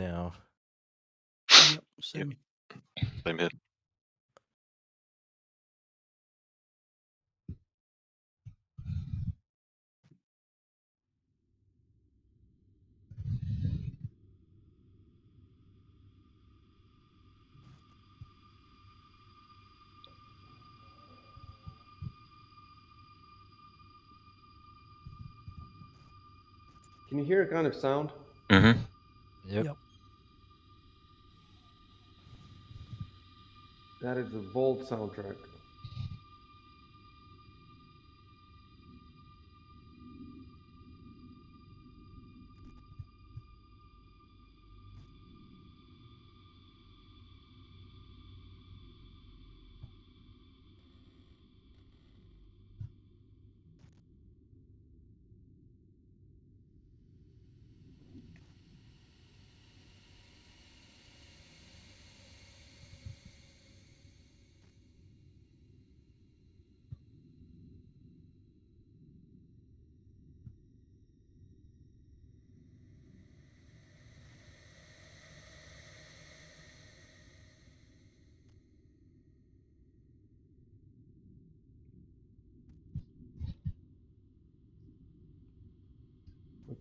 now. Yep, same. Same here. Can you hear a kind of sound? Mm-hmm. Yep. That is the Volt soundtrack.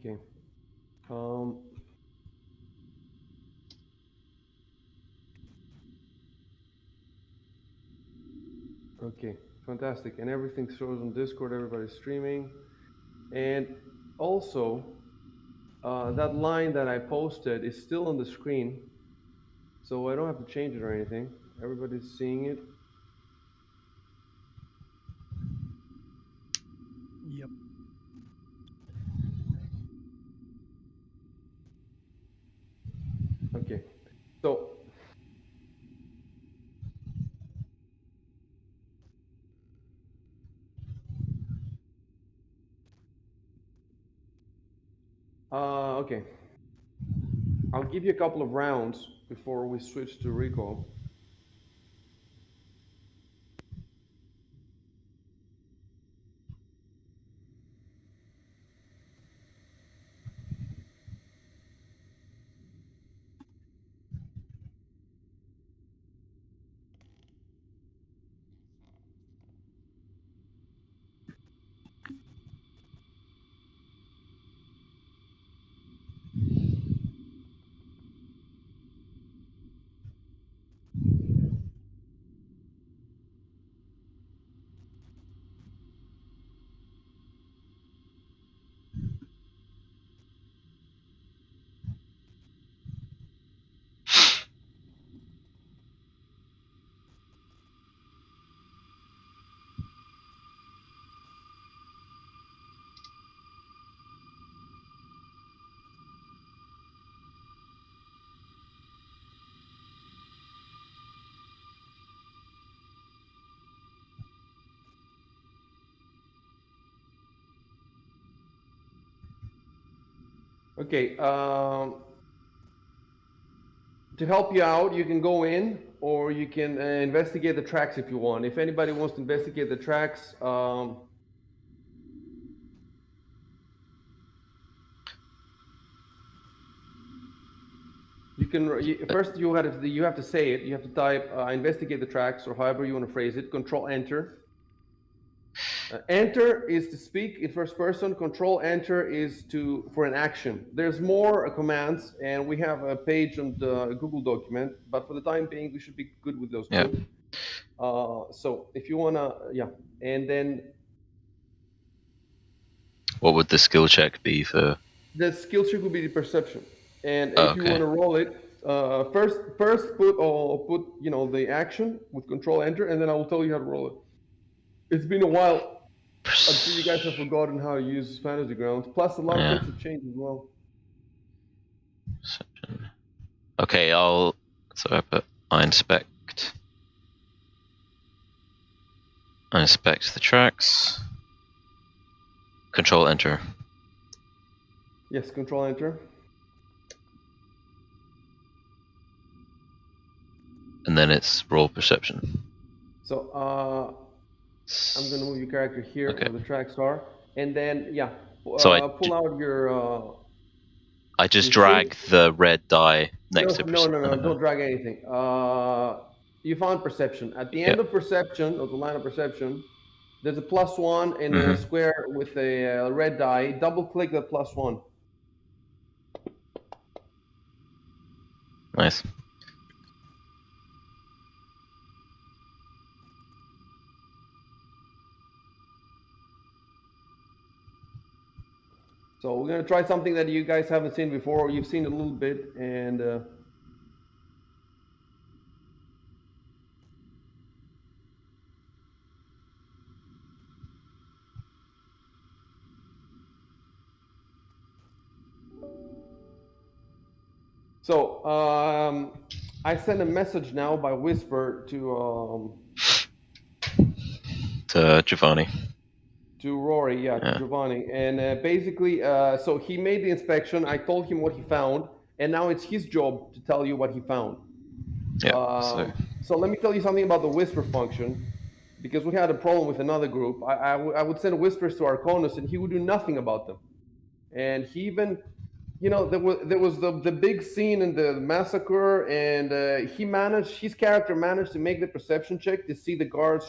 Okay. Okay, fantastic. And everything shows on Discord, everybody's streaming. And also, that line that I posted is still on the screen, so I don't have to change it or anything. Everybody's seeing it. Yep. Okay, so okay. I'll give you a couple of rounds before we switch to recall. Okay, to help you out, you can go in or you can investigate the tracks if you want. If anybody wants to investigate the tracks, you can first you have to say it. You have to type investigate the tracks or however you want to phrase it. Control Enter. Enter is to speak in first person. Control Enter is for an action. There's more commands, and we have a page on the Google document. But for the time being, we should be good with those two. So if you wanna, and then What would the skill check be for? the skill check will be the perception. And if you want to roll it, first put the action with Control Enter, and then I will tell you how to roll it. It's been a while. I'm sure you guys have forgotten how to use Fantasy Grounds. Plus, a lot of things have changed as well. Perception. Okay, I inspect. I inspect the tracks. Control Enter. Yes, Control Enter. And then it's roll perception. So I'm gonna move your character here where the tracks are, and then pull out your. I just drag the red die next to No, don't drag anything. You found perception. At the end of perception, of the line of perception, there's a +1 in a square with a red die. Double click that +1. Nice. So we're gonna try something that you guys haven't seen before, or you've seen a little bit, and so I send a message now by whisper to Giovanni. To Rory, to Giovanni, and basically, so he made the inspection. I told him what he found, and now it's his job to tell you what he found. So let me tell you something about the whisper function, because we had a problem with another group. I would send whispers to Arconus, and he would do nothing about them. And he even, there was the big scene in the massacre, and his character managed to make the perception check to see the guards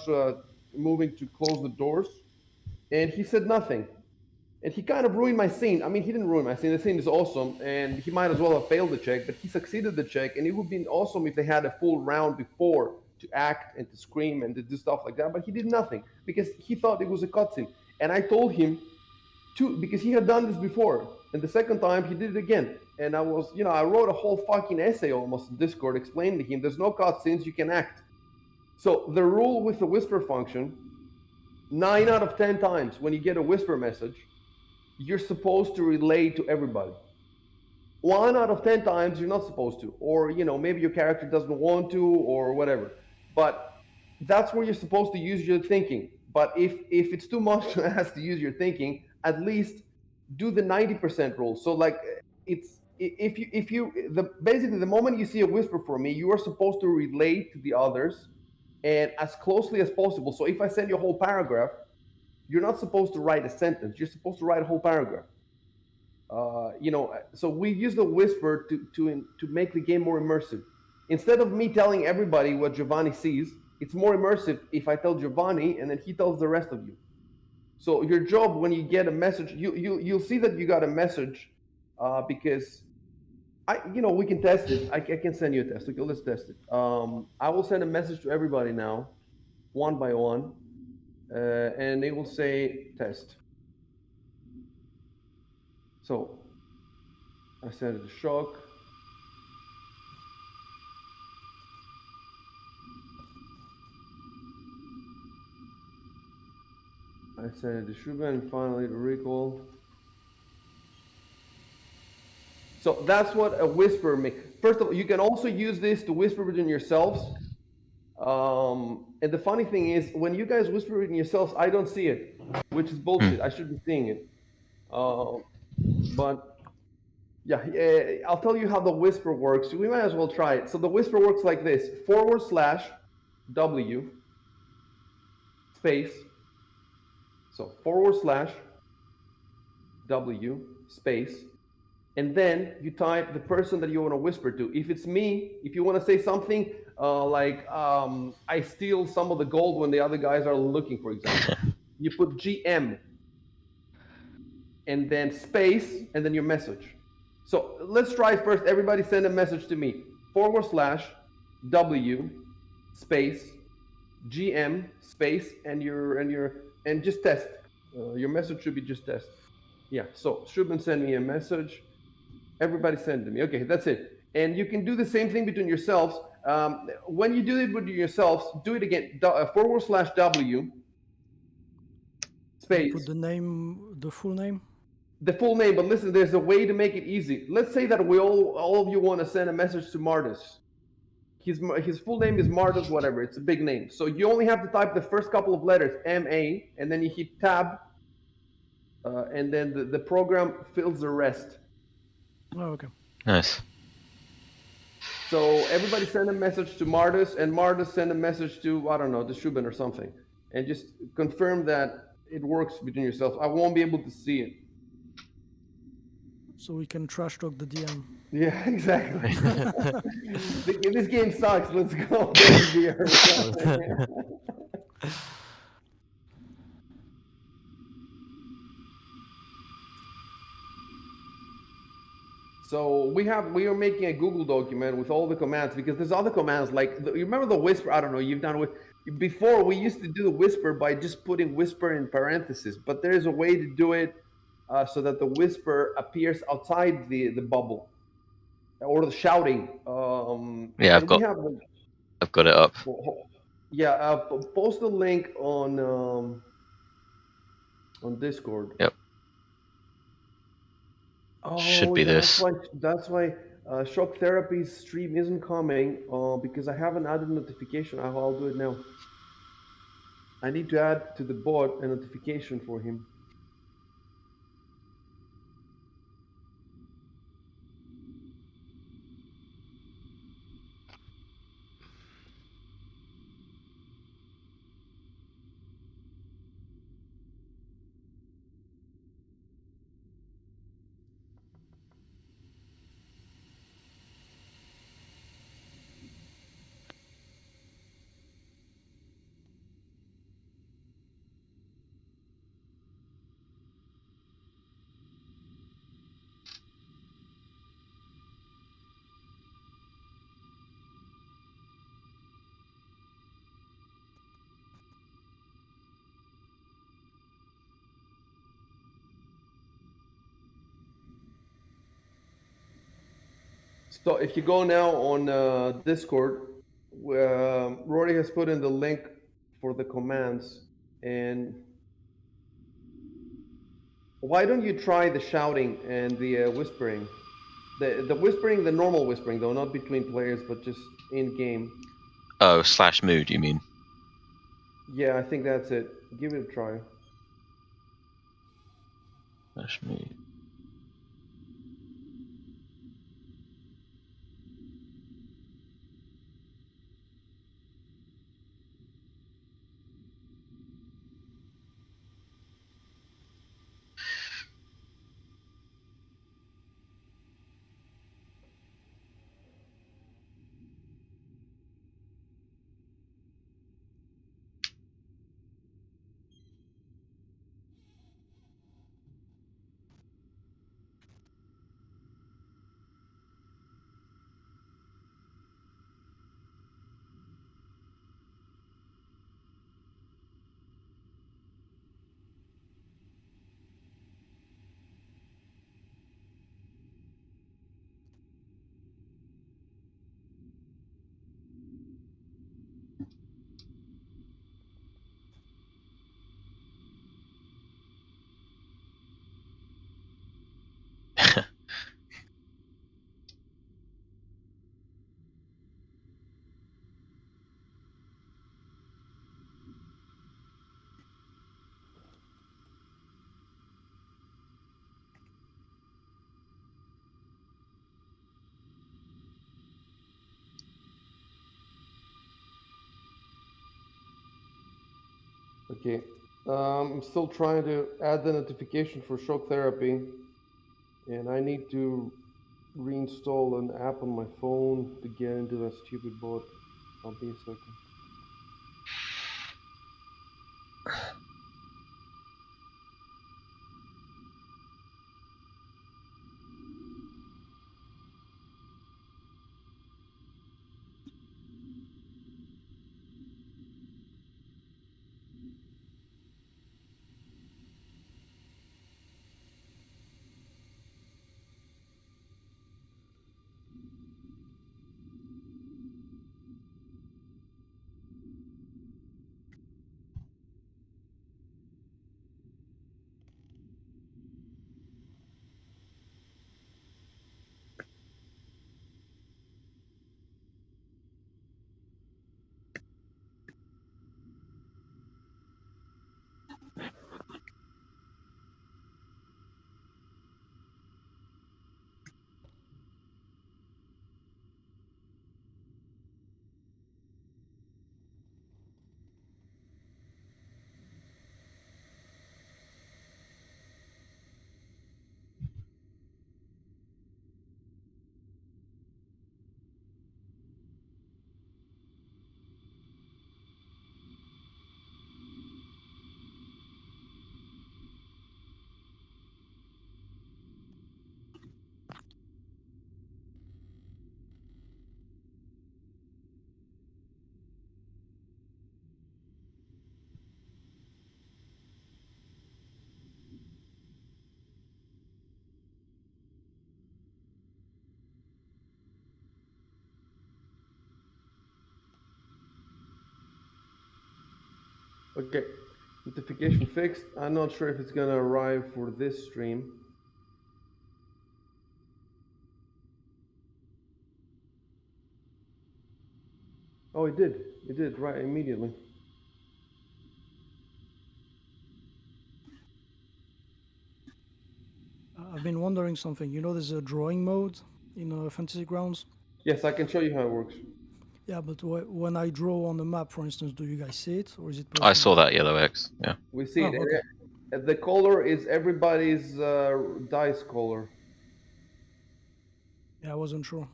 moving to close the doors, and he said nothing. And he kind of ruined my scene. I mean, he didn't ruin my scene. The scene is awesome, and he might as well have failed the check, but he succeeded the check, and it would have been awesome if they had a full round before to act and to scream and to do stuff like that, but he did nothing because he thought it was a cutscene. And I told him to, because he had done this before, and the second time he did it again. And I was, I wrote a whole fucking essay almost in Discord explaining to him there's no cutscenes, you can act. So the rule with the whisper function, 9 out of 10 times when you get a whisper message, you're supposed to relay to everybody. 1 out of 10 times you're not supposed to, or maybe your character doesn't want to, or whatever. But that's where you're supposed to use your thinking. But if it's too much to ask to use your thinking, at least do the 90% rule. So like basically the moment you see a whisper from me, you are supposed to relate to the others and as closely as possible. So if I send you a whole paragraph, you're not supposed to write a sentence. You're supposed to write a whole paragraph. So we use the whisper to make the game more immersive. Instead of me telling everybody what Giovanni sees, it's more immersive if I tell Giovanni and then he tells the rest of you. So your job when you get a message, you'll see that you got a message because we can test it. I can send you a test. Okay, let's test it. I will send a message to everybody now, one by one, and it will say test. So I sent it to Shock. I sent it to Shuba, and finally to Recall. So that's what a whisper makes. First of all, you can also use this to whisper between yourselves. And the funny thing is, when you guys whisper between yourselves, I don't see it, which is bullshit. I should be seeing it. But yeah, I'll tell you how the whisper works. We might as well try it. So the whisper works like this: /W space. So /W space. And then you type the person that you want to whisper to. If it's me, if you want to say something like, I steal some of the gold when the other guys are looking, for example, you put GM and then space and then your message. So let's try first. Everybody send a message to me. /W space GM space and just test. Your message should be just test. Yeah, so Shubin send me a message. Everybody send to me. Okay, that's it. And you can do the same thing between yourselves. When you do it with yourselves, do it again. /W space. Put the full name. The full name, but listen, there's a way to make it easy. Let's say that we all of you want to send a message to Martus. His full name is Martus, whatever. It's a big name. So you only have to type the first couple of letters, MA, and then you hit tab, and then the program fills the rest. Oh, okay. Nice. So everybody send a message to Martus, and Martus send a message to, I don't know, to Shubin or something. And just confirm that it works between yourselves. I won't be able to see it. So we can trash talk the DM. Yeah, exactly. This game sucks. Let's go get a beer. So we are making a Google document with all the commands because there's other commands like you remember the whisper. I don't know. You've done with before. We used to do the whisper by just putting whisper in parentheses, but there is a way to do it so that the whisper appears outside the bubble or the shouting. Yeah, and we have I've got it up. Yeah, post the link on Discord. Yep. Should Oh, be yeah, this. that's why shock therapy stream isn't coming because I haven't added notification. I'll do it now. I need to add to the bot a notification for him. So if you go now on Discord, Rory has put in the link for the commands. And why don't you try the shouting and the whispering? The whispering, the normal whispering though, not between players, but just in game. Oh, /mood, you mean? Yeah, I think that's it. Give it a try. /mood. Okay. I'm still trying to add the notification for shock therapy, and I need to reinstall an app on my phone to get into that stupid bot. I'll be a second. Okay, notification fixed. I'm not sure if it's gonna arrive for this stream. Oh, it did. It did right immediately. I've been wondering something. You know, there's a drawing mode in Fantasy Grounds. Yes, I can show you how it works. Yeah, but when I draw on the map, for instance, do you guys see it, or is it personal? I saw that yellow X. Yeah. We see it. Oh, okay. The color is everybody's dice color. Yeah, I wasn't sure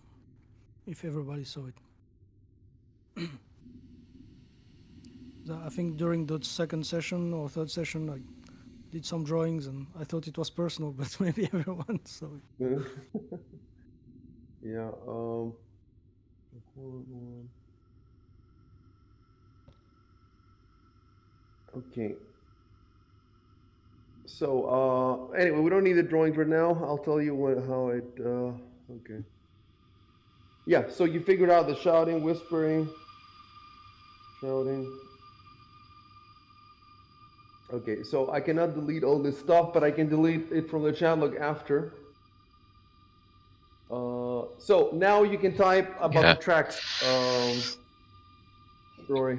if everybody saw it. I think during the second session or third session, I did some drawings and I thought it was personal, but maybe everyone saw it. Yeah. Okay. So anyway, we don't need the drawings right now. I'll tell you how it. Okay. Yeah. So you figured out the shouting, whispering, shouting. Okay. So I cannot delete all this stuff, but I can delete it from the chat log after. So now you can type about Yeah. the tracks, Rory.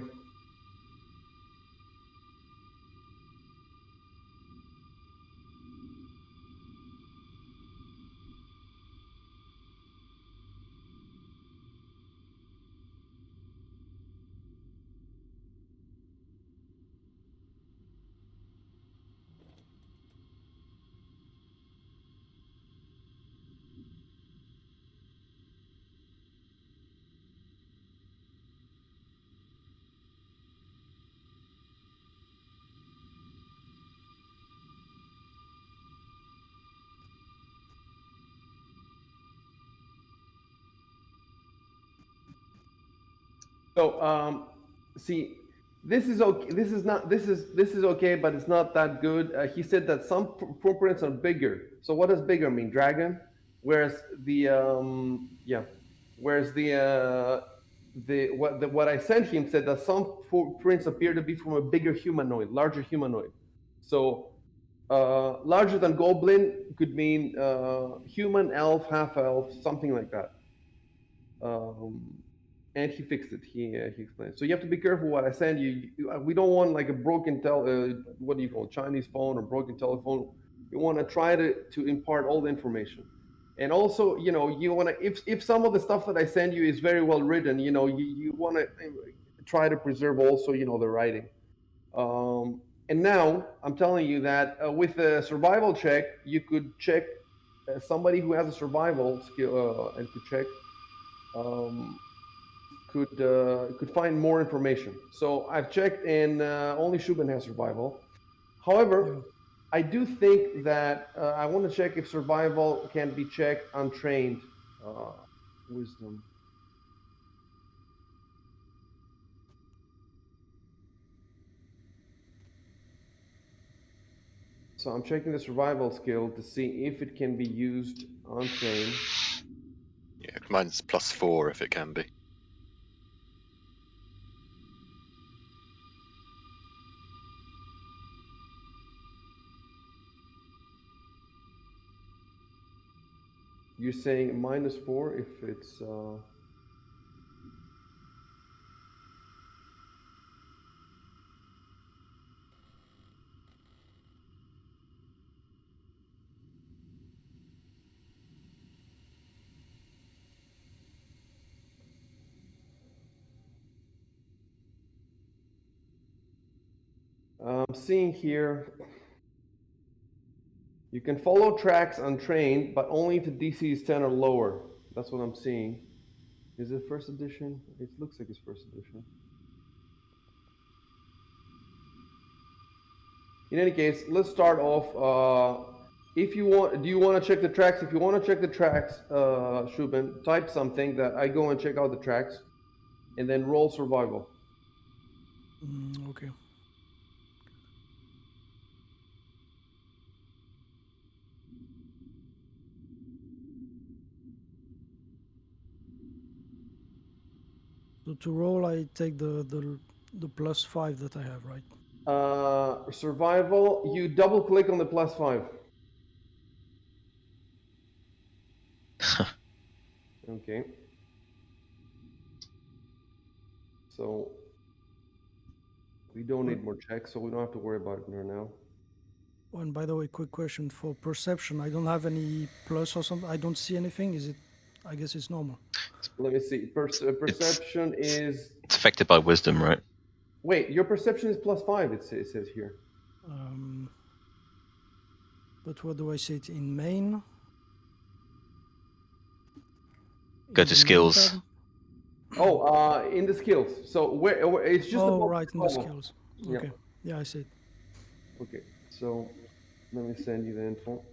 So see, this is okay. This is not. This is okay, but it's not that good. He said that some footprints are bigger. So what does bigger mean? Dragon. Whereas whereas what I sent him said that some footprints appear to be from a bigger humanoid, larger humanoid. So larger than goblin could mean human, elf, half elf, something like that. And he fixed it. He explained. So you have to be careful what I send you. We don't want like a broken what do you call it, Chinese phone or broken telephone. You want to try to impart all the information. And also, you want to if some of the stuff that I send you is very well written, you want to try to preserve also, the writing. And now I'm telling you that with a survival check, you could check somebody who has a survival skill and could check. Could find more information. So I've checked, and only Shubin has survival. However, Yeah. I do think that I want to check if survival can be checked untrained. Wisdom. So I'm checking the survival skill to see if it can be used untrained. Yeah, mine's +4 if it can be. You're saying -4 if it's. I'm seeing here. You can follow tracks untrained, but only if the DC is 10 or lower. That's what I'm seeing. Is it first edition? It looks like it's first edition. In any case, let's start off. If you want, do you want to check the tracks? If you want to check the tracks, Shubin, type something that I go and check out the tracks, and then roll survival. Okay. So to roll, I take the +5 that I have, right? Survival, you double click on the +5. Okay. So we don't need more checks, so we don't have to worry about it now. Oh, and by the way, quick question for perception. I don't have any plus or something. I don't see anything. Is it? I guess it's normal. Let me see. Perception is. It's affected by wisdom, right? Wait, your perception is +5. It says here. But what do I see it in main? Go In to the main skills. tab? Oh, in the skills. So where it's just Oh, above right, in the skills. Yeah. Okay. Yeah, I see it. Okay. So let me send you the info.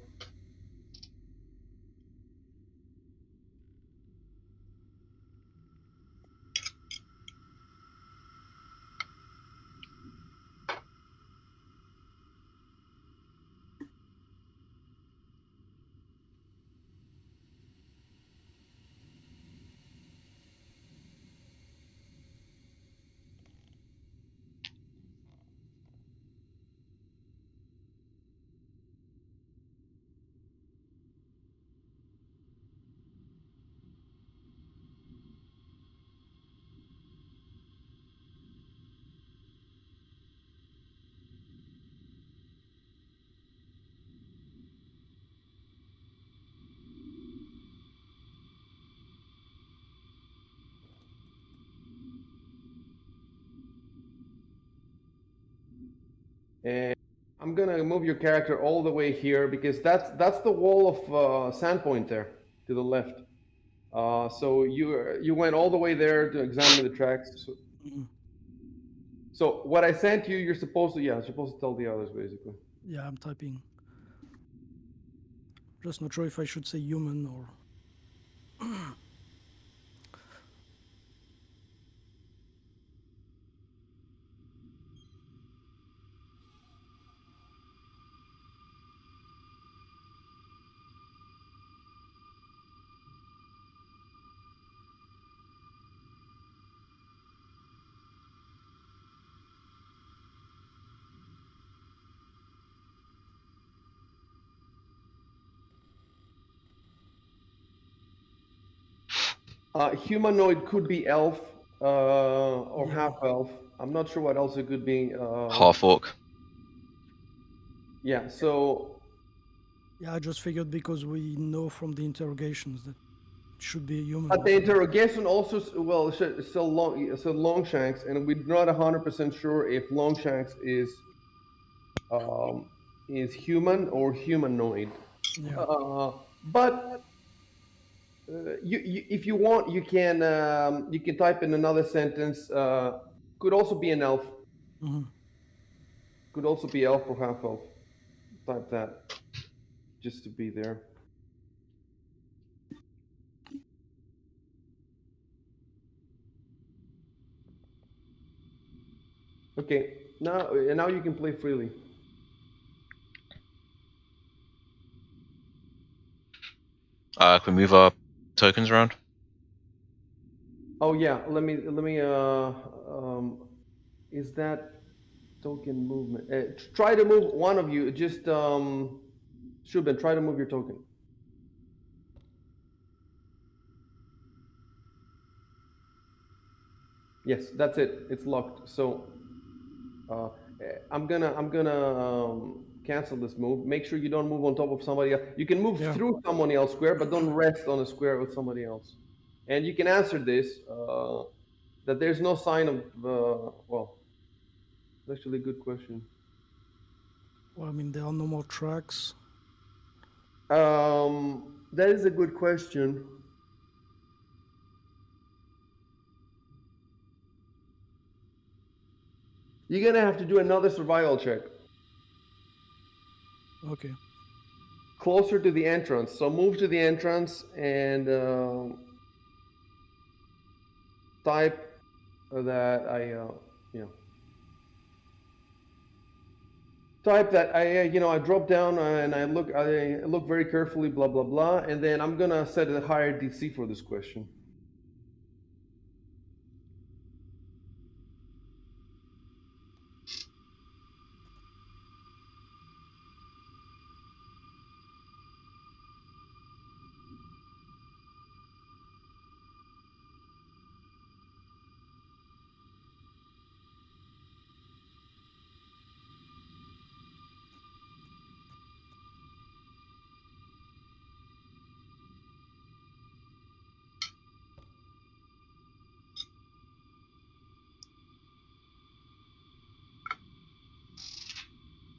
And I'm gonna move your character all the way here because that's the wall of Sandpoint there to the left. So you went all the way there to examine the tracks. So what I sent you, you're supposed to tell the others basically. Yeah, I'm typing. Just not sure if I should say human or. Humanoid could be elf or Yeah. half elf. I'm not sure what else it could be. Half orc. Yeah. So Yeah, I just figured because we know from the interrogations that it should be a human. at the interrogation also, well, so Longshanks, and we're not 100% sure if Longshanks is human or humanoid. Yeah. But if you want, you can type in another sentence. Could also be an elf. Could also be elf or half elf. Type that just to be there. Okay, now you can play freely. Can we move our tokens around? Oh yeah, let me is that token movement? Try to move one of you. Just Shubin, try to move your token. Yes, that's it. It's locked. So I'm gonna cancel this move. Make sure you don't move on top of somebody else. You can move through someone else's square, but don't rest on a square with somebody else. And you can answer this that there's no sign of well. That's actually a good question. Well, I mean, there are no more tracks. That is a good question. You're gonna have to do another survival check. Okay. Closer to the entrance. So move to the entrance and type that type that I drop down and I look very carefully, blah blah blah, and then I'm gonna set a higher DC for this question.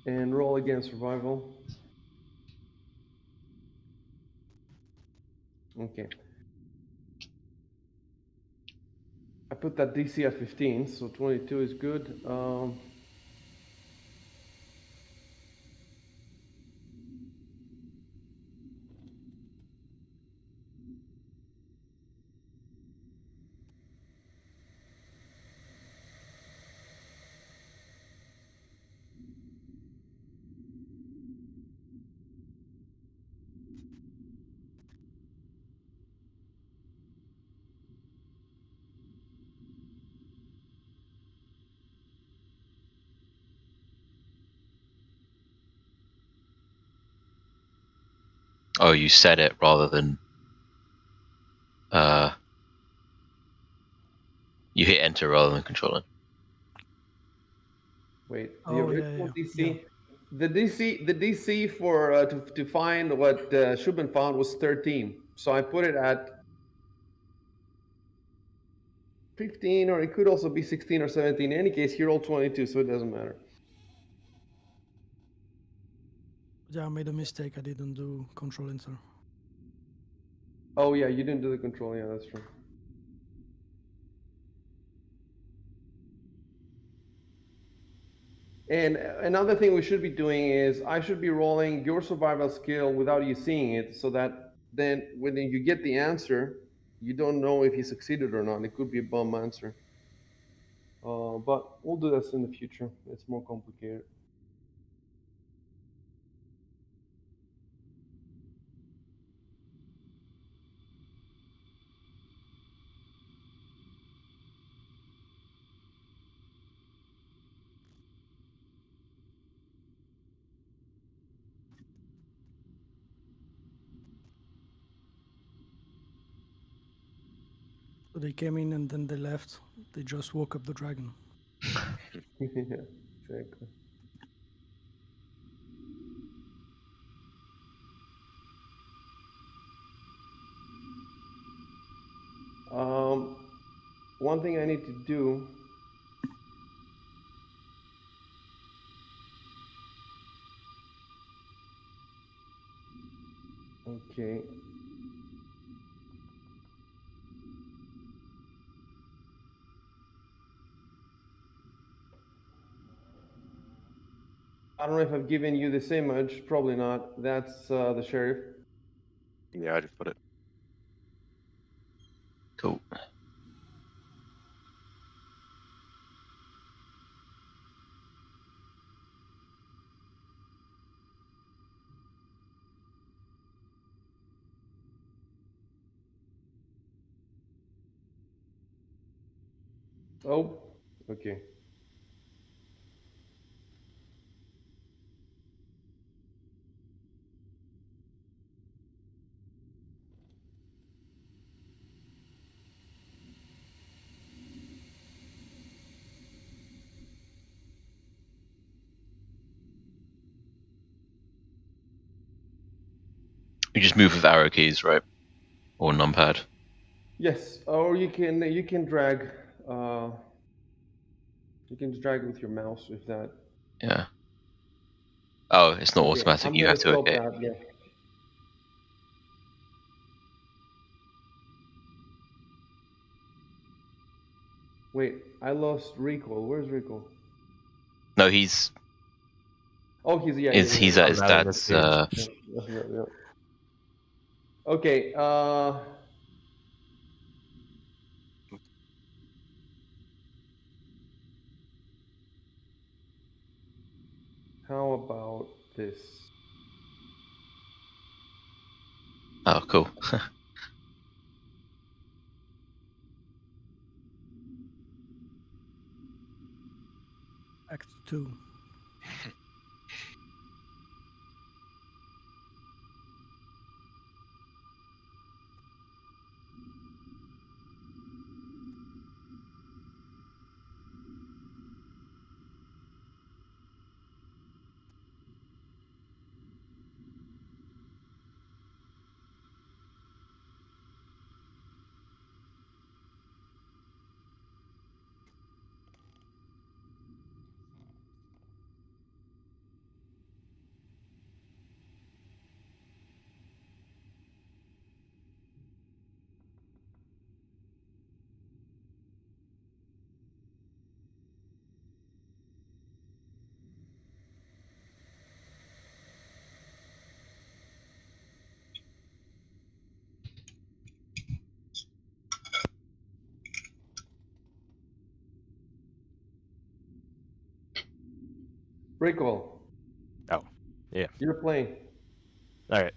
And roll again survival. Okay. I put that DC at 15, so 22 is good. Oh, you said it rather than you hit enter rather than controlling. Wait, the Oh, original yeah. DC, the DC for to find what Shubin found was 13. So I put it at 15, or it could also be 16 or 17. In any case, he rolled 22, so it doesn't matter. Yeah, I made a mistake. I didn't do control enter. Oh yeah, you didn't do the control. Yeah, that's true. And another thing we should be doing is I should be rolling your survival skill without you seeing it, so that then when you get the answer, you don't know if you succeeded or not. It could be a bum answer. But we'll do this in the future. It's more complicated. So they came in and then they left. They just woke up the dragon. Yeah, exactly. One thing I need to do. Okay. I don't know if I've given you this image. Probably not. That's the sheriff. Yeah, I just put it. Cool. Oh, okay. You just move with arrow keys, right? Or numpad. Yes, or you can drag. You can drag with your mouse if that. Yeah. Oh, it's not Okay, automatic. I'm You gonna have to stop okay. that. Yeah. Wait, I lost recall. Where's recall? No, he's Oh, he's he's at his Allowing dad's. us yeah, yeah. Okay. How about this? Oh, cool. Act 2. Recall. Oh, yeah. You're playing. All right.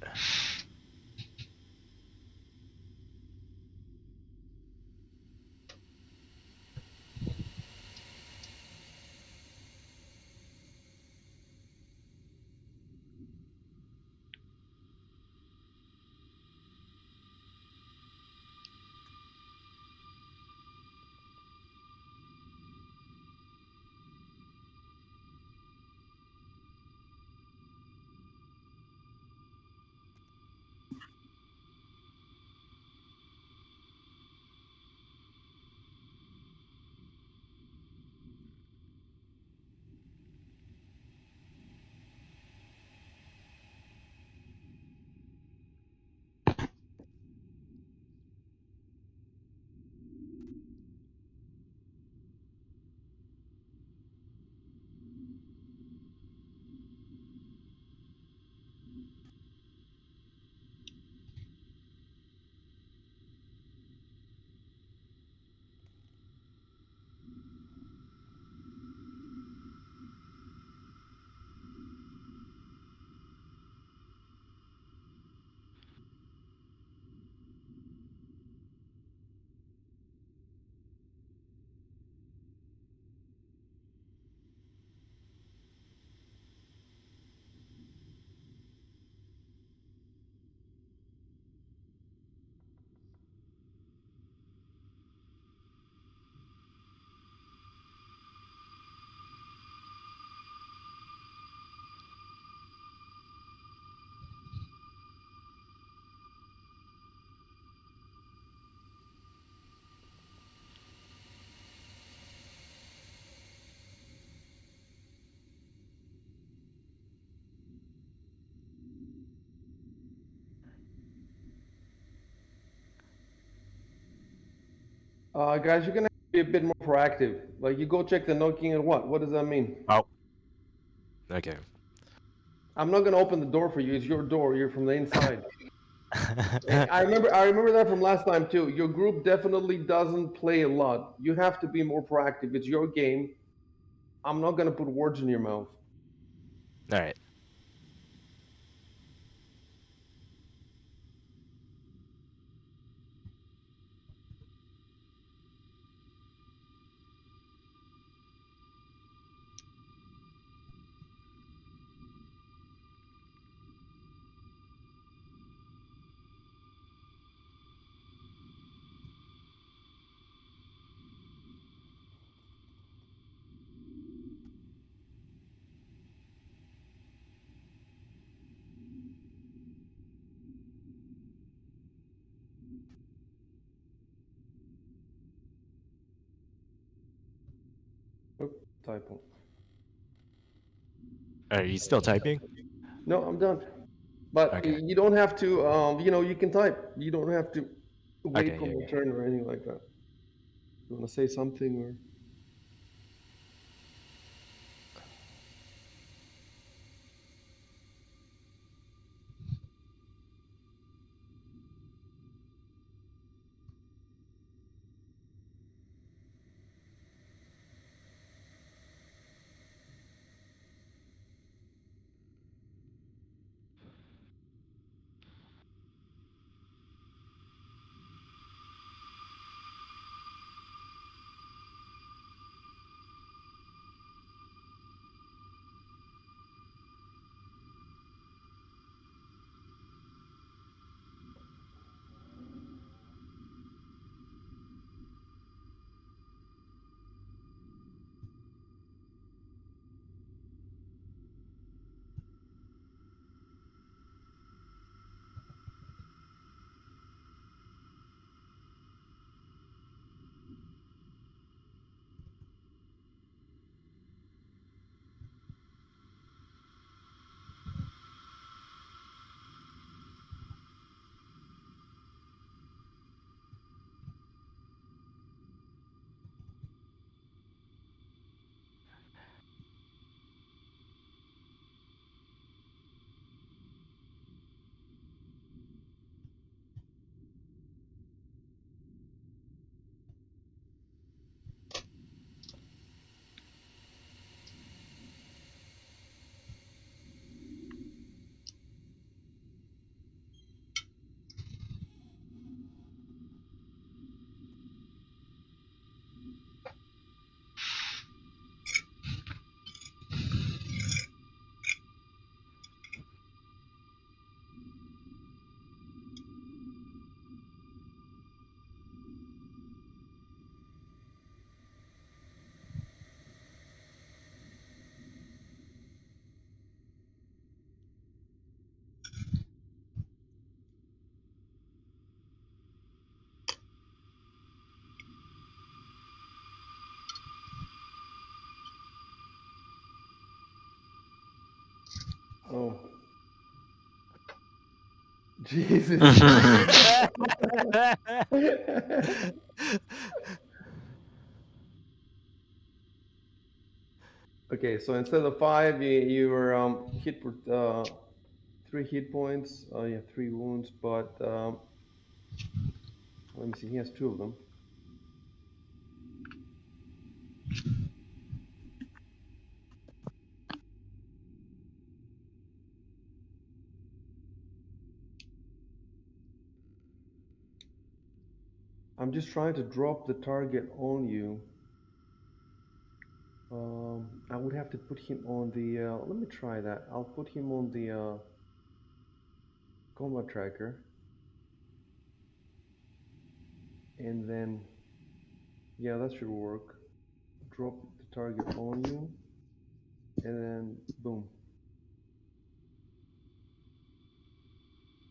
Guys, you're gonna have to be a bit more proactive. Like, you go check the knocking and what? What does that mean? Oh. Okay. I'm not gonna open the door for you. It's your door. You're from the inside. I remember that from last time too. Your group definitely doesn't play a lot. You have to be more proactive. It's your game. I'm not gonna put words in your mouth. All right. Oop, typo. Are you still typing? No, I'm done. But Okay. you don't have to. You can type. You don't have to wait Okay. for Yeah. my turn or anything like that. You want to say something or? Oh. Jesus. Okay, so instead of 5, you were hit for 3 hit points. Yeah, 3 wounds, but let me see. He has 2 of them. I'm just trying to drop the target on you. I would have to put him on the. Let me try that. I'll put him on the combat tracker, and then yeah, that should work. Drop the target on you, and then boom.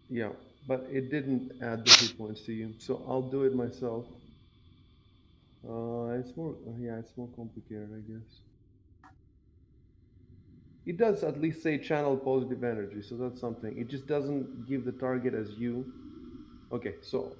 Yeah, but it didn't add the hit points to you, so I'll do it myself. It's more, yeah, it's more complicated, I guess. It does at least say channel positive energy, so that's something. It just doesn't give the target as you. Okay, so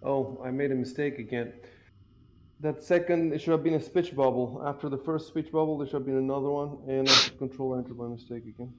Oh, I made a mistake again. That second, it should have been a speech bubble. After the first speech bubble, there should have been another one, and I put control enter by mistake again.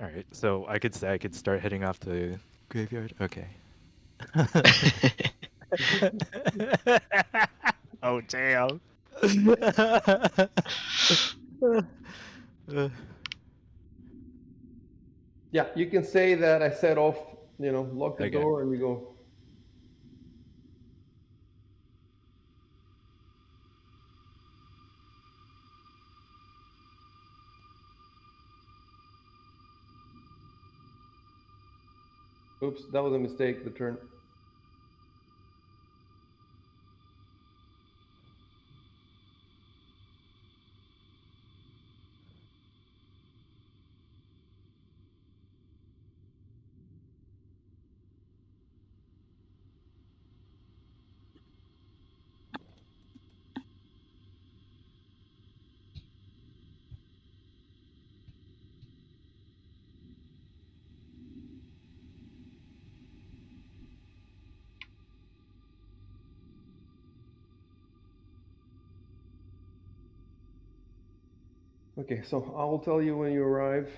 All right, so I could say I could start heading off to the graveyard. Okay. Oh damn. Yeah, you can say that I set off, lock the Okay. door and we go. Oops, that was a mistake, the turn. Okay, so I will tell you when you arrive.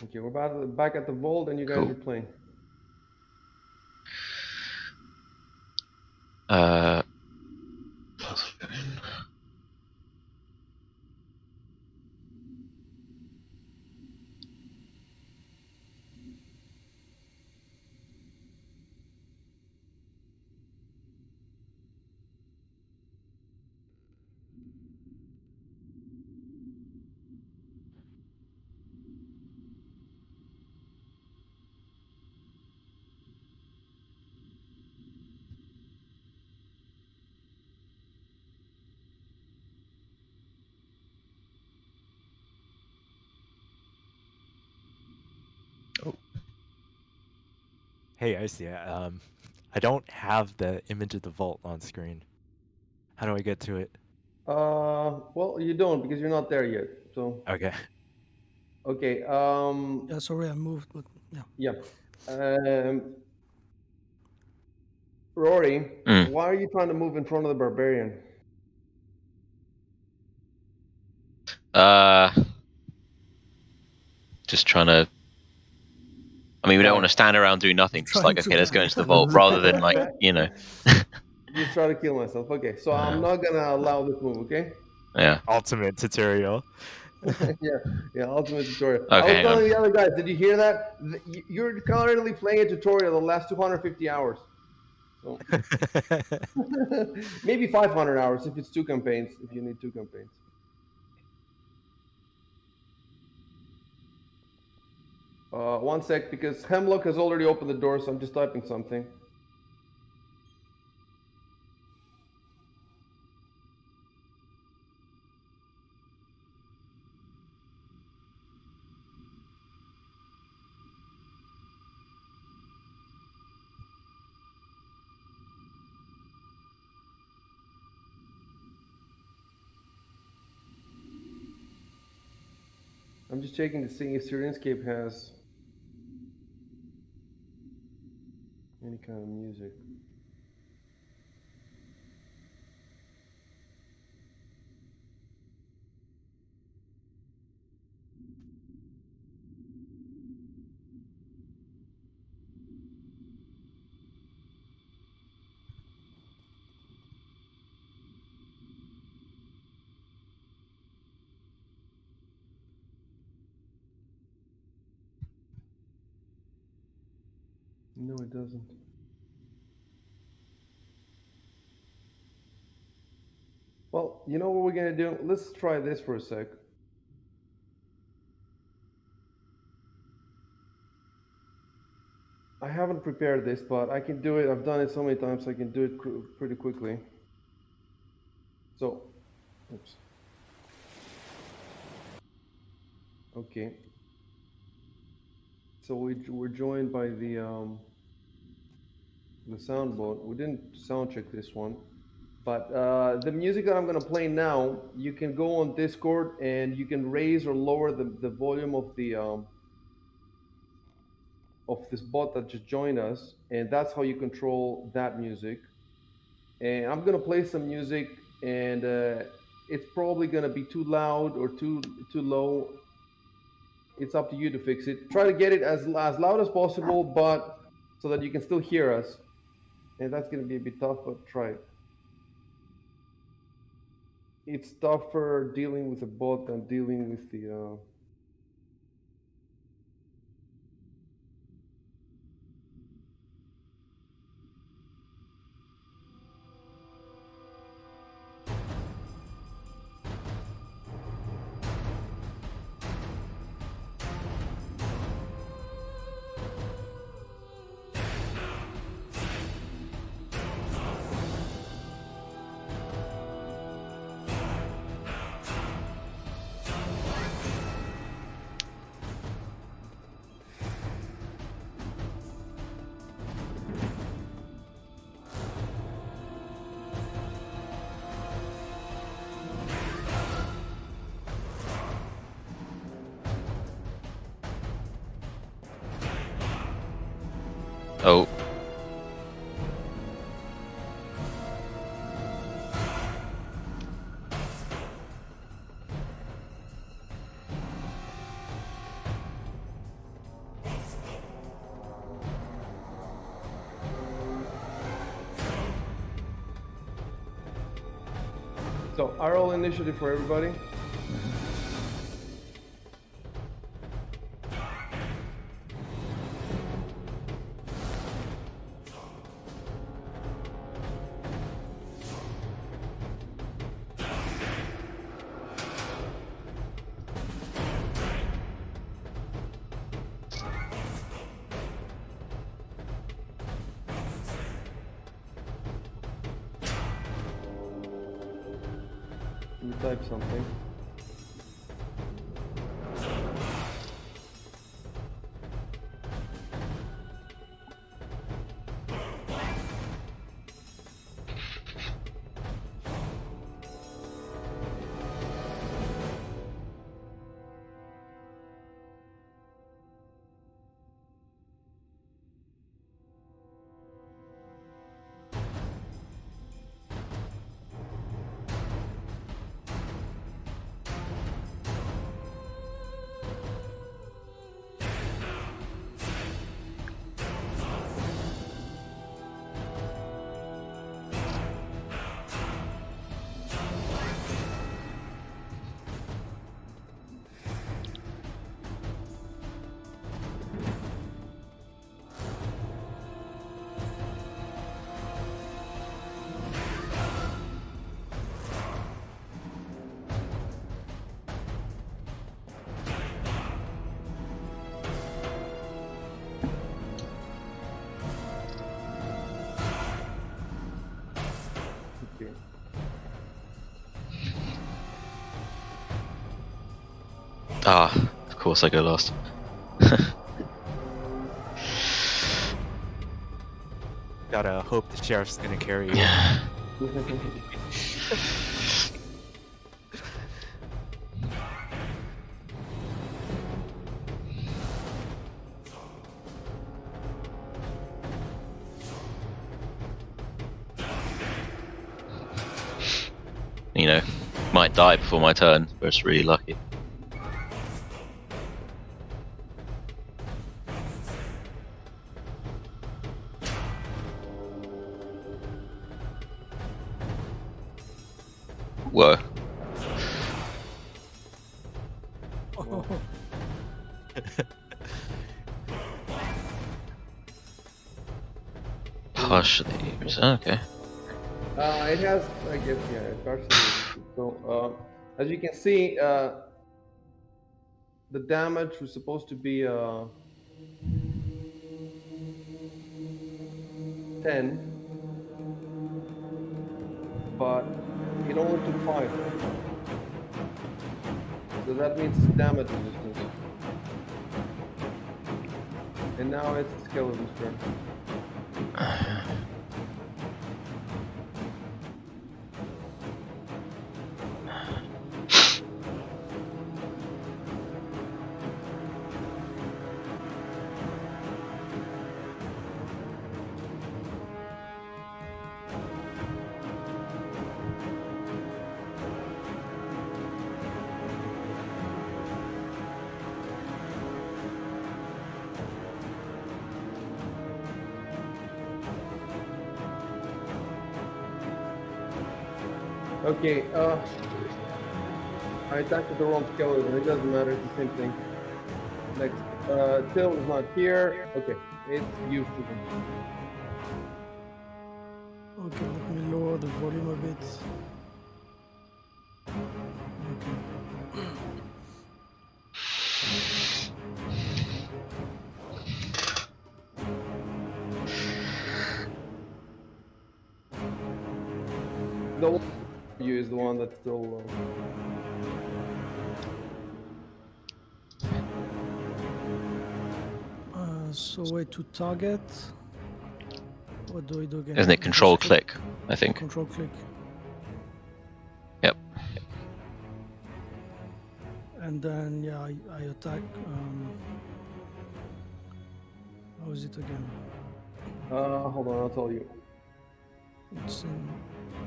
Okay, we're back at the vault, and you guys Cool. are playing. Hey, I see it. I don't have the image of the vault on screen. How do I get to it? Well, you don't because you're not there yet. So Okay. okay. Yeah, sorry, I moved, but yeah. Yeah. Rory, Mm. why are you trying to move in front of the barbarian? Just trying to. I mean, we don't Why? want to stand around doing nothing. Just Trying like, to okay, let's go die. into the vault, rather than like, Just try to kill myself. Okay, so I'm not gonna allow this move. Okay. yeah. Ultimate tutorial. Yeah. Ultimate tutorial. I Okay, was hang telling on. the other guys. Did you hear that? You're currently playing a tutorial the last 250 hours. So maybe 500 hours if it's 2 campaigns. If you need 2 campaigns. One sec, because Hemlock has already opened the door, so I'm just typing something. I'm just checking to see if Sirenscape has any kind of music. No, it doesn't. Well, you know what we're gonna do? Let's try this for a sec. I haven't prepared this, but I can do it. I've done it so many times, I can do it pretty quickly. So, oops. Okay. So we're joined by the sound board. We didn't sound check this one, but the music that I'm gonna play now, you can go on Discord and you can raise or lower the volume of this bot that just joined us, and that's how you control that music. And I'm gonna play some music, and it's probably gonna be too loud or too low. It's up to you to fix it. Try to get it as loud as possible, but so that you can still hear us. And that's gonna be a bit tough, but try it. It's tougher dealing with a bot than dealing with the. Oh. So, I roll initiative for everybody. You type something. Okay. Ah, of course I go last. Gotta hope the sheriff's gonna carry you. Yeah. you know, might die before my turn, but it's really lucky. Whoa. Oh, Partially. Okay. It has, I guess, yeah, partially resisted. So, as you can see, the damage was supposed to be 10, but it only took 5. So that means damage resistance. And now it's the skeleton's turn. Okay, I attacked with the wrong skeleton. It doesn't matter, it's the same thing. Next, Till is not here. Okay, it's used to them. okay, let me lower the volume a bit. Okay. The one you is the one that's still. So wait, to target. What do I do again? Isn't it I control just click, I think? Control click. Yep. And then yeah, I attack. How is it again? Hold on, I'll tell you. It's in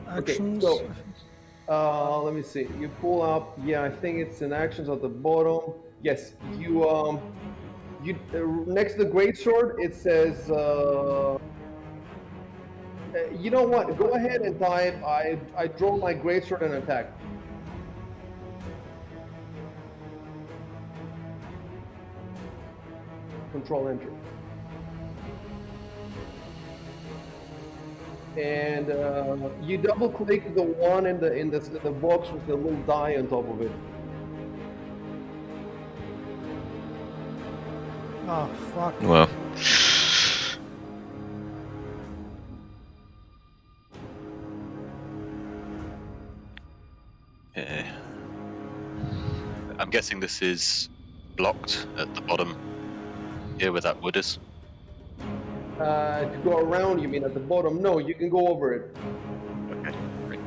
Okay, actions. so let me see. You pull up. Yeah, I think it's in actions at the bottom. Yes, you next to the greatsword it says. You know what? Go ahead and type. I draw my greatsword and attack. Control Enter. And you double click the one in the box with the little die on top of it. Ah, fuck. Well. Yeah. I'm guessing this is blocked at the bottom here where that wood is. To go around, you mean at the bottom? No, you can go over it. Okay, great.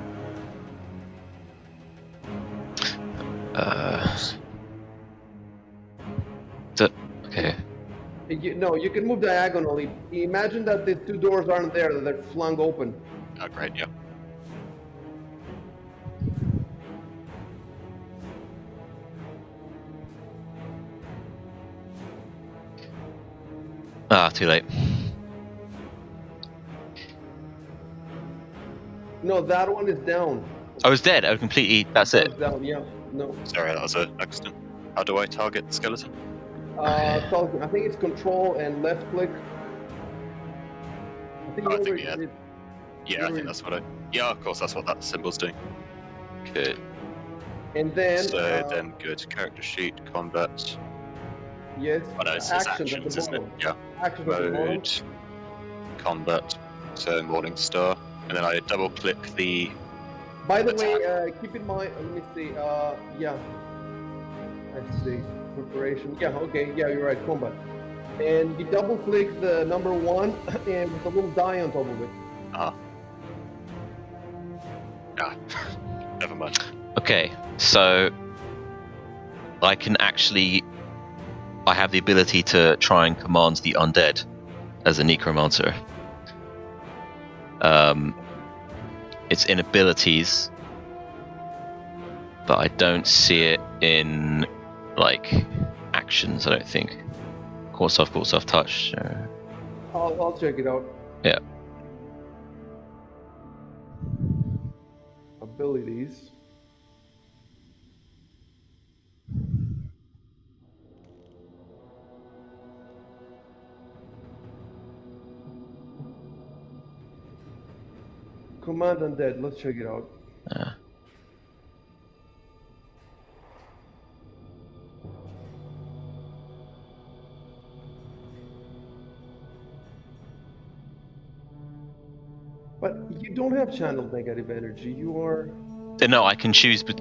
Okay. No, you can move diagonally. Imagine that the two doors aren't there; that they're flung open. Oh, great, yeah. Ah, too late. No, that one is down. I was dead. I was completely. That's it. That's down. Yeah. No. Sorry, that was an accident. How do I target the skeleton? So I think it's Control and left click. I think Oh, I you think, already yeah. did. Yeah, I think that's what I... Yeah, of course, that's what that symbol's doing. Okay. And then. So then go to character sheet, combat. Yes. Oh, no, it's actions, actions, at isn't the it? bottom. Yeah. Actions at the bottom. Mode, combat, so Morning Star. And then I double click the... By the attack. way, keep in mind, let me see, yeah. Let's see, preparation. Yeah, okay, yeah, you're right, combat. And you double click the number 1 and with a little die on top of it. Ah. Ah, never mind. Okay, so I can actually. I have the ability to try and command the undead as a necromancer. It's in abilities. but I don't see it in like actions. I don't think. Course I've touched. I'll check it out. Yeah. Abilities. Command Undead. Let's check it out. But you don't have channeled negative energy. You are. No, I can choose, but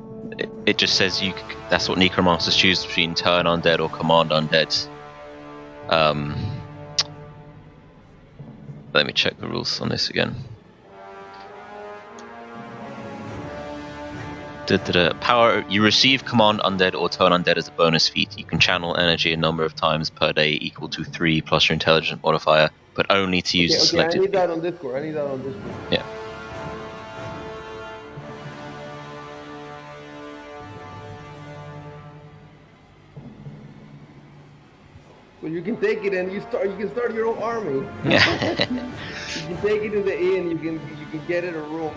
it just says you. That's what necromancers choose between turn undead or command undead. Let me check the rules on this again. Power. You receive command undead or turn undead as a bonus feat. You can channel energy a number of times per day equal to 3 plus your intelligence modifier, but only to use the selected. I need that on Discord. Yeah. So you can take it and you can start your own army. Yeah. You can take it to the inn. You can get it a room.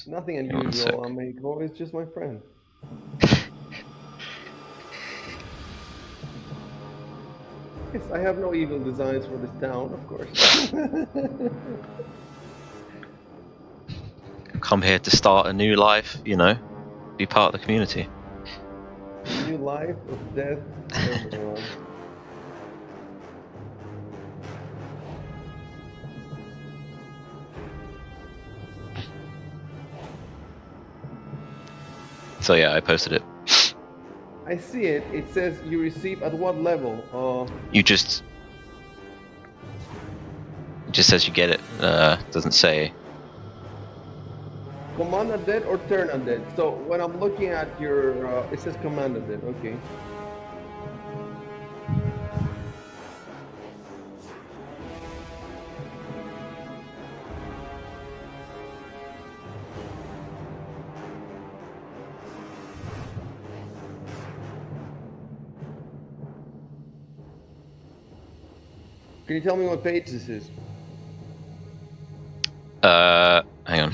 Nothing unusual, amigo. It's just my friend. Yes, I have no evil designs for this town, of course. Come here to start a new life, be part of the community. New life of death. So yeah, I posted it. I see it. It says you receive at what level? It just says you get it. Doesn't say. Command Undead or Turn Undead. So when I'm looking at your, it says Command Undead. Okay. Can you tell me what page this is? Hang on.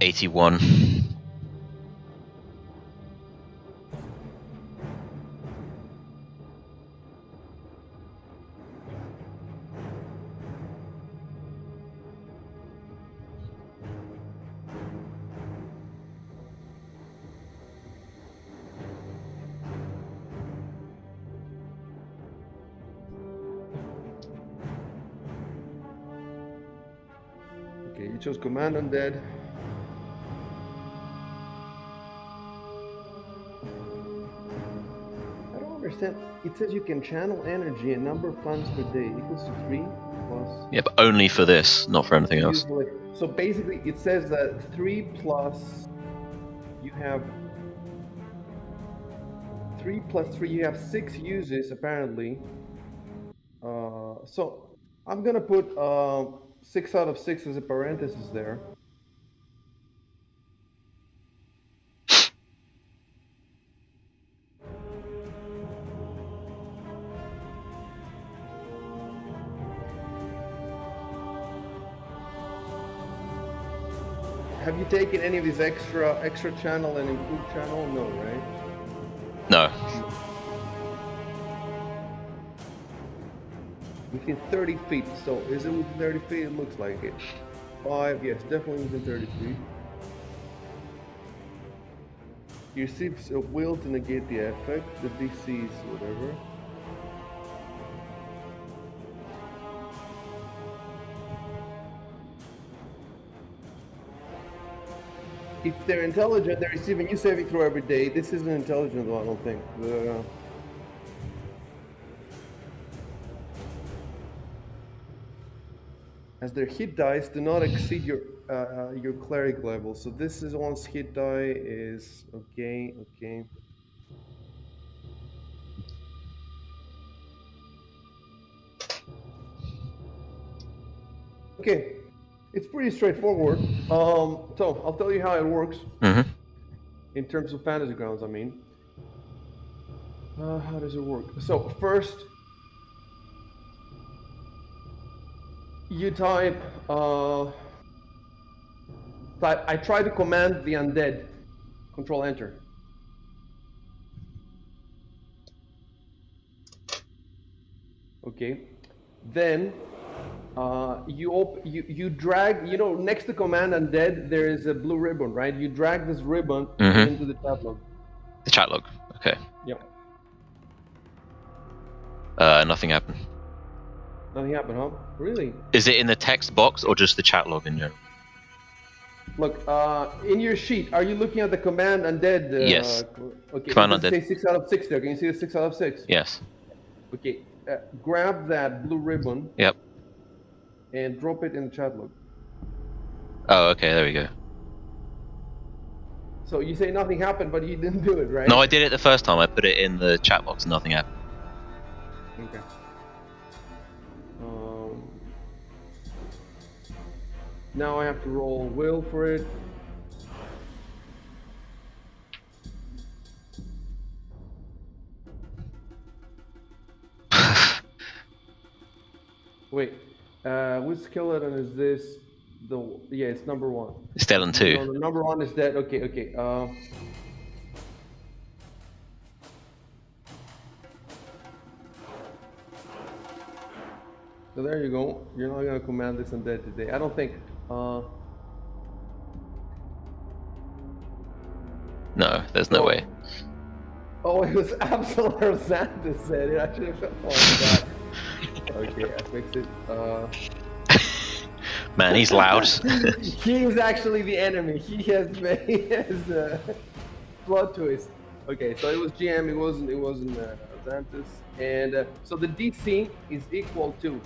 '81. Okay, you chose Command Undead. I don't understand. It says you can channel energy a number of times per day equals to 3 plus. Yeah, but only for this, not for anything else. So basically, it says that 3 plus. You have 3 plus 3. You have 6 uses apparently. So I'm gonna put 6 out of 6 as a parenthesis there. Have you taken any of these extra channel and improved channel? No, right? No. Within 30 feet. So is it within 30 feet? It looks like it. 5, yes, definitely within 30 feet. You receive a will to negate the effect. The DC is whatever. If they're intelligent, they receive a new saving throw every day. This isn't intelligent though, I don't think. As their hit dice do not exceed your cleric level. So this is one's hit die is okay. Okay. Okay, it's pretty straightforward. So I'll tell you how it works. Mm-hmm. In terms of fantasy grounds, I mean. How does it work? So first, you type. I try to command the undead. Control Enter. Okay. Then you drag. You know, next to command undead, there is a blue ribbon, right? You drag this ribbon into the chat log. The chat log. Okay. Yep. Nothing happened. Nothing happened, huh? Really? Is it in the text box or just the chat log in general? Look, in your sheet, are you looking at the command undead? Yes. Okay. Command Does it undead. say 6 out of 6 there? Can you see the 6 out of 6? Yes. Okay. Grab that blue ribbon. Yep. And drop it in the chat log. Oh, okay. There we go. So you say nothing happened, but you didn't do it, right? No, I did it the first time. I put it in the chat box. Nothing happened. Okay. Now I have to roll will for it. Wait, which skeleton is this? Yeah, it's number 1. It's dead on 2. No, the number 1 is dead. Okay. So there you go. You're not gonna command this undead today. I don't think. No, there's no way. Oh, it was absolute Santa said it. I should have. Oh my god. Okay, I fixed it. Man, he's loud. He is actually the enemy. He has plot twist. Okay, so it was GM. It wasn't Xanthus. And so the DC is equal to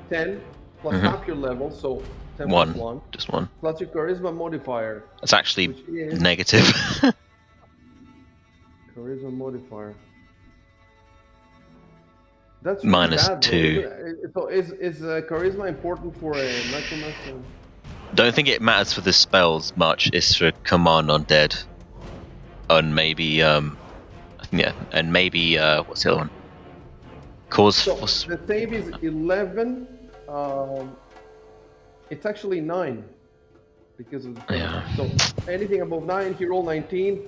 10 plus half your level, so 10 plus 1. Just 1. Plus your charisma modifier. That's actually which is negative. charisma modifier. That's really Minus bad, 2. So is charisma important for a necromancer? Don't think it matters for the spells much. It's for command undead. And maybe yeah, and maybe what's the other one? Cause so the save is 11. It's actually 9 because of the So anything above 9, he rolled 19.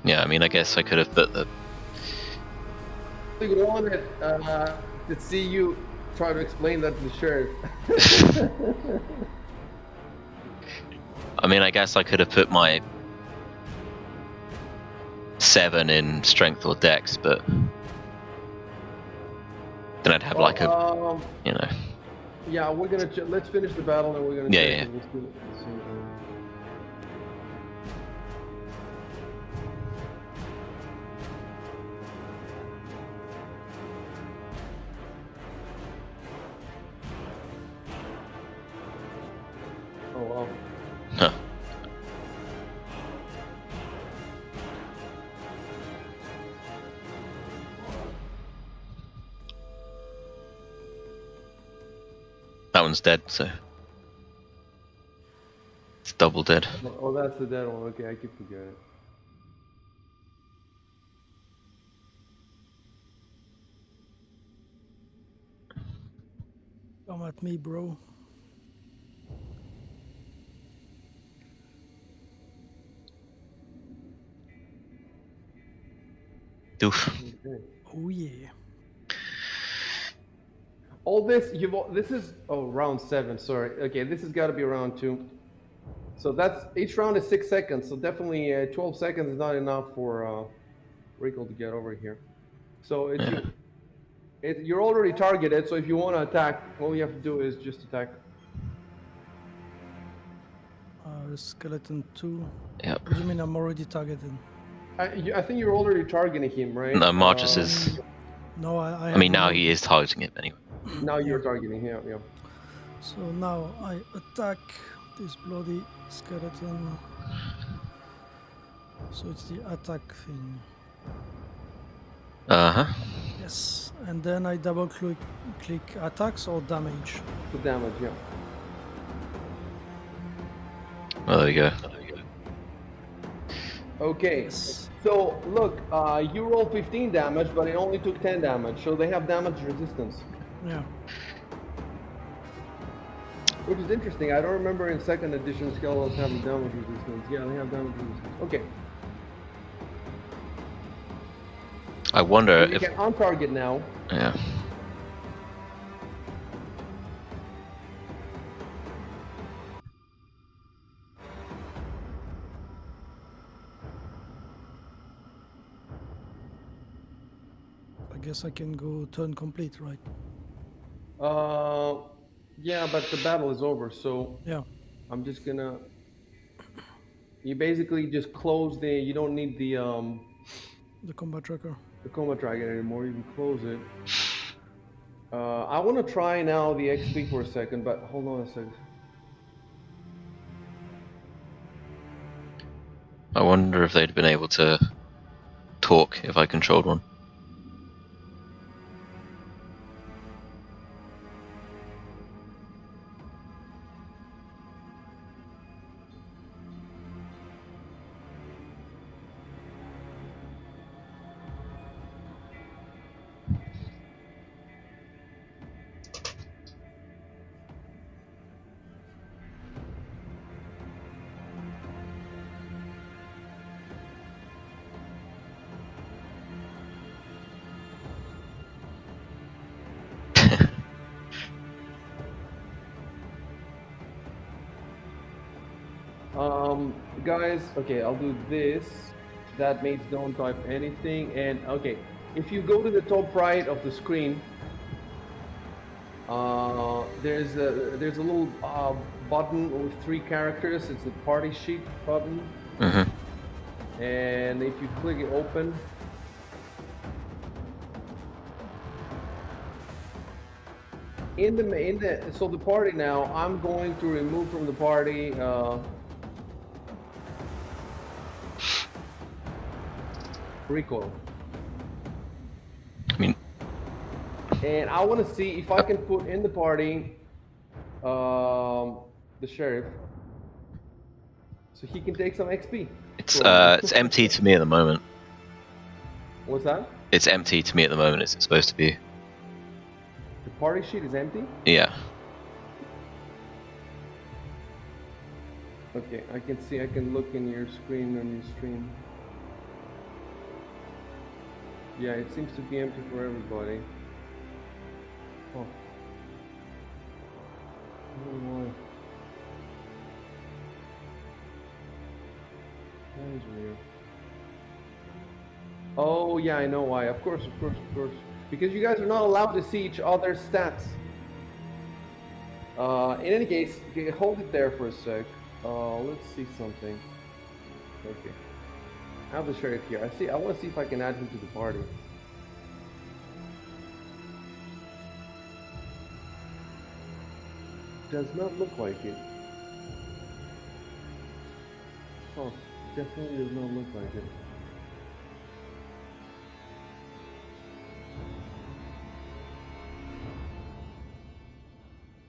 Yeah, I mean, I guess I could have put the. We wanted to see you try to explain that to the sheriff. I mean, I guess I could have put my 7 in strength or dex, but then I'd have like a, you know. Yeah, we're gonna let's finish the battle and we're gonna. Yeah. Oh wow. Huh. That one's dead, so it's double dead. Oh, that's the dead one. Okay, I keep forgetting. Come at me, bro. Doof. Okay. Oh yeah. All this this is round 7. Sorry. Okay, this has got to be round 2. So that's each round is 6 seconds. So definitely 12 seconds is not enough for Rico to get over here. So you're already targeted. So if you want to attack, all you have to do is just attack. The skeleton 2. Yep. What do you mean I'm already targeted? I think you're already targeting him, right? No, Marcus is. No, I I mean, have now he reloaded. is targeting it anyway. Now you're Yeah. targeting. Yeah, yeah. So now I attack this bloody skeleton. So it's the attack thing. Uh-huh. Yes, and then I double click attacks or damage. The damage. Yeah. Well, there we go. Okay. Yes. So look, you rolled 15 damage, but it only took 10 damage. So they have damage resistance, Yeah. which is interesting. I don't remember in second edition skeletons having damage resistance. Yeah, they have damage resistance. Okay. I wonder So you if... can on-target now. Yeah. I guess I can go turn complete, right? Yeah, but the battle is over, so Yeah. I'm just gonna. You basically just close the. You don't need The combat tracker. the coma dragon anymore. You can close it. I want to try now the XP for a second, but hold on a second. I wonder if they'd been able to talk if I controlled one. Guys, okay, I'll do this. That means don't type anything. And okay, if you go to the top right of the screen, there's a little button with 3 characters. It's the party sheet button. Mm-hmm. And if you click it open, so the party now, I'm going to remove from the party recoil. I mean, And I want to see if I can put in the party the sheriff, so he can take some XP. it's empty to me at the moment. What's that? It's empty to me at the moment. Is it supposed to be? The party sheet is empty? Yeah. Okay, I can see, I can look in your screen on your stream. Yeah, it seems to be empty for everybody. Oh. I don't know why. That is weird. Oh yeah, I know why. Of course. Because you guys are not allowed to see each other's stats. In any case, okay, hold it there for a sec. Let's see something. Okay. I have the sheriff here. I want to see if I can add him to the party. Does not look like it. Oh, definitely does not look like it.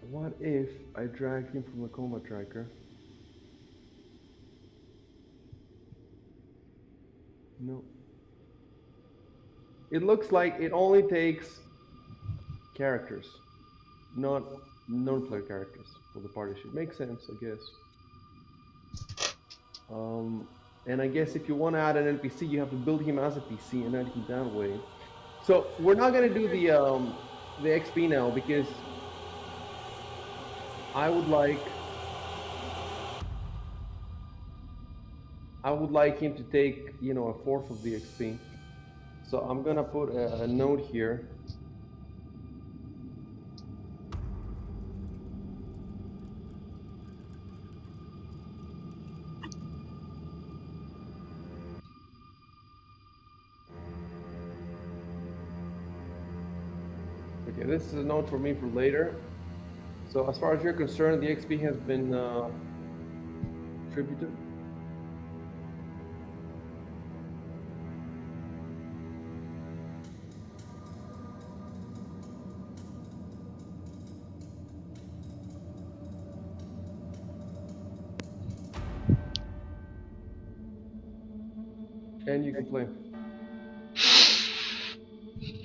What if I drag him from the coma tracker? No. It looks like it only takes characters, not non-player characters for the party sheet. Makes sense, I guess. And I guess if you want to add an NPC, you have to build him as a PC and add him that way. So we're not gonna do the XP now because I would like him to take, you know, a fourth of the XP. So I'm gonna put a note here. Okay, this is a note for me for later. So as far as you're concerned, the XP has been attributed. And you can play.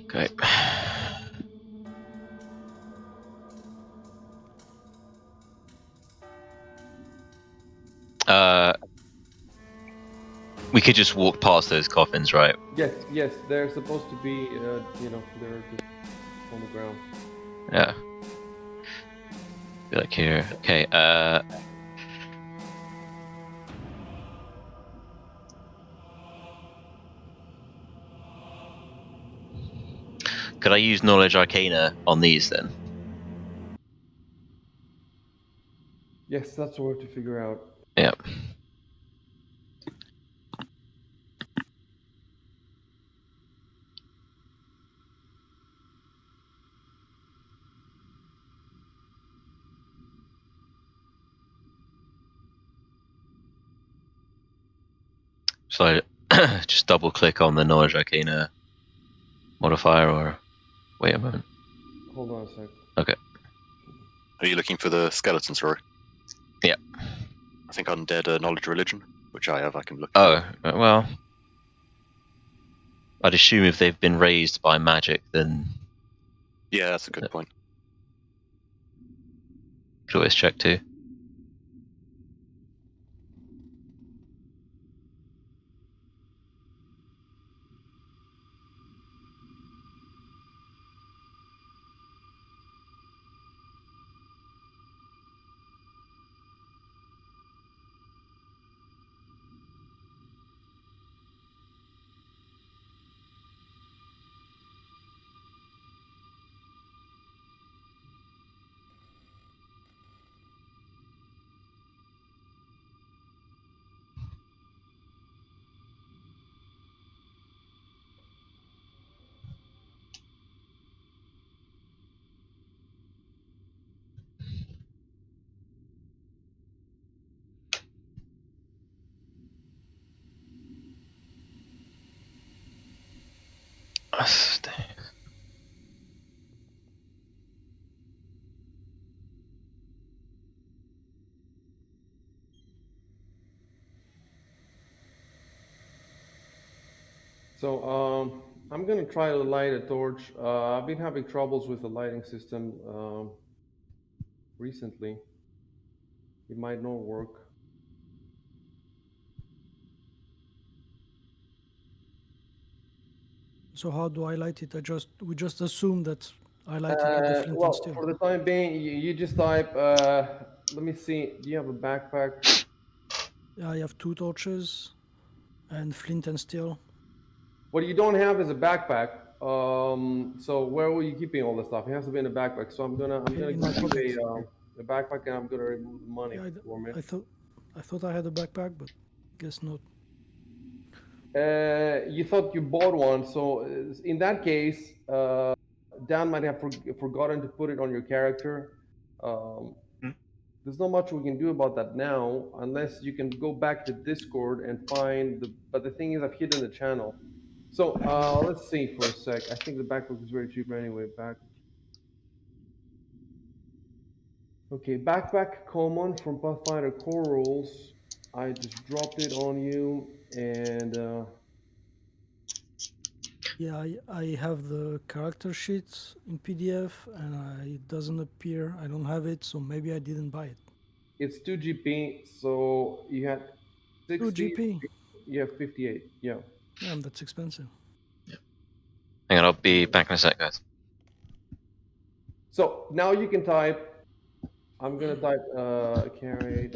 Okay. We could just walk past those coffins, right? Yes, they're supposed to be, they're just on the ground. Yeah. Be like here. Okay. Could I use Knowledge Arcana on these then? Yes, that's what we have to figure out. Yeah. So I just double click on the Knowledge Arcana modifier, or wait a moment. Hold on a sec. Okay. Are you looking for the skeletons, Rory? Yeah. I think undead knowledge religion, which I have. I can look. Oh, well. I'd assume if they've been raised by magic, then Yeah, that's a good point. could always check too. So I'm gonna try to light a torch. I've been having troubles with the lighting system recently. It might not work. So how do I light it? We just assume that I light it with the flint and Well, steel. for the time being, you just type. Let me see. Do you have a backpack? Yeah, I have 2 torches and flint and steel. What you don't have is a backpack. So where were you keeping all the stuff? It has to be in a backpack. So I'm gonna In my give pocket. you a backpack, and I'm gonna remove the money Yeah, from it. I thought I had a backpack, but guess not. You thought you bought one, so in that case, Dan might have forgotten to put it on your character. There's not much we can do about that now, unless you can go back to Discord and find the. But the thing is, I've hidden the channel. So let's see for a sec. I think the backpack is very cheap anyway. Okay, backpack common from Pathfinder core rules. I just dropped it on you, and Yeah, I have the character sheet in PDF and it doesn't appear. I don't have it, so maybe I didn't buy it. it's 2 GP. So you had 2 60. GP. You have 58. Yeah. Damn, that's expensive. Hang on, I'll be back in a sec, guys. So now you can type. I'm gonna type carry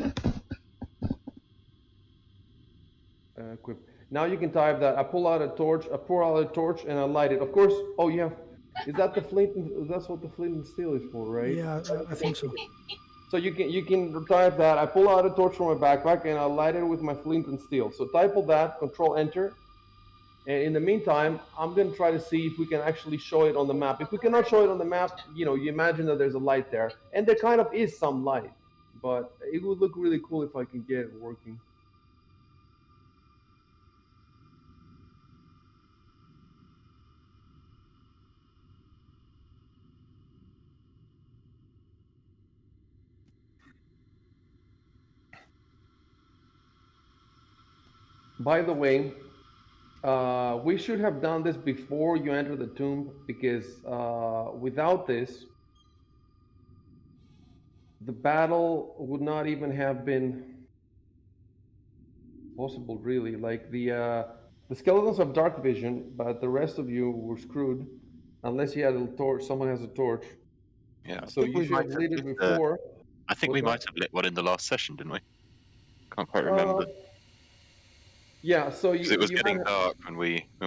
equip. Now you can type that. I pull out a torch. I pour out a torch and I light it. Of course. Oh, you have. Is that the flint? That's what the flint and steel is for, right? Yeah, I think so. So you can type that. I pull out a torch from my backpack and I light it with my flint and steel. So type all that. Control Enter. And in the meantime, I'm going to try to see if we can actually show it on the map. If we cannot show it on the map, you imagine that there's a light there. And there kind of is some light. But it would look really cool if I can get it working. By the way, we should have done this before you enter the tomb, because without this, the battle would not even have been possible, really. Like the skeletons have dark vision, but the rest of you were screwed unless you had a torch. Someone has a torch. Yeah, I So think you we should might have have lit it lit before. I think What's we that? might have lit one in the last session, didn't we? Can't quite Uh, remember yeah. So because it was you might getting have. dark when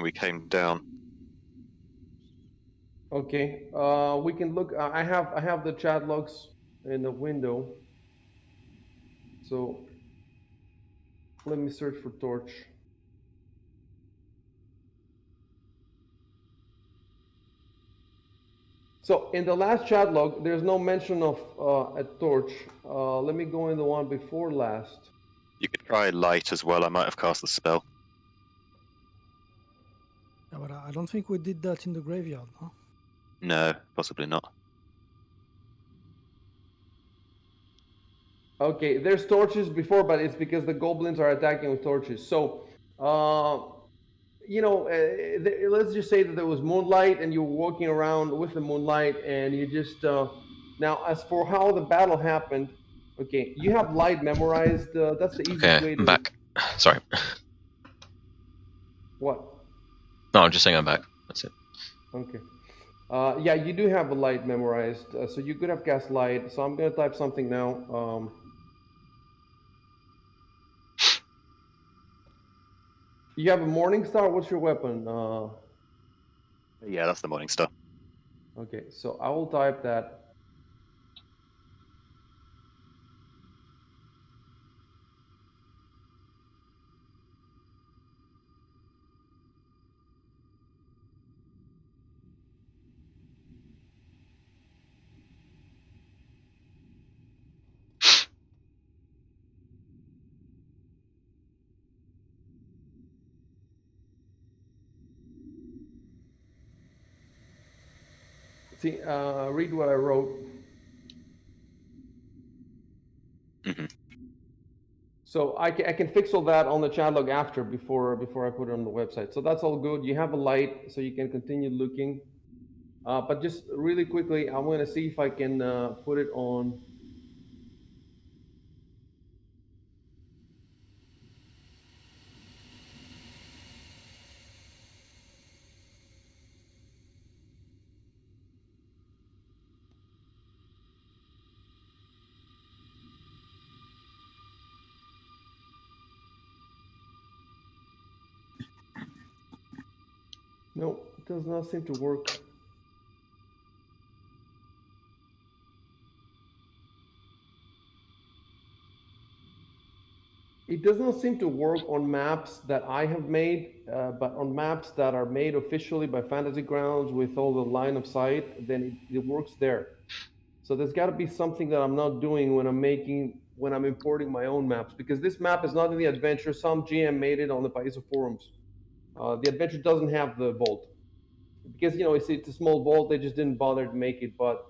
we came down. Okay. We can look. I have the chat logs in the window. So let me search for torch. So in the last chat log, there's no mention of a torch. Let me go in the one before last. You could try light as well. I might have cast the spell. Yeah, but I don't think we did that in the graveyard, huh? No, possibly not. Okay, there's torches before, but it's because the goblins are attacking with torches. So, let's just say that there was moonlight and you were walking around with the moonlight and you just. Now, as for how the battle happened, okay, you have light memorized. That's the easiest Okay, way I'm to. back. Sorry. What? No, I'm just saying I'm back. That's it. Okay. Yeah, you do have a light memorized, so you could have cast light. So I'm going to type something now. You have a morning star. What's your weapon? Yeah, that's the morning star. Okay, so I will type that. See, read what I wrote. Hmm. So I can fix all that on the chat log after before I put it on the website. So that's all good. You have a light, so you can continue looking. But just really quickly, I'm going to see if I can put it on. No, it does not seem to work. It does not seem to work on maps that I have made, but on maps that are made officially by Fantasy Grounds with all the line of sight, then it works there. So there's got to be something that I'm not doing when I'm importing my own maps, because this map is not in the adventure. Some GM made it on the Paizo forums. The adventure doesn't have the vault because it's a small vault. They just didn't bother to make it, but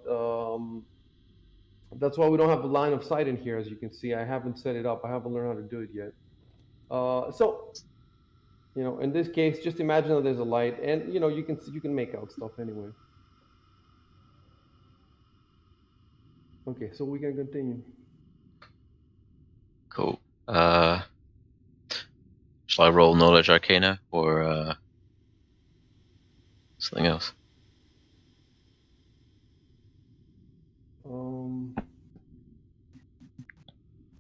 that's why we don't have the line of sight in here. As you can see, I haven't set it up. I haven't learned how to do it yet. So in this case, just imagine that there's a light, and you can make out stuff anyway. Okay, so we can continue. Cool. Shall I roll Knowledge Arcana or something else?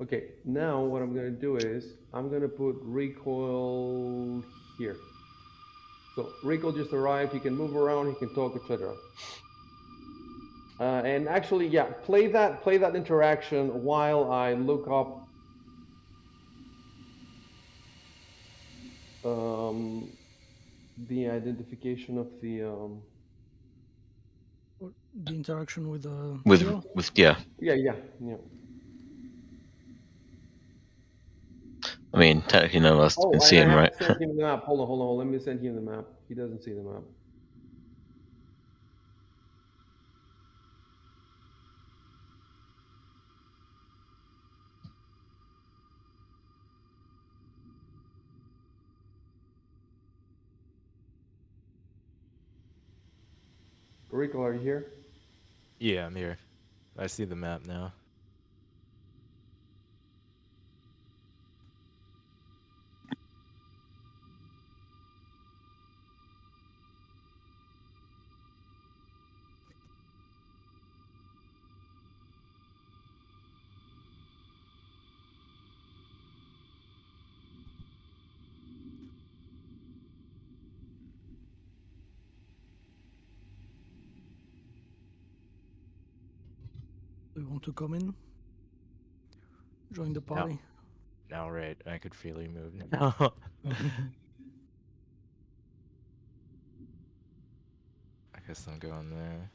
Okay, now what I'm going to do is I'm going to put recoil here. So recoil just arrived. He can move around. He can talk, etc. And actually, yeah, play that interaction while I look up. the identification of the Or the interaction with the with TL. yeah. yeah. I mean, technically none of us Oh, can see and I him, have right? to send him the map. Hold on. Let me send him the map. He doesn't see the map. Rico, are you here? Yeah, I'm here. I see the map now. Do you want to come in? Join the party. Now, right, I could feel you move now. I guess I'm going there.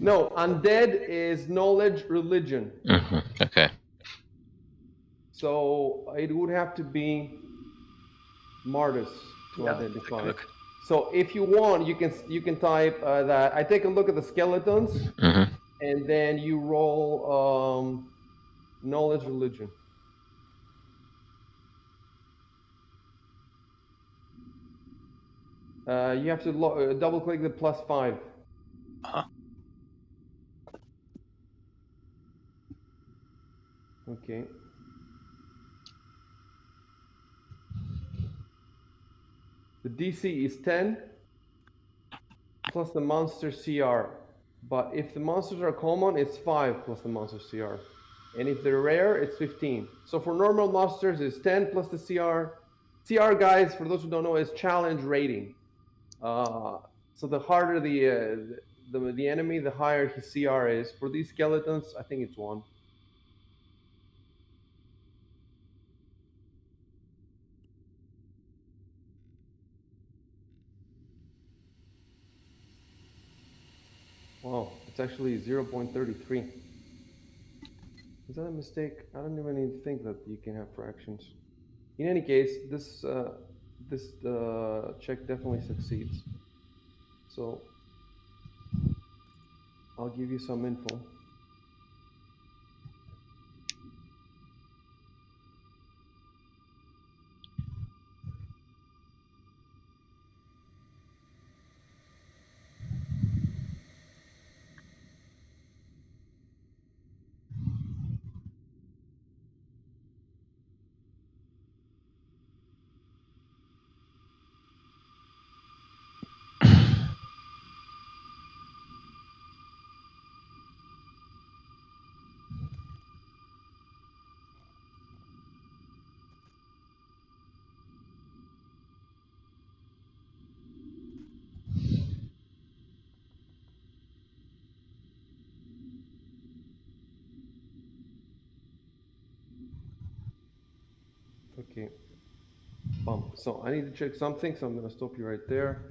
No, undead is knowledge religion. Okay. So it would have to be Martis to identify. So if you want, you can type that. I take a look at the skeletons, and then you roll knowledge religion. You have to double click the +5. Okay. The DC is 10 plus the monster CR. But if the monsters are common, it's 5 plus the monster CR. And if they're rare, it's 15. So for normal monsters, it's 10 plus the CR. CR, guys, for those who don't know, is challenge rating. So the harder the enemy, the higher his CR is. For these skeletons, I think it's 1. Wow, it's actually 0.33. Is that a mistake? I don't even think that you can have fractions. In any case, this check definitely succeeds. So I'll give you some info. Okay. So I need to check something, so I'm going to stop you right there.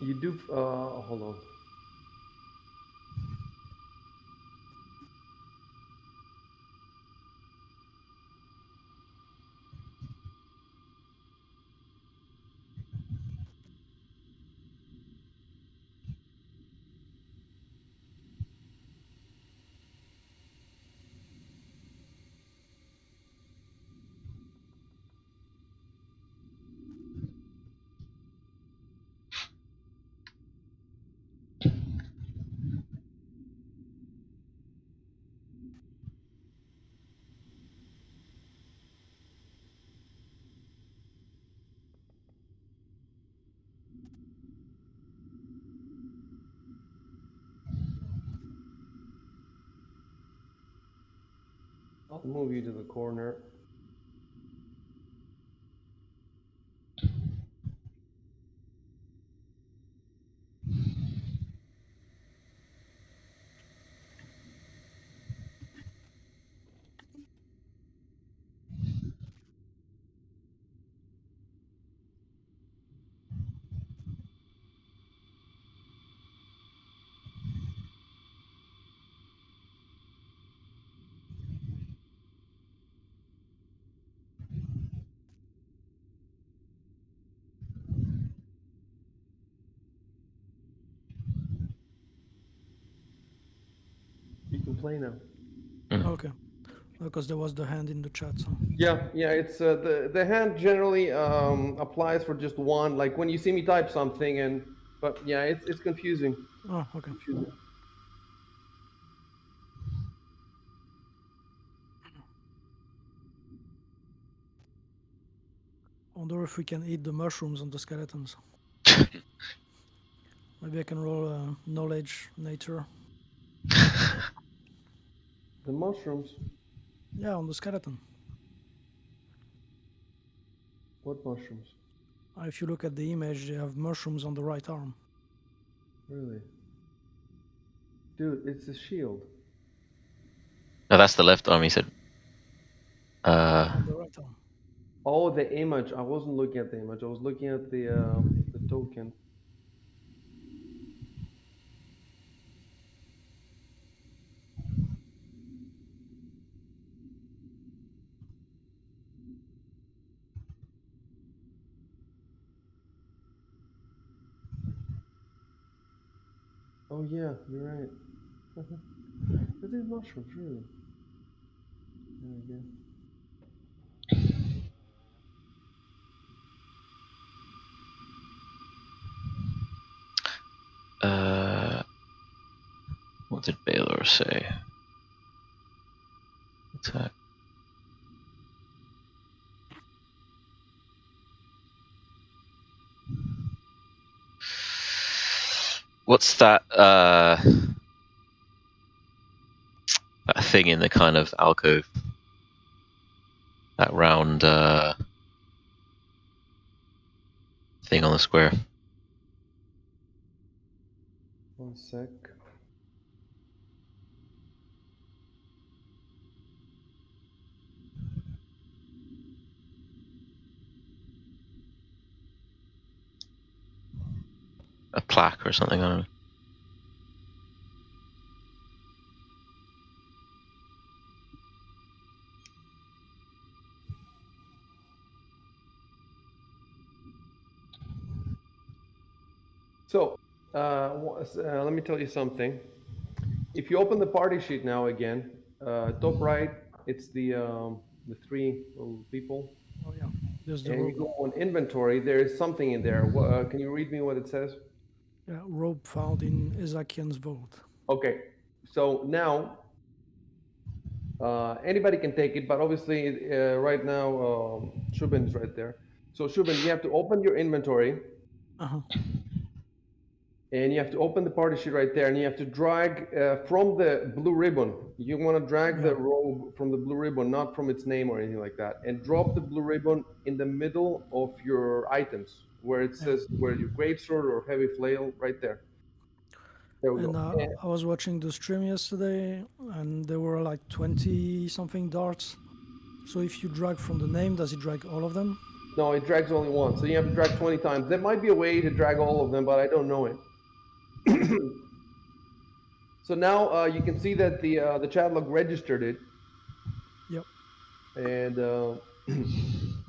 You do. Hold on. I'll move you to the corner. You can play now. Okay, because there was the hand in the chat. So. Yeah, yeah. It's the hand generally applies for just one. Like when you see me type something, but yeah, it's confusing. Oh, okay. Confusing. Wonder if we can eat the mushrooms on the skeletons. Maybe I can roll knowledge nature. The mushrooms. Yeah, on the skeleton. What mushrooms? If you look at the image, they have mushrooms on the right arm. Really? Dude, it's a shield. No, that's the left arm. He said. On the right arm. Oh, the image. I wasn't looking at the image. I was looking at the token. Oh yeah, you're right. It is mushrooms, really. There we go. What did Baylor say? Attack. What's that? That thing in the kind of alcove. That round thing on the square. 1 sec. A plaque or something. I don't know. So, let me tell you something. If you open the party sheet now again, top right, it's the three little people. Oh yeah, there's the And you rope. go on inventory, there is something in there. Can you read me what it says? Yeah, rope found in Ezakian's vault. Okay, so now anybody can take it, but obviously right now Shubin is right there. So Shubin, you have to open your inventory. Uh-huh. And you have to open the party sheet right there, and you have to drag from the blue ribbon. You want to drag the robe from the blue ribbon, not from its name or anything like that, and drop the blue ribbon in the middle of your items, where it says where your greatsword or heavy flail, right there. There we And go. I was watching the stream yesterday, and there were like 20 something darts. So if you drag from the name, does it drag all of them? No, it drags only once. So you have to drag 20 times. There might be a way to drag all of them, but I don't know it. So now you can see that the chat log registered it. Yep. And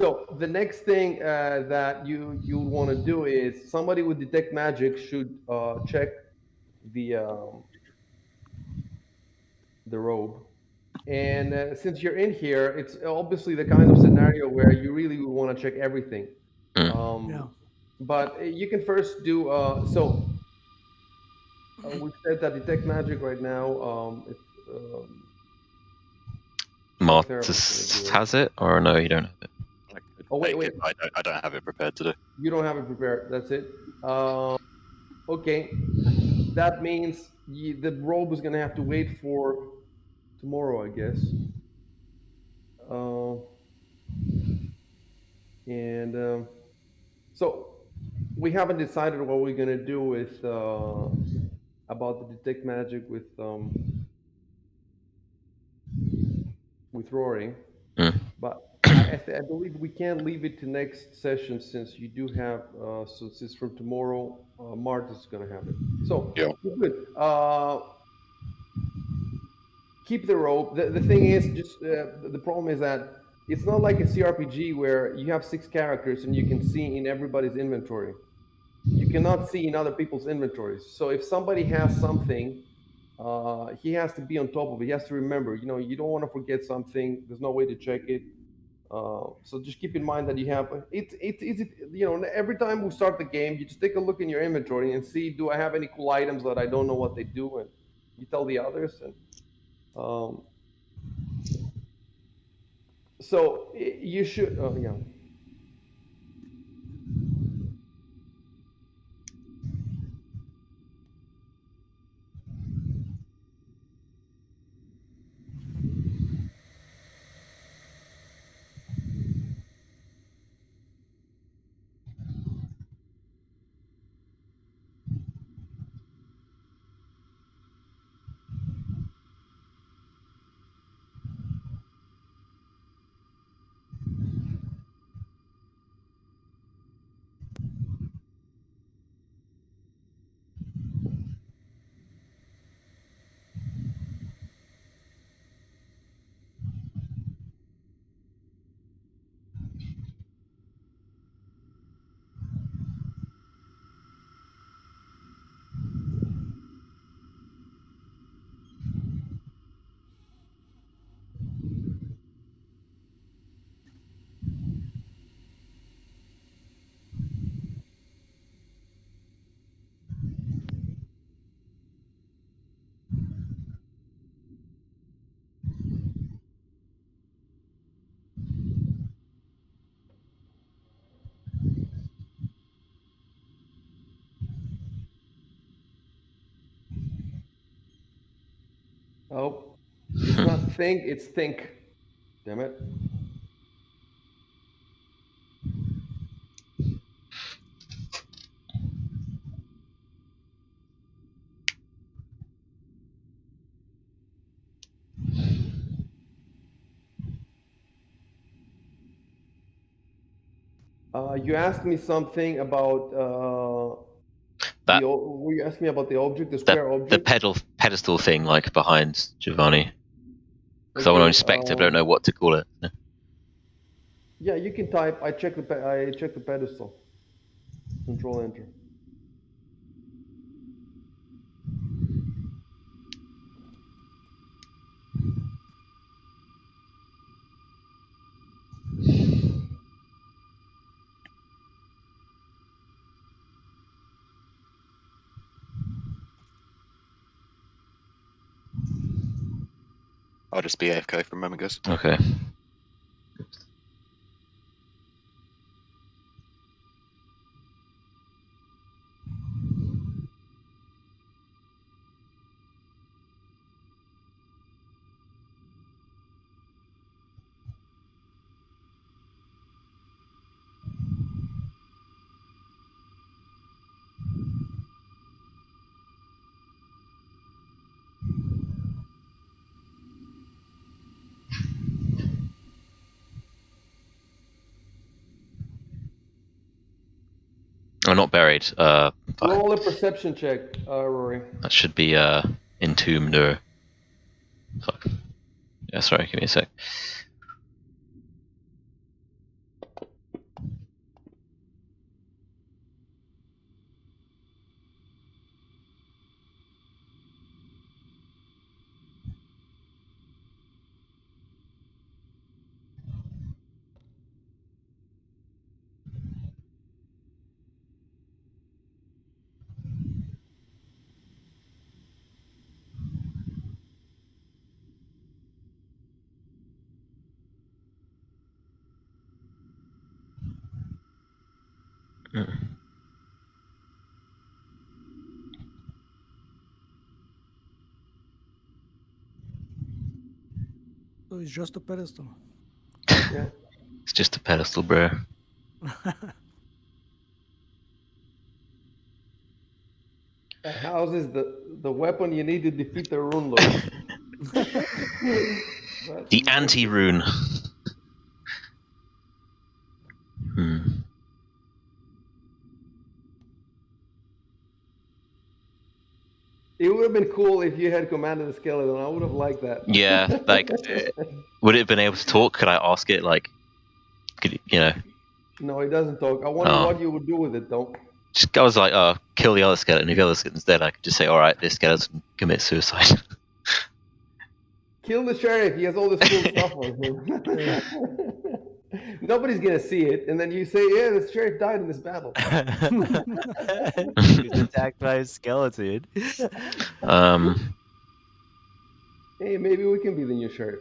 so the next thing that you would want to do is somebody with detect magic should check the robe. And since you're in here, it's obviously the kind of scenario where you really would want to check everything. Yeah. But you can first do we said that detect magic right now. Shock therapy is going to Martus do it. has it, or no, you don't have it. I could Oh wait, make wait. it. I don't have it prepared to do. You don't have it prepared. That's it. Okay. That means the robe is going to have to wait for tomorrow, I guess. Uh, and so we haven't decided what we're going to do with about the detect magic with Rory, but I believe we can't leave it to next session since you do have so since from tomorrow Mart is going to have it. So Yeah. we're good. Keep the rope. The thing is, just the problem is that it's not like a CRPG where you have 6 characters and you can see in everybody's inventory. You cannot see in other people's inventories. So if somebody has something, he has to be on top of it. He has to remember. You know, you don't want to forget something. There's no way to check it. So just keep in mind that you have it's easy. You know, every time we start the game, you just take a look in your inventory and see, do I have any cool items that I don't know what they do, and you tell the others. And um, so you should, yeah. Oh, it's not think, it's think. Damn it. You asked me something about That were you asking me about the object, the the square the object? pedestal thing, like behind Giovanni, because I want to Okay. inspect it, but I don't know what to call it. Yeah, you can type. I check the pedestal. Control enter. I'll just be AFK for a moment, guys. Okay. not buried. Roll a perception check, Rory. That should be entombed or. Fuck. Yeah, sorry. Give me a sec. So it's just a pedestal. Yeah. It's just a pedestal, bro. That houses the weapon you need to defeat the Runelords. The anti-rune. It would have been cool if you had commanded the skeleton. I would have liked that. Yeah, like, would it have been able to talk? Could I ask it, like, could it, you know? No, it doesn't talk. I wonder what you would do with it, though. Just, I was like, oh, kill the other skeleton. If the other skeleton's dead, I could just say, all right, this skeleton commits suicide. Kill the sheriff. He has all this cool stuff on him. Nobody's gonna see it, and then you say, "Yeah, the sheriff died in this battle." He was attacked by a skeleton. Hey, maybe we can be the new sheriff.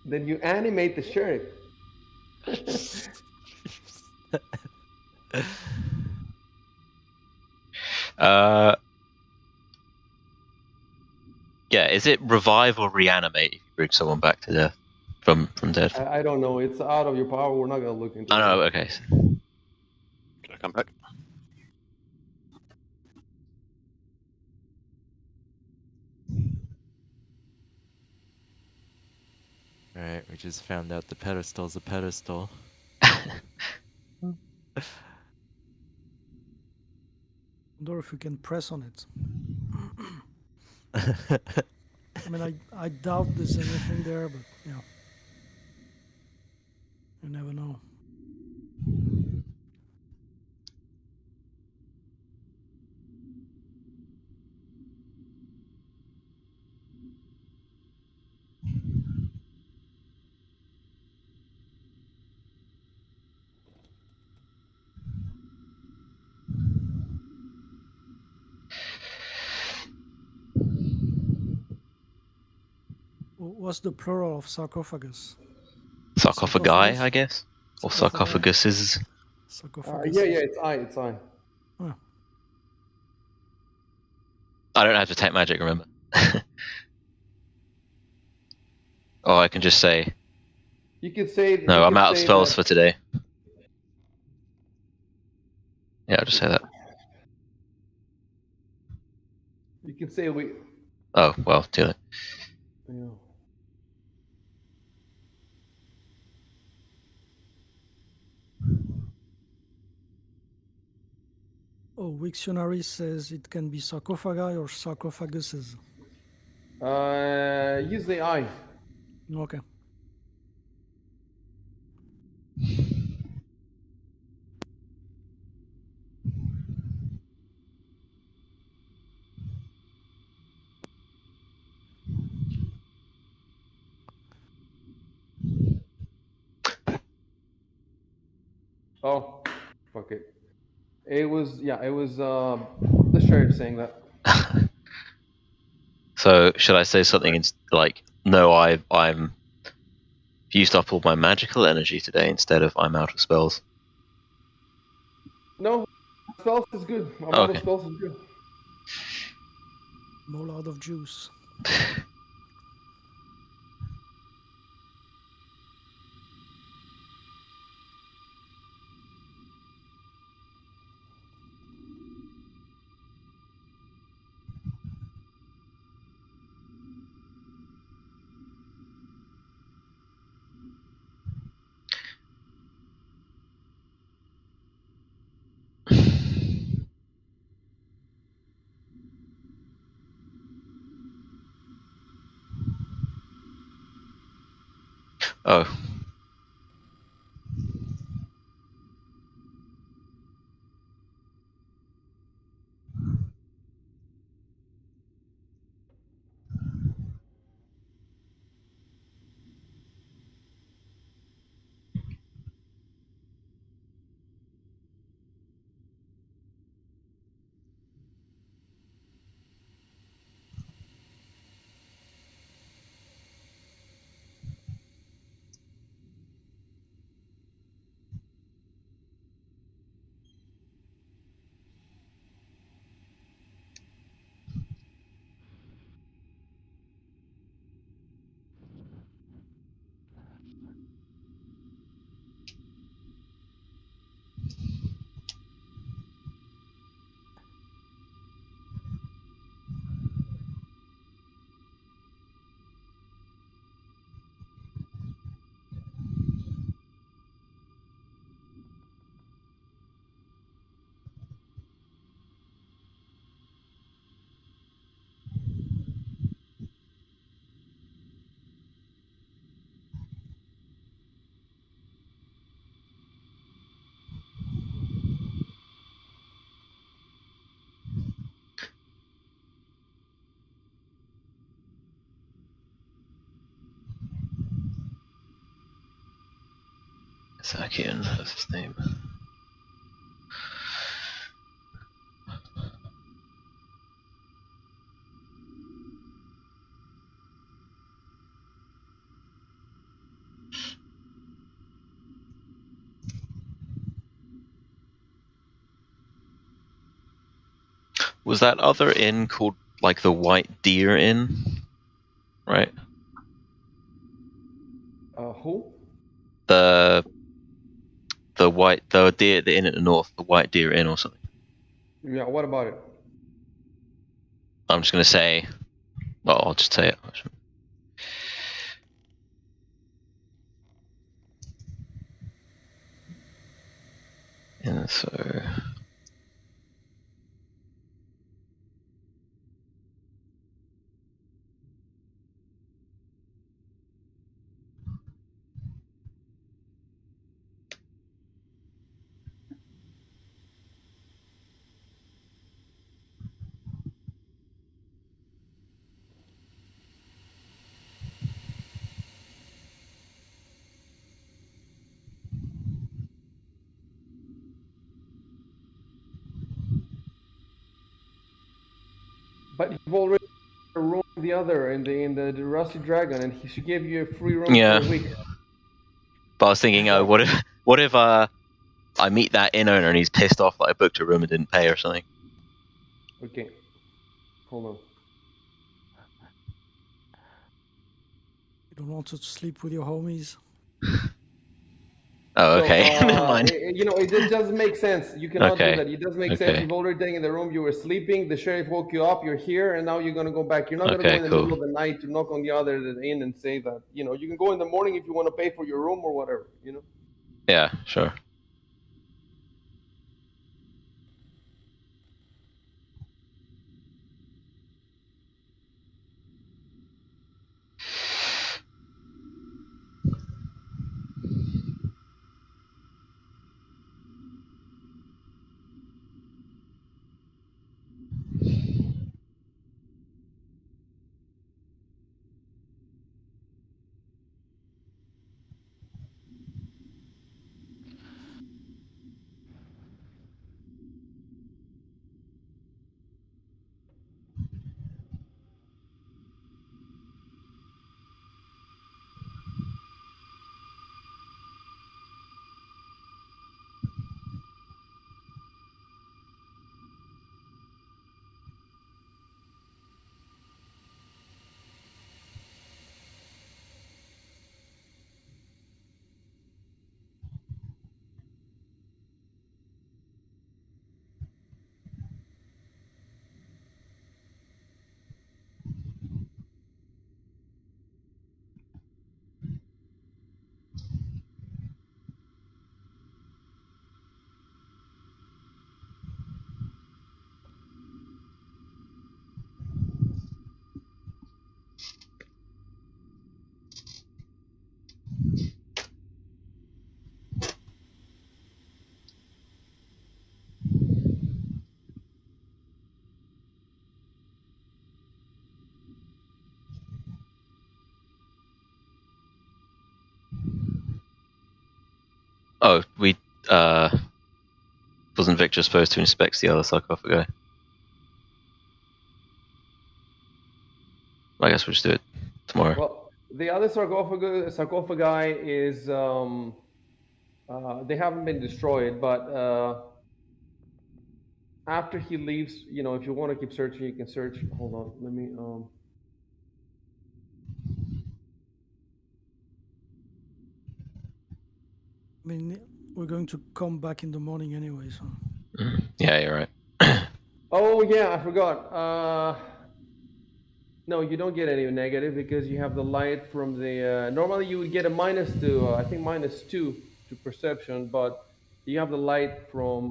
Then you animate the sheriff. Yeah, is it revive or reanimate if you bring someone back to death from death? I don't know. It's out of your power. We're not gonna look into it. Oh no, okay. Can I come back? Alright, we just found out the pedestal's a pedestal. Wonder if we can press on it. I mean, I doubt there's anything there, but yeah. You never know. What's the plural of sarcophagus? Sarcophagi, I guess, or sarcophaguses. Sarcophagus. Yeah, it's I. Oh. I don't have to take magic, remember? Or I can just say. You could say. No, I'm out of spells for today. Yeah, I'll just say that. You can say we. Oh well, too late. Yeah. Oh, Wiktionary says it can be sarcophagi or sarcophaguses. Use the I. Okay. Oh, fuck it. It was the sheriff saying that. So should I say something like, no, I'm used up all my magical energy today instead of I'm out of spells? No, spells is good. I'm out of spells is good. I'm all out of juice. Oh. Zakian, that's his name. Was that other inn called like the White Deer Inn? Right? Who? The inn at the north, the White Deer Inn or something. Yeah, what about it? I'm just gonna say, well, I'll just say it. And so, But you've already room the other in the Rusty Dragon, and she gave you a free room for yeah. a week. But I was thinking, So- what if I meet that inn owner and he's pissed off that I booked a room and didn't pay or something? Okay, hold on. You don't want to sleep with your homies. Oh, So, okay. Never mind. it does make sense. You cannot do Okay. that. It does make sense. Okay. You've already taken the room. You were sleeping. The sheriff woke you up. You're here, and now you're gonna go back. You're not gonna go Okay, in the cool. middle of the night to knock on the other inn and say that. You can go in the morning if you want to pay for your room or whatever. Yeah, sure. Oh, we wasn't Victor supposed to inspect the other sarcophagi? I guess we'll just do it tomorrow. Well, the other sarcophagi is they haven't been destroyed, but after he leaves, if you want to keep searching, you can search. Hold on, let me. I mean, we're going to come back in the morning anyway, so. Yeah, you're right. Oh yeah, I forgot. No, you don't get any negative because you have the light from the. Normally, you would get a -2. I think -2 to perception, but you have the light from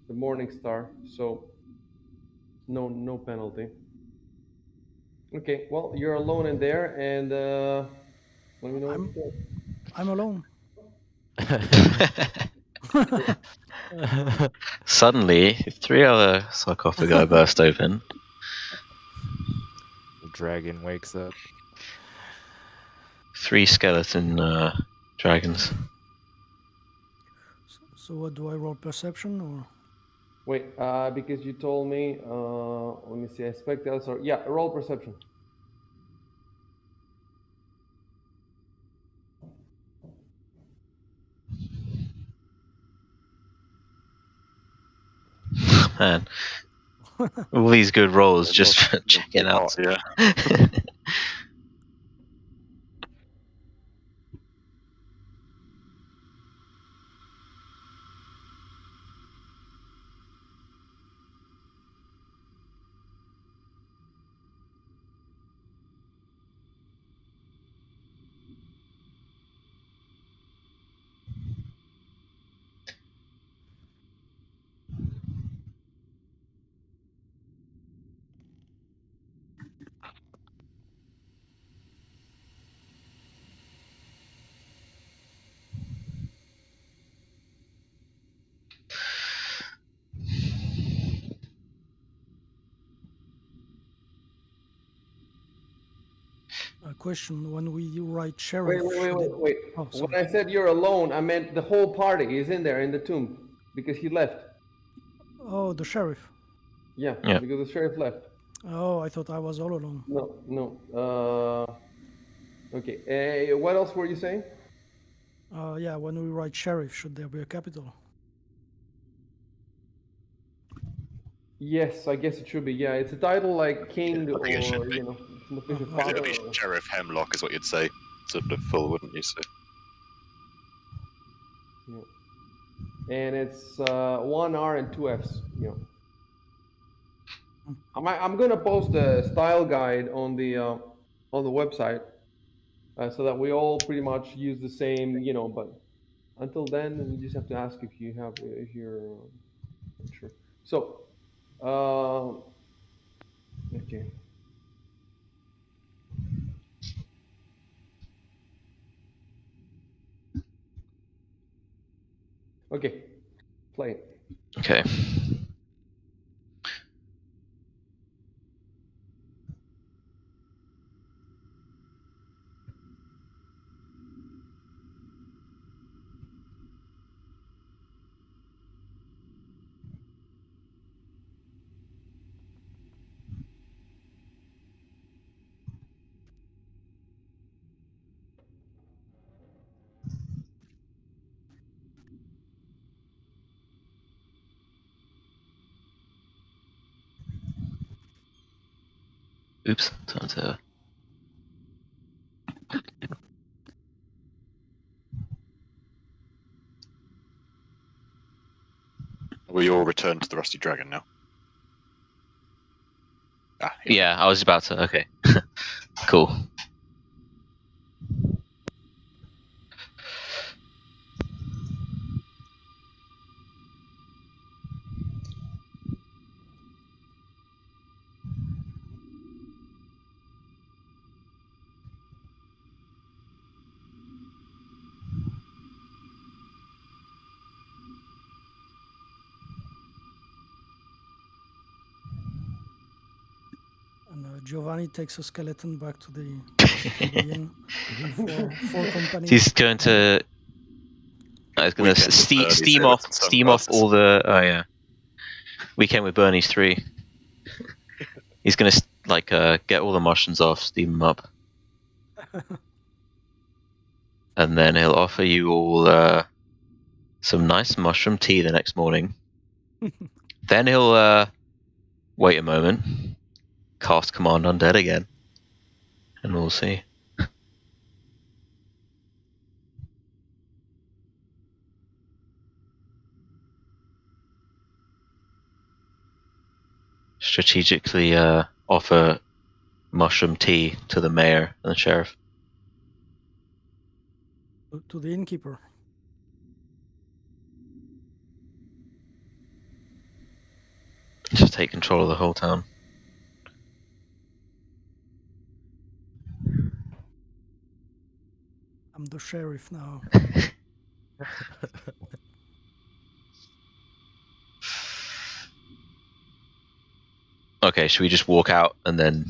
the morning star, so no penalty. Okay, well, you're alone in there, and let me know what you think. I'm alone. Suddenly, 3 other sarcophagi burst open. The dragon wakes up. 3 skeleton dragons. So what do I roll, perception or? Wait, because you told me. Let me see. I expect the other. Yeah, roll perception. Man, all these good rolls just for checking out. Yeah. A question: when we write sheriff, Wait. Oh, When sorry. I said you're alone, I meant the whole party is in there in the tomb because he left. Oh, the sheriff. Yeah, Yeah. because the sheriff left. Oh, I thought I was all alone. No. Okay. What else were you saying? Yeah, when we write sheriff, should there be a capital? Yes, I guess it should be. Yeah, it's a title like king I think it should or be. some official okay. father. It'll be Sheriff Hemlock, is what you'd say. Sort of full, wouldn't you? So. Yeah. And it's 1 R and 2 Fs. I'm gonna post the style guide on the website so that we all pretty much use the same. But until then, we just have to ask if you're not sure. So, okay. Okay, play it. Okay. Oops. Time to. We all return to the Rusty Dragon now. Yeah, I was about to. Okay. Cool. And Giovanni takes a skeleton back to the inn for company. He's going to I was gonna Weekend with Bernie's steam here with off some sunglasses. all the. Oh yeah. Weekend with Bernie's 3. He's gonna like get all the Martians off, steam them up, and then he'll offer you all some nice mushroom tea the next morning. Then he'll wait a moment, cast Command Undead again, and we'll see. Strategically offer mushroom tea to the mayor and the sheriff. To the innkeeper. Just take control of the whole town. I'm the sheriff now. Okay, should we just walk out and then?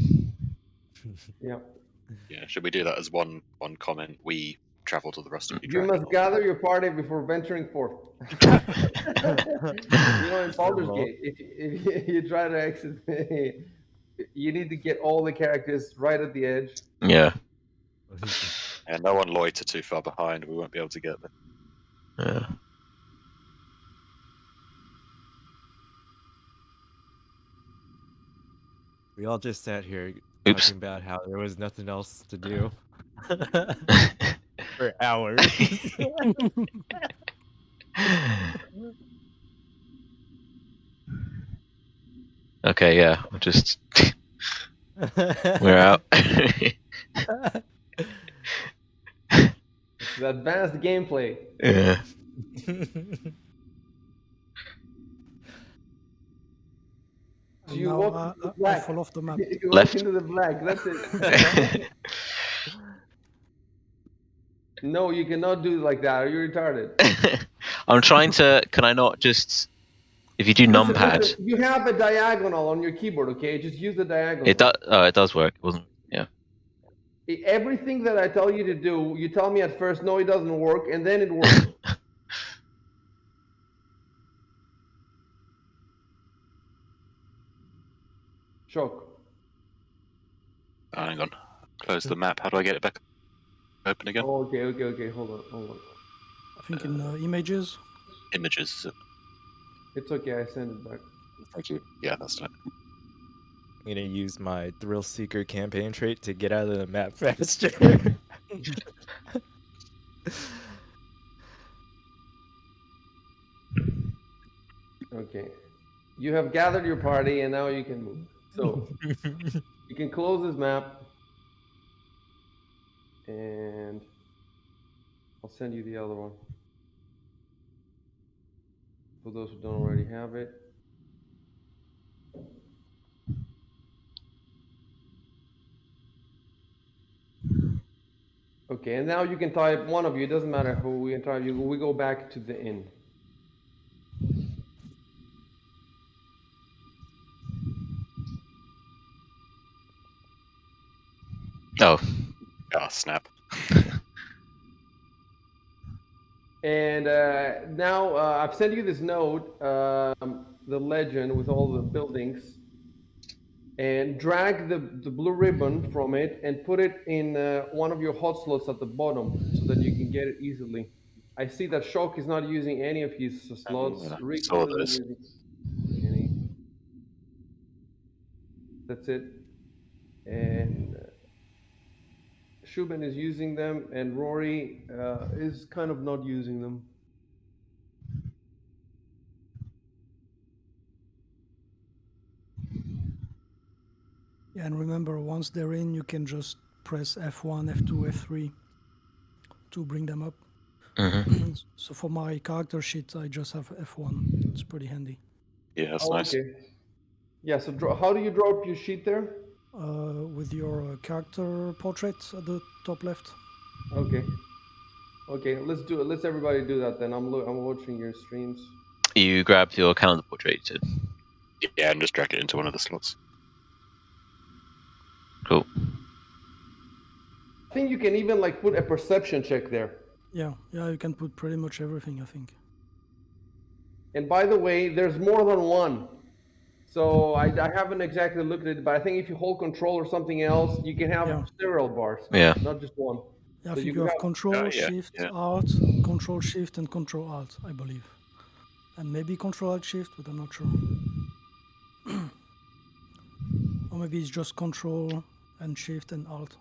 Yeah. Yeah, should we do that as one comment? We travel to the rest of You must gather your party before venturing forth. You know, in Baldur's Gate, if you try to exit, you need to get all the characters right at the edge. Yeah. And no one loiter too far behind. We won't be able to get there. Yeah. We all just sat here Oops. talking about how there was nothing else to do for hours. Okay, yeah, we're just we're out. It's advanced gameplay. Yeah. So you Now walk into the I black. fall off the map. You Left. walk into the black. That's it. No, you cannot do it like that. Are you retarded? I'm trying to. Can I not just? If you do numpad, Listen, you have a diagonal on your keyboard, okay? Just use the diagonal. it does. Oh, it does work. It wasn't. Yeah. Everything that I tell you to do, you tell me at first, no, it doesn't work, and then it works. Shock. Hang on. Close the map. How do I get it back open again? Oh, okay. Hold on. I think in images. Images, is it? It's okay. I send it back. Thank you. Yeah, that's it. I'm gonna use my Thrill Seeker campaign trait to get out of the map faster. Okay. You have gathered your party, and now you can move. So you can close this map, and I'll send you the other one for those who don't already have it. Okay, and now you can type one of you. It doesn't matter who we can type. We go back to the inn. Oh. Ah, snap. And now I've sent you this note, the legend with all the buildings, and drag the blue ribbon from it and put it in one of your hot slots at the bottom so that you can get it easily. I see that Shock is not using any of his slots. Rico saw isn't this. using any. That's it. And Shubin is using them, and Rory is kind of not using them. Yeah, and remember, once they're in, you can just press F1, F2, F3 to bring them up. Mm-hmm. So for my character sheet, I just have F1. It's pretty handy. Yeah, that's nice. Okay. Yeah, so how do you draw up your sheet there? With your character portrait at the top left. Okay. Okay, let's do it. Let's everybody do that then. I'm watching your streams. You grab your calendar portrait. Yeah, and just drag it into one of the slots. Cool. I think you can even like put a perception check there. Yeah, you can put pretty much everything, I think. And by the way, there's more than one. So I haven't exactly looked at it, but I think if you hold control or something else, you can have several bars, Yeah. not just one. Yeah, I So think you you could have have. Control, Yeah, Shift, yeah. Alt, Control, Shift, and Control, Alt, I believe. And maybe Control, Alt, Shift, but I'm not sure. Or maybe it's just Control and Shift and Alt.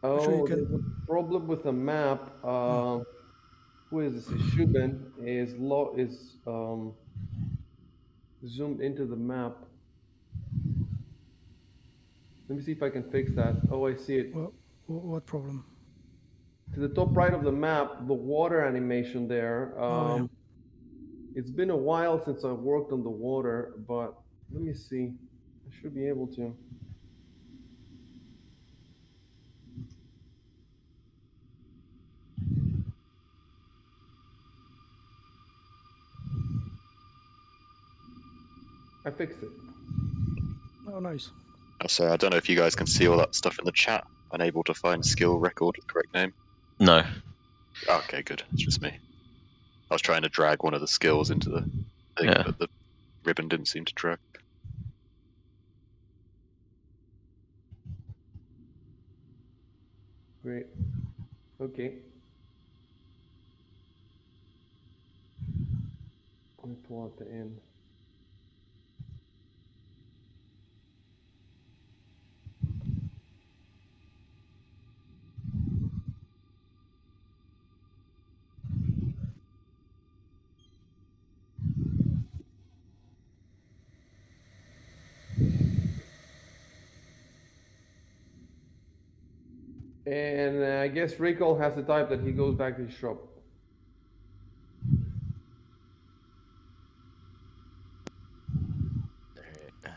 Actually, you Oh, can. there's a problem with the map. Who is this? Is Shubin is zoomed into the map. Let me see if I can fix that. Oh, I see it. Well, what problem? To the top right of the map, the water animation there. Oh, yeah. It's been a while since I worked on the water, but let me see. I should be able to. I fixed it. Oh, nice. So I don't know if you guys can see all that stuff in the chat. Unable to find skill record with the correct name. No. Okay, good. It's just me. I was trying to drag one of the skills into the thing, Yeah. but the ribbon didn't seem to drag. Great. Okay. Let me pull out the end. And I guess Recall has the type that he goes back to his shop. Alright.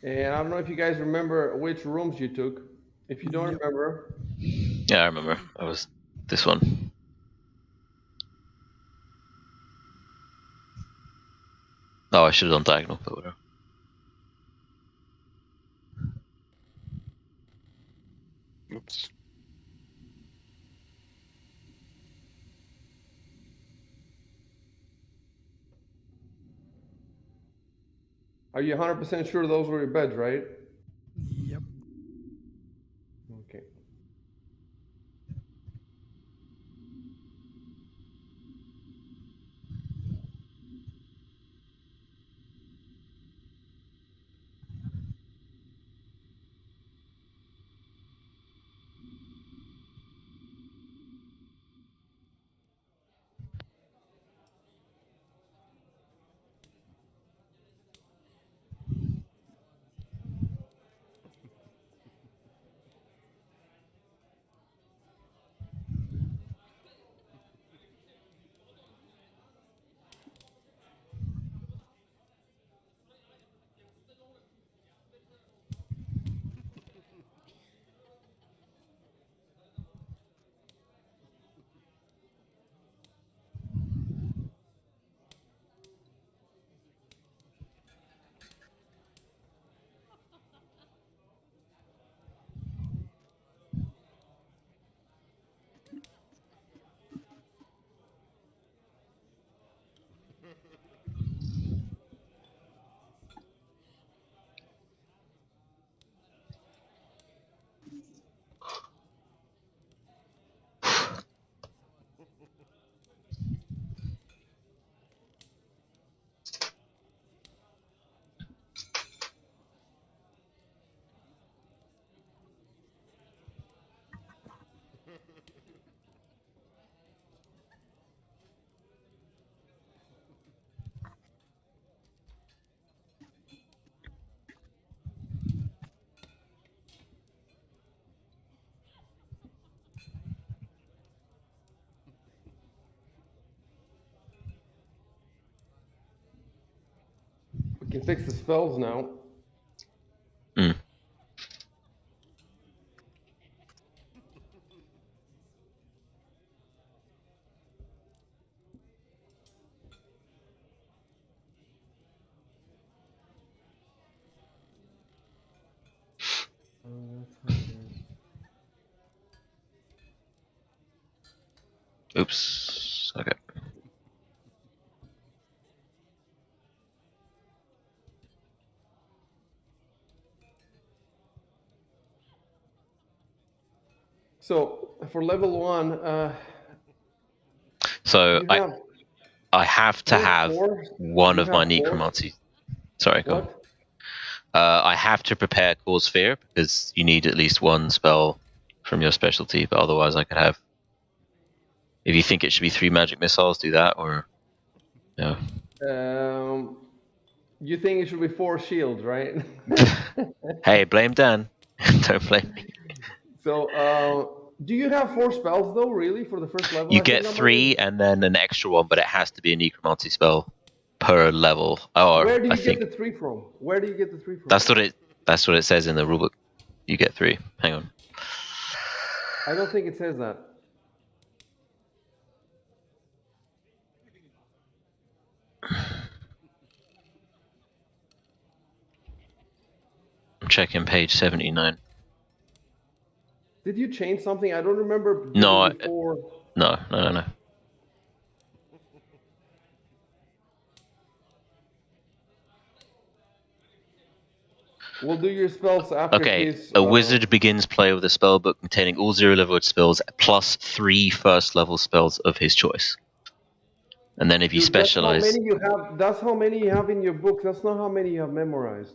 And I don't know if you guys remember which rooms you took. If you don't Yep. remember, Yeah, I remember. That was this one. Oh, I should have done diagonal, but whatever. Oops. are you 100% sure those were your beds, right? Yep. Okay. We can fix the spells now. Mm. Oops. Okay. So for level 1, So you have I have to have one you of my have force. necromancy. Sorry, go on. What? I have to prepare Cause Fear because you need at least one spell from your specialty, but otherwise I could have. If you think it should be 3 magic missiles, do that, or no. You think it should be 4 shields, right? Hey, blame Dan. Don't blame me. So, do you have 4 spells though? Really, for the first level? You I think get that might be- 3 and then an extra one, but it has to be a necromancy spell per level. Or Where do I you get think the 3 from? Where do you get the 3 from? that's what it says in the rulebook. You get 3. Hang on. I don't think it says that. I'm checking page 79. Did you change something? I don't remember giving No, you 4. No. We'll do your spells after Okay, his. a wizard begins play with a spellbook containing all 0-level spells plus 3 first-level spells of his choice. And then if you Dude, specialize, that's how many you have. That's how many you have in your book. That's not how many you have memorized.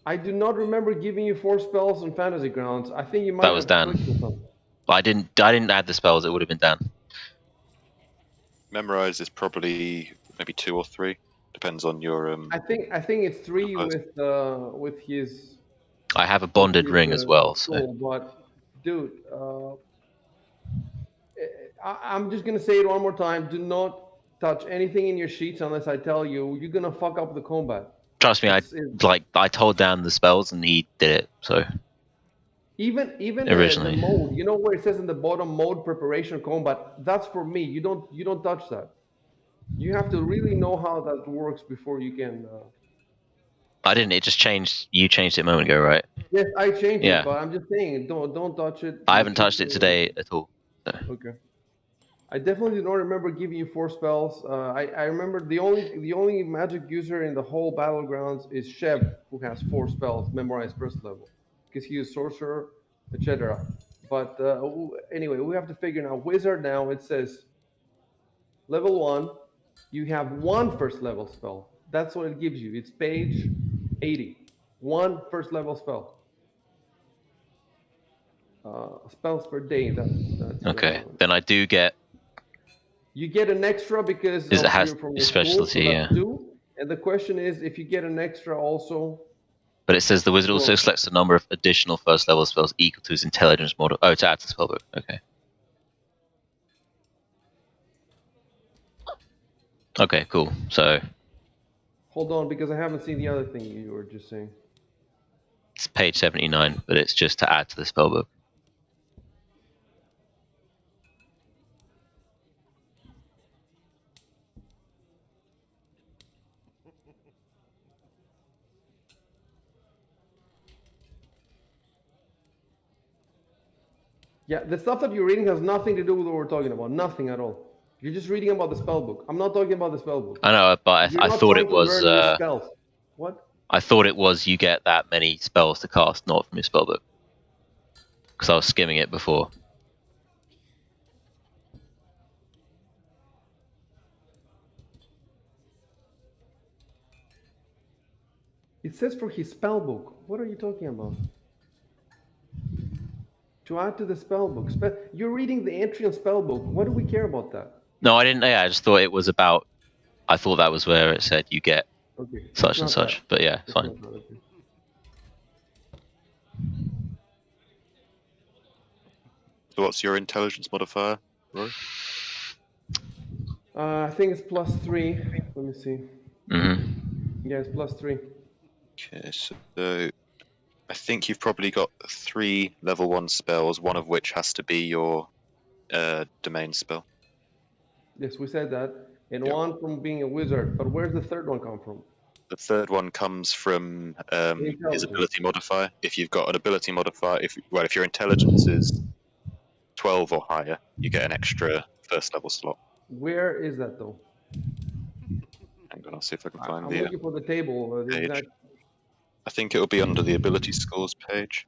I do not remember giving you 4 spells on Fantasy Grounds. I think you might that was have clicked on Dan. something. I didn't add the spells. It would have been Dan. Memorize is probably maybe 2 or 3. Depends on your. I think it's 3 with his. I have a bonded his, ring as well. So tool, but dude, I'm just gonna say it one more time. Do not touch anything in your sheets unless I tell you. You're gonna fuck up the combat. trust me, I told Dan the spells and he did it. So Even the originally, mode, you know where it says in the bottom mode preparation combat. That's for me. You don't touch that. You have to really know how that works before you can. I didn't. It just changed. You changed it a moment ago, right? Yes, I changed Yeah. it, but I'm just saying, don't touch it. I You haven't touched it should- today at all. So. Okay. I definitely do not remember giving you 4 spells. I remember the only magic user in the whole battlegrounds is Shev, who has 4 spells memorized first level, because he is sorcerer, etc. But anyway, we have to figure now. Wizard now it says level 1, you have 1 first level spell. That's what it gives you. It's page 80. 1 first level spell. Spells per day. That's Okay, then I do get. You get an extra because It has from your specialty, school, so yeah. that's 2. And the question is, if you get an extra also. But it says the wizard also well, selects a number of additional first level spells equal to his intelligence model. Oh, to add to the spellbook. Okay. Okay, cool. So Hold on, because I haven't seen the other thing you were just saying. it's page 79, but it's just to add to the spellbook. Yeah, the stuff that you're reading has nothing to do with what we're talking about. Nothing at all. You're just reading about the spell book. I'm not talking about the spell book. I know, but You're I not thought trying it to was. learn new spells. What? I thought it was you get that many spells to cast, not from your spellbook. Because I was skimming it before. It says for his spell book. What are you talking about? To add to the spell book. You're reading the entry on spell book. What do we care about that? No, I didn't. Yeah, I just thought it was about. I thought that was where it said you get Okay, such and such. But yeah, it's fine. okay. So what's your intelligence modifier, Rory? I think it's +3. Let me see. Yeah, it's +3. Okay, so I think you've probably got 3 level 1 spells, one of which has to be your domain spell. Yes, we said that. And Yep. 1 from being a wizard. But where's the third one come from? The third one comes from his Intelligence. ability modifier. If you've got an ability modifier, if your intelligence is 12 or higher, you get an extra first level slot. Where is that though? Hang on, I'll see if I can find I'm the looking for the table. The page. exact. I think it will be under the ability scores page.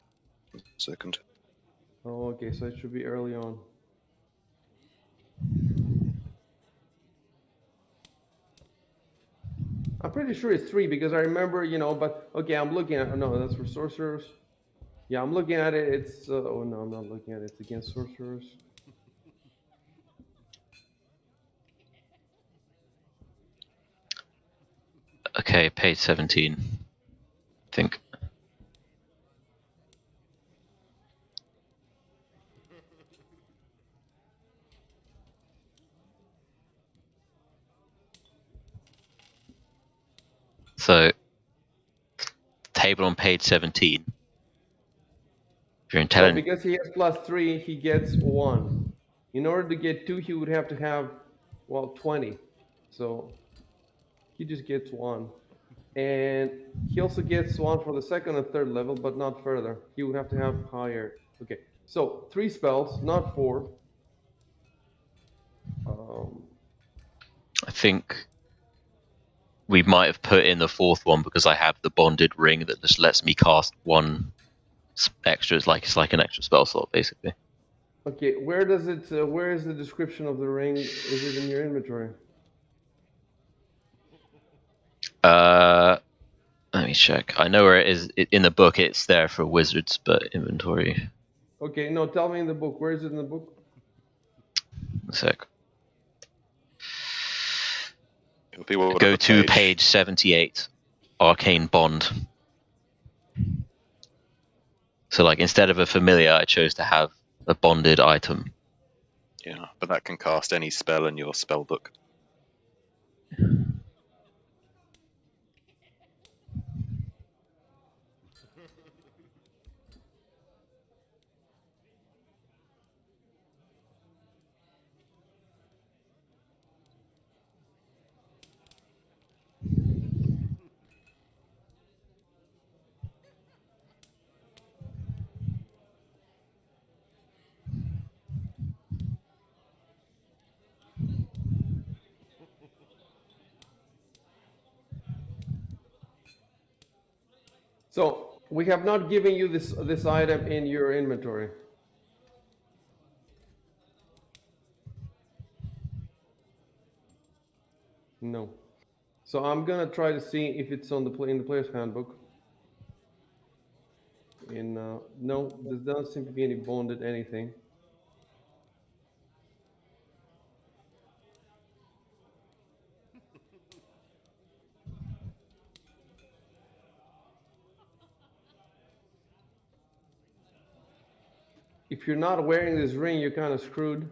1 second. Oh, okay. So it should be early on. I'm pretty sure it's 3 because I remember, but okay, I'm looking at, no, that's for sorcerers. Yeah, I'm looking at it. It's, oh no, I'm not looking at it. It's against sorcerers. Okay, page 17. I think. So, table on page 17. If you're So intelligent, because he has +3, he gets 1. In order to get 2, he would have to have, well, 20. So he just gets 1. And he also gets 1 for the second and third level, but not further. He would have to have higher. Okay, so 3 spells, not 4. I think we might have put in the fourth one because I have the bonded ring that just lets me cast one extra. It's like an extra spell slot, basically. Okay, where does it? Where is the description of the ring? Is it in your inventory? Let me check. I know where it is in the book. It's there for wizards, but inventory. Okay, no, tell me in the book. Where is it in the book? A sec. It'll be Go whatever to page. page 78, Arcane Bond. So, like, instead of a familiar, I chose to have a bonded item. Yeah, but that can cast any spell in your spell book. So we have not given you this item in your inventory. No. So I'm gonna try to see if it's on in the player's handbook. No, there doesn't seem to be any bonded anything. If you're not wearing this ring, you're kind of screwed.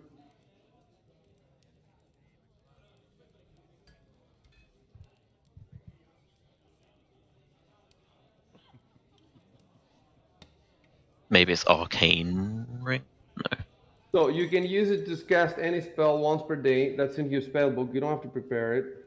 Maybe it's Arcane Ring? No. So you can use it to cast any spell once per day. That's in your spell book. You don't have to prepare it.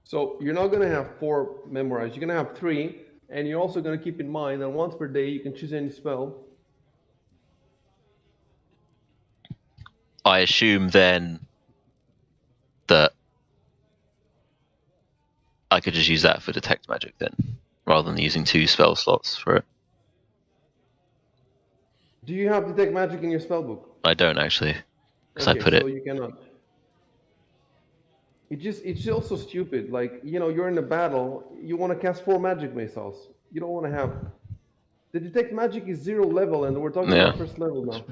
So you're not going to have 4 memorized. You're going to have 3. And you're also going to keep in mind that once per day, you can choose any spell. I assume then that I could just use that for detect magic then, rather than using 2 spell slots for it. Do you have detect magic in your spell book? I don't actually, because Okay, I put so it. you cannot. It's also stupid. Like, you're in a battle, you want to cast 4 magic missiles. You don't want to have. The detect magic is 0 level, and we're talking Yeah. about first level now.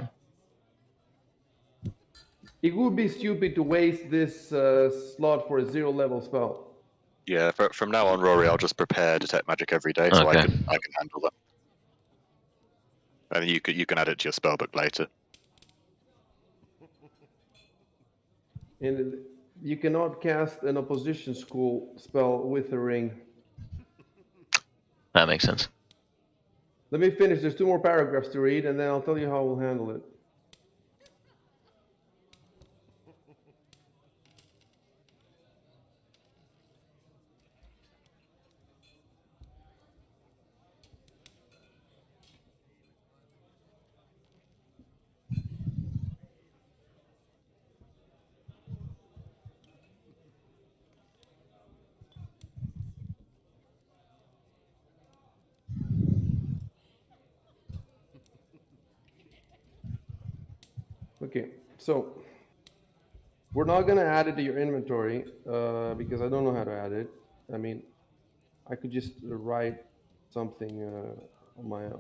It would be stupid to waste this slot for a 0 level spell. Yeah, from now on, Rory, I'll just prepare detect magic every day, so Okay. I can handle that. And you can add it to your spellbook later. And you cannot cast an opposition school spell with a ring. That makes sense. Let me finish. There's 2 more paragraphs to read, and then I'll tell you how we'll handle it. Okay, so we're not gonna add it to your inventory because I don't know how to add it. I mean, I could just write something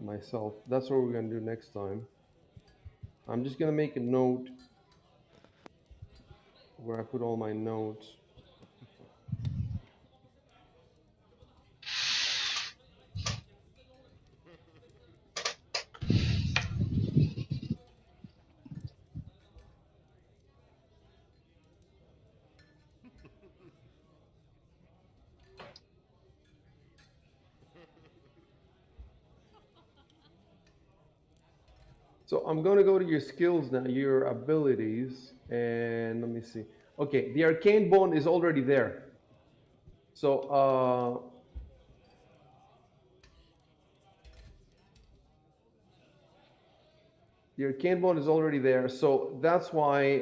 myself. That's what we're gonna do next time. I'm just gonna make a note where I put all my notes. So I'm going to go to your skills now, your abilities, and let me see. Okay, the arcane bone is already there. So the arcane bone is already there. So that's why,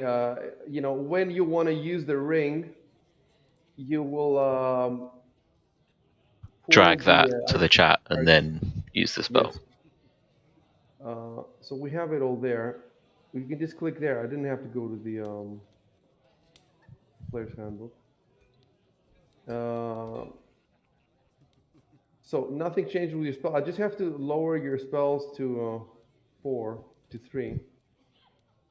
when you want to use the ring, you will Drag pull that the to the chat and then use the spell. yes. So we have it all there. You can just click there. I didn't have to go to the player's handbook. So nothing changed with your spell. I just have to lower your spells to 4 to 3.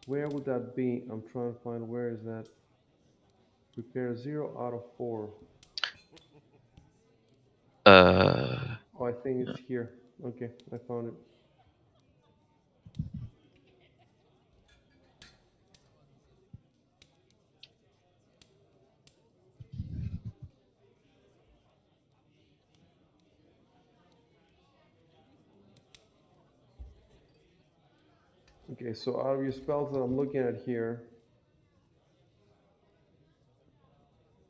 Where would that be? I'm trying to find where is that. Prepare 0 out of 4. Oh, I think it's here. Okay, I found it. Okay, so out of your spells that I'm looking at here,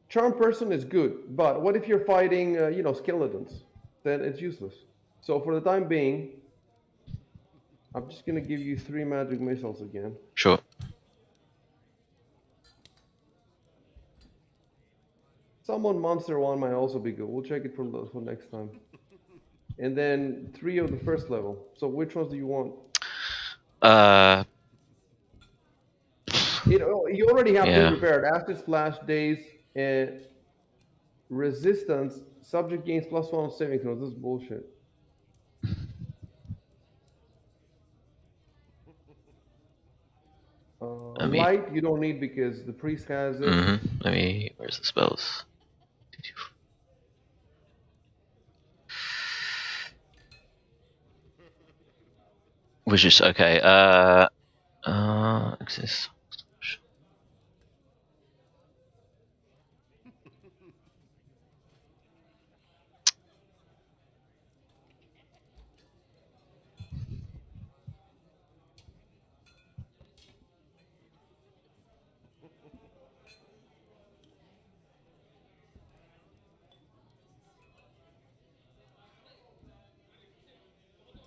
Charm Person is good, but what if you're fighting, skeletons? Then it's useless. So for the time being, I'm just gonna give you 3 magic missiles again. Sure. Summon Monster 1 might also be good. We'll check it for next time. And then 3 of the first level. So which ones do you want? You already have 3 prepared. Acid Splash, Daze, and Resistance. Subject gains +1 on saving throws. This is bullshit. Light you don't need because the priest has it. Where's the spells? Which is okay. Exists.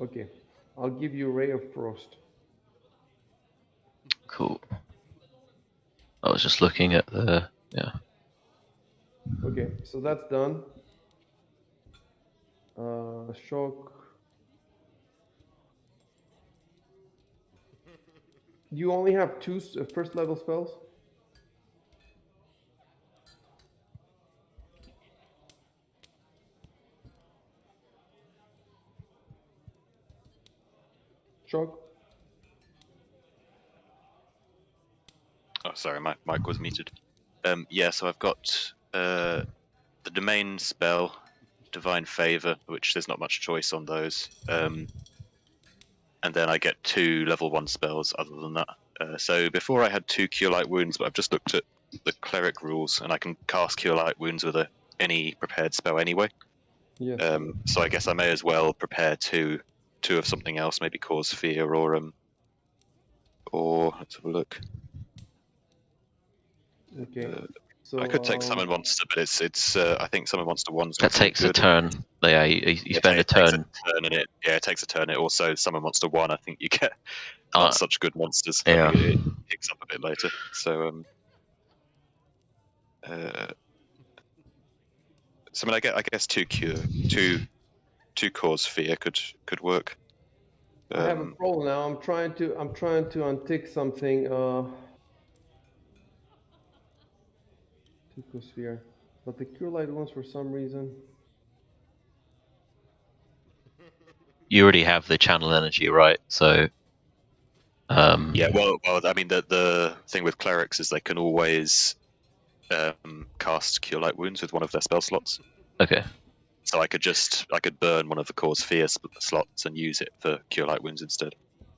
Okay, I'll give you Ray of Frost. Cool. I was just looking at the Okay, so that's done. Shock. You only have 2 first level spells? Shock? Oh, sorry, my mic was muted. Yeah, so I've got the domain spell, Divine Favor, which there's not much choice on those. And then I get 2 level 1 spells other than that. So before I had 2 Cure Light Wounds, but I've just looked at the Cleric rules, and I can cast Cure Light Wounds with any prepared spell anyway. Yes. So I guess I may as well prepare 2 of something else, maybe Cause Fear or let's have a look. Okay. So I could take Summon Monster, but it's I think Summon Monster 1's not that takes good. a turn. Yeah, you spend a turn. It takes a turn. It also Summon Monster 1. I think you get not such good monsters. Yeah. I think it picks up a bit later. So so I guess 2 Cure, 2 Cause Fear could work. I have a problem now. I'm trying to untick something. Tucosphere, but the cure light ones for some reason. You already have the channel energy, right? So. Yeah, well, I mean, the thing with clerics is they can always cast Cure Light Wounds with one of their spell slots. Okay. So I could burn one of the Cause Fear slots and use it for Cure Light Wounds instead.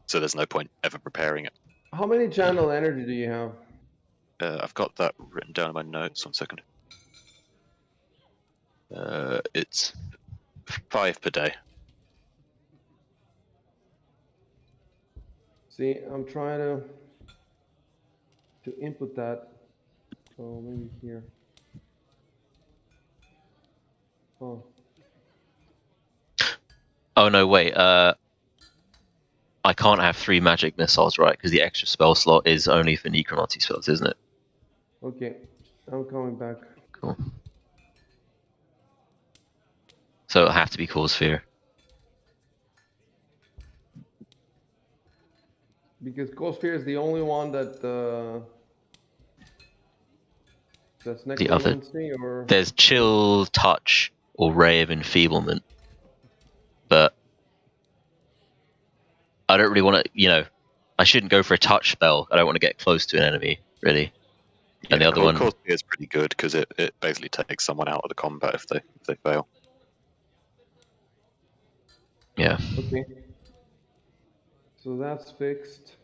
So there's no point ever preparing it. How many channel energy do you have? I've got that written down in my notes. 1 second. It's 5 per day. See, I'm trying to input that. So maybe here. Oh. Oh no, wait. I can't have 3 magic missiles, right? Because the extra spell slot is only for necromancy spells, isn't it? Okay, I'm coming back. Cool. So it'll have to be Cause Fear. Because Ghost Fear is the only one that that's The other, necromancy, or there's Chill, Touch, or Ray of Enfeeblement, but I don't really want to. I shouldn't go for a touch spell. I don't want to get close to an enemy, really. Yeah, And the other one, Cause Fear is pretty good because it basically takes someone out of the combat if they fail. yeah. Okay. So that's fixed.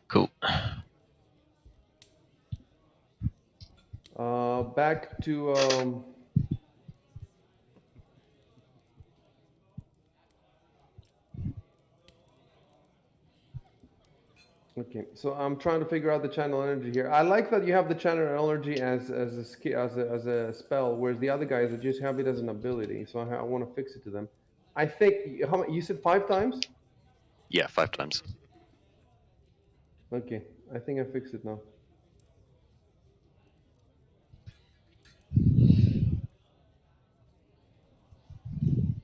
Cool. Back to okay, so I'm trying to figure out the channel energy here. I like that you have the channel energy as a spell, whereas the other guys just have it as an ability. So I want to fix it to them. I think how many, you said 5 times? Yeah, 5 times. Okay, I think I fixed it now.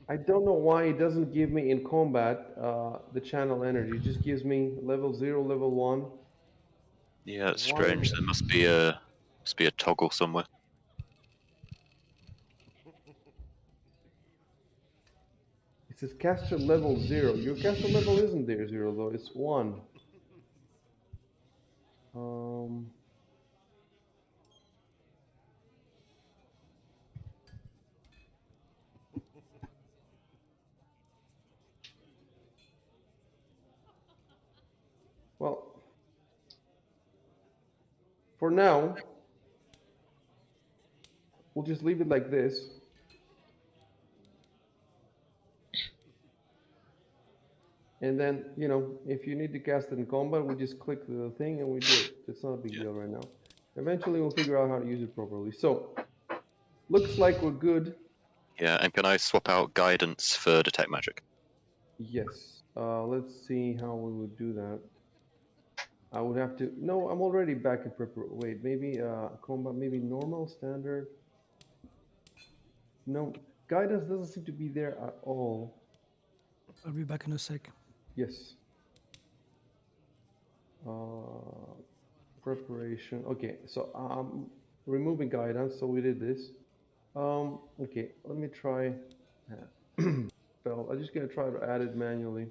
I don't know why it doesn't give me in combat the channel energy. It just gives me level 0, level 1. Yeah, it's Why? strange. There must be a toggle somewhere. It says caster level 0. Your caster level isn't there 0 though, it's 1. Um, well, for now, we'll just leave it like this. And then, if you need to cast it in combat, we just click the thing and we do it. It's not a big deal right now. Eventually, we'll figure out how to use it properly. So, looks like we're good. Yeah, and can I swap out guidance for detect magic? Yes. Let's see how we would do that. I would have to. No, I'm already back in prep. Wait, maybe combat, maybe normal, standard. No, guidance doesn't seem to be there at all. I'll be back in a sec. Yes. Preparation. Okay, so removing guidance. So we did this. Okay, let me try. Spell. I'm just gonna try to add it manually.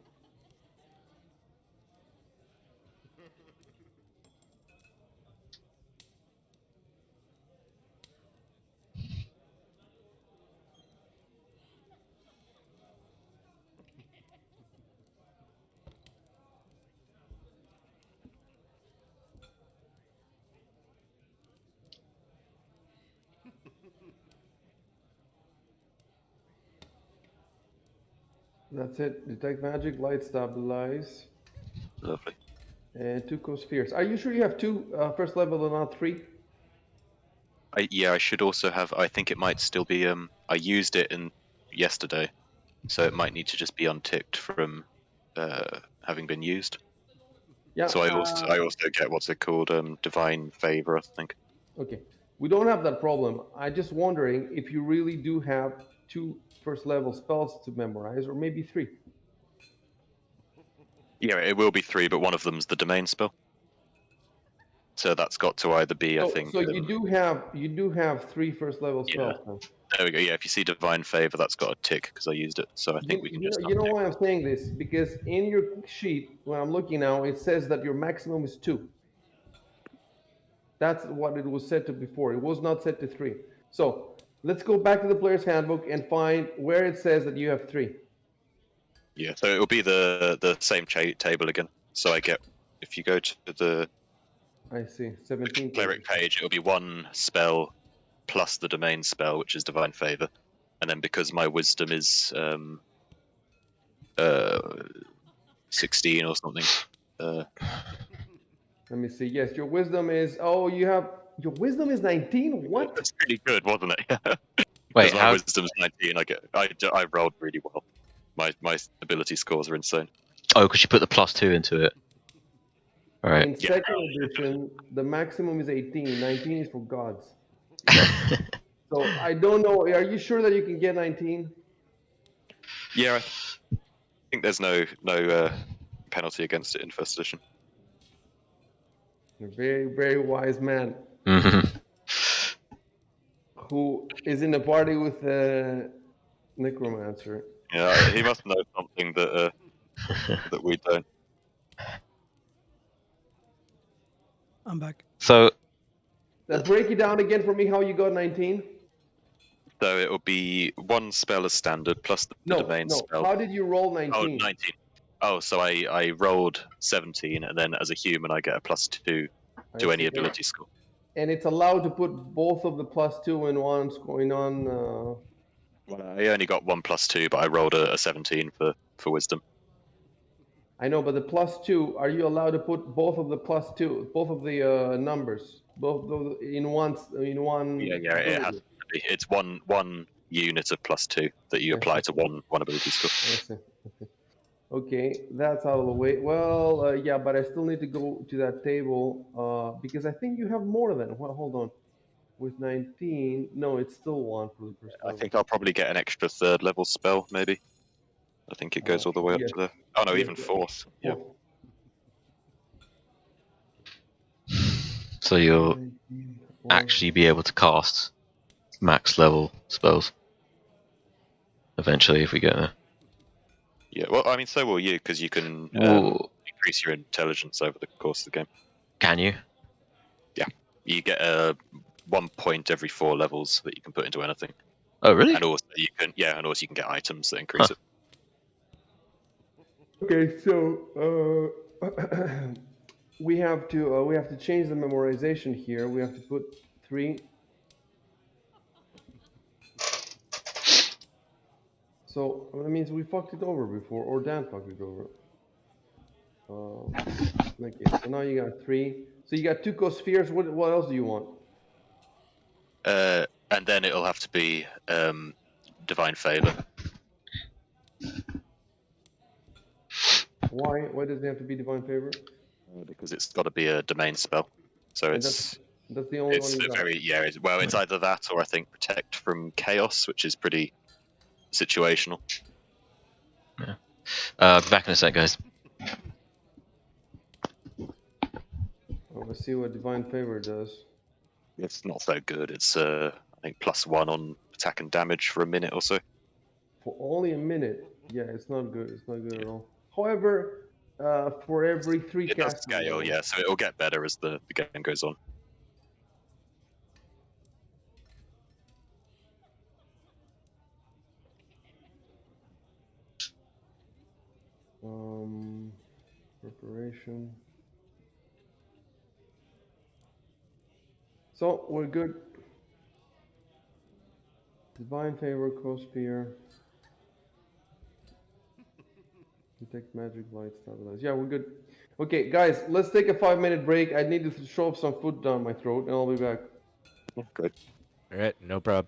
That's it. Detect magic, light stabilize, Lovely. and 2 co-spheres. Are you sure you have 2 first level and not 3? I should also have. I think it might still be. I used it yesterday, so it might need to just be unticked from having been used. Yeah. So I also get what's it called? Divine favor, I think. Okay. We don't have that problem. I'm just wondering if you really do have 2 first level spells to memorize, or maybe 3. Yeah, it will be 3, but one of them's the domain spell. So that's got to either be, I think. So you do have 3 first level spells. Yeah. Huh? There we go. Yeah, if you see Divine Favor, that's got a tick because I used it. So I think we can just. You know why I'm saying this? Because in your sheet, when I'm looking now, it says that your maximum is 2. That's what it was set to before. It was not set to 3. So let's go back to the player's handbook and find where it says that you have 3. Yeah, so it'll be the same table again. So I get, if you go to the I see. 17 cleric page, it'll be 1 spell plus the domain spell, which is Divine Favor, and then because my wisdom is 16 or something. Let me see. Yes, your wisdom is. Oh, your wisdom is 19. What? That's pretty good, wasn't it? Wait, Because my how? wisdom's 19, I rolled really well. My ability scores are insane. Oh, because you put the +2 into it. All right. In Yeah. second edition, the maximum is 18. 19 is for gods. So I don't know. Are you sure that you can get 19? Yeah, I think there's no penalty against it in first edition. A very, very wise man Mhm. who is in a party with a necromancer. Yeah, he must know something that that we don't. I'm back. So Break it down again for me how you got 19. So it will be 1 spell as standard plus the domain spell. How did you roll 19? Oh, 19. Oh, so I rolled 17, and then as a human I get a +2 to any ability score. And it's allowed to put both of the +2 in one going on. Well, I only got 1 +2, but I rolled a 17 for wisdom. I know, but the +2, are you allowed to put both of the +2, both of the numbers, both of in one? Yeah, it has to be. It's one unit of +2 that you apply to one ability score. I see. Okay, that's out of the way. Well, yeah, but I still need to go to that table because I think you have more than. Well, hold on. With 19, no, it's still 1 for the first I level. think I'll probably get an extra 3rd level spell, maybe. I think it goes all the way up to there. Oh no, even 4th. Yeah. So you'll 19, actually be able to cast max level spells eventually if we get there. Yeah, well, I mean, so will you, because you can Ooh, increase your intelligence over the course of the game. can you? Yeah, you get 1 point every 4 levels that you can put into anything, Oh, really? and also you can get items that increase it. Okay, so we have to change the memorization here. We have to put 3. So that means we fucked it over before, or Dan fucked it over. Okay, so now you got 3. So you got 2 cospheres. What else do you want? And then it'll have to be Divine Favor. Why? Why does it have to be Divine Favor? Because it's got to be a domain spell. So And it's that's the only one you got. it's either that or I think Protect from Chaos, which is pretty situational. Yeah. Be back in a sec, guys. Oh, let's see what Divine Favor does. It's not so good. It's I think +1 on attack and damage for a minute or so. For only a minute. Yeah, it's not good. It's not good at all. However, for every 3 It does casts. scale, yeah, so it'll get better as the game goes on. Preparation. So we're good. Divine Favor, Cosphere. Detect magic light, stabilize. Yeah, we're good. Okay, guys, let's take a 5-minute break. I need to shove some food down my throat, and I'll be back. Good. All right, no problem.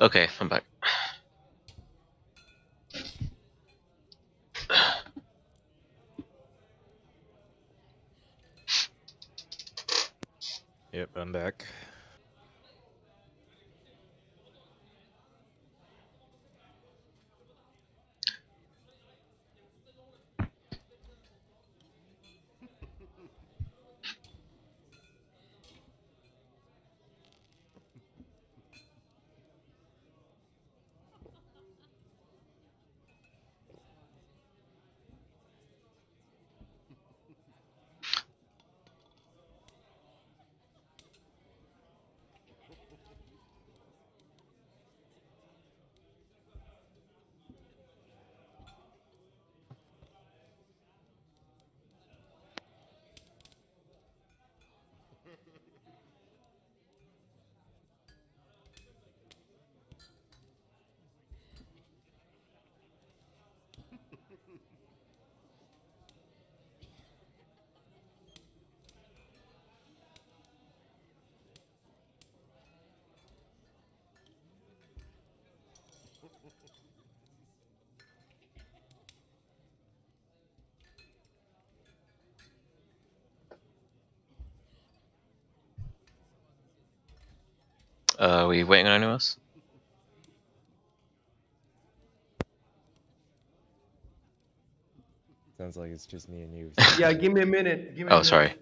Okay, I'm back. Yep, I'm back. Are we waiting on anyone else? Sounds like it's just me and you. Yeah, give me a minute. Give me a Oh, minute. sorry.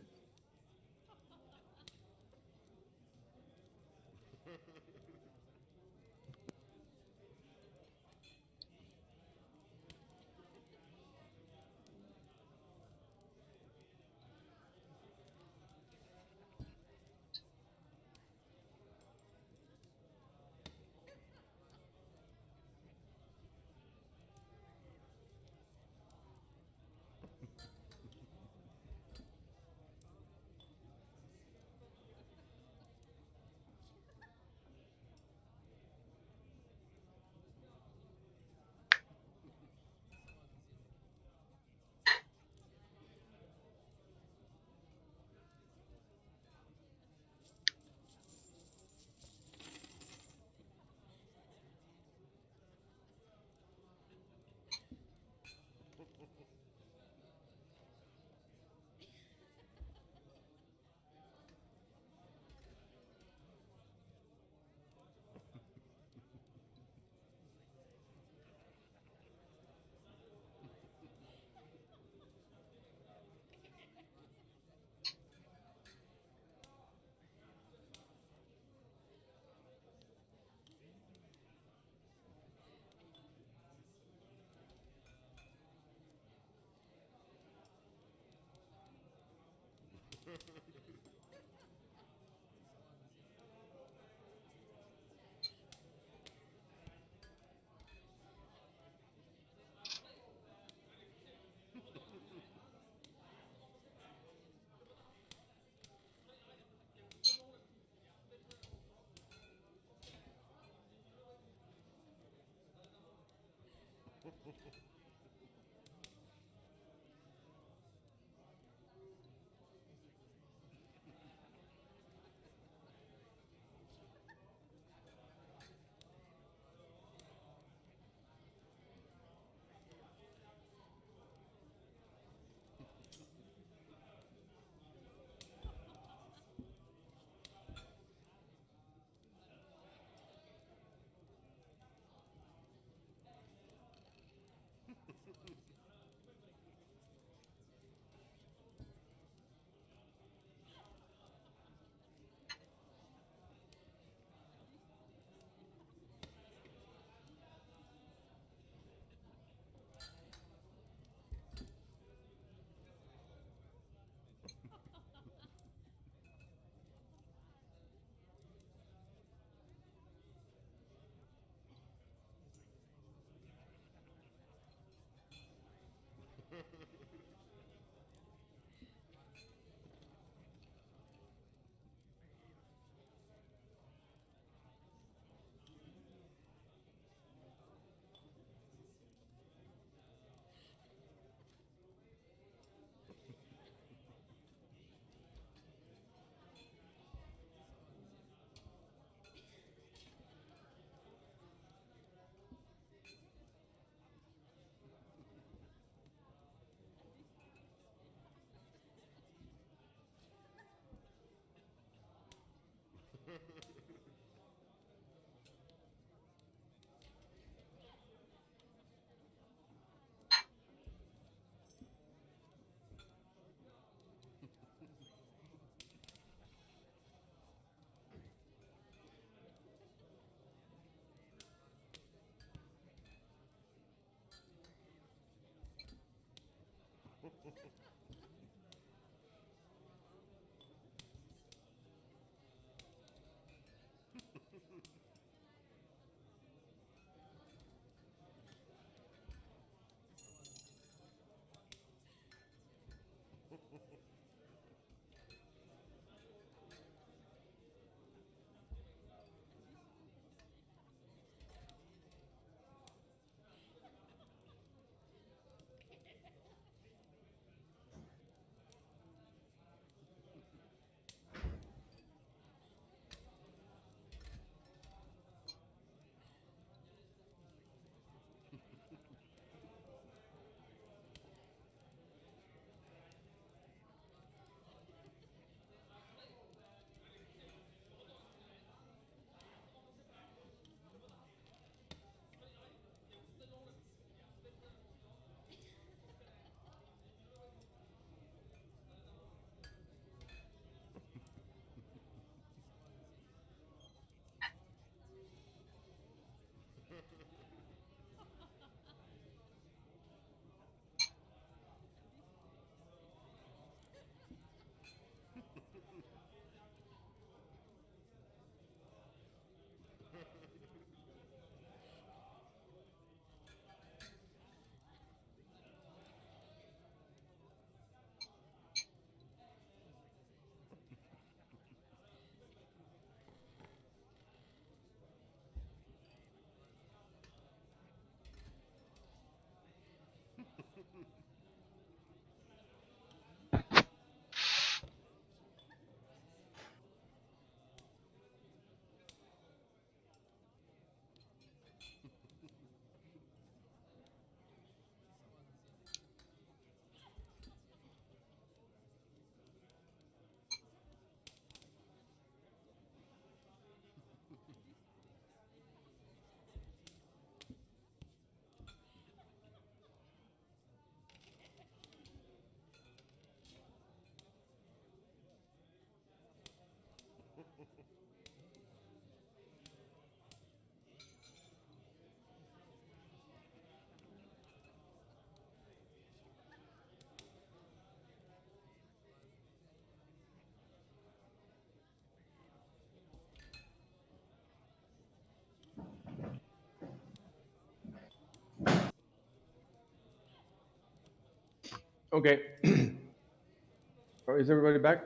Okay. Is everybody back?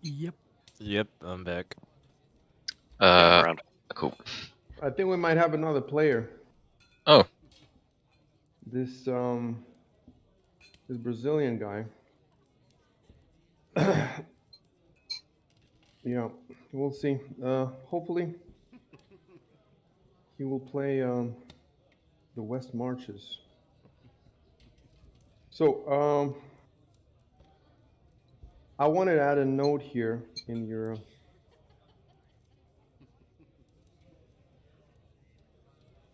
Yep. Yep, I'm back. Yeah, I'm around. Cool. I think we might have another player. Oh. This Brazilian guy. Yeah, we'll see. Hopefully, he will play the West Marches. So, I wanted to add a note here in your.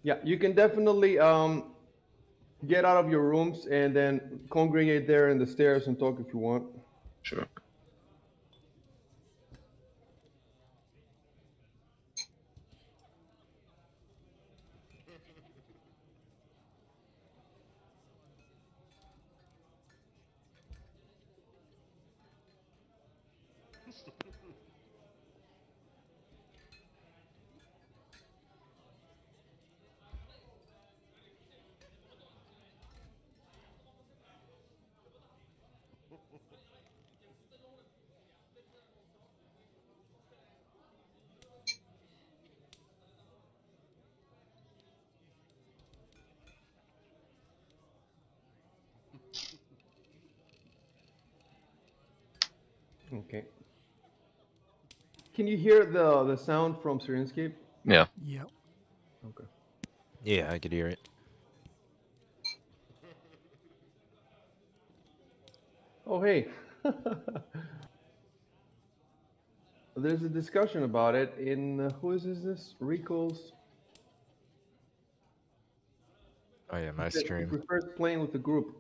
Yeah, you can definitely get out of your rooms and then congregate there in the stairs and talk if you want. Sure. Okay. Can you hear the sound from Sirenscape? Yeah. Yep. Okay. Yeah, I could hear it. Oh, hey. There's a discussion about it in who is this? Rico's. Oh yeah, my He stream. prefers playing with the group.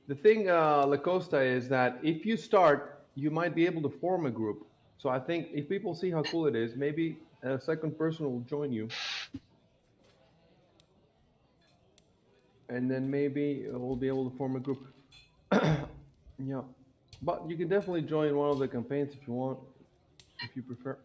The thing, Lacosta, is that if you start, you might be able to form a group. So I think if people see how cool it is, maybe a second person will join you, and then maybe we'll be able to form a group. Yeah, but you can definitely join one of the campaigns if you want, if you prefer.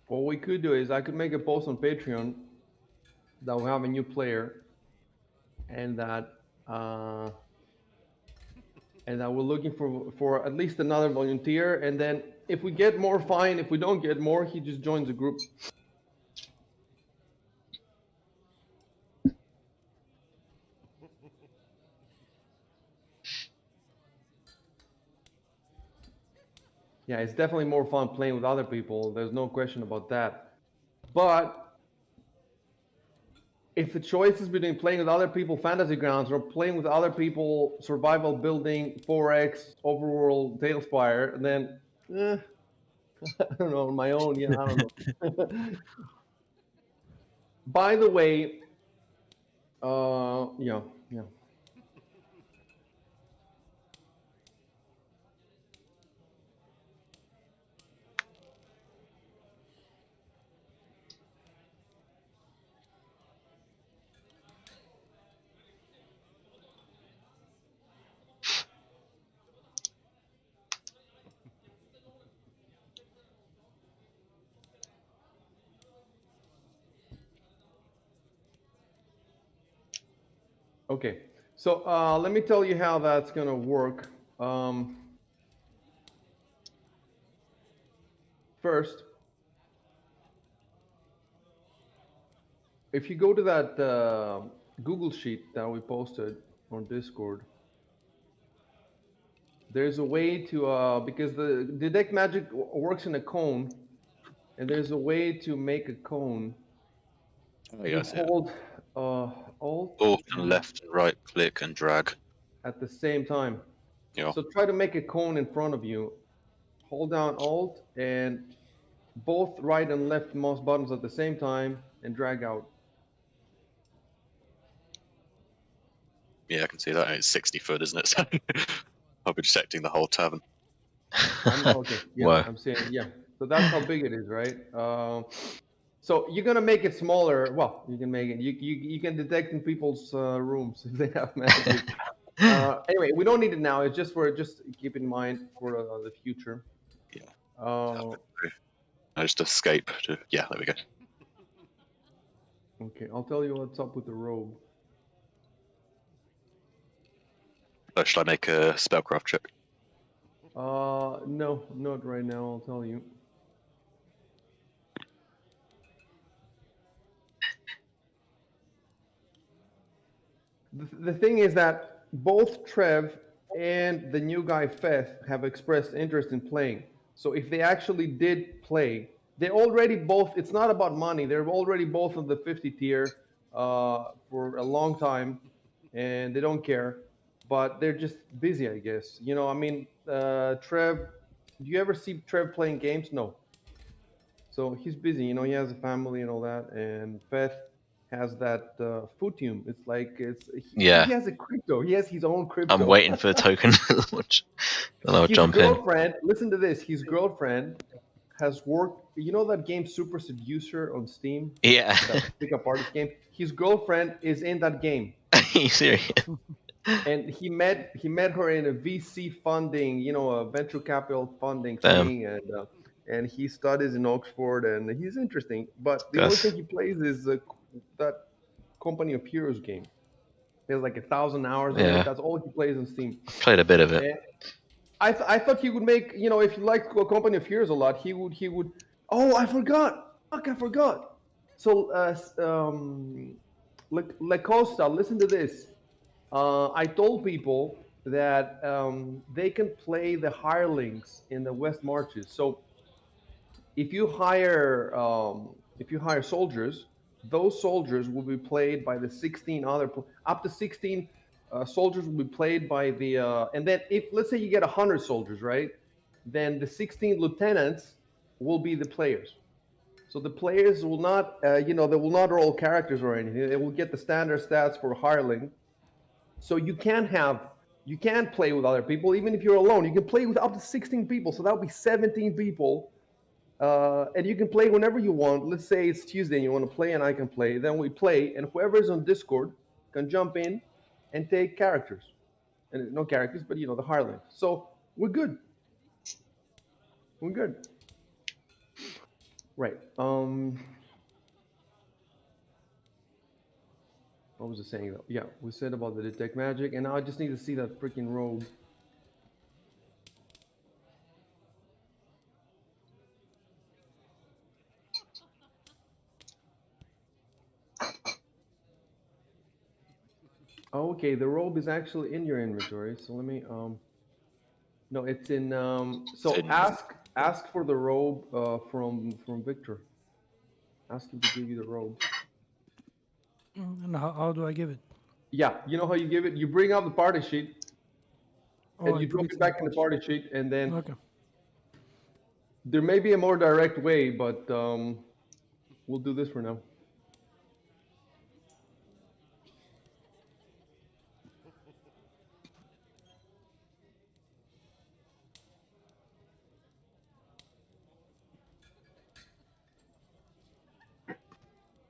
What we could do is I could make a post on Patreon that will have a new player, and that uh, we're looking for at least another volunteer, and then if we get more, fine. If we don't get more, he just joins the group. Yeah, it's definitely more fun playing with other people. There's no question about that. But if the choice is between playing with other people Fantasy Grounds or playing with other people Survival Building, 4X, Overworld, Tailspire, then I don't know, on my own, yeah, I don't know. By the way, yeah. Okay, so let me tell you how that's gonna work. First, if you go to that Google sheet that we posted on Discord, there's a way to because the detect magic works in a cone, and there's a way to make a cone. Oh, You yes, yeah. hold Alt Alt and left and right click and drag. at the same time. Yeah. So try to make a cone in front of you. Hold down Alt and both right and left mouse buttons at the same time and drag out. Yeah, I can see that. It's 60 foot, isn't it? So I'll be detecting the whole tavern. Okay. Yeah, Whoa. I'm saying, yeah. So that's how big it is, right? So you're gonna make it smaller. Well, you can make it. You can detect in people's rooms if they have magic. Anyway, we don't need it now. It's just keep in mind for the future. Yeah. Uh, I just escape to. Yeah, there we go. okay, I'll tell you what's up with the robe. Should I make a spellcraft check? No, not right now. I'll tell you. The thing is that both Trev and the new guy Feth have expressed interest in playing. So if they actually did play, they already both. It's not about money. They're already both on the 50 tier for a long time, and they don't care. But they're just busy, I guess. You know, I mean, Trev. Do you ever see Trev playing games? No. So he's busy, you know, he has a family and all that. And Beth has that Futium. It's like Yeah. he has a crypto. He has his own crypto. I'm waiting for the token to launch. Then I'll His jump in. girlfriend, listen to this. His girlfriend has worked. You know that game Super Seducer on Steam, Yeah. that pickup artist game. His girlfriend is in that game. Are you serious? And he met her in a VC funding, a venture capital funding Damn. thing, and he studies in Oxford, and he's interesting. But the only Yes. thing he plays is that Company of Heroes game. He has like 1,000 hours of it. Yeah. That's all he plays on Steam. I've played a bit of it. And I thought he would make, if you like Company of Heroes a lot, he would. Oh, I forgot. Fuck, I forgot. So, La Costa, listen to this. I told people that they can play the hirelings in the West Marches. So if you hire soldiers, those soldiers will be played by the 16 other up to 16 soldiers will be played by the and then if let's say you get 100 soldiers, right? Then the 16 lieutenants will be the players. So the players will not, they will not roll characters or anything. They will get the standard stats for hireling. So you can't play with other people, even if you're alone. You can play with up to 16 people. So that would be 17 people. And you can play whenever you want. Let's say it's Tuesday and you want to play, and I can play. Then we play, and whoever is on Discord can jump in and take characters. And no characters, but the hireling. So we're good. We're good. Right. What was I saying though? Yeah, we said about the detect magic, and now I just need to see that freaking robe. Oh, okay, the robe is actually in your inventory. So let me no, it's in so ask for the robe from Victor. Ask him to give you the robe. And how do I give it? Yeah, you know how you give it? You bring up the party sheet and I you put drop it back in the party sheet, and then Okay. there may be a more direct way, but we'll do this for now.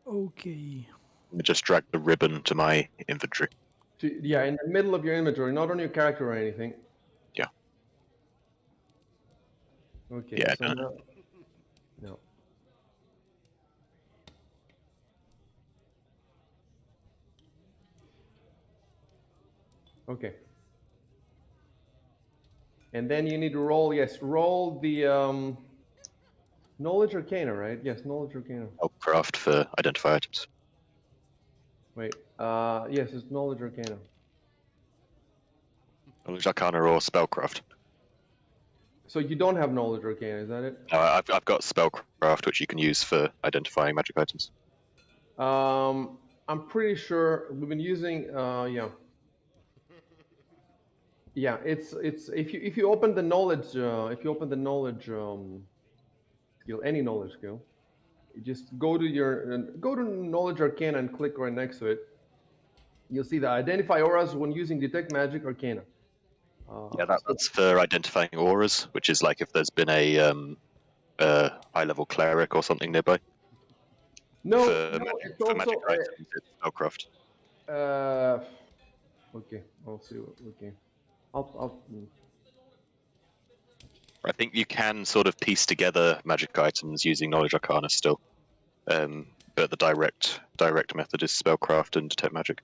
Okay. Just drag the ribbon to my inventory. Yeah, in the middle of your inventory, not on your character or anything. Yeah. Okay, Yeah. so now, no. Okay. And then you need to roll, roll the Knowledge Arcana, right? Yes, Knowledge Arcana. Craft for identify items. Wait, yes, it's Knowledge Arcana. Knowledge Arcana or Spellcraft. So you don't have Knowledge Arcana, is that it? No, I've got Spellcraft, which you can use for identifying magic items. I'm pretty sure we've been using, yeah. Yeah, it's if you open the knowledge skill, any knowledge skill, you just go to Knowledge Arcana and click right next to it. You'll see the identify auras when using detect magic arcana. Yeah, that's for identifying auras, which is like if there's been a high-level cleric or something nearby. No, It's also magic items, it's Spellcraft. Okay, I'll see. Okay, I'll. I think you can sort of piece together magic items using Knowledge Arcana still, but the direct method is Spellcraft and Detect Magic.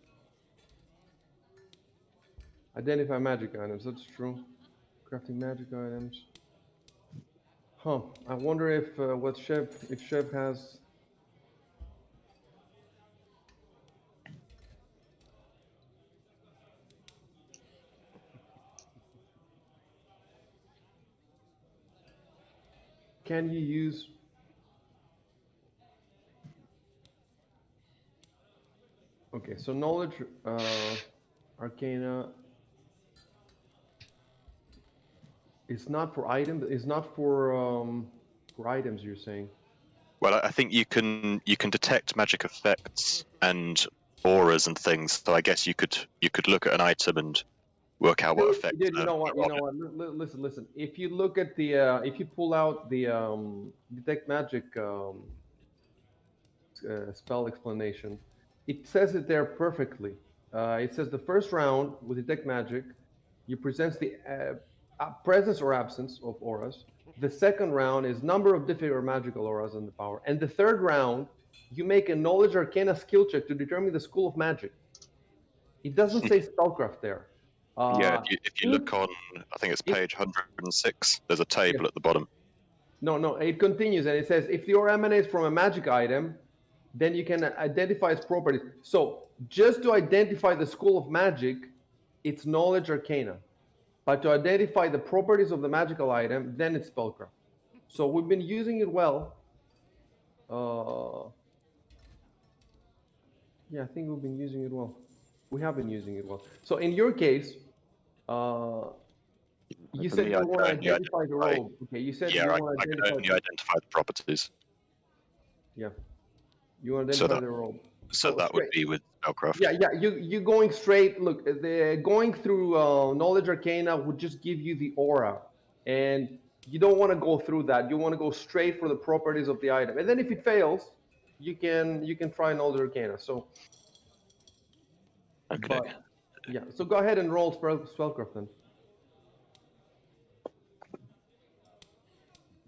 Identify magic items. That's true. Crafting magic items. Huh. I wonder if if Chef has. Can you use? Okay, so knowledge, arcana. It's not for items. It's not for items. You're saying. Well, I think you can detect magic effects and auras and things. So I guess you could look at an item and work out what effects. Dude, you know what? Listen. If you look at the, if you pull out the detect magic spell explanation, it says it there perfectly. It says the first round with Detect Magic, you present the presence or absence of auras. The second round is number of different or magical auras in the power. And the third round, you make a Knowledge Arcana skill check to determine the school of magic. It doesn't say spellcraft there. Yeah, if you look on, I think it's page 106, there's a table at the bottom. No, it continues and it says if the aura emanates from a magic item, then you can identify its properties. So just to identify the school of magic, it's Knowledge Arcana. But to identify the properties of the magical item, then it's spellcraft. So we've been using it well. Yeah, I think we've been using it well. We have been using it well. So in your case, you said you want to identify the robe. Okay, you said you want to identify. I can only identify the properties. Yeah, you want to identify the robe. So that would be with spellcraft. Yeah. You going straight. Look, going through Knowledge Arcana would just give you the aura, and you don't want to go through that. You want to go straight for the properties of the item, and then if it fails, you can try Knowledge Arcana. So, okay. But, yeah. So go ahead and roll spellcraft then.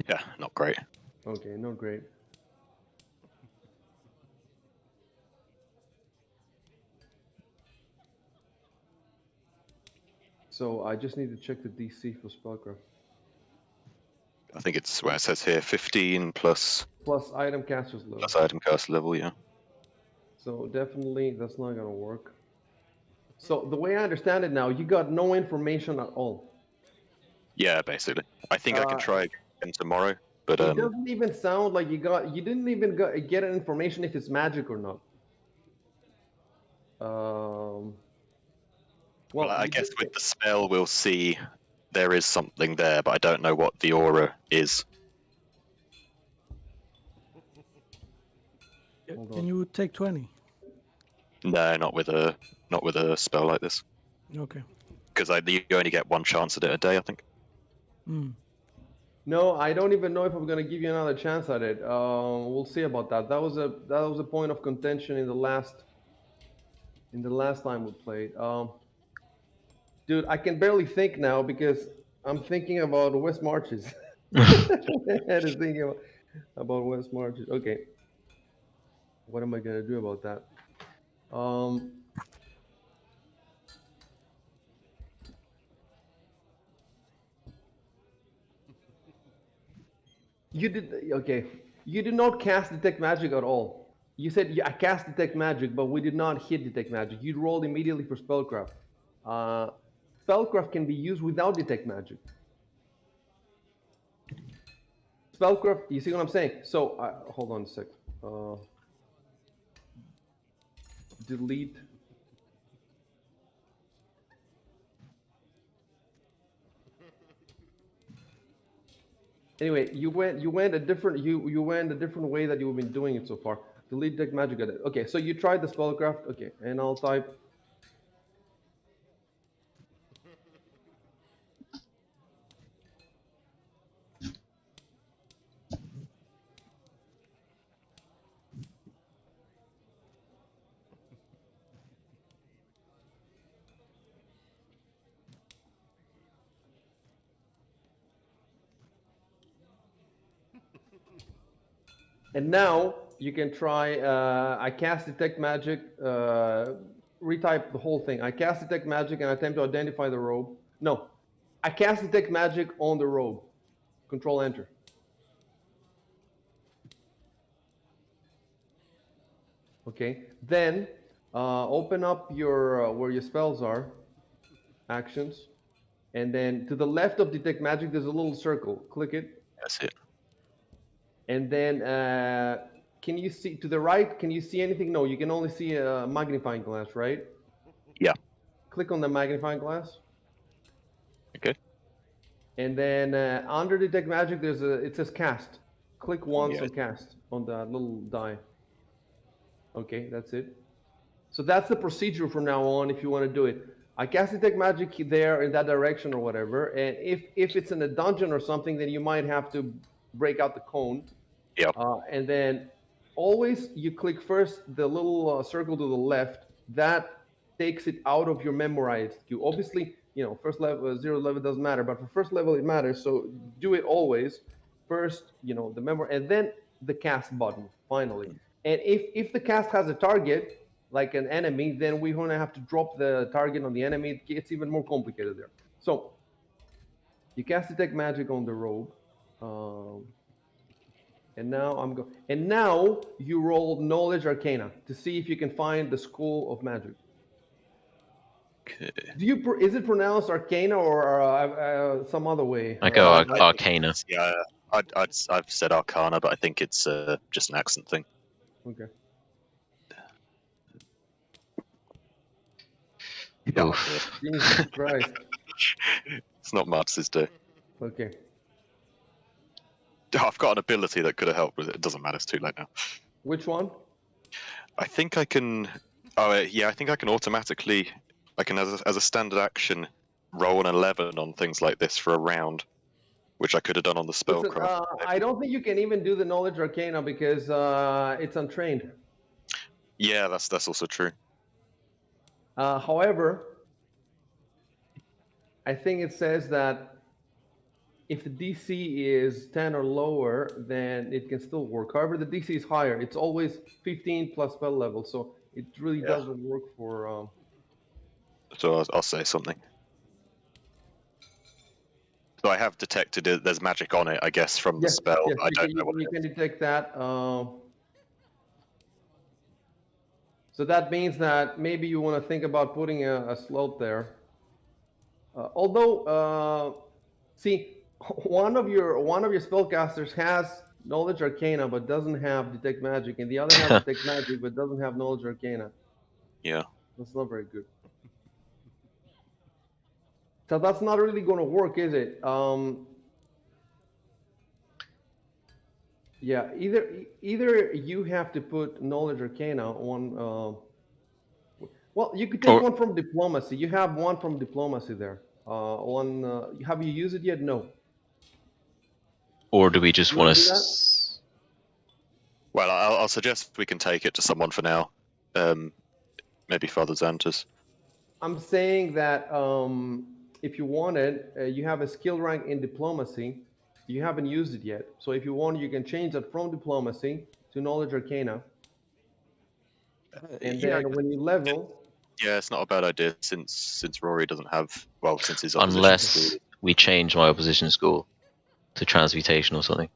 Yeah, not great. Okay, not great. So I just need to check the DC for spellcraft. I think it's where it says here 15 plus item caster's level. Plus item caster level, yeah. So definitely that's not gonna work. So the way I understand it now, you got no information at all. Yeah, basically. I think I can try again tomorrow, but it doesn't even sound like you didn't even get an information if it's magic or not. Well, I guess with the spell we'll see there is something there, but I don't know what the aura is. Can you take 20? No, not with a spell like this. Okay. Because you only get one chance at it a day, I think. No, I don't even know if I'm gonna give you another chance at it. We'll see about that. That was a point of contention in the last time we played. Dude, I can barely think now because I'm thinking about West Marches. Head is thinking about West Marches. Okay. What am I gonna do about that? You did not cast Detect Magic at all. You said I cast Detect Magic, but we did not hit Detect Magic. You rolled immediately for Spellcraft. Spellcraft can be used without Detect Magic. Spellcraft, you see what I'm saying? So hold on a sec. Delete. Anyway, you went a different way that you've been doing it so far. Delete Detect Magic. Okay, so you tried the Spellcraft. Okay, and I'll type. And now you can try, I cast Detect Magic, retype the whole thing. I cast Detect Magic and attempt to identify the robe. No, I cast Detect Magic on the robe. Control Enter. Okay, then open up your where your spells are, actions, and then to the left of Detect Magic, there's a little circle. Click it. That's it. And then can you see to the right? Can you see anything? No, you can only see a magnifying glass, right? Yeah. Click on the magnifying glass. Okay. And then under Detect Magic, it says Cast. Click once on Cast on the little die. Okay, that's it. So that's the procedure from now on if you want to do it. I cast Detect Magic there in that direction or whatever. And if it's in a dungeon or something, then you might have to break out the cone. Yeah. And then always you click first the little circle to the left. That takes it out of your memorized queue. Obviously, first level, 0 level doesn't matter, but for first level it matters. So do it always. First, the memory, and then the cast button finally. And if the cast has a target, like an enemy, then we're gonna have to drop the target on the enemy. It's even more complicated there. So you cast detect magic on the rogue. And now you roll knowledge arcana to see if you can find the school of magic. Okay. Is it pronounced arcana or some other way? I go arcana. Yeah, I've said arcana, but I think it's just an accent thing. Okay. Yeah. Jesus Christ. It's not Martz's day. Okay. I've got an ability that could have helped with it. It doesn't matter. It's too late now. Which one? I think I can. Oh yeah, I think I can automatically. I can, as a standard action, roll an 11 on things like this for a round, which I could have done on the spellcraft. Listen, I don't think you can even do the knowledge arcana because it's untrained. Yeah, that's also true. However, I think it says that if the DC is 10 or lower, then it can still work. However, the DC is higher. It's always 15 plus spell level, so it really doesn't work for. So I'll say something. So I have detected there's magic on it, I guess, from the spell. Yes, I don't know what you can detect that. So that means that maybe you want to think about putting a slope there. Although, see, one of your spellcasters has knowledge arcana but doesn't have detect magic, and the other has detect magic but doesn't have knowledge arcana. Yeah. That's not very good. So that's not really going to work, is it? Yeah, either you have to put knowledge arcana on. Well, you could take one from diplomacy. You have one from diplomacy there. Have you used it yet? No. Or do we just You want do to? that? Well, I'll suggest we can take it to someone for now. Maybe Father Xantus. I'm saying that if you want it, you have a skill rank in diplomacy. You haven't used it yet. So if you want, you can change that from diplomacy to knowledge arcana. And then when you level. Yeah, it's not a bad idea since Rory doesn't have, well, since his opposition Unless school. we change my opposition school to transmutation or something.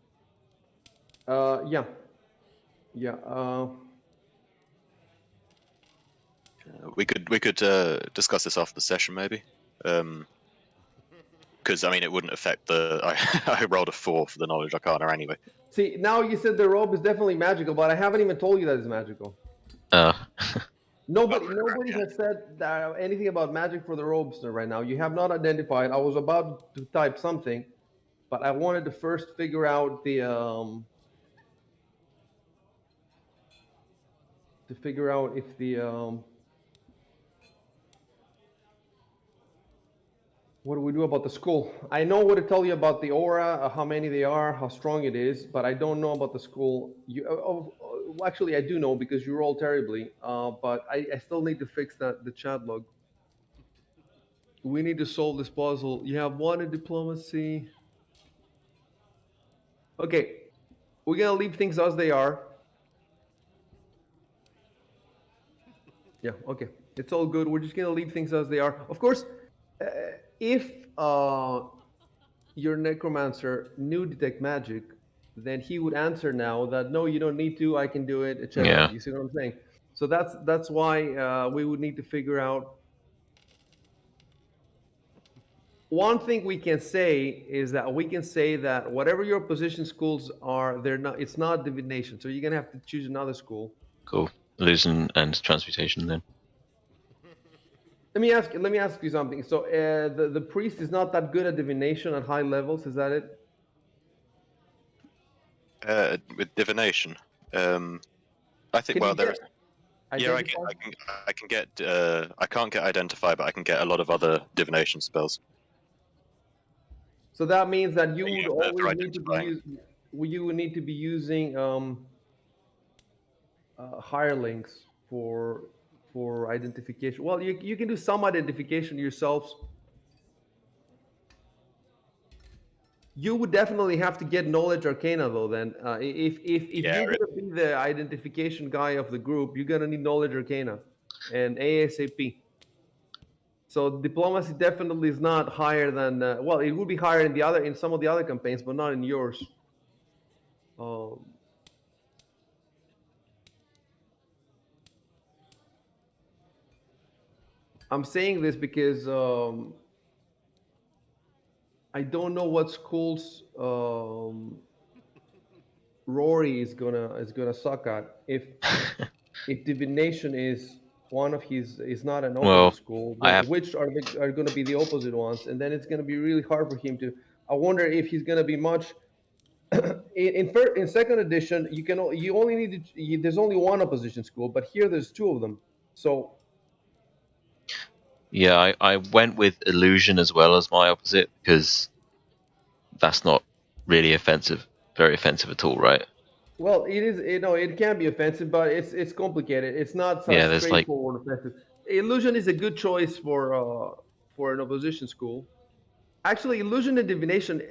Yeah. We could discuss this after the session, maybe. Because I mean, it wouldn't affect the. I rolled a 4 for the knowledge arcana anyway. See, now you said the robe is definitely magical, but I haven't even told you that it's magical. Nobody has said anything about magic for the robes right now. You have not identified. I was about to type something, but I wanted to first figure out if the what do we do about the skull? I know what to tell you about the aura, how many they are, how strong it is, but I don't know about the skull. Actually, I do know because you roll terribly, but I still need to fix the chat log. We need to solve this puzzle. You have one in diplomacy. Okay, we're gonna leave things as they are. Yeah, okay, it's all good. We're just gonna leave things as they are. Of course, if your necromancer knew detect magic, then he would answer now that no, you don't need to. I can do it, etc. Yeah. You see what I'm saying? So that's why we would need to figure out. One thing we can say is that we can say that whatever your position schools are, they're not. It's not divination, so you're gonna have to choose another school. Cool. Illusion and transmutation then. Let me ask you something. So the priest is not that good at divination at high levels. Is that it? With divination, I think. Can Well, I can get. I can't get identify, but I can get a lot of other divination spells. So that means that you would Yeah, always need to be you would need to be using hirelings for for identification. Well, you can do some identification yourselves. You would definitely have to get knowledge arcana though. Then, if Yeah, you're gonna be the identification guy of the group, you're gonna need knowledge arcana, and ASAP. So diplomacy definitely is not higher than well, it would be higher in some of the other campaigns, but not in yours. I'm saying this because I don't know what schools Rory is gonna suck at. If divination is one of his is not an opposite Well, school, I then have. which are going to be the opposite ones, and then it's going to be really hard for him to. I wonder if he's going to be much. In second edition, you only need there's only one opposition school, but here there's two of them. So Yeah, I went with illusion as well as my opposite because that's not really offensive, very offensive at all, right? well, it is. It can be offensive, but it's complicated. It's not Yeah, as there's like straightforward offensive. Illusion is a good choice for an opposition school. Actually, illusion and divination,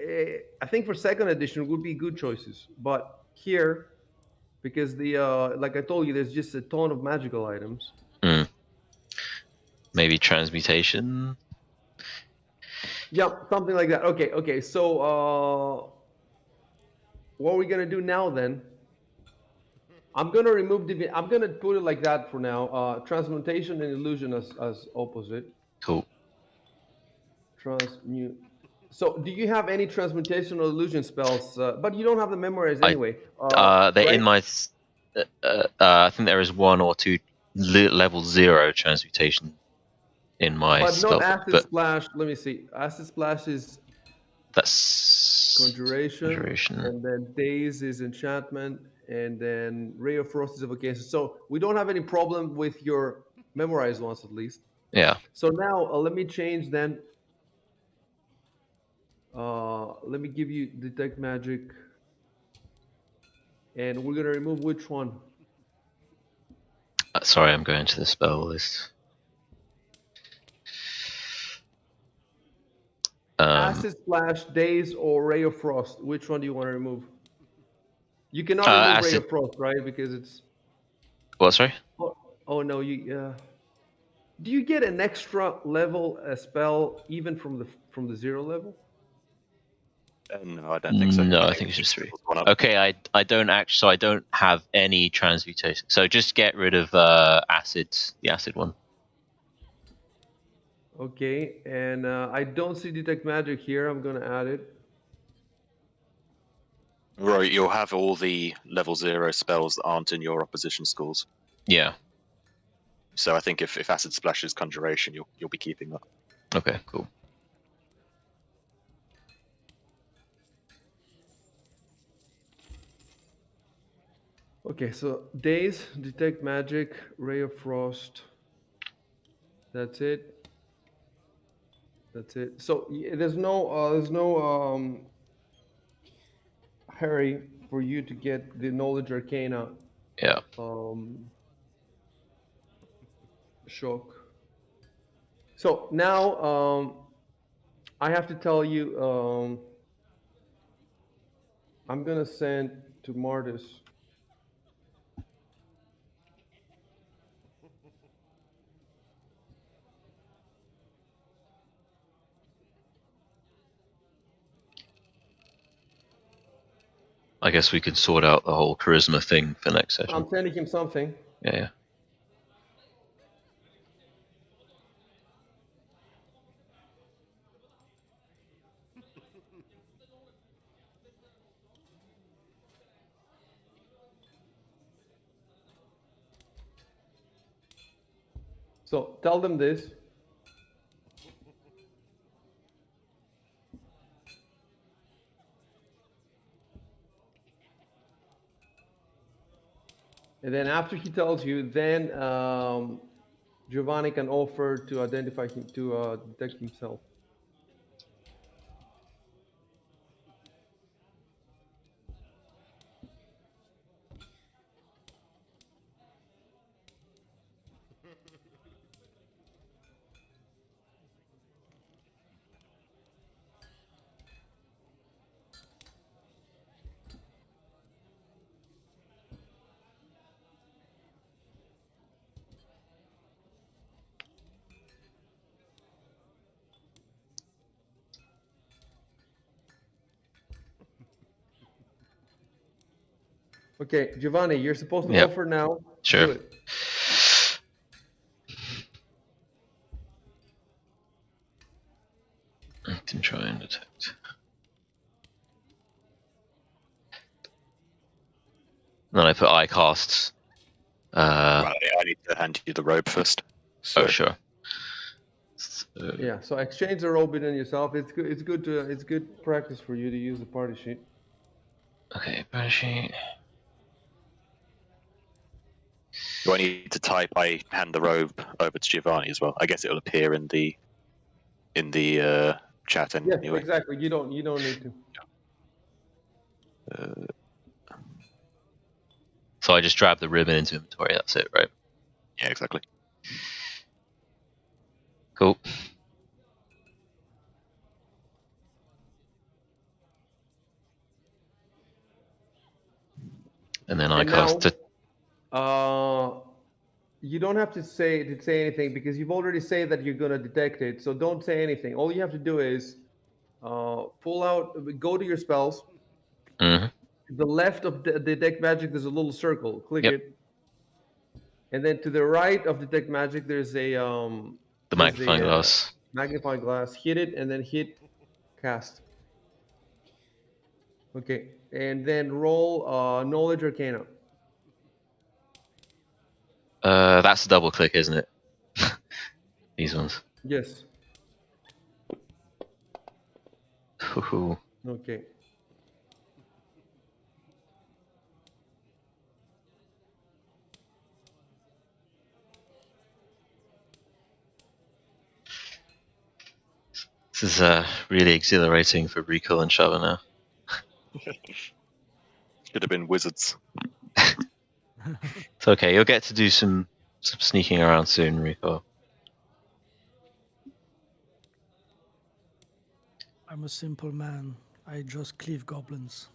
I think for second edition would be good choices. But here, because the like I told you, there's just a ton of magical items. maybe transmutation. Yeah, something like that. Okay. So, what are we gonna do now then? I'm gonna remove I'm gonna put it like that for now. Transmutation and illusion as opposite. Cool. Transmute. So, do you have any transmutation or illusion spells? But you don't have the memorized anyway, They're right? in my. I think there is one or two level 0 transmutation in my But not spellbook, acid but splash. Let me see. Acid splash is that's conjuration, conjuration. and then daze is enchantment, and then ray of frost is evocation. So we don't have any problem with your memorized ones, at least. Yeah. So now let me change then. Let me give you detect magic, and we're gonna remove which one? Sorry, I'm going to the spell list. Acid splash, daze, or ray of frost. Which one do you want to remove? You cannot remove ray Acid. of frost, right? Because it's. What? Sorry. Oh no, you. Do you get an extra level spell even from the 0 level? No, I don't think so. No, I I think think it it's just just 3. levels one up. Okay, I don't actually. So I don't have any transmutation. So just get rid of acid. The acid one. Okay, and I don't see detect magic here. I'm gonna add it. Right, you'll have all the level 0 spells that aren't in your opposition schools. Yeah. So I think if Acid Splash is Conjuration, you'll be keeping that. Okay. Cool. Okay, so daze, detect magic, ray of frost. That's it. That's it. So there's no hurry for you to get the knowledge arcana Yeah. shock. So now I have to tell you, I'm gonna send to Martis. I guess we could sort out the whole charisma thing for next session. I'm sending him something. Yeah. So tell them this. And then after he tells you, then Giovanni can offer to identify him, to detect himself. Okay, Giovanni, you're supposed to Yep. offer now. Sure. Do it. I can try and detect. And then I put iCasts. Right, I need to hand you the robe first. So. Oh, sure. Yeah, so exchange the robe within yourself. It's good. It's good practice for you to use the party sheet. Okay, party sheet. Do I need to type I hand the robe over to Giovanni as well? I guess it'll appear in the chat anyway. Yes, exactly. You don't need to. So I just drag the ribbon into inventory, that's it, right? Yeah, exactly. Cool. And then I cast it. You don't have to say anything because you've already said that you're gonna detect it. So don't say anything. All you have to do is pull out, go to your spells. Mm-hmm. To the left of the detect magic, there's a little circle. Click Yep. it, and then to the right of detect magic, there's a The magnifying glass. magnifying glass. Hit it, and then hit cast. Okay, and then roll knowledge arcana. That's a double click, isn't it? These ones. Yes. Ooh. Okay. This is really exhilarating for Rico and Shava now. Could have been wizards. It's okay, you'll get to do some sneaking around soon, Rico. I'm a simple man. I just cleave goblins.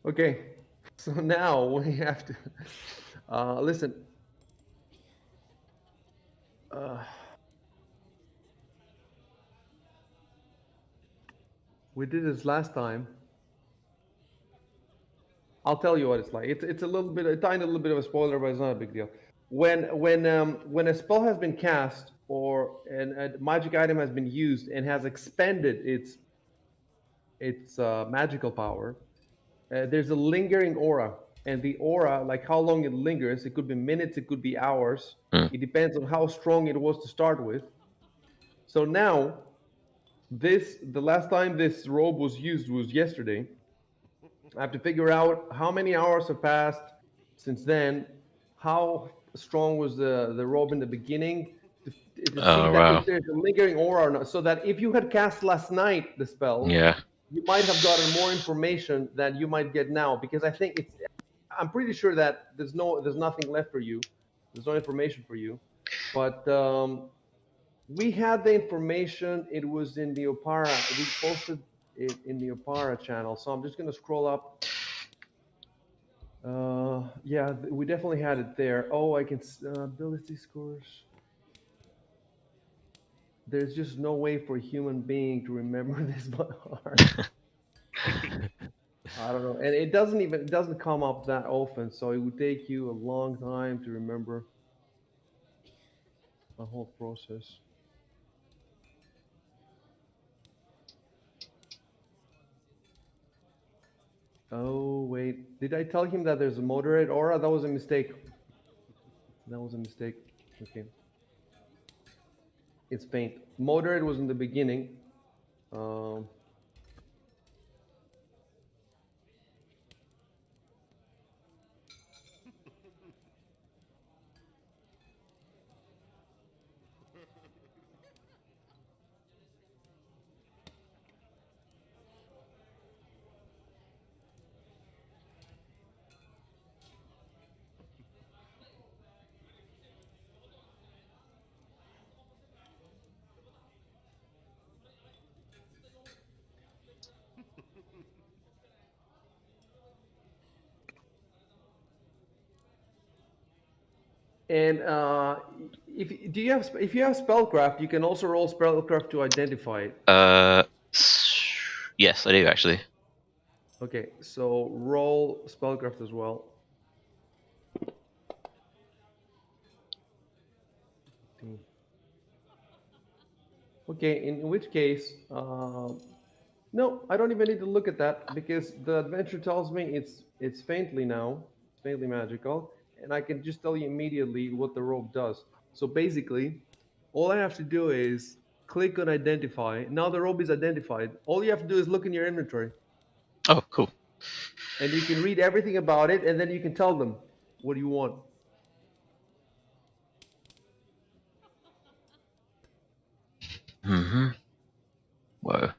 Okay. So now we have to listen. We did this last time. I'll tell you what it's like. It's a tiny little bit of a spoiler, but it's not a big deal. When a spell has been cast or a magic item has been used and has expended its magical power, there's a lingering aura, and the aura, like how long it lingers, it could be minutes, it could be hours. It depends on how strong it was to start with. So now, the last time this robe was used was yesterday. I have to figure out how many hours have passed since then, how strong was the robe in the beginning, to see Oh, that wow. if there's a lingering aura or not, so that if you had cast last night the spell, Yeah. you might have gotten more information than you might get now. Because I'm pretty sure that there's nothing left for you, there's no information for you, but we had the information. It was in the Opara. We posted it in the Opara channel. So I'm just gonna scroll up. Yeah, we definitely had it there. Oh, I can ability scores. There's just no way for a human being to remember this by heart. I don't know, and it doesn't come up that often, so it would take you a long time to remember the whole process. Oh wait, did I tell him that there's a moderate aura? That was a mistake. That was a mistake. Okay. It's faint. Moderate was in the beginning. Um, And if you have spellcraft, you can also roll spellcraft to identify it. Yes, I do actually. Okay, so roll spellcraft as well. Okay, in which case, no, I don't even need to look at that because the adventure tells me it's faintly now, it's faintly magical, and I can just tell you immediately what the rope does. So basically, all I have to do is click on identify. Now the rope is identified. All you have to do is look in your inventory, Oh, cool. and you can read everything about it, and then you can tell them what do you want. Mm-hmm. Whoa.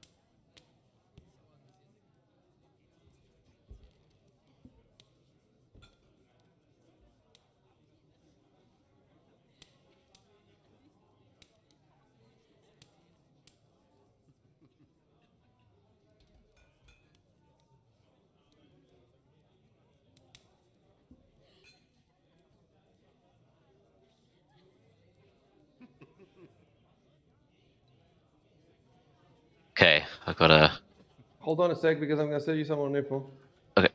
Okay, I gotta. Hold on a sec because I'm gonna send you some more info. Okay.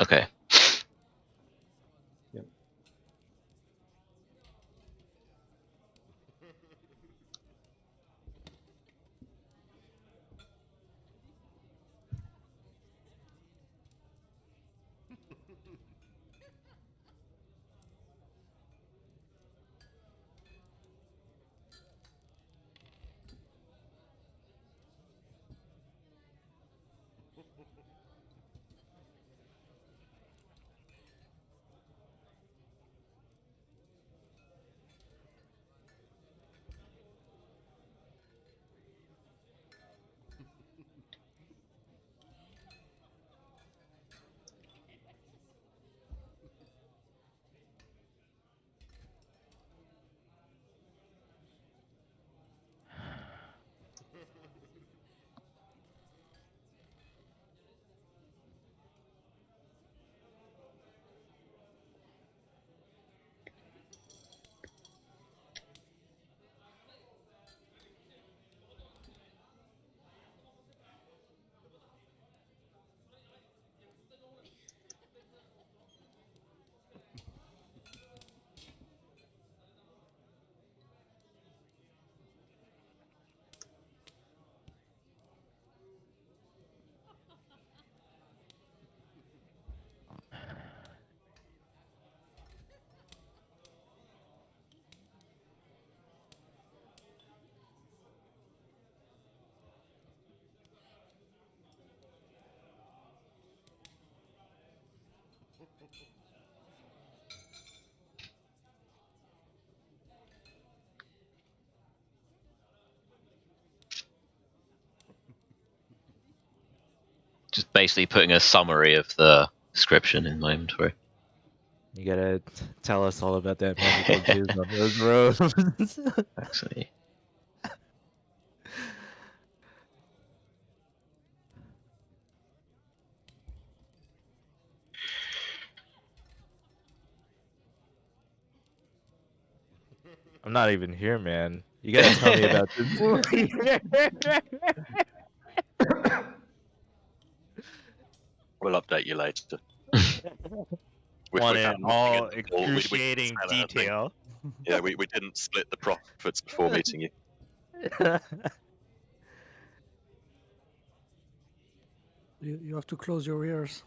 Okay. Yeah. Just basically putting a summary of the description in my inventory. You gotta tell us all about that magical jizz on those robes. Actually. I'm not even here, man. You gotta tell me about this movie. We'll update you later. Want Without it looking at all the ball, we didn't excruciating sell anything. detail. Yeah, we didn't split the profits before meeting you. You have to close your ears.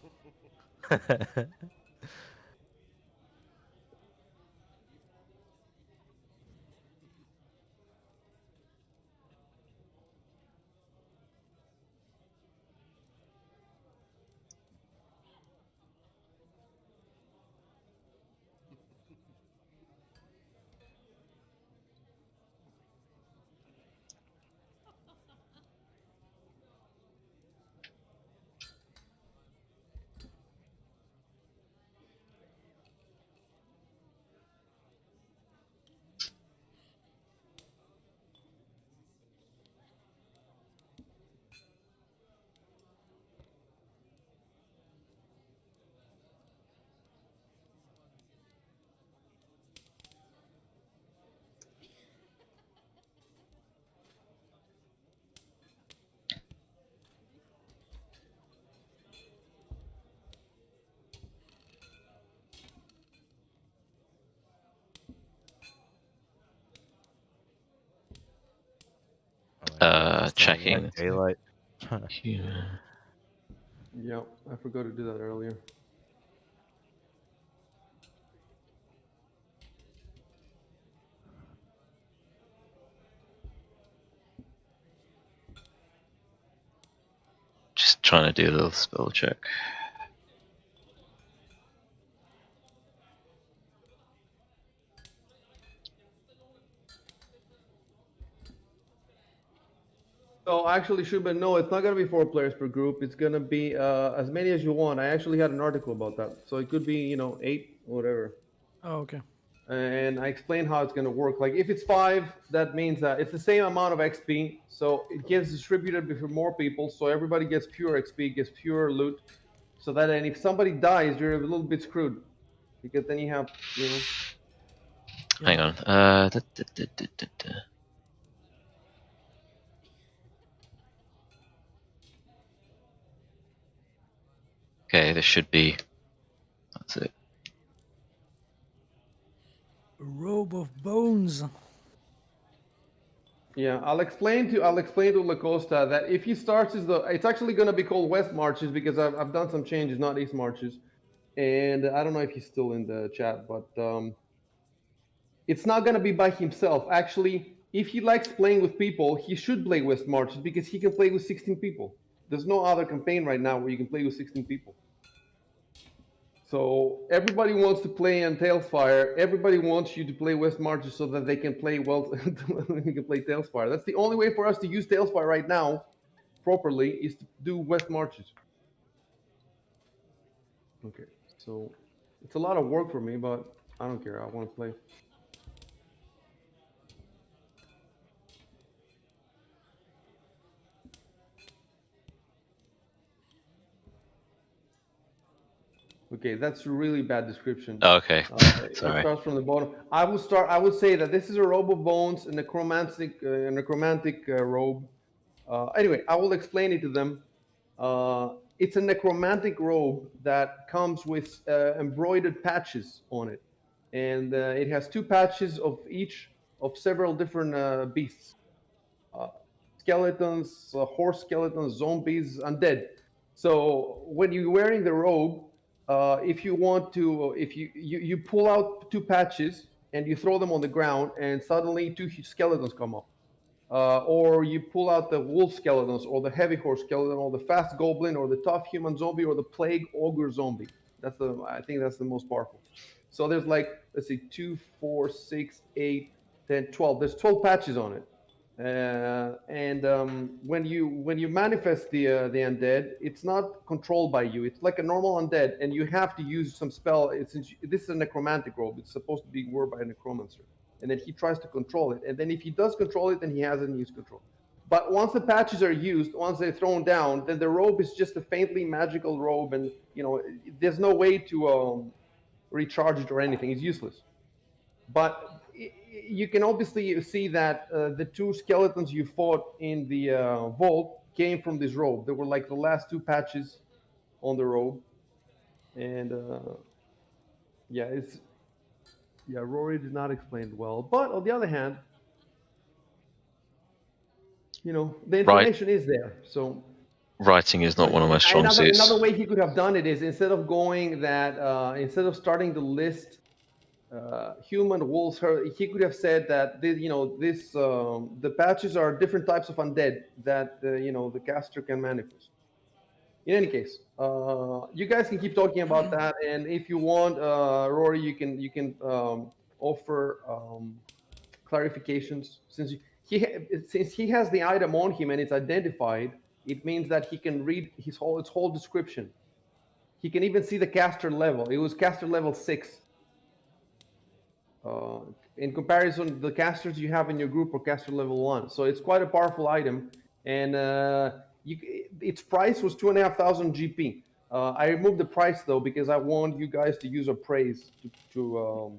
checking. Daylight. Yeah, I forgot to do that earlier. Just trying to do a little spell check. So actually, Shubin, no, it's not going to be 4 players per group. It's going to be as many as you want. I actually had an article about that. So it could be, 8, whatever. Oh, okay. And I explained how it's going to work. Like if it's 5, that means that it's the same amount of XP. So it gets distributed between more people. So everybody gets pure XP, gets pure loot. So that, and if somebody dies, you're a little bit screwed. Because then you have, Yeah. Hang on. Okay, this should be. That's it. A robe of bones. Yeah, I'll explain to Lacosta that if he starts it's actually going to be called West Marches because I've done some changes, not East Marches, and I don't know if he's still in the chat, but it's not going to be by himself. Actually, if he likes playing with people, he should play West Marches because he can play with 16 people. There's no other campaign right now where you can play with 16 people. So everybody wants to play on Tailsfire. Everybody wants you to play West Marches so that they can play they can play Tailsfire. That's the only way for us to use Tailsfire right now properly is to do West Marches. Okay, so it's a lot of work for me, but I don't care. I want to play. Okay, that's a really bad description. Okay. It Sorry. starts from the bottom. I would say that this is a robe of bones, a necromantic robe. Anyway, I will explain it to them. It's a necromantic robe that comes with embroidered patches on it, and it has 2 patches of each of several different beasts, uh, skeletons, horse skeletons, zombies, undead. So when you're wearing the robe, if you want to, if you pull out 2 patches and you throw them on the ground, and suddenly 2 skeletons come up. Or you pull out the wolf skeletons, or the heavy horse skeleton, or the fast goblin, or the tough human zombie, or the plague ogre zombie. I think that's the most powerful. So there's like, let's see, 2, 4, 6, 8, 10, 12. There's 12 patches on it. And when you manifest the undead, it's not controlled by you. It's like a normal undead, and you have to use some spell. This is a necromantic robe. It's supposed to be worn by a necromancer, and then he tries to control it. And then if he does control it, then he hasn't used control. But once the patches are used, once they're thrown down, then the robe is just a faintly magical robe, and there's no way to recharge it or anything. It's useless. But you can obviously see that the 2 skeletons you fought in the vault came from this robe. They were like the last 2 patches on the robe, and Rory did not explain it well. But on the other hand, the information is there. So writing is not one of my strong suits. Another way he could have done it is instead of starting the list. Human, wolves, he could have said that the patches are different types of undead that the caster can manifest. In any case, you guys can keep talking about that, and if you want, Rory, you can offer clarifications since he has the item on him and it's identified. It means that he can read its whole description. He can even see the caster level. It was caster level 6. In comparison, the casters you have in your group are caster level 1, so it's quite a powerful item. And its price was 2,500 GP. I removed the price though because I want you guys to use appraise to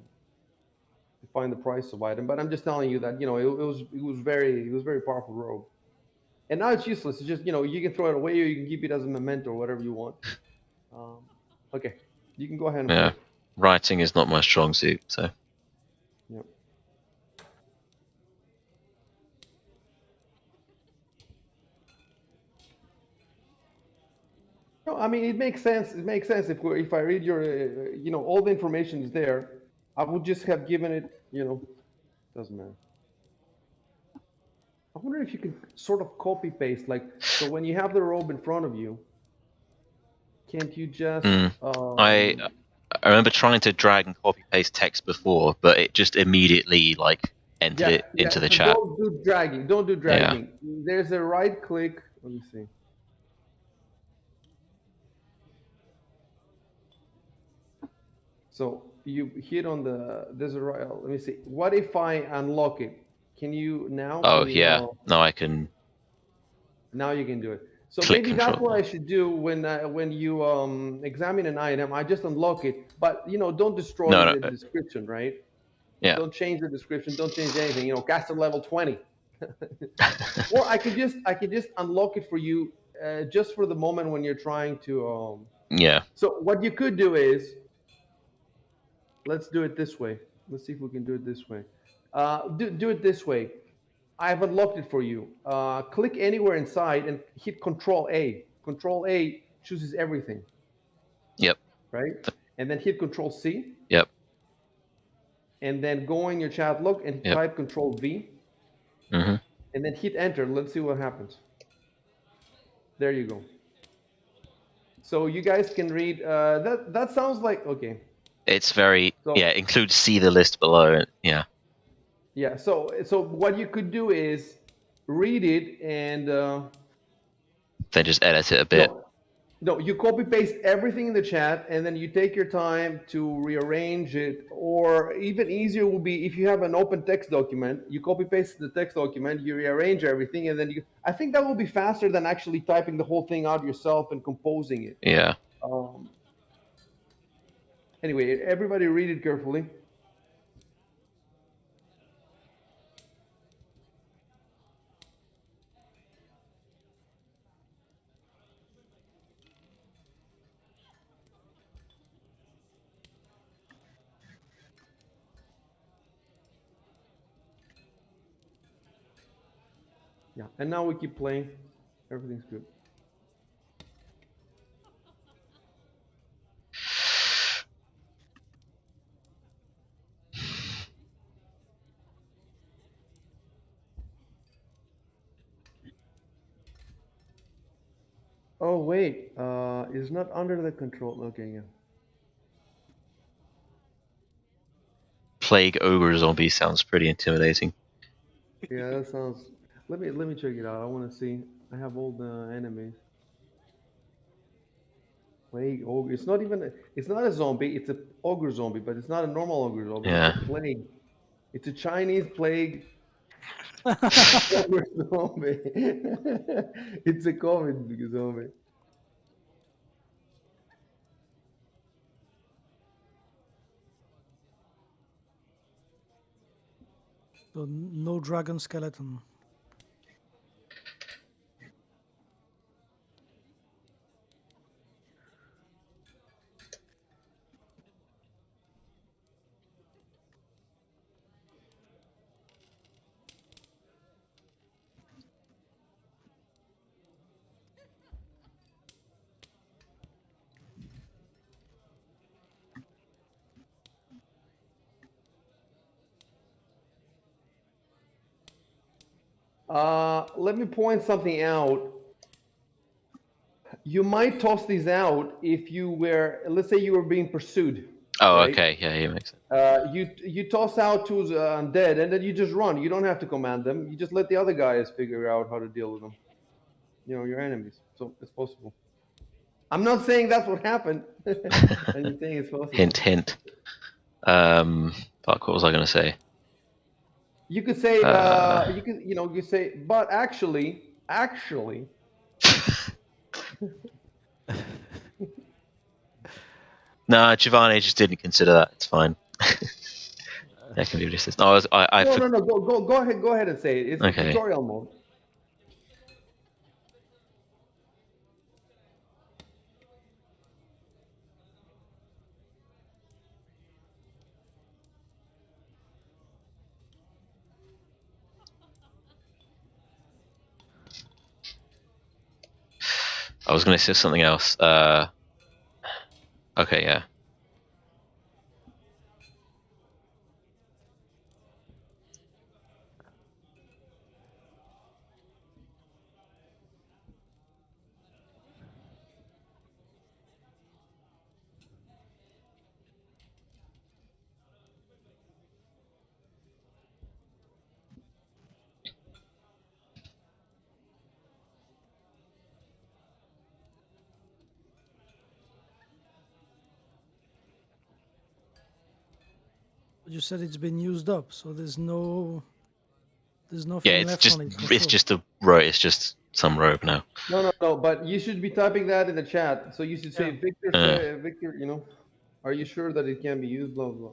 find the price of item. But I'm just telling you that it was very powerful robe. And now it's useless. It's just you can throw it away or you can keep it as a memento or whatever you want. Okay, you can go ahead and play. Writing is not my strong suit, so. No, I mean it makes sense. It makes sense if I read your, all the information is there. I would just have given it, doesn't matter. I wonder if you can sort of copy paste, like, so when you have the robe in front of you, can't you just? I remember trying to drag and copy paste text before, but it just immediately entered it into the so chat. don't do dragging. Don't do dragging. There's a right click. Let me see. So you hit on there's a right. Let me see. What if I unlock it? Can you now? Oh Can you, yeah, now I can now you can do it. So click maybe that's control. what I should do when you examine an item. I just unlock it, but don't destroy No, the description, right? yeah. Don't change the description. Don't change anything. Caster level 20. Or I could just unlock it for you, just for the moment when you're trying to. Yeah. So what you could do is, let's do it this way. Let's see if we can do it this way. Do it this way. I've unlocked it for you. Click anywhere inside and hit Control A. Control A chooses everything. Yep. Right? And then hit Control C. Yep. And then go in your chat log and type Control V. Mm-hmm. And then hit Enter. Let's see what happens. There you go. So you guys can read. That sounds like okay. It's very include see the list below. Yeah. Yeah. So what you could do is read it and then just edit it a bit. No, you copy paste everything in the chat and then you take your time to rearrange it. Or even easier will be if you have an open text document, you copy paste the text document, you rearrange everything, and then I think that will be faster than actually typing the whole thing out yourself and composing it. Yeah. Anyway, everybody read it carefully. Yeah, and now we keep playing. Everything's good. Oh wait, it's not under the control. Okay, yeah. Plague ogre zombie sounds pretty intimidating. Yeah, that sounds. Let me check it out. I want to see. I have all the enemies. Plague ogre. It's not even. It's not a zombie. It's a ogre zombie, but it's not a normal ogre zombie. Yeah. It's a plague. It's a Chinese plague ogre zombie. It's a COVID zombie. So no dragon skeleton. Let me point something out. You might toss these out if you were, let's say you were being pursued. Oh, right? okay. Yeah, it makes sense. You toss out two undead and then you just run. You don't have to command them. You just let the other guys figure out how to deal with them. Your enemies. So it's possible. I'm not saying that's what happened. I'm saying it's possible. Hint, hint. Fuck, what was I going to say? You could say, you say, but actually. Nah, Giovanni just didn't consider that. It's fine. That can be resistant. No, no. Go ahead and say it. It's okay. tutorial mode. I was going to say something else. Okay, yeah. You said it's been used up, so there's nothing left on it. It's just a robe. It's just some robe now. No. But you should be typing that in the chat. So you should say, Victor, Victor. You know, are you sure that it can be used? Blah blah.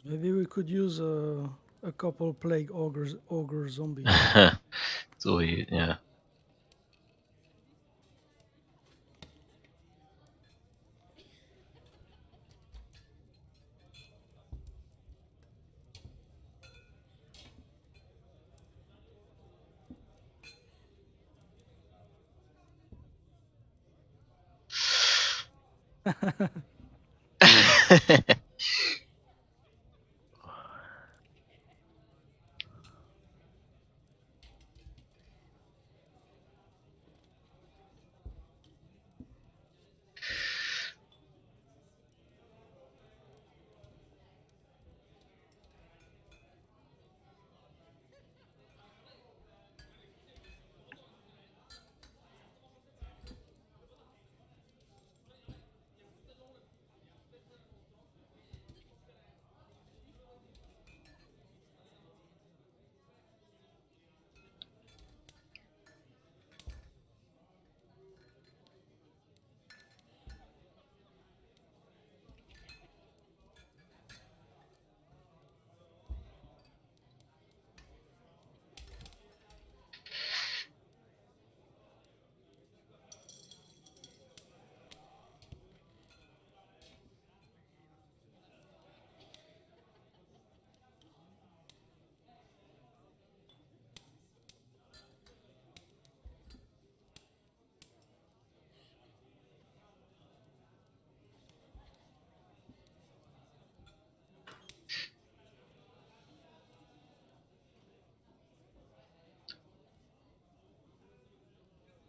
Maybe we could use a couple plague ogre zombies. So yeah.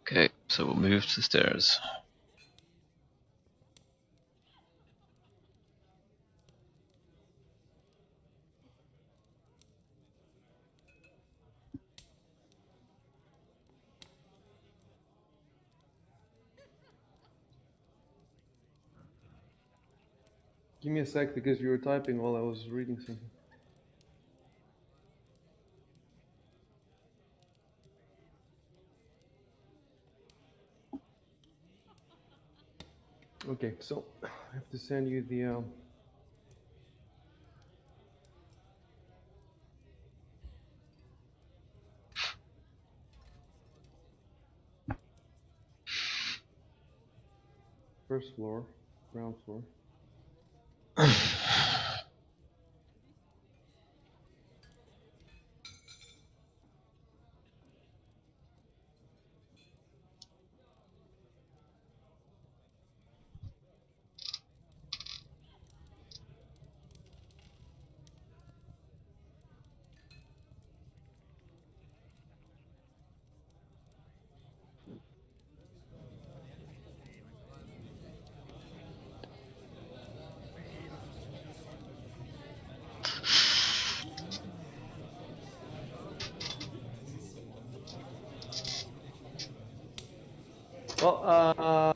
Okay, so we'll move to the stairs. Give me a sec because you were typing while I was reading something. Okay, so I have to send you the. First floor, ground floor. Well,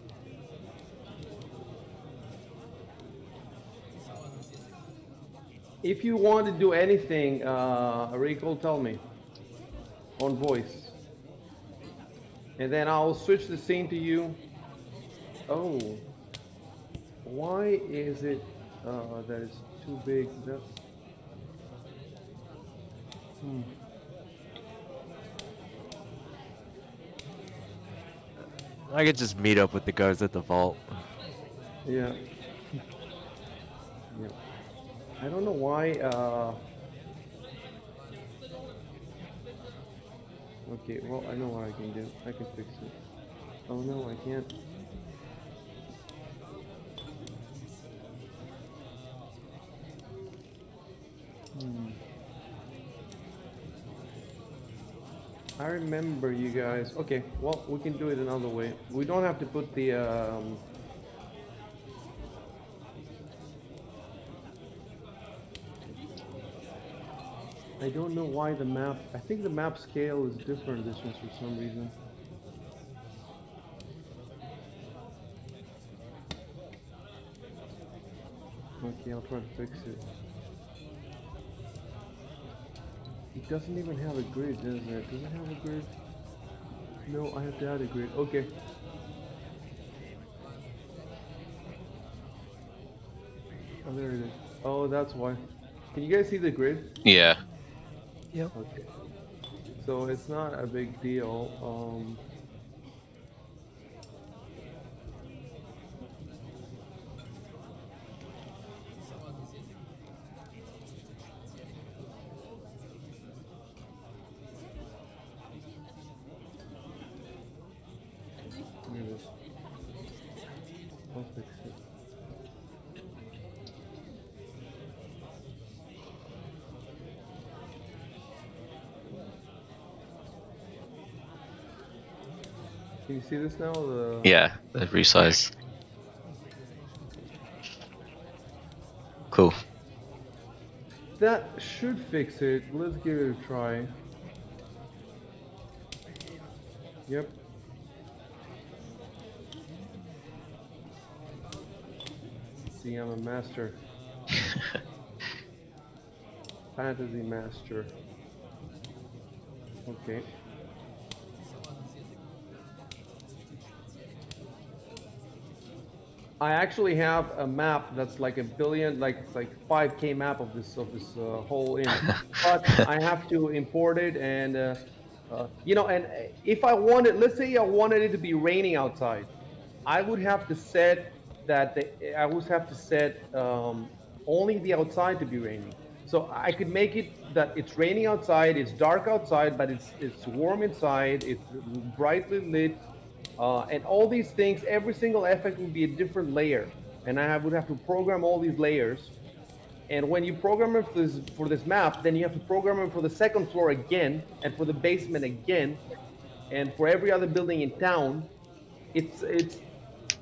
if you want to do anything, Rico, tell me on voice, and then I'll switch the scene to you. Oh, why is it that is too big? That. I could just meet up with the guys at the vault. Yeah. Yeah. I don't know why. Okay. Well, I know what I can do. I can fix it. Oh no, I can't. I remember you guys. Okay, well, we can do it another way. We don't have to put the I don't know why the map. I think the map scale is different this one for some reason. Okay, I'll try to fix it. It doesn't even have a grid, does it? Does it have a grid? No, I have to add a grid. Okay. Oh, there it is. Oh, that's why. Can you guys see the grid? Yeah. Yep. Okay. So it's not a big deal. Here it is. I'll fix it. Can you see this now? Yeah, the resize. Cool. That should fix it. Let's give it a try. Yep. See, I'm a master. Fantasy master. Okay. I actually have a map that's like a billion, like it's like 5K map of this whole image. But I have to import it, and you know, and if I wanted, let's say I wanted it to be raining outside, I would have to set that I would have to set only the outside to be raining. So I could make it that it's raining outside, it's dark outside, but it's warm inside, it's brightly lit, and all these things. Every single effect would be a different layer, and would have to program all these layers. And when you program it for this map, then you have to program it for the second floor again, and for the basement again, and for every other building in town. It's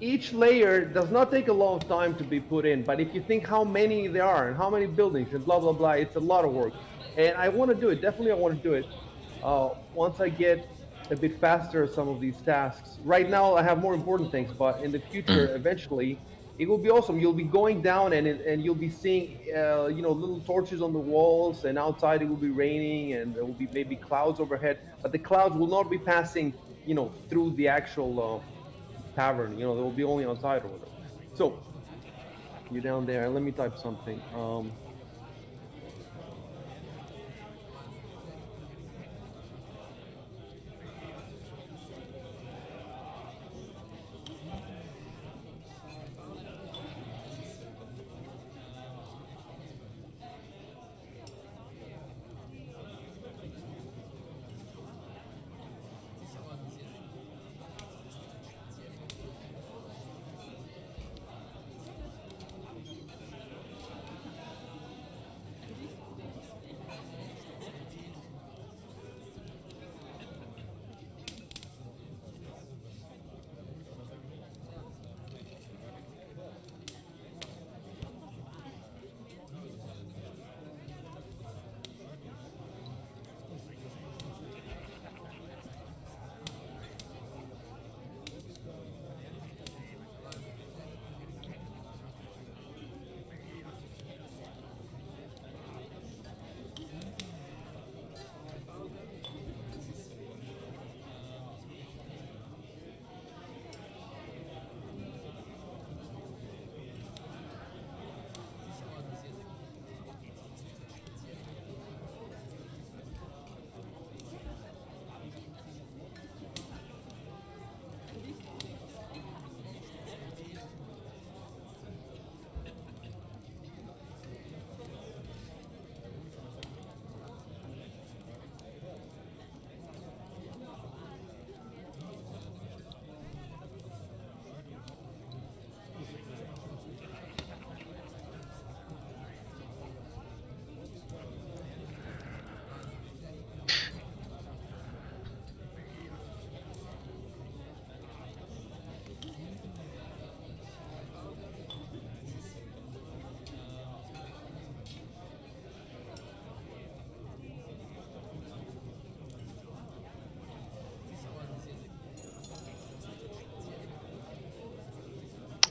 each layer does not take a long time to be put in, but if you think how many there are and how many buildings and blah blah blah, it's a lot of work. And I want to do it. Definitely, I want to do it once I get a bit faster at some of these tasks. Right now, I have more important things, but in the future, eventually, it will be awesome. You'll be going down, and you'll be seeing you know, little torches on the walls, and outside it will be raining, and there will be maybe clouds overhead, but the clouds will not be passing, you know, through the actual tavern. You know, they will be only outside or whatever. So you're down there. Let me type something.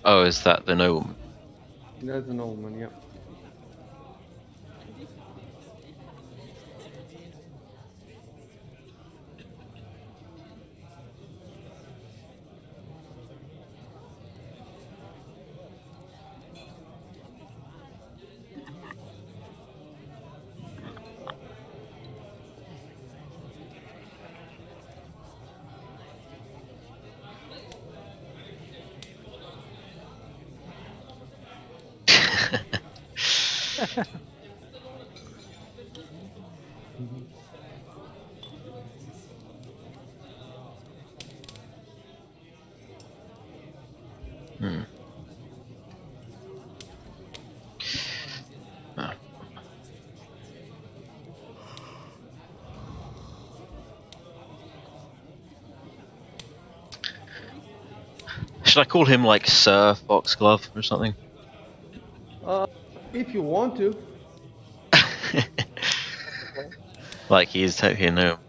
Oh, is that the nobleman? That's a nobleman, yeah. Hmm. Ah. Should I call him like Sir Foxglove or something? If you want to. Like he is technically a gnome.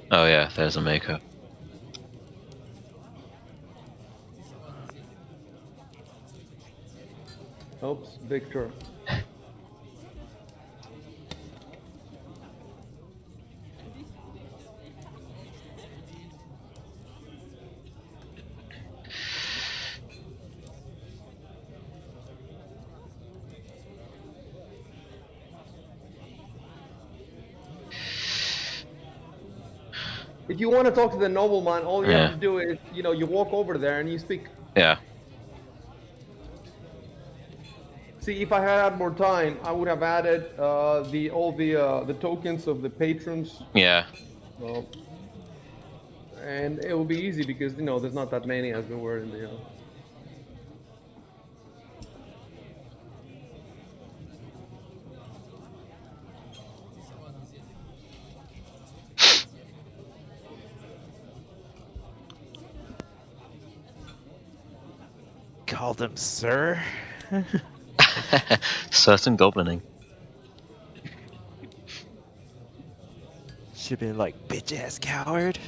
Oh yeah, there's a maker. Oops, Victor. If you want to talk to the nobleman, all you have to do is, you walk over there and you speak. Yeah. See, if I had more time, I would have added all the tokens of the patrons. Yeah. And it will be easy because there's not that many as there were in the. Called him sir. Certain goblining. Should have been like, bitch ass coward.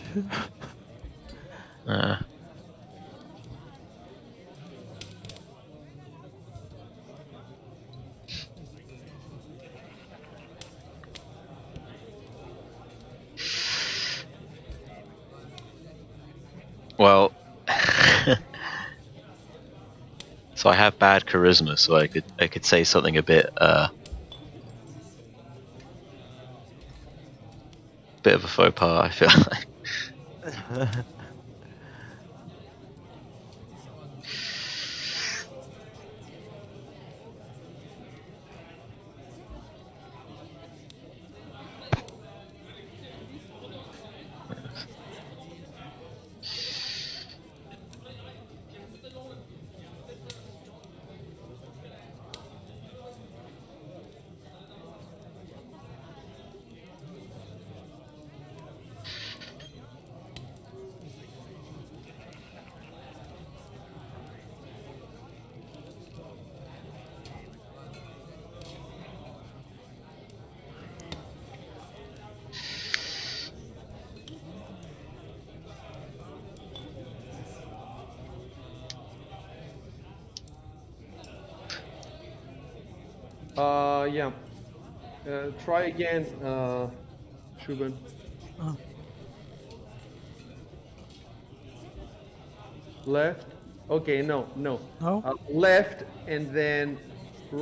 Well, so I have bad charisma, so I could say something a bit of a faux pas, I feel like. Yeah. Try again, Shuban. Left. Okay, no. No? Left and then.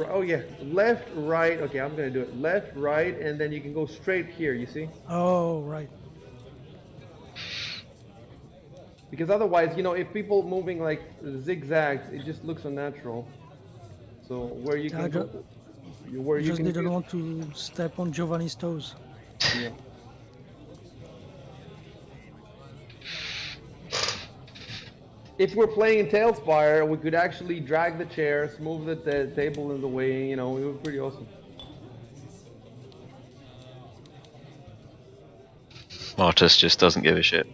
Oh yeah, left, right. Okay, I'm gonna do it. Left, right, and then you can go straight here. You see? Oh, right. Because otherwise, if people moving like zigzags, it just looks unnatural. So where you can go, where you just can didn't want to step on Giovanni's toes. Yeah. if we're playing in Tailspire, we could actually drag the chairs, move the table in the way. It would be pretty awesome. Martus just doesn't give a shit.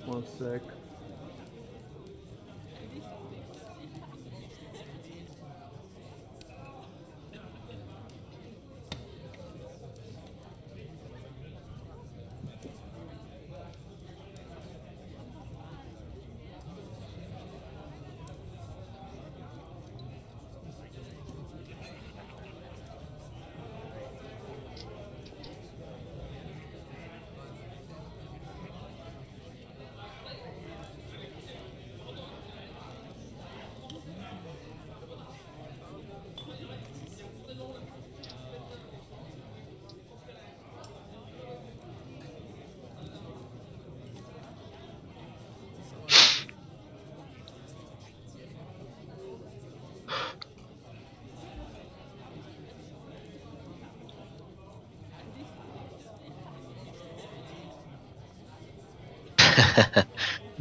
One sec.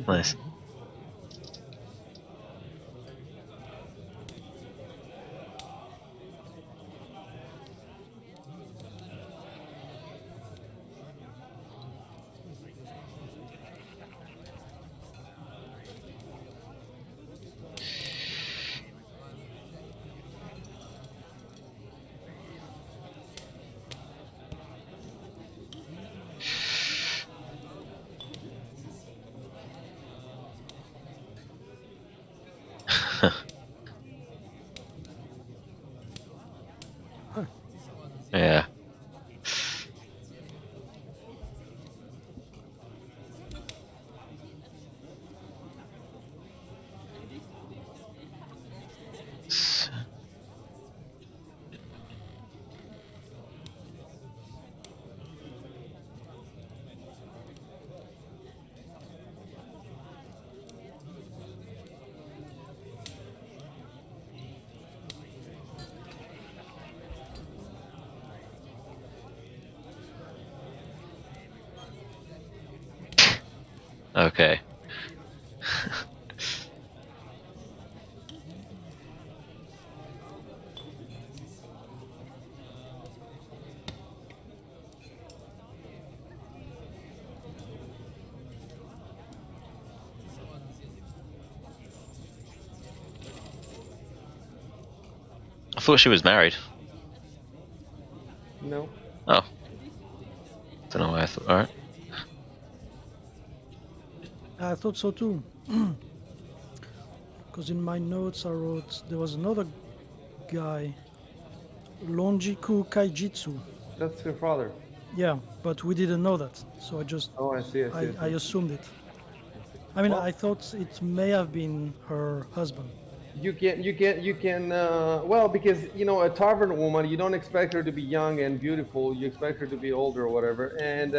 Nice. Yeah. Okay. I thought she was married. No. Oh. Don't know why I thought. Alright. I thought so too. Because in my notes I wrote there was another guy, Lonjiku Kaijitsu. That's her father. Yeah, but we didn't know that, so I just Oh, I see. I assumed it. I mean, Well, I thought it may have been her husband. you can. Well, because a tavern woman, you don't expect her to be young and beautiful. You expect her to be older or whatever. And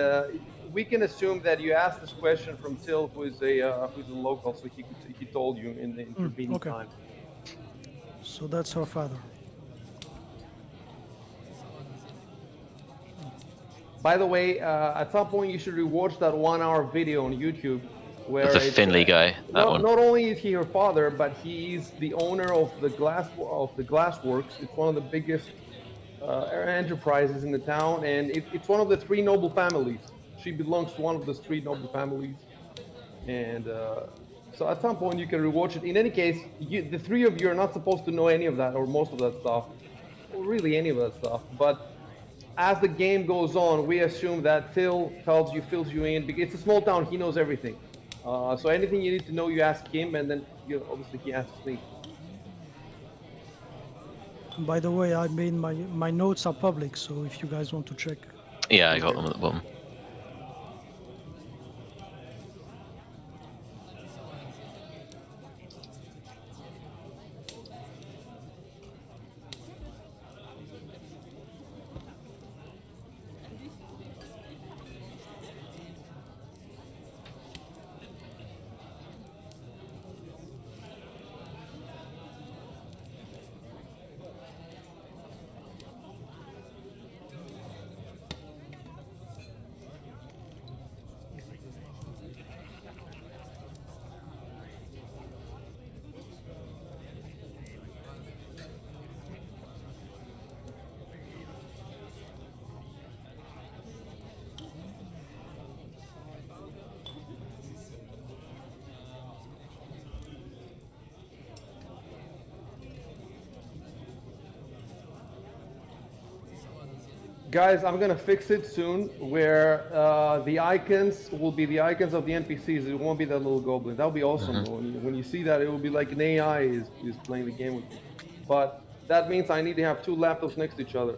we can assume that you asked this question from Till, who's a local, so he told you in the intervening Okay, time. so that's her father. By the way, at some point you should rewatch that 1 hour video on YouTube where The it's Finley guy. That one. not only is he her father, but he's the owner of the glassworks. It's one of the biggest enterprises in the town, and it's one of the three noble families. She belongs to one of the three noble families. And so at some point you can rewatch it. In any case, the three of you are not supposed to know any of that or most of that stuff, or really any of that stuff. But as the game goes on, we assume that Till tells you, fills you in, because it's a small town. He knows everything. So anything you need to know, you ask him, and then obviously he asks me. By the way, I mean my notes are public, so if you guys want to check. Yeah, I got them at the bottom. Guys, I'm gonna fix it soon, where the icons will be the icons of the NPCs. It won't be that little goblin. That'll be awesome. When you see that, it will be like an AI is playing the game with you. But that means I need to have two laptops next to each other.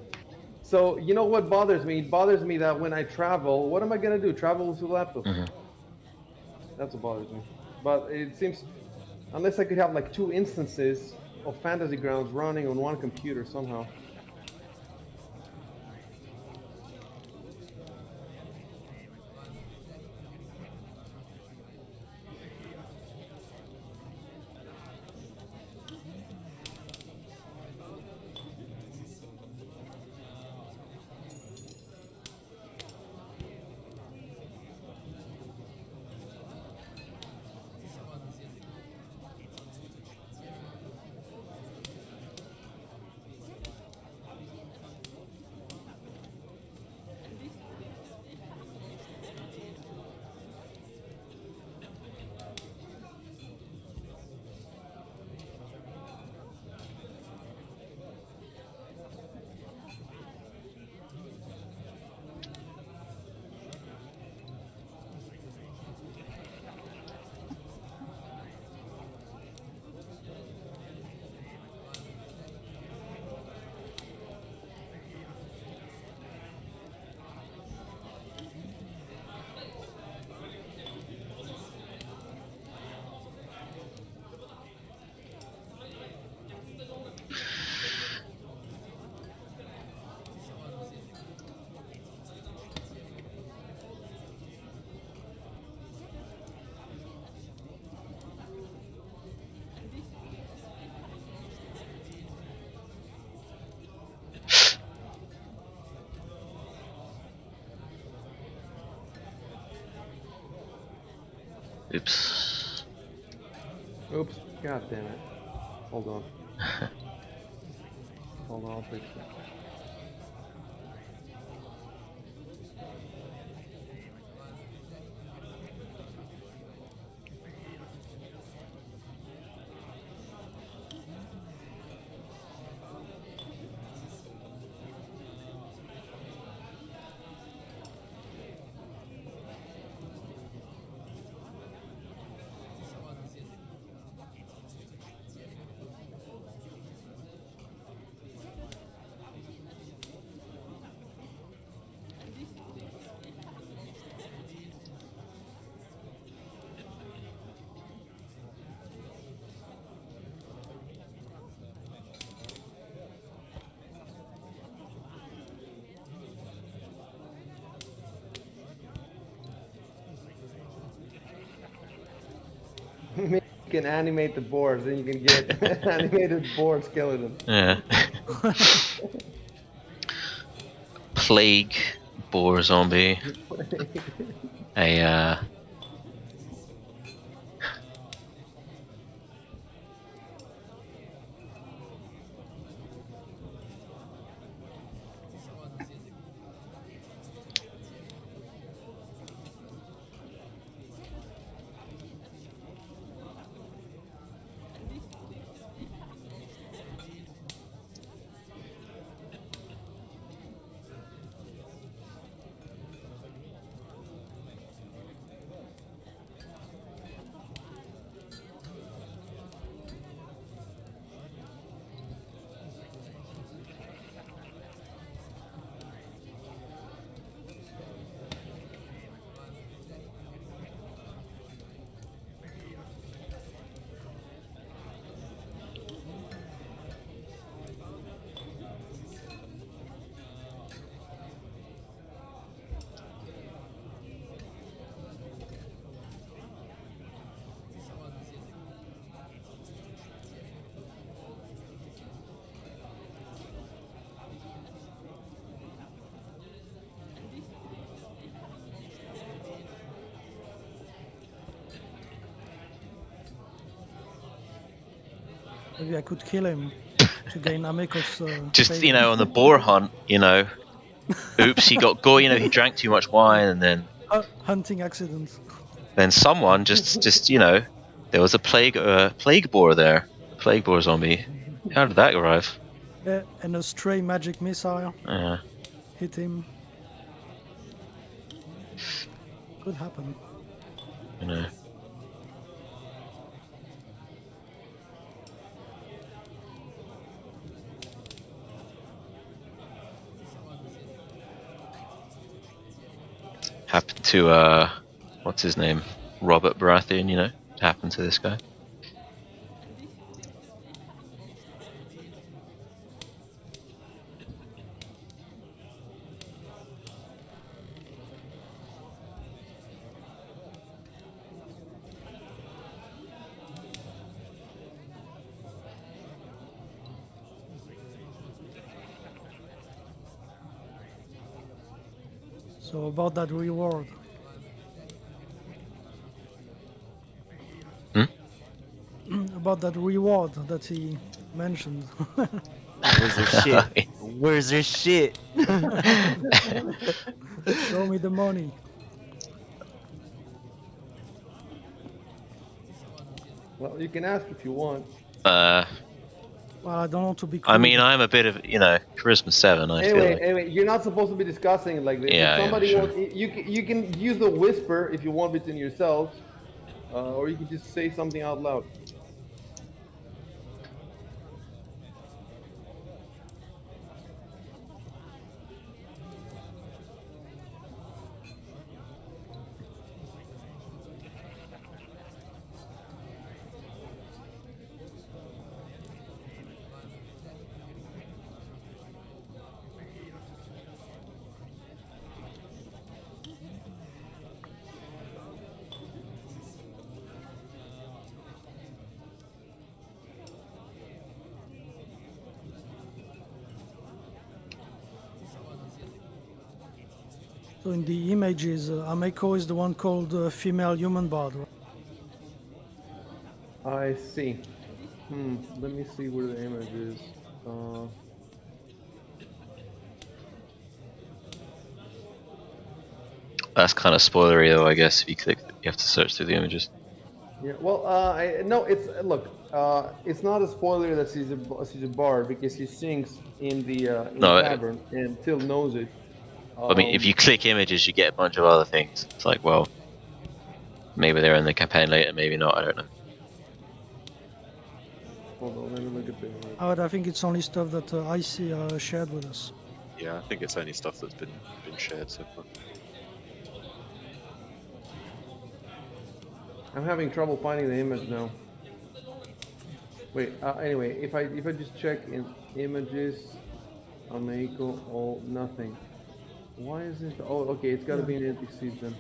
So you know what bothers me? It bothers me that when I travel, what am I gonna do? Travel with two laptops? That's what bothers me. But it seems, unless I could have like two instances of Fantasy Grounds running on one computer somehow. Oops. Oops. God damn it. Hold on. Hold on, I'll fix it. Maybe you can animate the boards, then you can get animated board skeleton. Yeah. Plague boar zombie. A Maybe I could kill him to gain Ameko's Just favor. on the boar hunt, oops, he got gore. He drank too much wine, and then Hunting accident. then someone just there was a plague boar there, a plague boar zombie. How did that arrive? And a stray magic missile Yeah. hit him. Could happen. Happened to what's his name? Robert Baratheon, happened to this guy. So about that reward. About that reward that he mentioned. Where's their shit? Where's their shit? Show me the money. Well, you can ask if you want. Well, I don't want to be crude. I mean, I'm a bit of charisma 7. I feel like. Anyway, you're not supposed to be discussing it like this. Yeah, if somebody sure. wants, you can use the whisper if you want between yourselves, or you can just say something out loud. So in the images, Ameko is the one called female human bard, right? I see. Let me see where the image is. That's kind of spoilery, though. I guess if you click, you have to search through the images. Yeah. Well, no. It's not a spoiler that she's a bard because she sings in the tavern and Till knows it. I mean, if you click images, you get a bunch of other things. It's like, well, maybe they're in the campaign later, maybe not. I don't know. Hold on, let me look at the image. I think it's only stuff that Icy shared with us. Yeah, I think it's only stuff that's been shared so far. I'm having trouble finding the image now. Wait. Anyway, if I just check in images, Ameiko, all nothing. Why is it? Oh, okay. It's got to be an NPC then.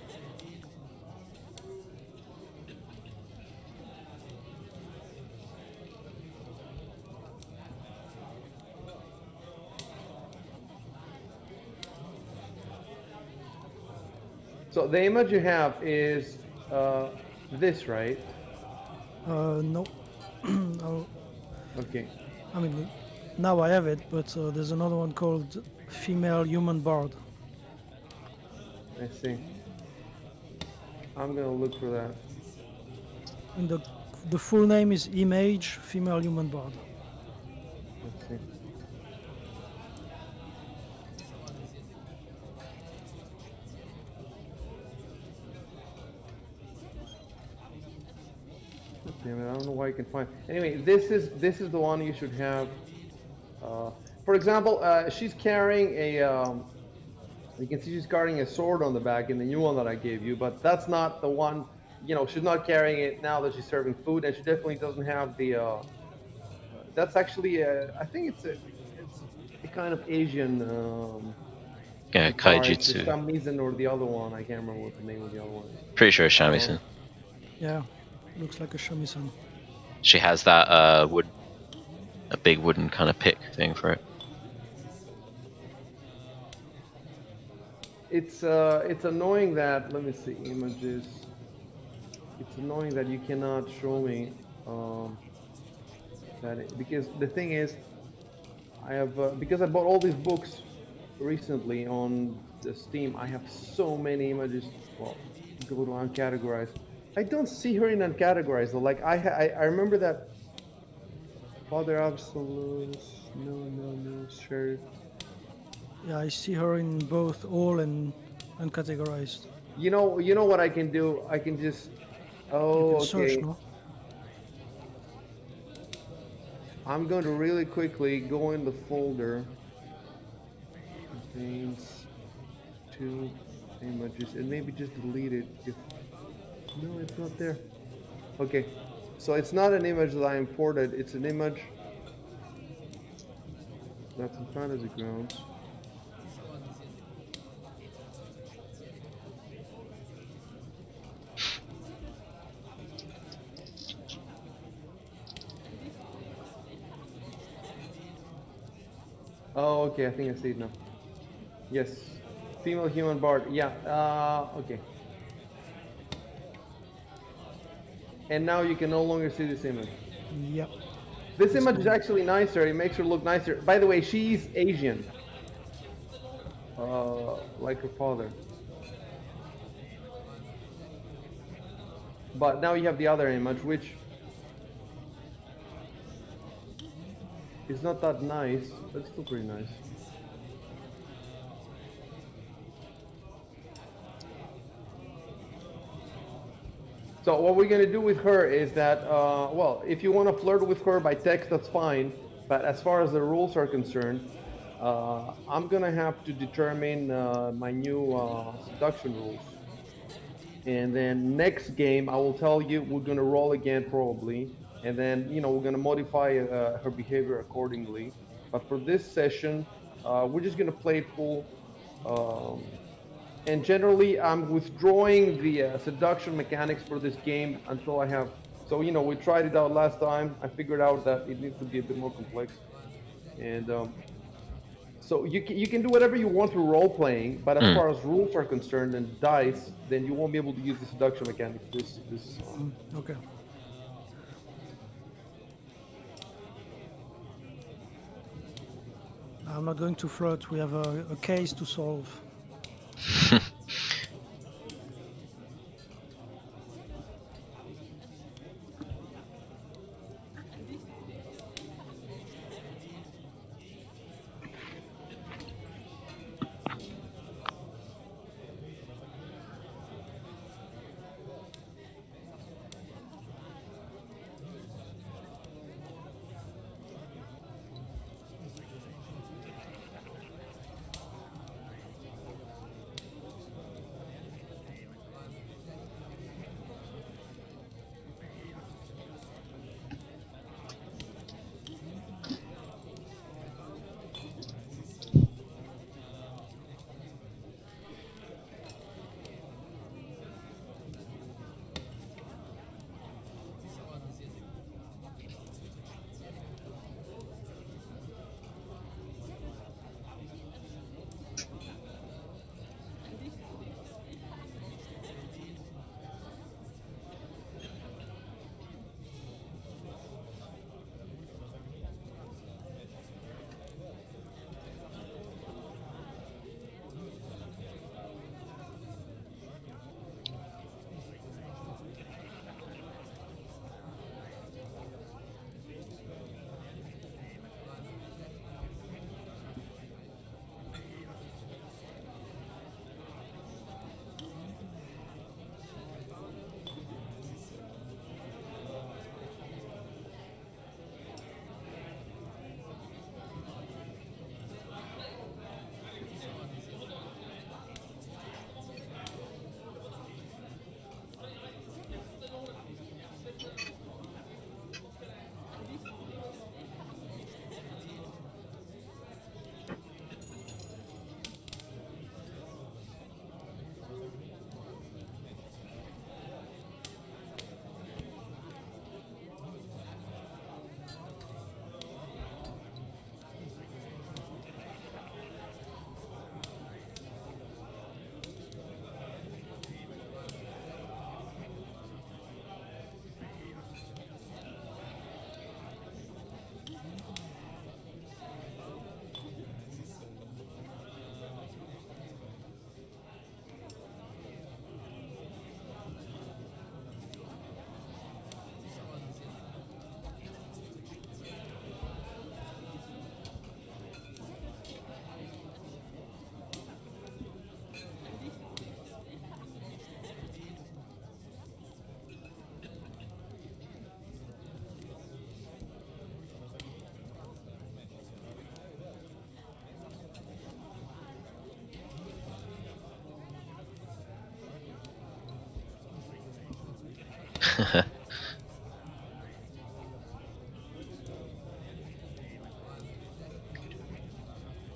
So the image you have is this, right? No. No. Okay. I mean, now I have it, but there's another one called female human bard. I see. I'm gonna look for that. And the full name is Image Female Human Bard. Let's see. Damn it! I don't know why you can find. Anyway, this is the one you should have. For example, she's carrying a. You can see she's carrying a sword on the back in the new one that I gave you, but that's not the one. She's not carrying it now that she's serving food, and she definitely doesn't have the. That's actually I think it's a kind of Asian. Yeah, Kaijutsu. kaijutsu. Shamisen or the other one. I can't remember what the name of the other one is. Pretty sure it's shamisen. Yeah, looks like a shamisen. She has that a big wooden kind of pick thing for it. It's annoying that, let me see, images. It's annoying that you cannot show me. Because the thing is, I have because I bought all these books recently on the Steam. I have so many images. Well, go to uncategorized. I don't see her in uncategorized though. Like I remember that Father Absolus. No, Sheriff. Yeah, I see her in both all and uncategorized. You know what I can do? I can just. You Oh, can search, okay. no? I'm going to really quickly go in the folder. Contains two images and maybe just delete it if. No, it's not there. Okay, so it's not an image that I imported. It's an image that's in Fantasy Grounds. Oh, okay. I think I see it now. Yes, female human bard. Yeah. Okay. And now you can no longer see this image. Yep. This It's image is been actually nicer. It makes her look nicer. By the way, she's Asian, like her father. But now you have the other image, which is not that nice, but it's still pretty nice. So what we're gonna do with her is that, well, if you want to flirt with her by text, that's fine. But as far as the rules are concerned, I'm gonna have to determine my new seduction rules. And then next game, I will tell you we're gonna roll again probably, and then we're gonna modify her behavior accordingly. But for this session, we're just gonna play it full. And generally, I'm withdrawing the seduction mechanics for this game until I have. So we tried it out last time. I figured out that it needs to be a bit more complex, and so you can do whatever you want through role playing. But as far as rules are concerned and dice, then you won't be able to use the seduction mechanics. This. okay. I'm not going to flirt. We have a case to solve.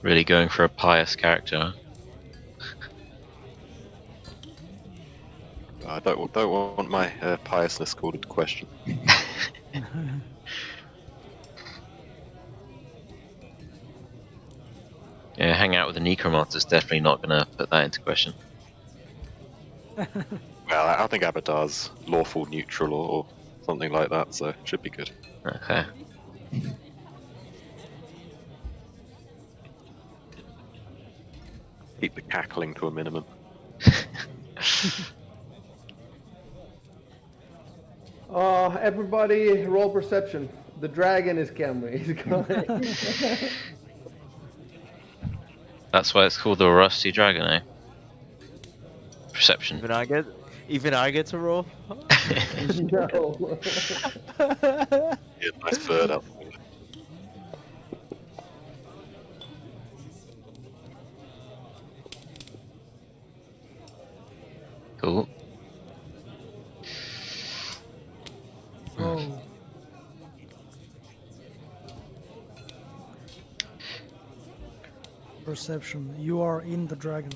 Really going for a pious character. I don't want my piousness called into question. Yeah, hang out with the necromancer's definitely not going to put that into question. Well, I think Abadar's lawful neutral or something like that, so it should be good. Okay. Keep the cackling to a minimum. Everybody, roll perception. The dragon is coming. He's coming. That's why it's called the Rusty Dragon, eh? Perception. Even I get to roll. No. Yeah, nice bird up. Cool. Oh, perception. You are in the dragon.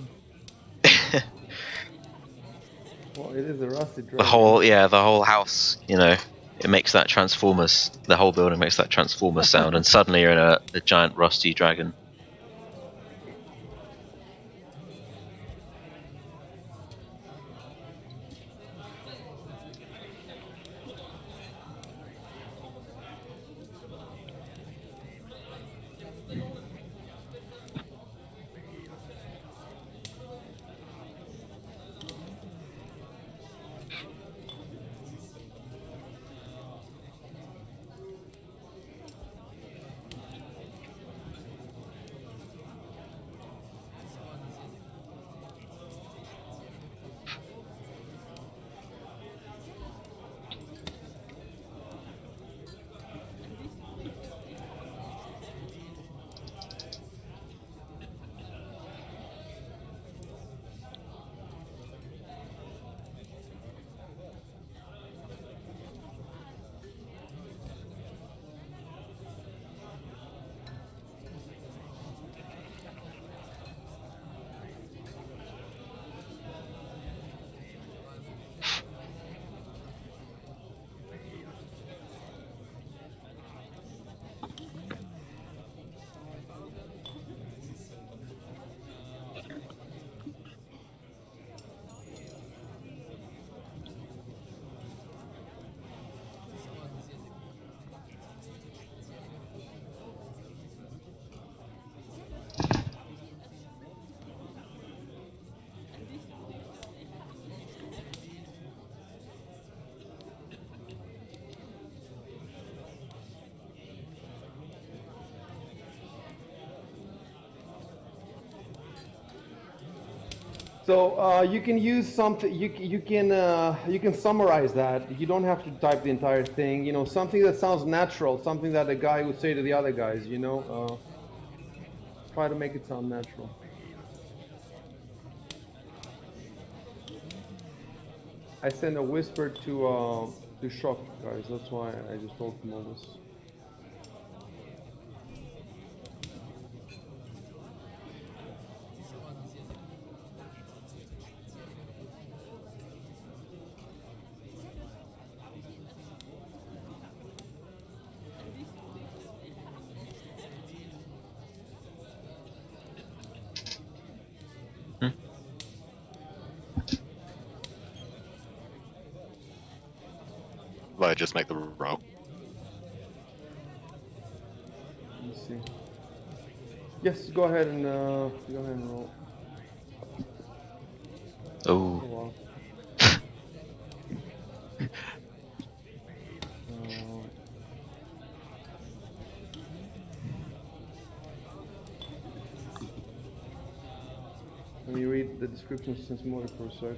Well, it is a rusty dragon. The whole house, it makes that Transformers, the whole building makes that Transformers sound, and suddenly you're in a giant rusty dragon. So you can use something. You can summarize that. You don't have to type the entire thing. Something that sounds natural, something that a guy would say to the other guys. Try to make it sound natural. I sent a whisper to Shock, guys. That's why I just told him all this. Well, I just make the roll. Let's see. Yes, go ahead and roll. Oh. Oh, wow. Let me read the description of sense motor for a sec.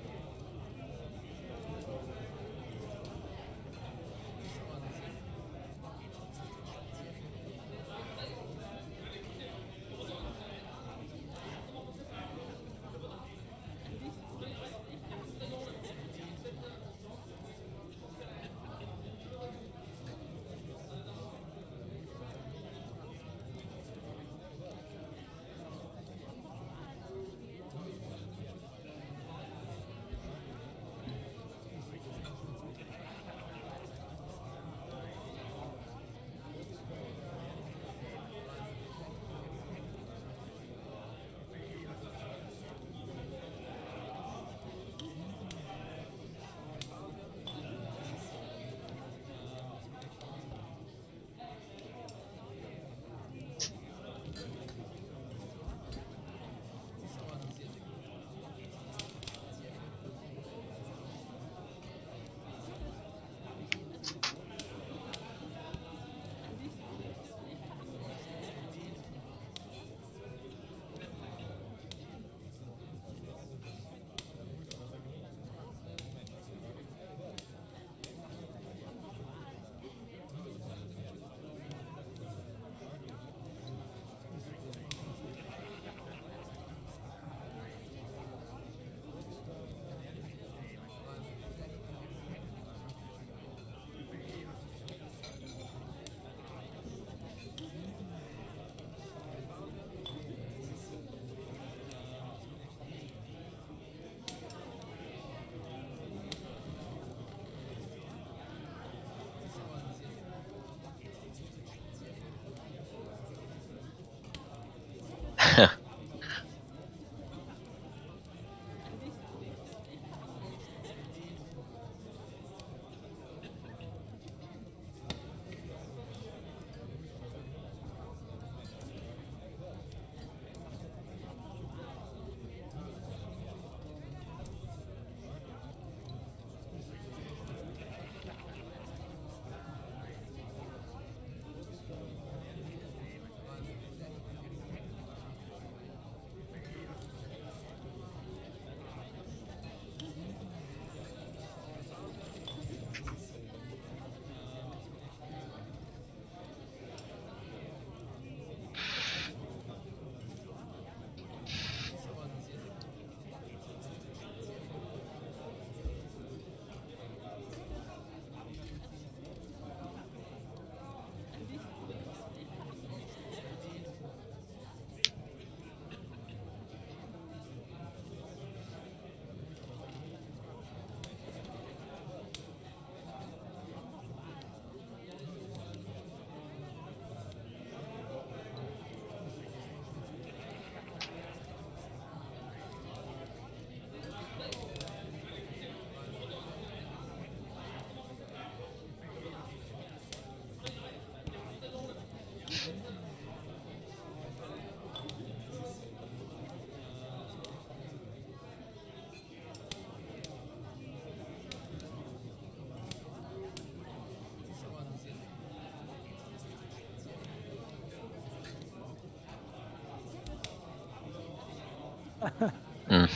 Mm.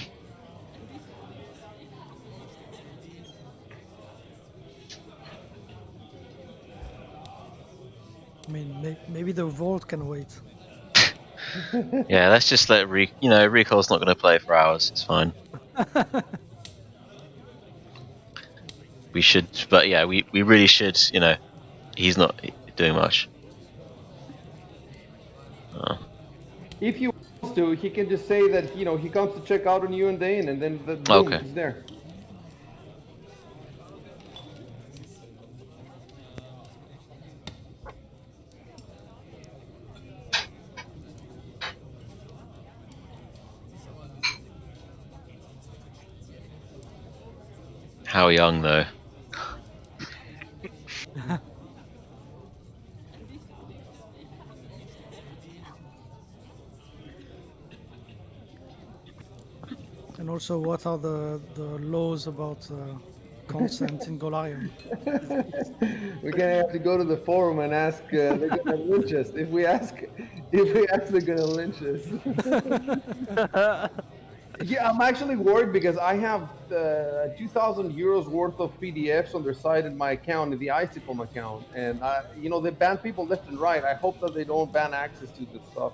I mean, maybe the vault can wait. Yeah, let's just let Recoil's not going to play for hours. It's fine. We should, but yeah, we really should. He's not doing much. If he wants to, he can just say that he comes to check out on you and Dane, and then boom, Okay. he's there. How young though? And also, what are the laws about consent in Golarion? We're gonna have to go to the forum and ask. They're gonna lynch us if we ask. If we ask, they're gonna lynch us. Yeah, I'm actually worried because I have 2,000 euros worth of PDFs on their site in my account, in the ICPOM account, and they ban people left and right. I hope that they don't ban access to this stuff.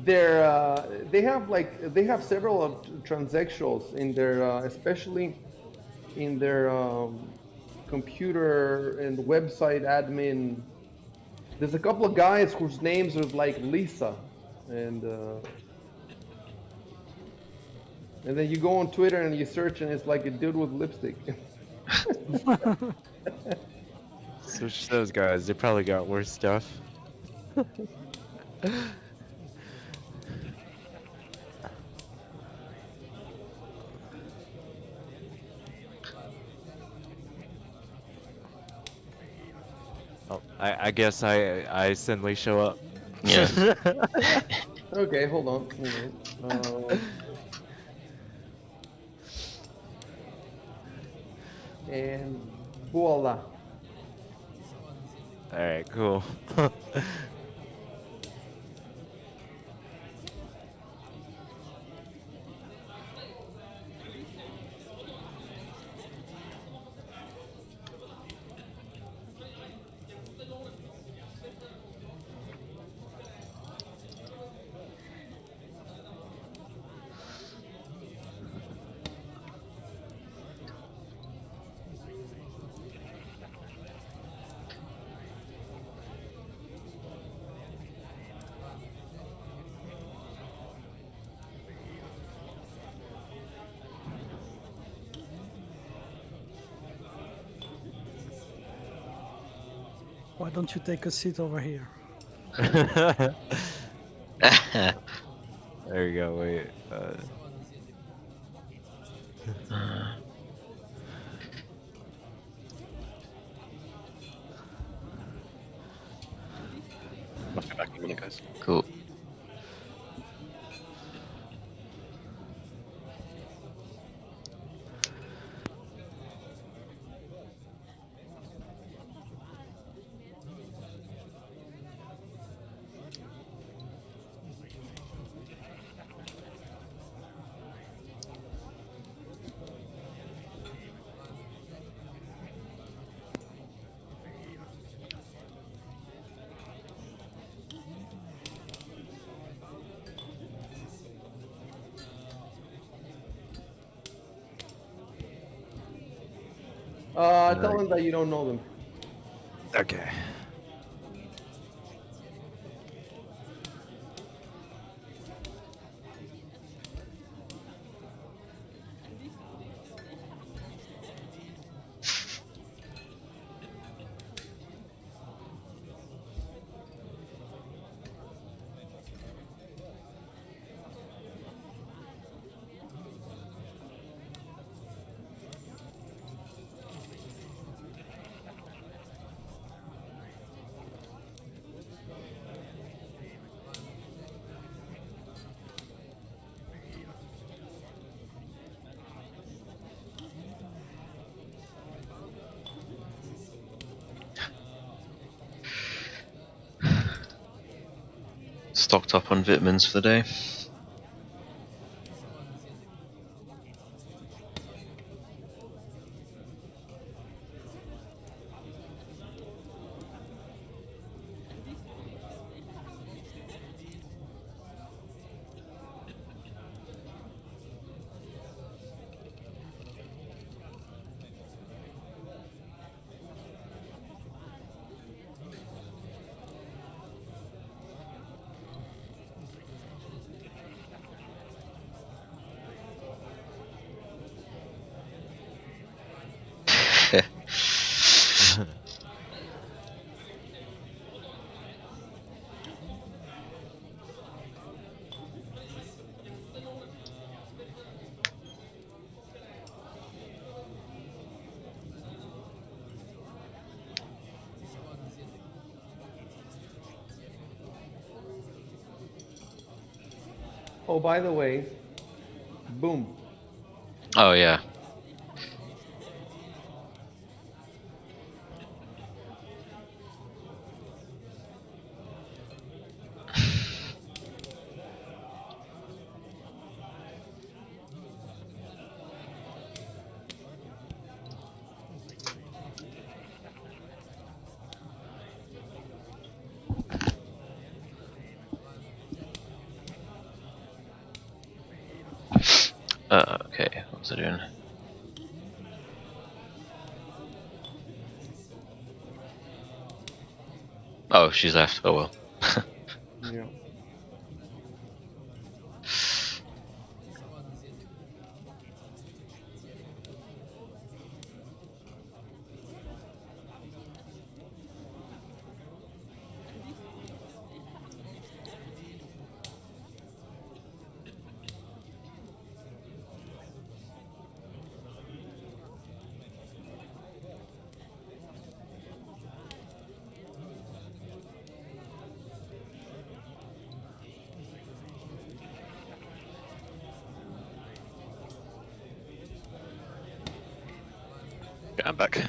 They have several transsexuals in their, especially in their computer and website admin. There's a couple of guys whose names are like Lisa, and then you go on Twitter and you search, and it's like a dude with lipstick. Switch those guys. They probably got worse stuff. Oh, I guess I suddenly show up. Yeah. Okay, hold on. And voila. All right, cool. Why don't you take a seat over here? There you go. Wait. I'll be back in a minute, guys. Cool. Tell them that you don't know them. Okay. stocked up on vitamins for the day. Oh, by the way, boom. Oh yeah. Okay, what was I doing? Oh, she's left. Oh well. Yeah. Yeah, I'm back.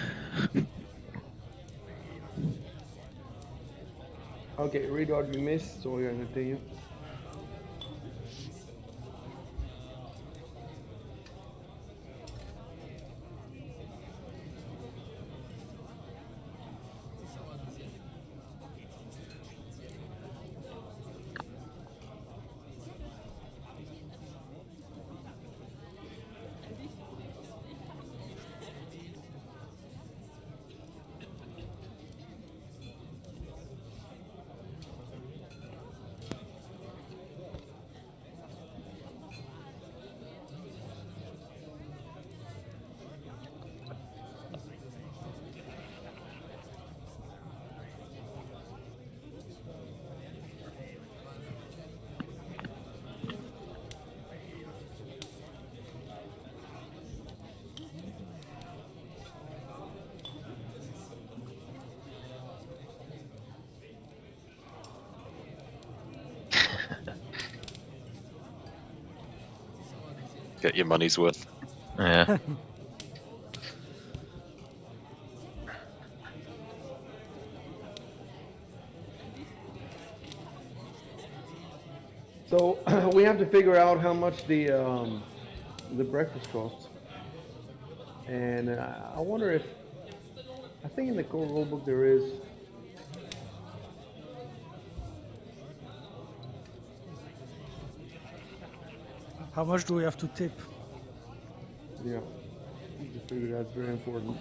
Okay, read what you missed, so we're gonna continue. Get your money's worth. Yeah. So we have to figure out how much the breakfast costs, and I wonder if I think in the core rulebook there is. How much do we have to tip? Yeah, I figure that's very important.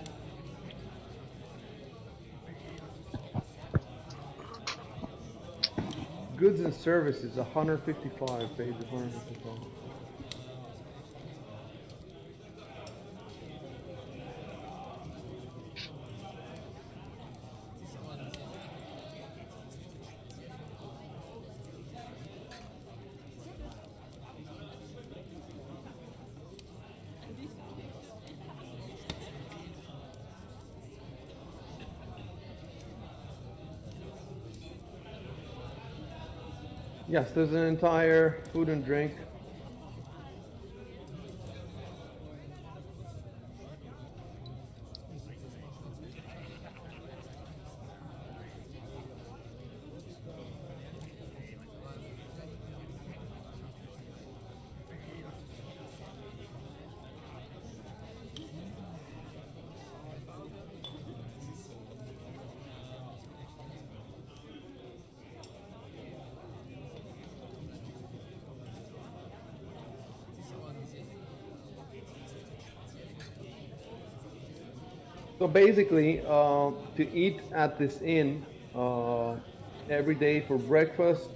Goods and services, 155, page 155. Yes, there's an entire food and drink. So basically, to eat at this inn every day for breakfast,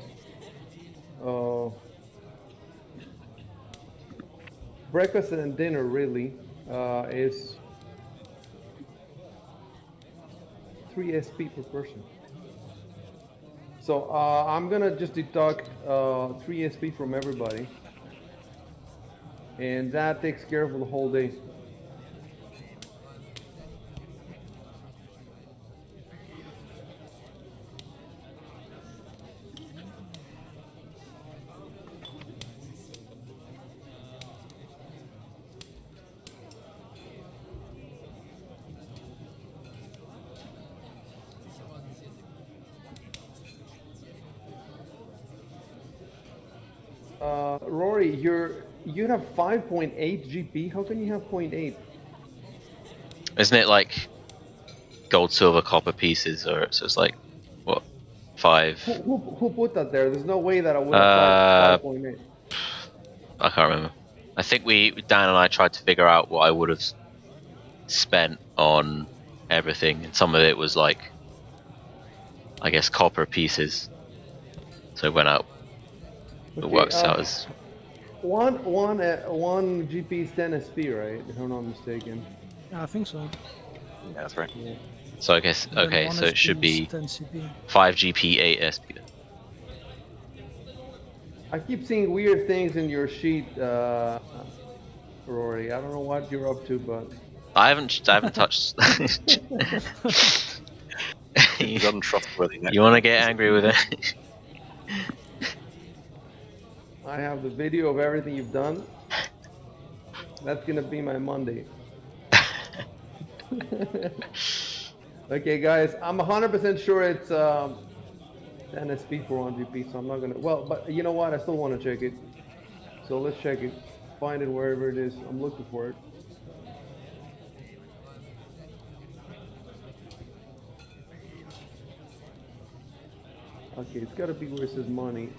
uh, breakfast and dinner really is 3 SP per person. So I'm gonna just deduct 3 SP from everybody, and that takes care of the whole day. Rory, you have 5.8 GP. How can you have 0.8? Isn't it like gold, silver, copper pieces, or so it's like what 5? Who put that there? There's no way that I would have 5.8. I can't remember. I think Dan and I tried to figure out what I would have spent on everything, and some of it was like, I guess, copper pieces. So it went out. It Okay, works out as one GP is 10 SP, right? If I'm not mistaken. Yeah, I think so. Yeah, that's right. Yeah. so. I guess Then okay. one So it SP should is be 10 CP. 5 GP, 8 SP. I keep seeing weird things in your sheet, Rory. I don't know what you're up to, but I haven't touched. He's untrustworthy. You want to get angry with it? I have the video of everything you've done. That's gonna be my Monday. Okay, guys, I'm 100% sure it's 10 SP for 1 GP, so I'm not gonna. Well, but you know what? I still want to check it. So let's check it. Find it wherever it is. I'm looking for it. Okay, it's gotta be where it says money.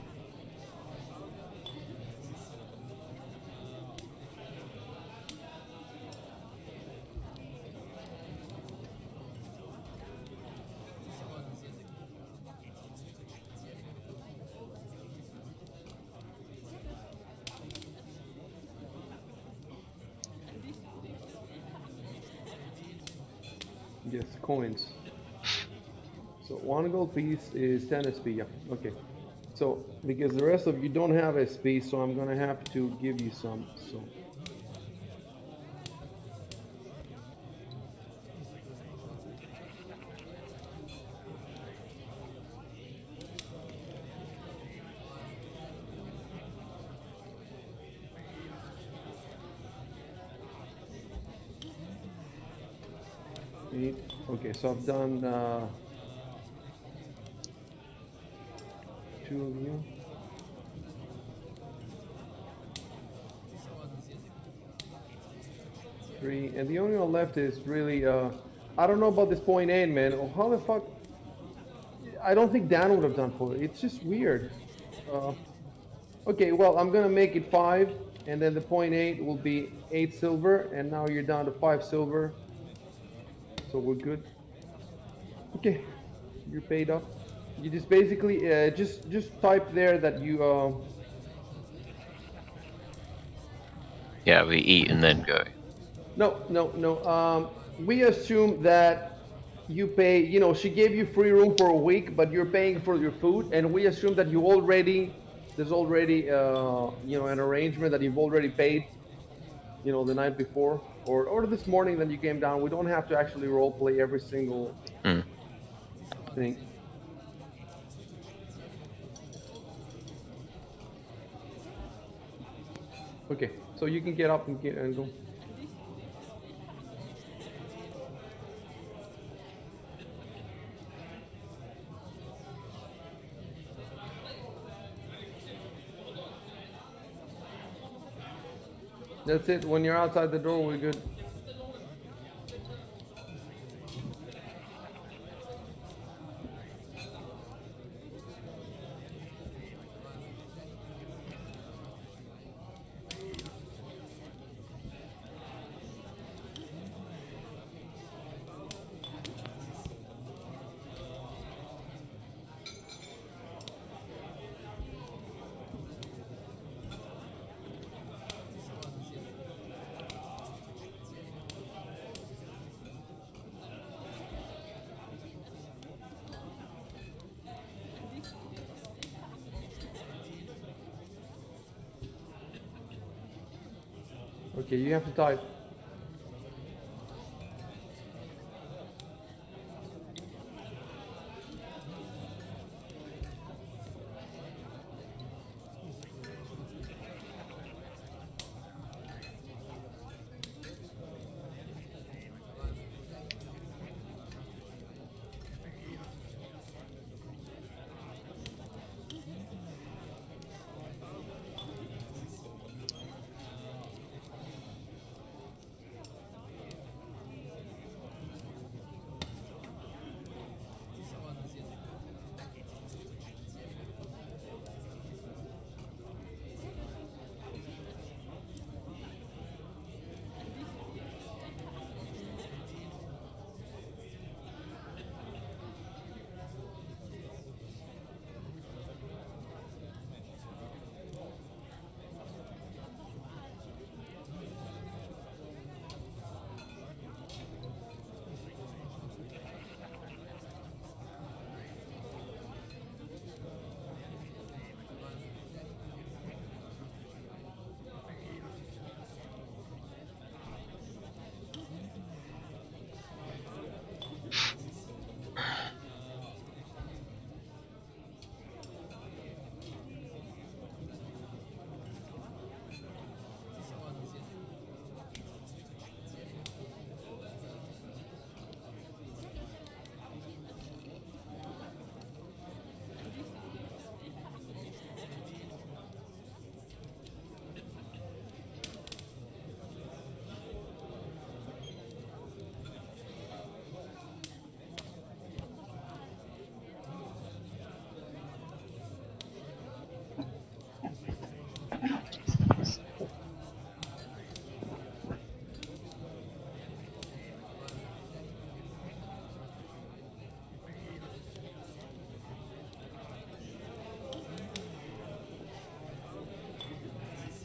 Yes, coins. So 1 gold piece is 10 SP. Yeah, okay. So because the rest of you don't have SP, so I'm gonna have to give you some. So eight. Okay, so I've done 2 of you. Three, and the only one left is really I don't know about this 0.8, man. Oh, how the fuck? I don't think Dan would have done for it. It's just weird. Okay, well, I'm gonna make it 5, and then the 0.8 will be 8 silver, and now you're down to 5 silver. So we're good. Okay, you're paid up. You just basically just type there that you Yeah, we eat and then go. no. We assume that you pay. You know, she gave you free room for a week, but you're paying for your food, and we assume that you already there's already you know, an arrangement that you've already paid. You know, the night before or this morning that you came down. We don't have to actually role play every single thing. Okay, so you can get up and go. That's it. When you're outside the door, we're good. Okay, you have to type.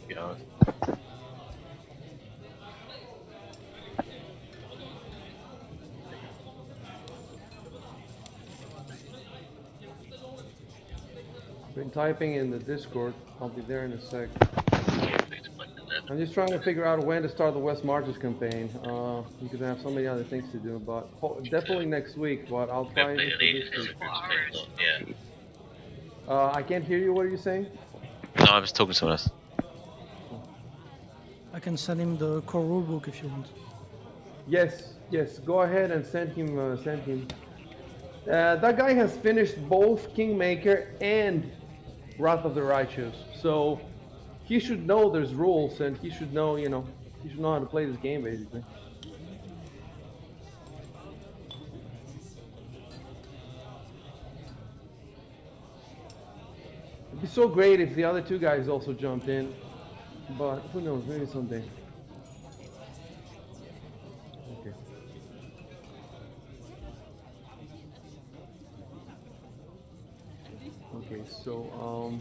Yeah. Been typing in the Discord. I'll be there in a sec. I'm just trying to figure out when to start the West Marches campaign, because I have so many other things to do. But definitely next week. But I'll try it for this week. Yeah. I can't hear you. What are you saying? No, I was talking to someone else. I can send him the core rulebook if you want. Yes, yes. Go ahead and send him. Send him. That guy has finished both Kingmaker and Wrath of the Righteous, so he should know there's rules, and he should know, he should know how to play this game, basically. It'd be so great if the other two guys also jumped in, but who knows? Maybe someday. Okay. Okay. So I'll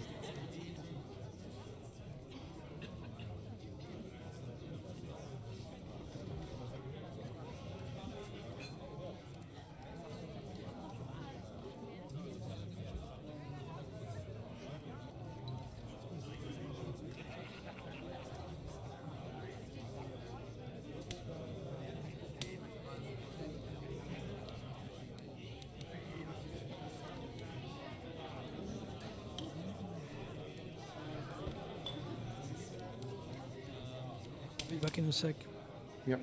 be back in a sec. Yep.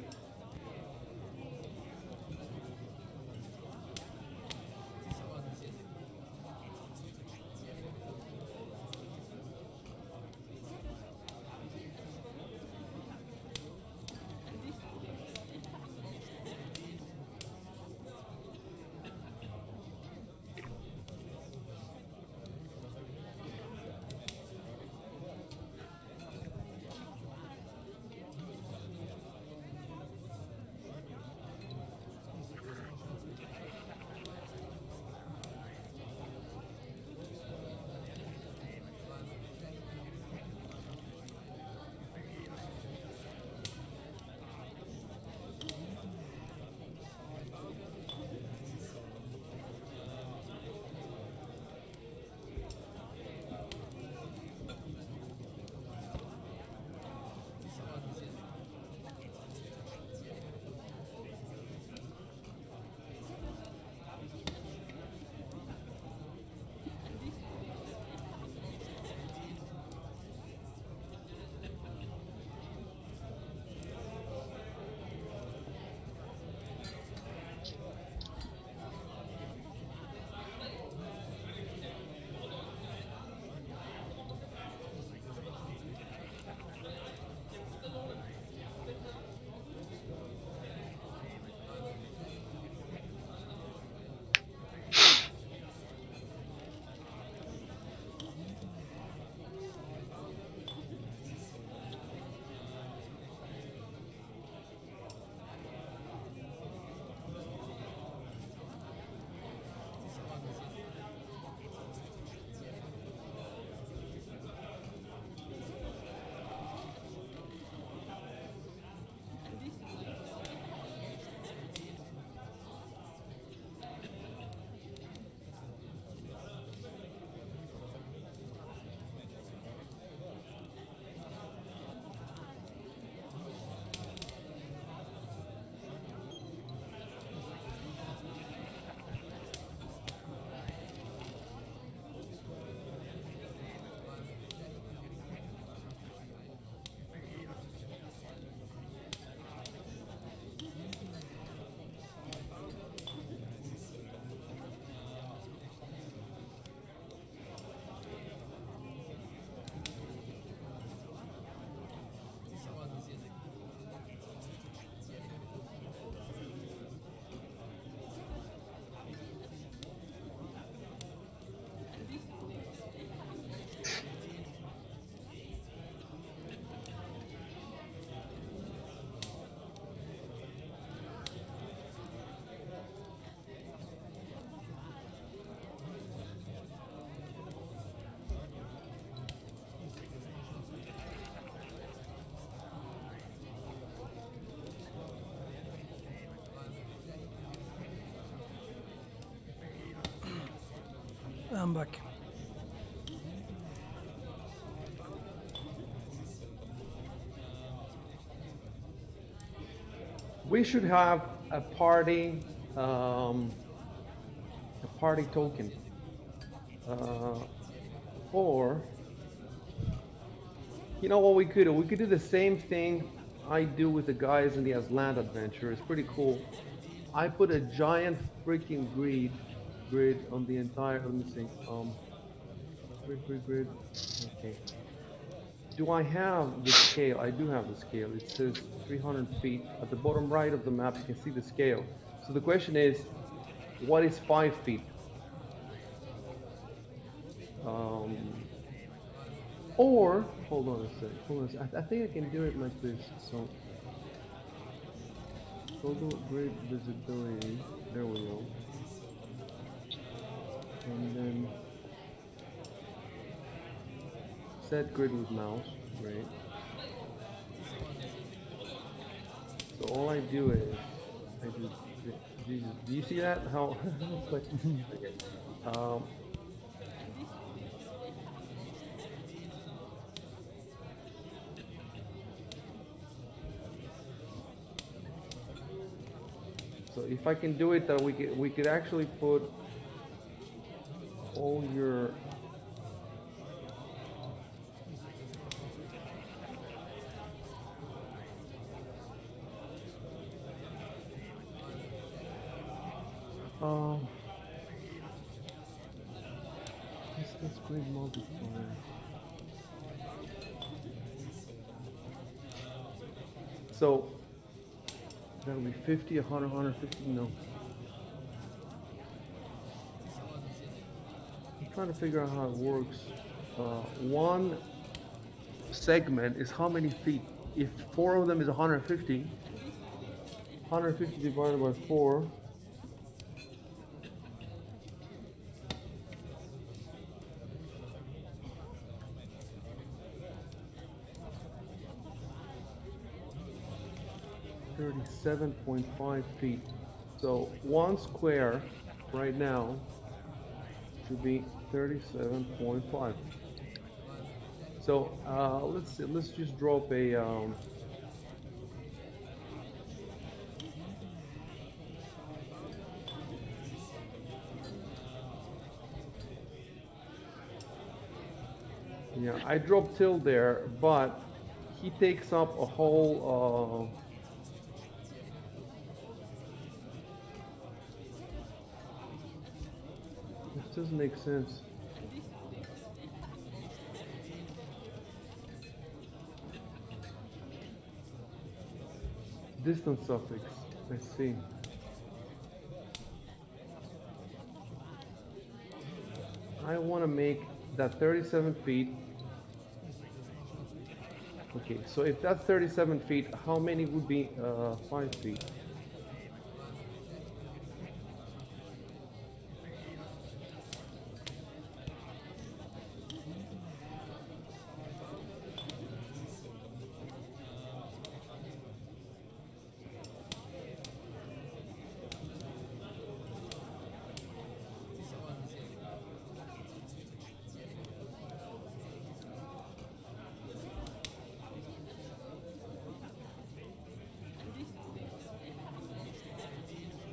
I'm back. We should have a party token. Or, you know what we could do? We could do the same thing I do with the guys in the Aslan adventure. It's pretty cool. I put a giant freaking grid on the entire. Let me see. Grid. Okay. Do I have the scale? I do have the scale. It says 300 feet. At the bottom right of the map, you can see the scale. So the question is, what is 5 feet? Or, hold on a sec. I think I can do it like this. So, total grid visibility. There we go. And then set grid with mouse. Great. So all I do is I do. Jesus, do you see that? How? Like, okay. So if I can do it, that we could actually put all your distance grid multiplier. So that'll be 50, 100, 150. No. I'm trying to figure out how it works. One segment is how many feet? If 4 of them is 150, 150 divided by 4. $37.5 feet. So 1 square right now should be 37.5. So let's see, let's just drop a yeah, I dropped Till there, but he takes up a whole this doesn't make sense. Distance suffix, I see. I want to make that 37 feet. Okay, so if that's 37 feet, how many would be 5 feet?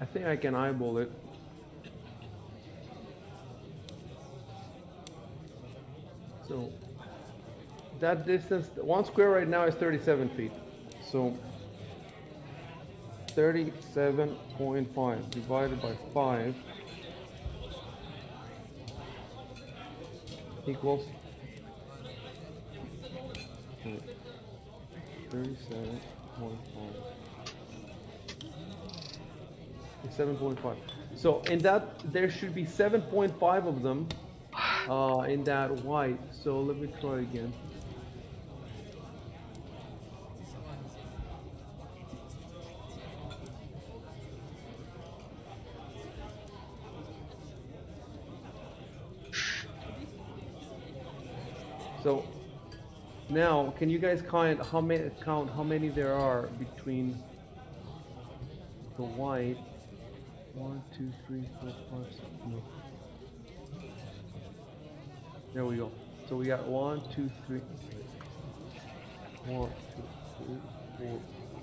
I think I can eyeball it. So that distance, 1 square right now is 37 feet. So 37.5 divided by 5 equals 37.5. 7.5. So in that, there should be 7.5 of them in that white. So let me try again. So now, can you guys count how many there are between the white? 1, 2, 3, 4, 5, 6. No. There we go. So we got 1, 2, 3. 1, 2, 3,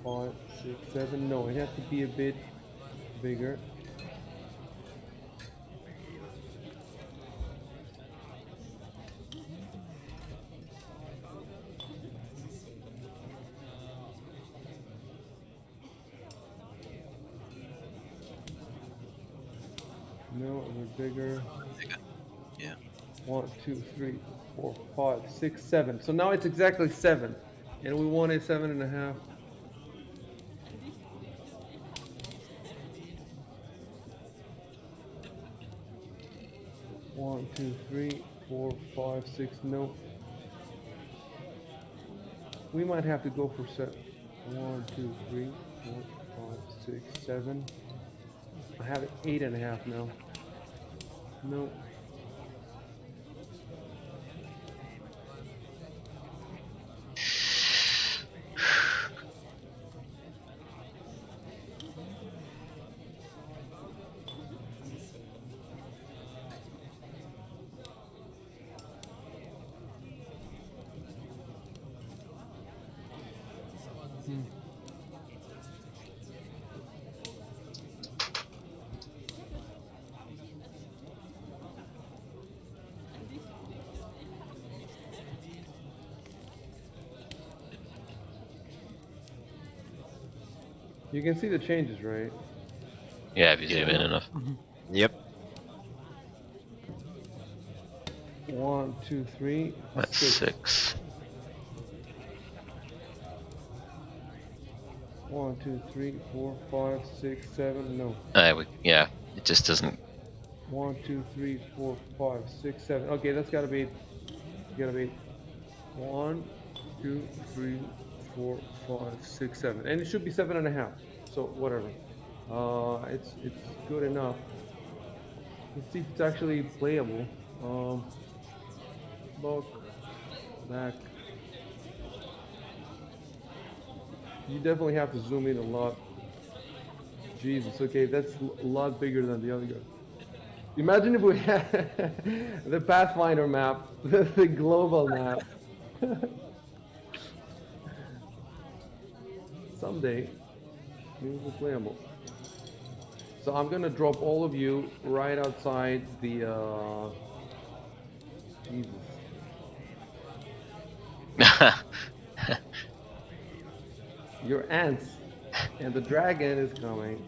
4, 5, 6, 7. No, it has to be a bit bigger. No, a bit bigger. Yeah. 1, 2, 3, 4, 5, 6, 7. So now it's exactly 7. And we want a 7.5. 1, 2, 3, 4, 5, 6. No. We might have to go for 7. 1, 2, 3, 4, 5, 6, 7. I have it 8.5 now. No. You can see the changes, right? Yeah, if you zoom in enough. Yep. 1, 2, 3, That's 6. 6. 1, 2, 3, 4, 5, 6, 7. No. Yeah, it just doesn't. 1, 2, 3, 4, 5, 6, 7. Okay, that's gotta be. Gotta be 1, 2, 3, 4, 5, 6, 7. And it should be 7.5. So whatever. It's good enough. Let's see if it's actually playable. Look back. You definitely have to zoom in a lot. Jesus, okay, that's a lot bigger than the other guy. Imagine if we had the Pathfinder map, the global map. Someday, maybe we'll playable. So I'm gonna drop all of you right outside the Jesus. Your ants, and the dragon is coming.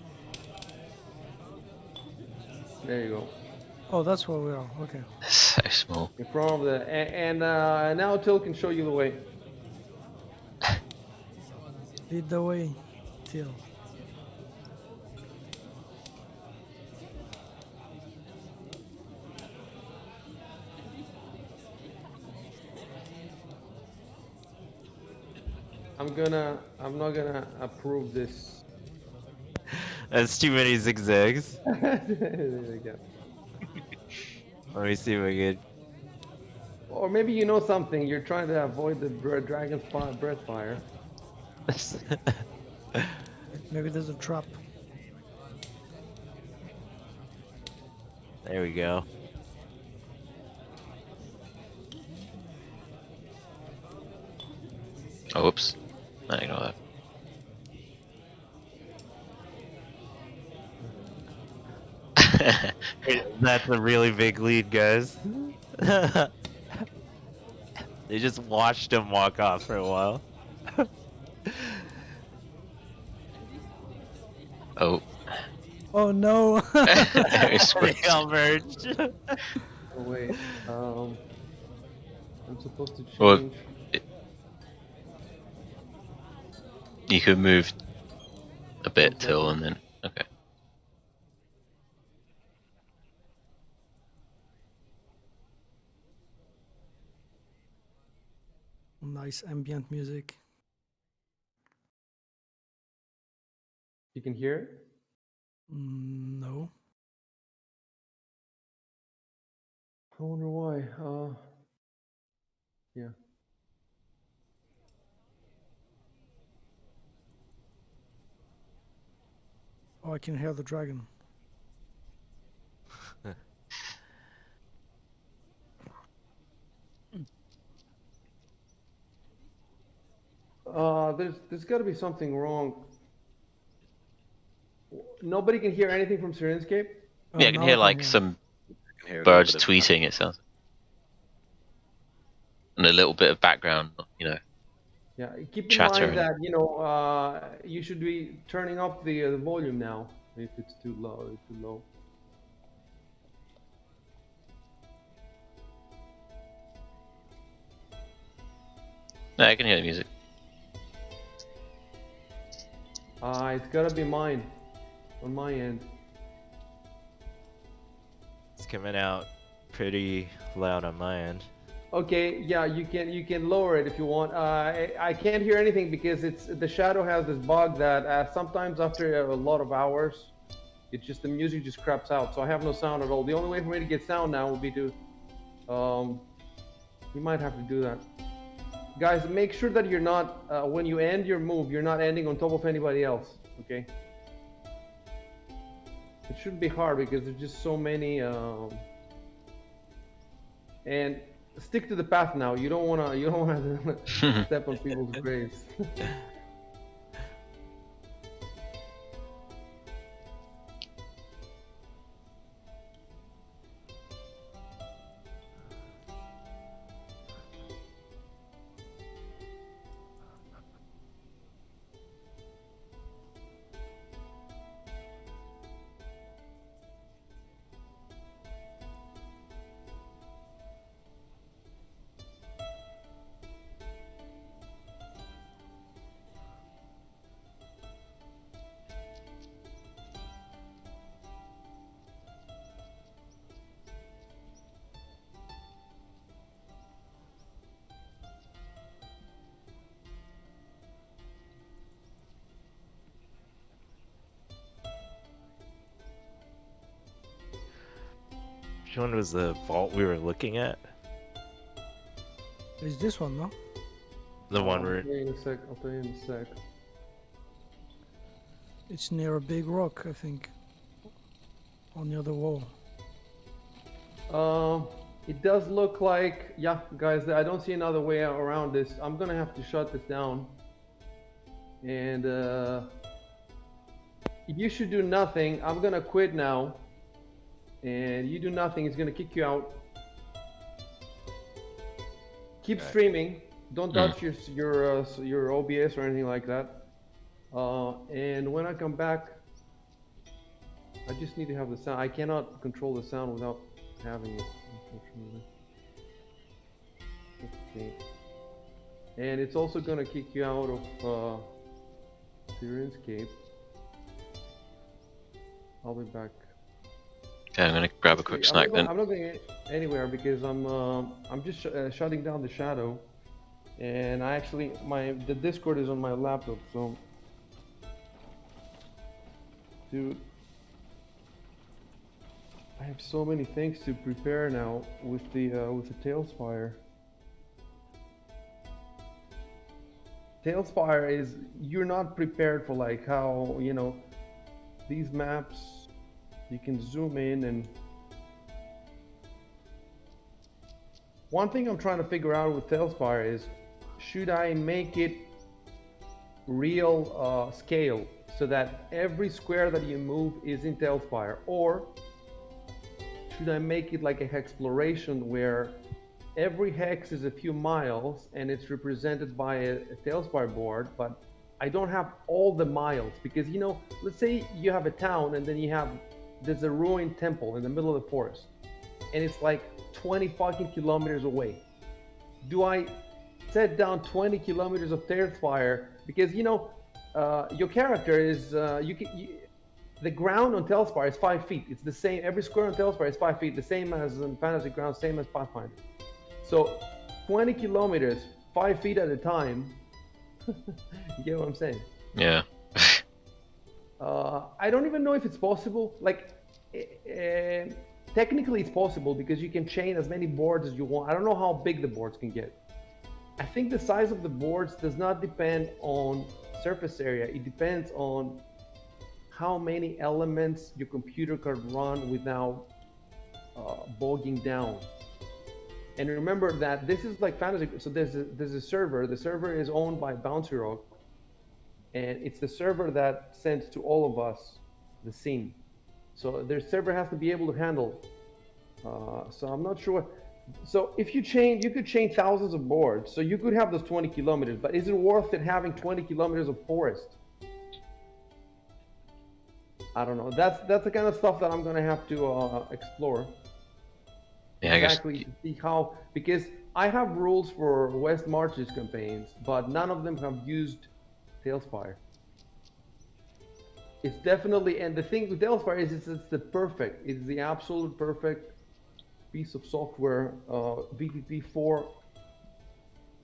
There you go. Oh, that's where we are. Okay. So small. In front of the and now Till can show you the way. Lead the way, Till. I'm not gonna approve this. That's too many zigzags. There you go. Let me see if I can. Or maybe you know something. You're trying to avoid the dragon's breath fire. Maybe there's a trap. There we go. Oh, whoops. I ignore that. That's a really big lead, guys. They just watched him walk off for a while. Oh. Oh no! Very They swift. all merged. Oh wait, I'm supposed to Well, change. you could move a bit 1 till second. and then. Okay. Nice ambient music. You can hear it. No. I wonder why. Yeah. Oh, I can hear the dragon. There's got to be something wrong. Nobody can hear anything from Sirenscape? Yeah, I can Now hear I like hear. some I can hear a little birds bit of tweeting, it sounds. And a little bit of background, Yeah, keep in mind chattering. that, you should be turning up the volume now if it's too low. Too low. No, I can hear the music. It's gotta be mine, on my end. It's coming out pretty loud on my end. Okay, yeah, you can lower it if you want. I can't hear anything because the shadow has this bug that sometimes after a lot of hours, the music just craps out. So I have no sound at all. The only way for me to get sound now would be to, you might have to do that. Guys, make sure that you're not when you end your move, you're not ending on top of anybody else. Okay. It shouldn't be hard because there's just so many. And stick to the path now. You don't wanna to step on people's graves. Which one was the vault we were looking at? Is this one, no? The one I'll where. tell you in a sec. I'll tell you in a sec. It's near a big rock, I think. On the other wall. It does look like, yeah, guys. I don't see another way around this. I'm gonna have to shut this down. And you should do nothing. I'm gonna quit now. And you do nothing. It's gonna kick you out. Keep streaming. Don't touch your OBS or anything like that. And when I come back, I just need to have the sound. I cannot control the sound without having it, unfortunately. Okay. And it's also gonna kick you out of Sirenscape. I'll be back. Okay, I'm gonna grab a quick snack then. I'm not going anywhere because I'm just shutting down the shadow, and I actually the Discord is on my laptop, so dude, I have so many things to prepare now with the Tailspire. Tailspire is, you're not prepared for like how, these maps, you can zoom in. And one thing I'm trying to figure out with Tailspire is, should I make it real scale so that every square that you move is in Tailspire, or should I make it like a hexploration where every hex is a few miles and it's represented by a Tailspire board, but I don't have all the miles? Because, let's say you have a town and then there's a ruined temple in the middle of the forest and it's like 20 fucking kilometers away. Do I set down 20 kilometers of Tailspire? Because, your character is, the ground on Tailspire is 5 feet. It's the same. Every square on Tailspire is 5 feet, the same as in Fantasy Grounds, same as Pathfinder. So 20 kilometers, 5 feet at a time. You get what I'm saying? Yeah. I don't even know if it's possible. Like, technically it's possible because you can chain as many boards as you want. I don't know how big the boards can get. I think the size of the boards does not depend on surface area. It depends on how many elements your computer can run without bogging down. And remember that this is like fantasy. So there's a server. The server is owned by Bouncy Rock, and it's the server that sends to all of us the scene. So their server has to be able to handle. So I'm not sure. So if you could chain thousands of boards. So you could have those 20 kilometers, but is it worth it having 20 kilometers of forest? I don't know. That's the kind of stuff that I'm gonna have to explore. Yeah, Exactly, to see how, because I have rules for West Marches campaigns, but none of them have used Tailspire. It's definitely, and the thing with Tailspire is it's the absolute perfect piece of software. VPP4.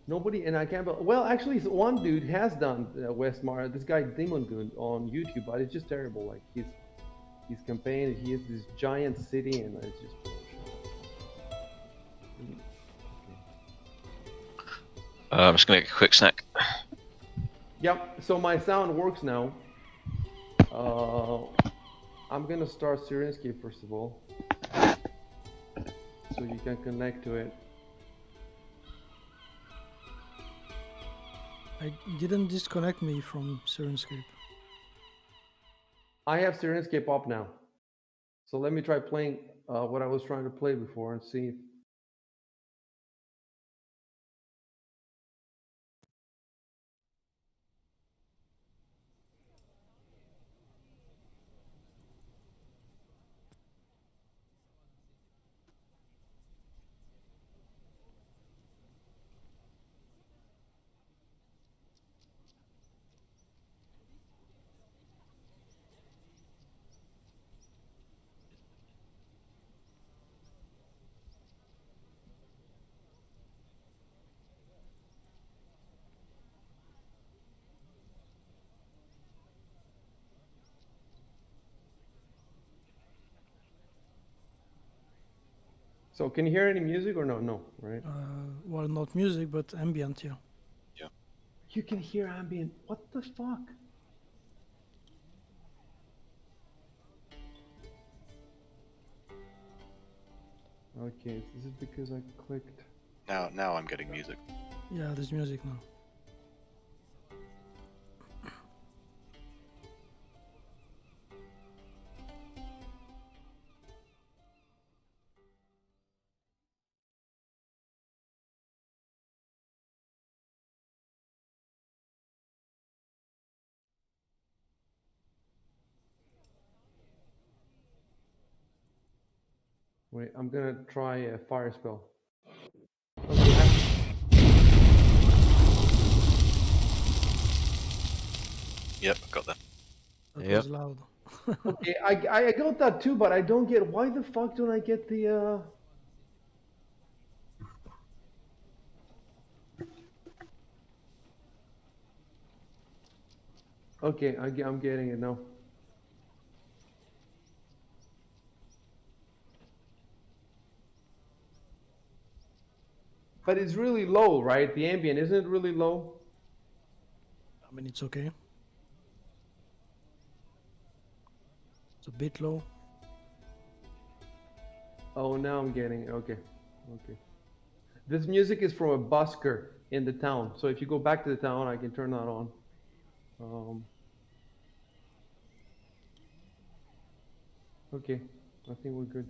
Nobody, and I can't. Well, actually, one dude has done West Mars. This guy Demon Goon on YouTube, but it's just terrible. Like his campaign, he has this giant city, and it's just bullshit. I'm just gonna make a quick snack. Yep. So my sound works now. I'm gonna start Sirenscape first of all, so you can connect to it. I didn't disconnect me from Sirenscape. I have Sirenscape up now, so let me try playing what I was trying to play before and see. So can you hear any music or no? No, right? Well, not music, but ambient, yeah. Yeah. You can hear ambient. What the fuck? Okay, this is because I clicked. Now I'm getting music. Yeah, there's music now. Wait, I'm gonna try a fire spell. Yep, got that. That Yep. was loud. Okay, I got that too, but I don't get, why the fuck don't I get the Okay, I'm getting it now. But it's really low, right? The ambient, isn't it really low? I mean, it's okay. It's a bit low. Oh, now I'm getting it. Okay. Okay. This music is from a busker in the town. So if you go back to the town, I can turn that on. Okay, I think we're good.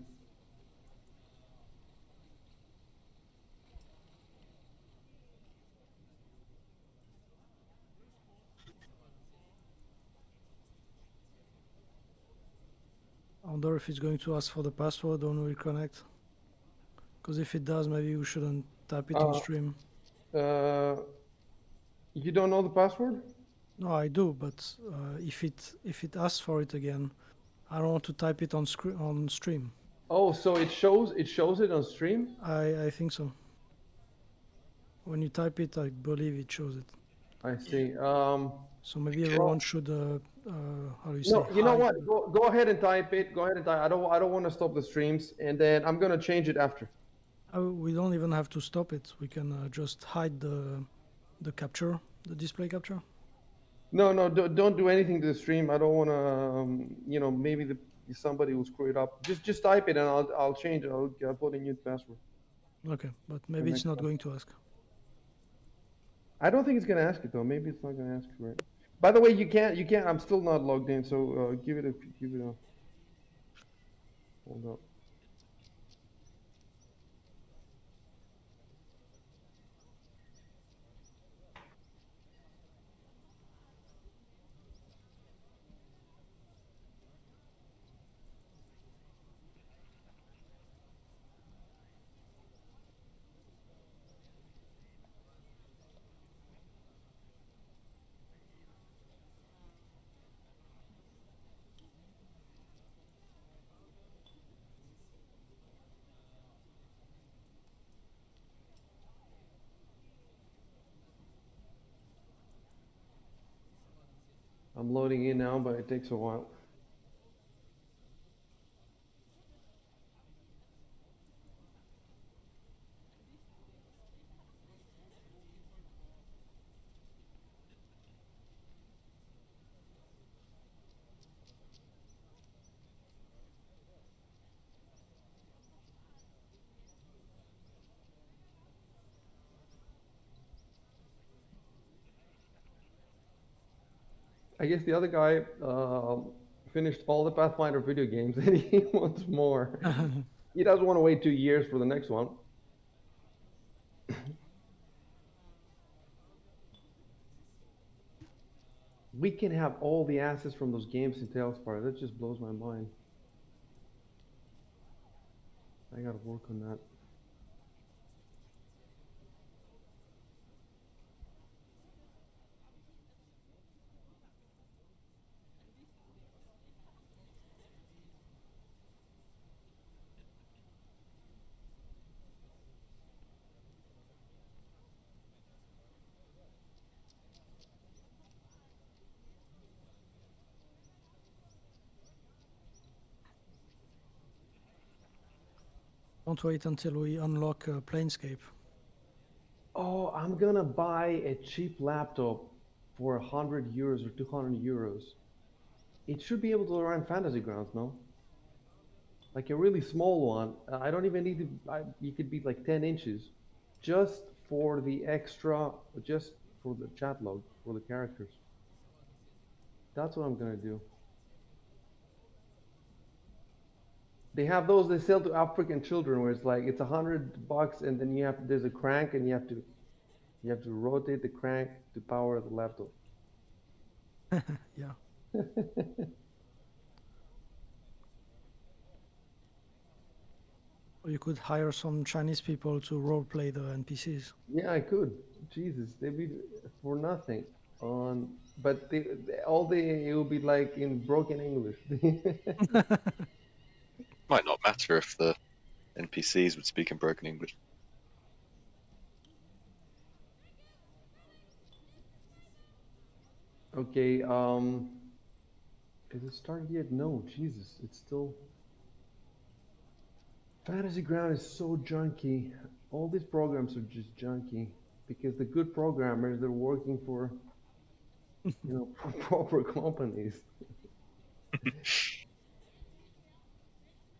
I wonder if it's going to ask for the password when we reconnect. Because if it does, maybe we shouldn't type it on stream. You don't know the password? No, I do, but if it asks for it again, I don't want to type it on stream. Oh, so it shows it on stream? I think so. When you type it, I believe it shows it. I see. So maybe everyone should how do you say? No, you know what? Go ahead and type it. Go ahead and type. I don't want to stop the streams, and then I'm gonna change it after. We don't even have to stop it. We can just hide the capture, the display capture. No, don't do anything to the stream. I don't want to, maybe somebody will screw it up. Just type it, and I'll change it. I'll put a new password. Okay, but maybe it's not going to ask. I don't think it's gonna ask it though. Maybe it's not gonna ask for it. By the way, you can't. I'm still not logged in, so give it a. Hold up. I'm loading in now, but it takes a while. I guess the other guy finished all the Pathfinder video games and he wants more. He doesn't want to wait 2 years for the next one. We can have all the assets from those games in Tailspire. That just blows my mind. I gotta work on that. Don't wait until we unlock Planescape. Oh, I'm gonna buy a cheap laptop for 100 euros or 200 euros. It should be able to run Fantasy Grounds, no? Like a really small one. I don't even need to. You could be like 10 inches, just for the extra, just for the chat log for the characters. That's what I'm gonna do. They have those they sell to African children where it's like it's $100 and then there's a crank and you have to rotate the crank to power the laptop. Yeah. Or you could hire some Chinese people to roleplay the NPCs. Yeah, I could. Jesus, they'd be for nothing. But it will be like in broken English. Might not matter if the NPCs would speak in broken English. Okay, is it started yet? No, Jesus, it's still. Fantasy Ground is so junky. All these programs are just junky because the good programmers they're working for, proper companies.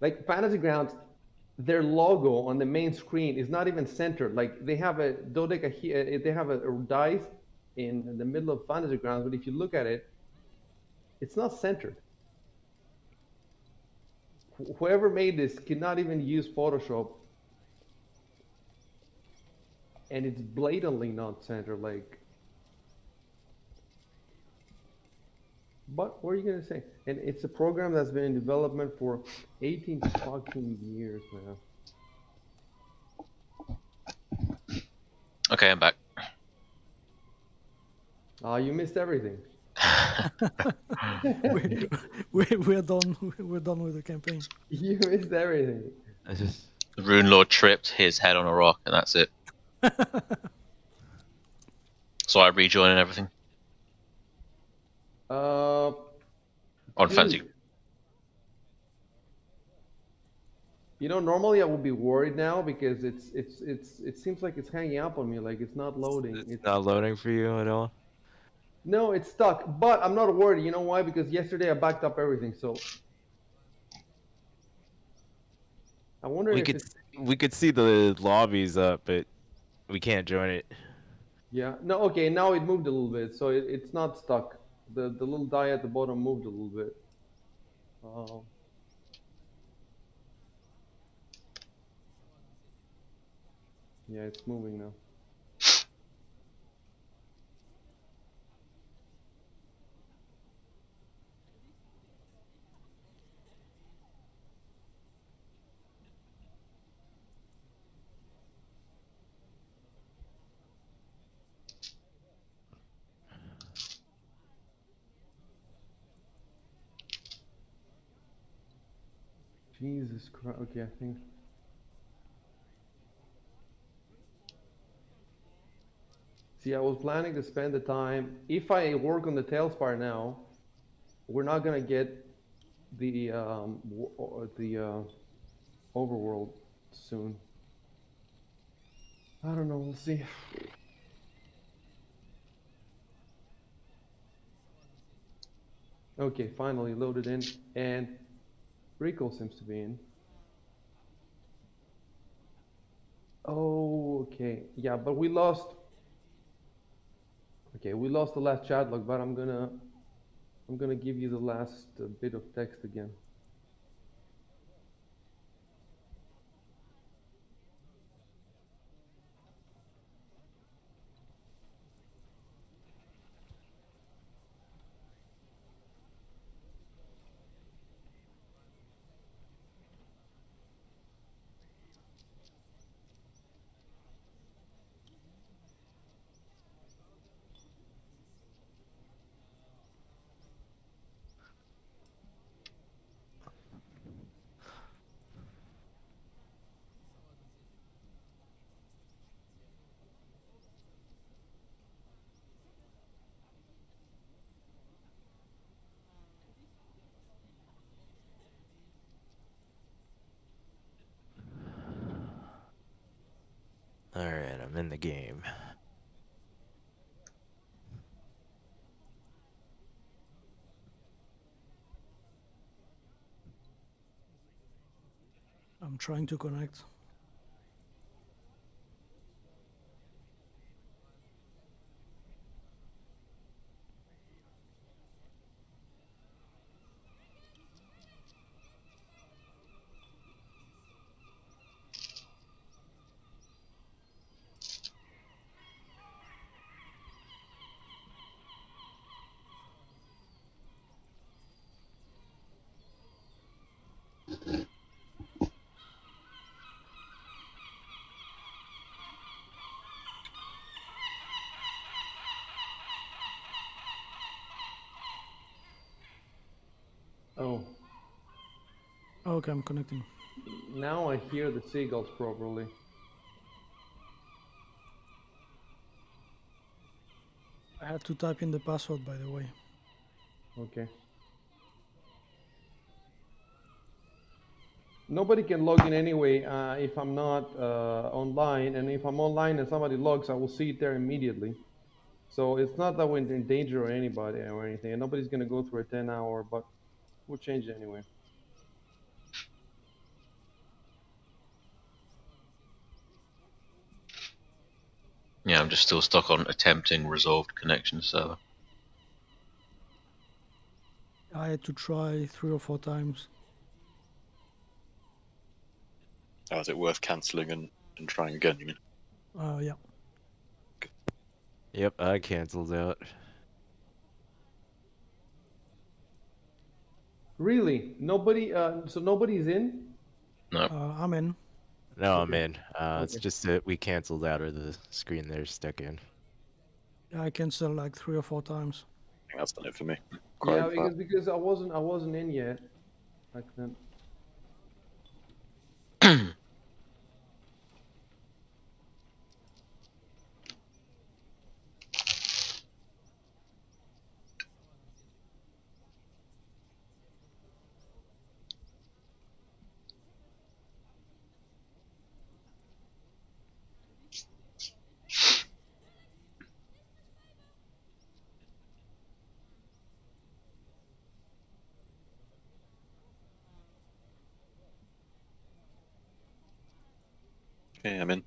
Like Fantasy Grounds, their logo on the main screen is not even centered. Like they have a they have a dice in the middle of Fantasy Grounds, but if you look at it, it's not centered. Whoever made this cannot even use Photoshop, and it's blatantly not centered. Like, but what are you gonna say? And it's a program that's been in development for 18 fucking years, man. Okay, I'm back. You missed everything. we're done. We're done with the campaign. You missed everything. The Runelord tripped his head on a rock, and that's it. So I rejoin and everything. On Fantasy. Normally I would be worried now because it seems like it's hanging up on me, like it's not loading. It's not loading for you at all? No, it's stuck. But I'm not worried. You know why? Because yesterday I backed up everything, so I wonder if it's... We could see the lobbies up, but we can't join it. Yeah. No. Okay. Now it moved a little bit, so it's not stuck. The little die at the bottom moved a little bit. Yeah, it's moving now. Jesus Christ. Okay, I think. See, I was planning to spend the time. If I work on the Tailspire now, we're not gonna get the overworld soon. I don't know. We'll see. Okay, finally loaded in, and Rico seems to be in. Oh, okay. Yeah, but we lost. Okay, we lost the last chat log, but I'm gonna give you the last bit of text again. Alright, I'm in the game. I'm trying to connect. Oh. Okay, I'm connecting. Now I hear the seagulls properly. I had to type in the password, by the way. Okay. Nobody can log in anyway if I'm not online, and if I'm online and somebody logs, I will see it there immediately. So it's not that we're in danger or anybody or anything, and nobody's gonna go through a 10-hour, but we'll change it anyway. Yeah, I'm just still stuck on attempting resolved connection server. I had to try 3 or 4 times. Oh, is it worth cancelling and trying again, you mean? Yeah. Yep, I cancelled out. Really? Nobody? So nobody's in? No. I'm in. No, I'm Okay. in. It's Okay. just that we cancelled out of the screen they're stuck in. I canceled like 3 or 4 times. I think that's done it for me. Yeah, because I wasn't in yet back then. Okay, I'm in.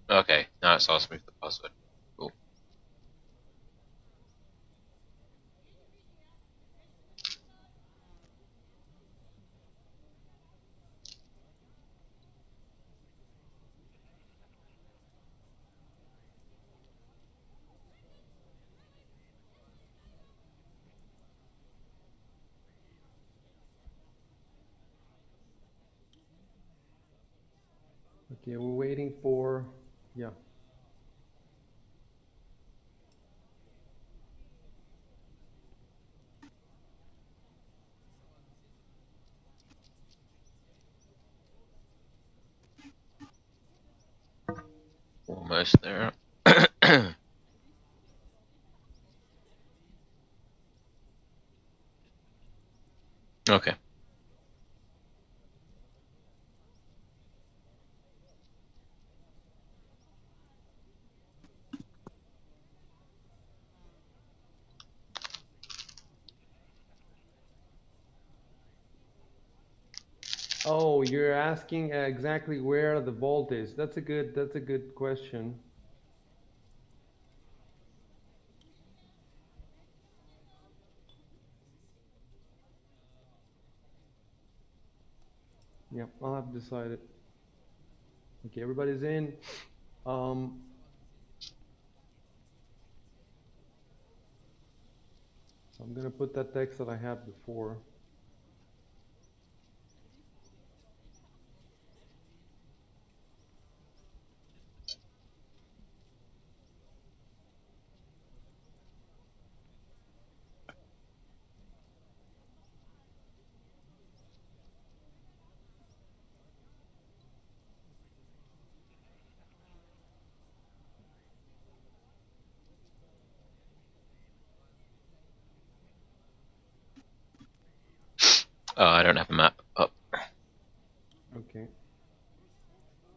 Okay, now it's asking me for the password. Cool. Okay, we're waiting for, yeah. Almost there. Okay. Oh, you're asking exactly where the vault is. That's a good question. Yeah, I'll have to decide it. Okay, everybody's in. So I'm gonna put that text that I had before. Oh, I don't have a map up. Okay.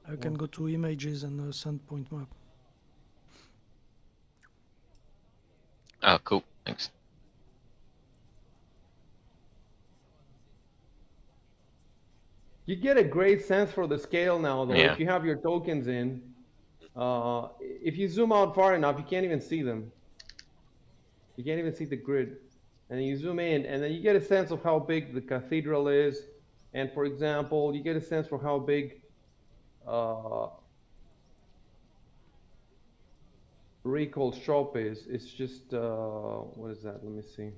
I can go to images and send point map. Oh, cool. Thanks. You get a great sense for the scale now, though, Yeah. if you have your tokens in. If you zoom out far enough, you can't even see them. You can't even see the grid. And then you zoom in, and then you get a sense of how big the cathedral is. And for example, you get a sense for how big Recall's shop is. It's just, what is that? Let me see.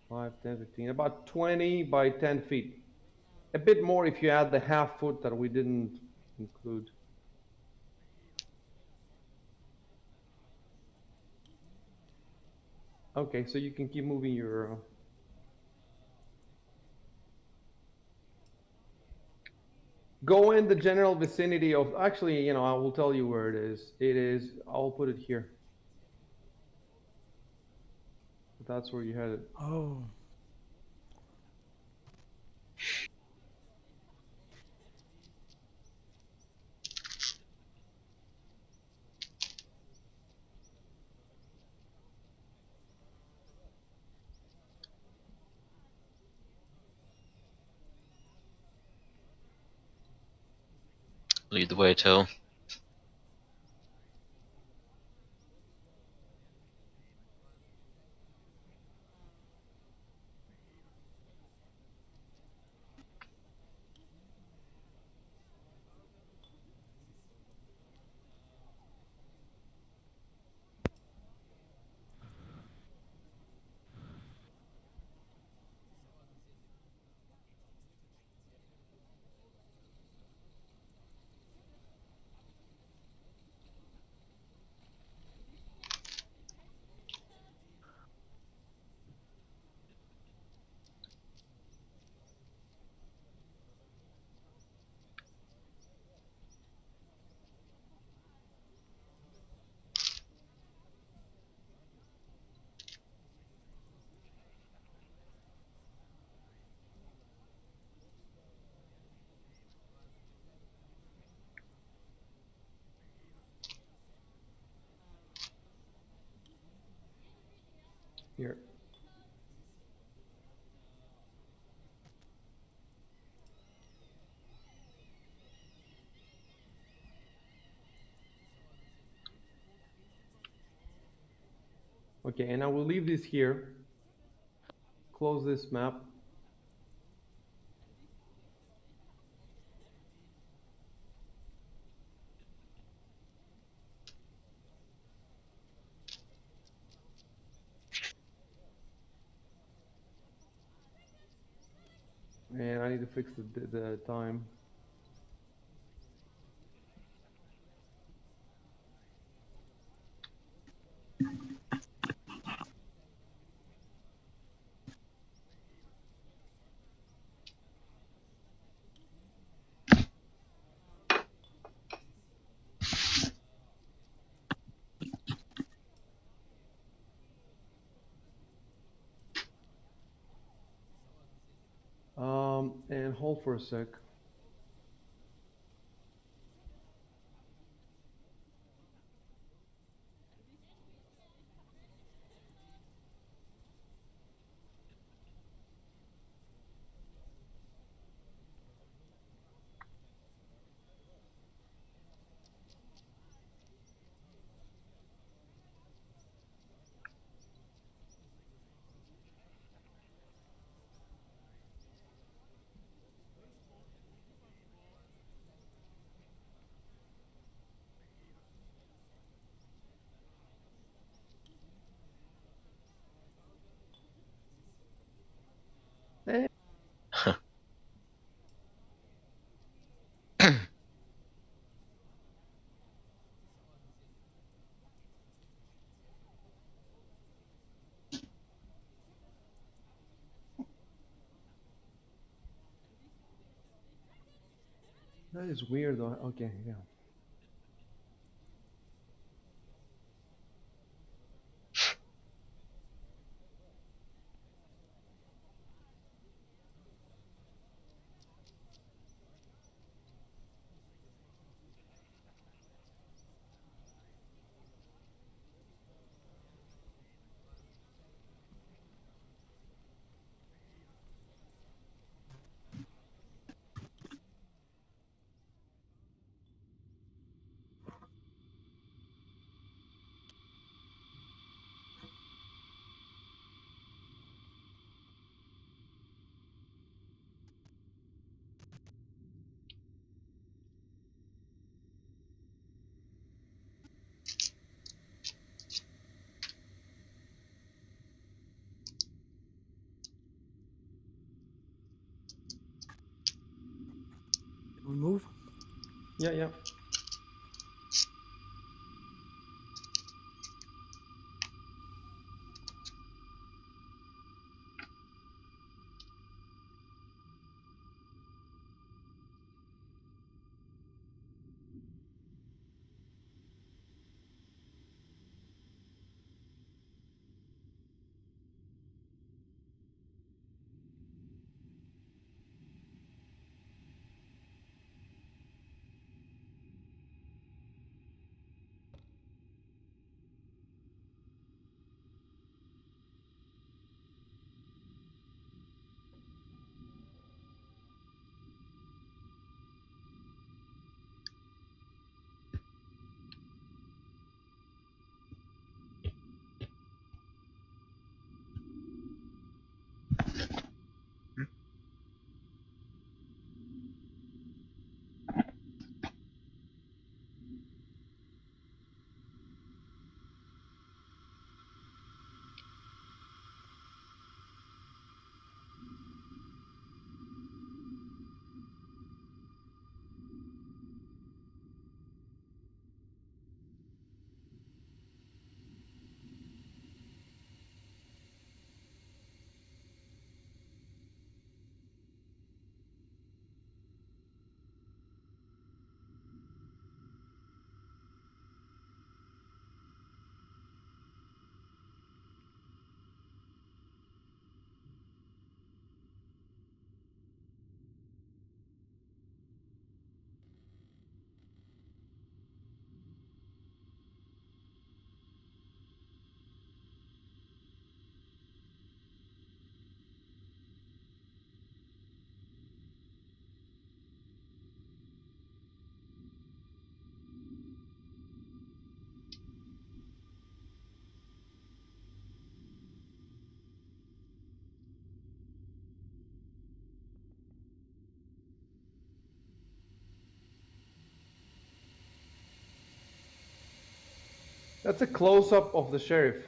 5, 10, 15, about 20 by 10 feet. A bit more if you add the half foot that we didn't include. Okay, so you can keep moving your... Go in the general vicinity of, actually, I will tell you where it is. I'll put it here. That's where you had it. Oh. Lead the way, Till. Here. Okay, and I will leave this here. Close this map. And I need to fix the time. And hold for a sec. Eh, that is weird though. Okay, yeah. We move. Yeah, yeah. That's a close-up of the sheriff.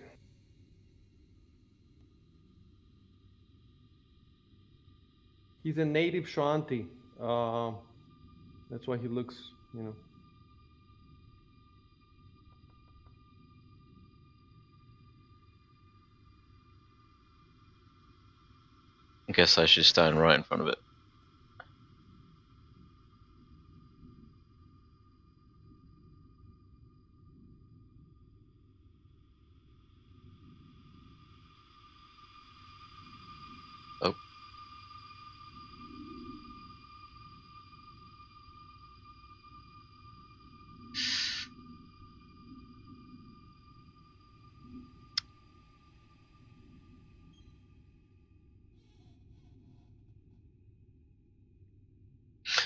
He's a native Shanti. That's why he looks, you know. I guess I should stand right in front of it. Oh.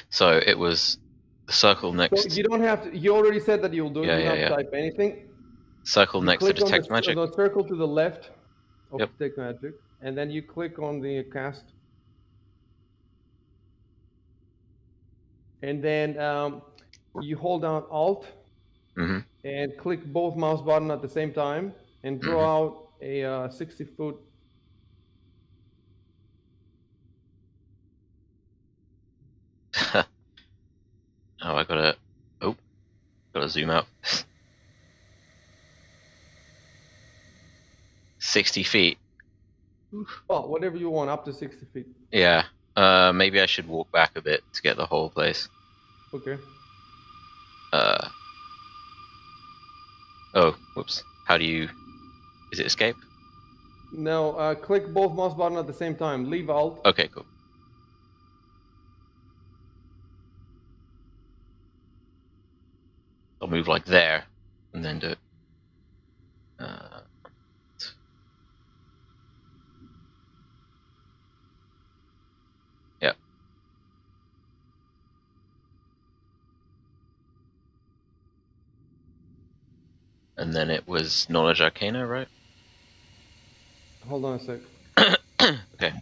So it was the circle next. So you don't have to. You already said that you'll do it. Yeah, You don't yeah, have to yeah. type anything. Circle You next to click on detect magic. the circle to the left of Yep. detect magic, and then you click on the cast, and then you hold down Alt and click both mouse button at the same time, and draw out a 60-foot. Oh, I gotta zoom out. 60 feet. Well, whatever you want, up to 60 feet. Yeah. Maybe I should walk back a bit to get the whole place. Okay. Oh, whoops. How do you... Is it escape? No, click both mouse button at the same time. Leave Alt. Okay, cool. I'll move like there, and then do it. Yeah. And then it was Knowledge Arcana, right? Hold on a sec. Okay.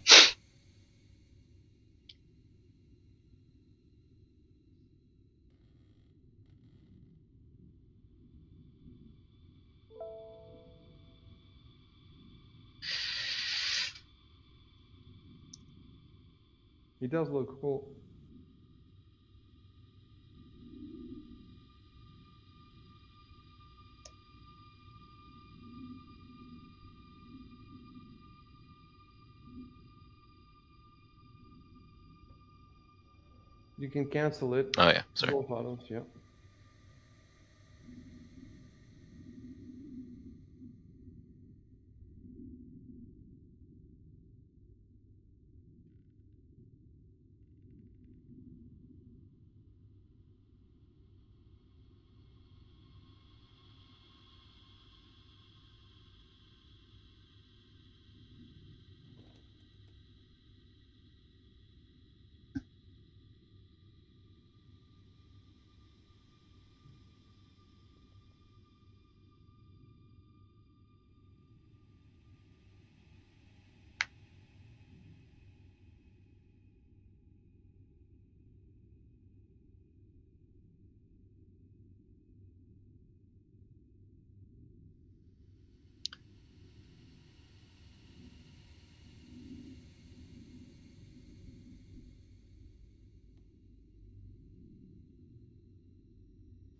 He does look cool. You can cancel it. Oh yeah, sorry. Both autos, yeah.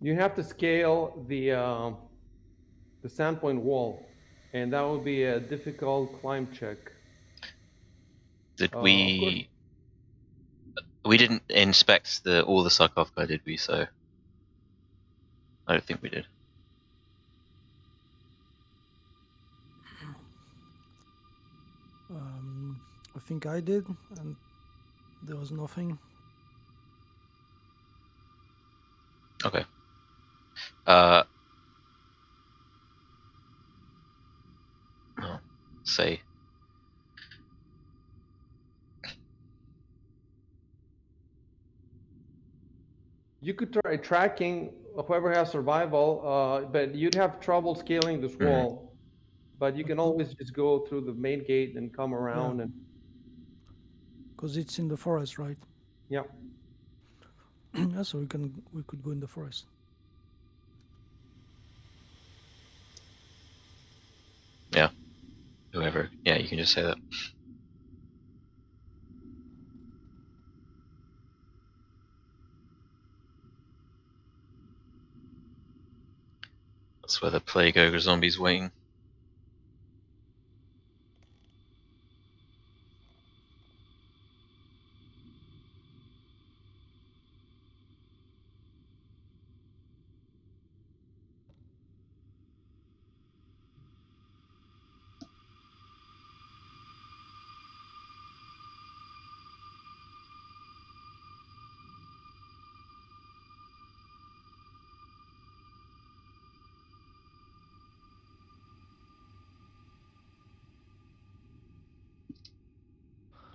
You have to scale the sandpoint wall, and that would be a difficult climb check. Did we... We didn't inspect all the sarcophagi, did we? So I don't think we did. I think I did, and there was nothing. Okay. Say. You could try tracking whoever has survival, but you'd have trouble scaling this wall. But you can always just go through the main gate and come around and. Because it's in the forest, right? Yeah. Yeah, so we could go in the forest. 'Cause it's in the forest, right? Yeah. So we could go in the forest. Yeah. Yeah, so we can go in the forest. Yeah. 'Cause it's in the forest, right? Yeah, so we can we could go in the forest. 'Cause it's in the forest, yeah. whenever. Yeah, you can just say that. That's where the plague ogre zombie's waiting.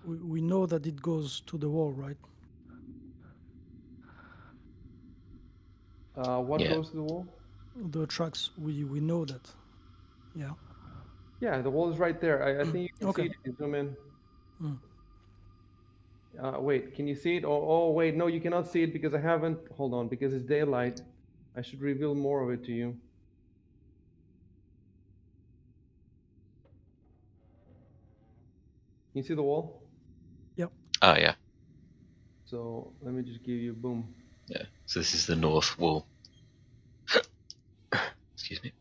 We know that it goes to the wall, right? What Yeah. goes to the wall? The tracks, we know that. Yeah. Yeah, the wall is right there. I think you can see Okay. it if you zoom in. Mm. Wait, can you see it? Oh, wait, no, you cannot see it because I haven't. Hold on, because it's daylight. I should reveal more of it to you. Can you see the wall? Yep. Oh, yeah. So let me just give you boom. Yeah. So this is the north wall. Excuse me.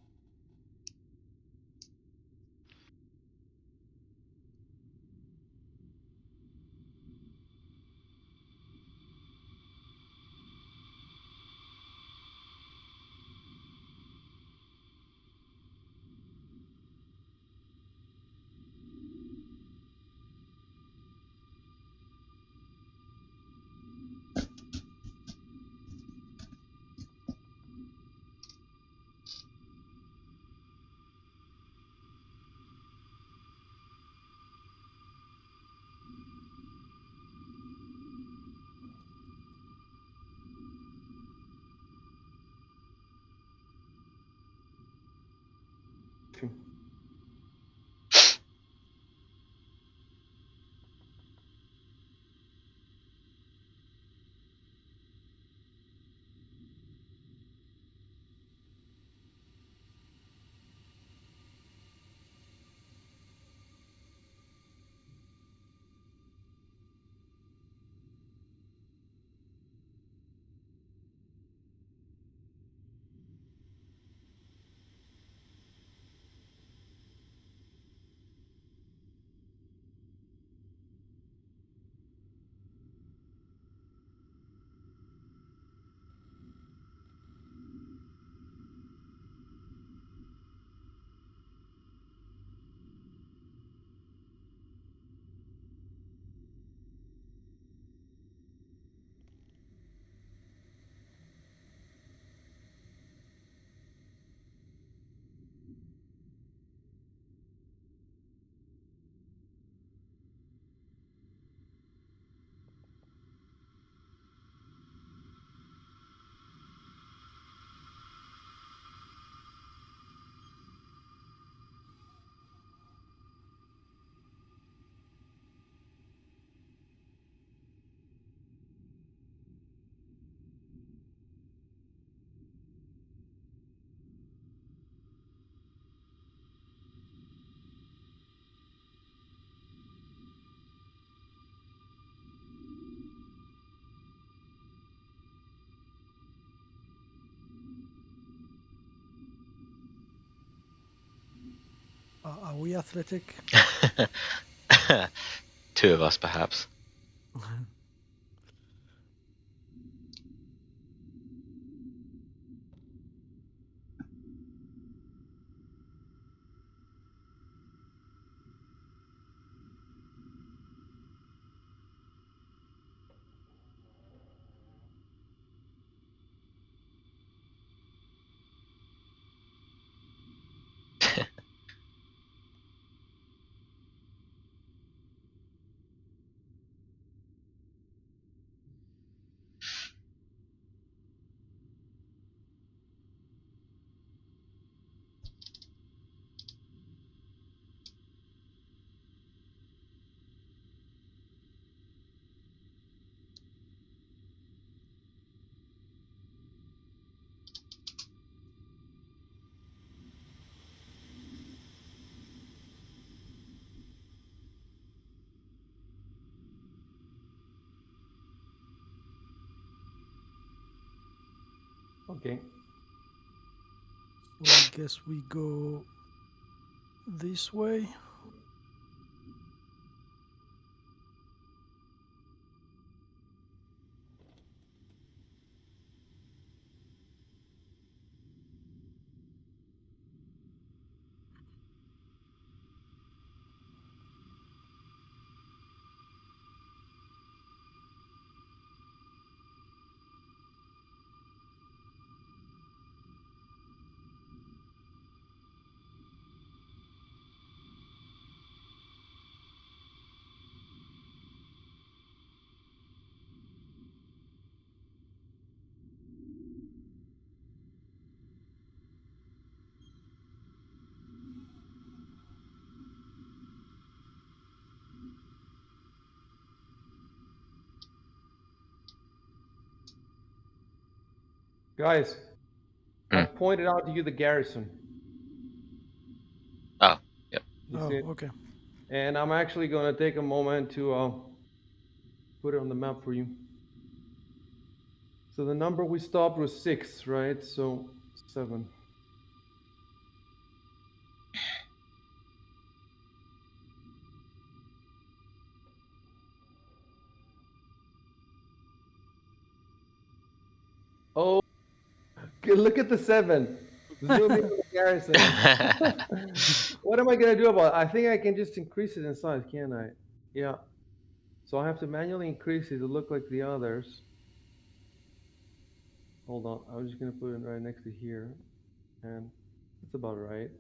Are we athletic? Two of us, perhaps. Okay. So I guess we go this way. Guys, I've pointed out to you the garrison. Oh, yep. You Oh, see it? okay. And I'm actually going to take a moment to put it on the map for you. So the number we stopped was 6, right? So 7. Oh, look at the 7. Zoom in on the garrison. What am I going to do about it? I think I can just increase it in size, can't I? Yeah. So I have to manually increase it to look like the others. Hold on. I'm just going to put it right next to here. And that's about right.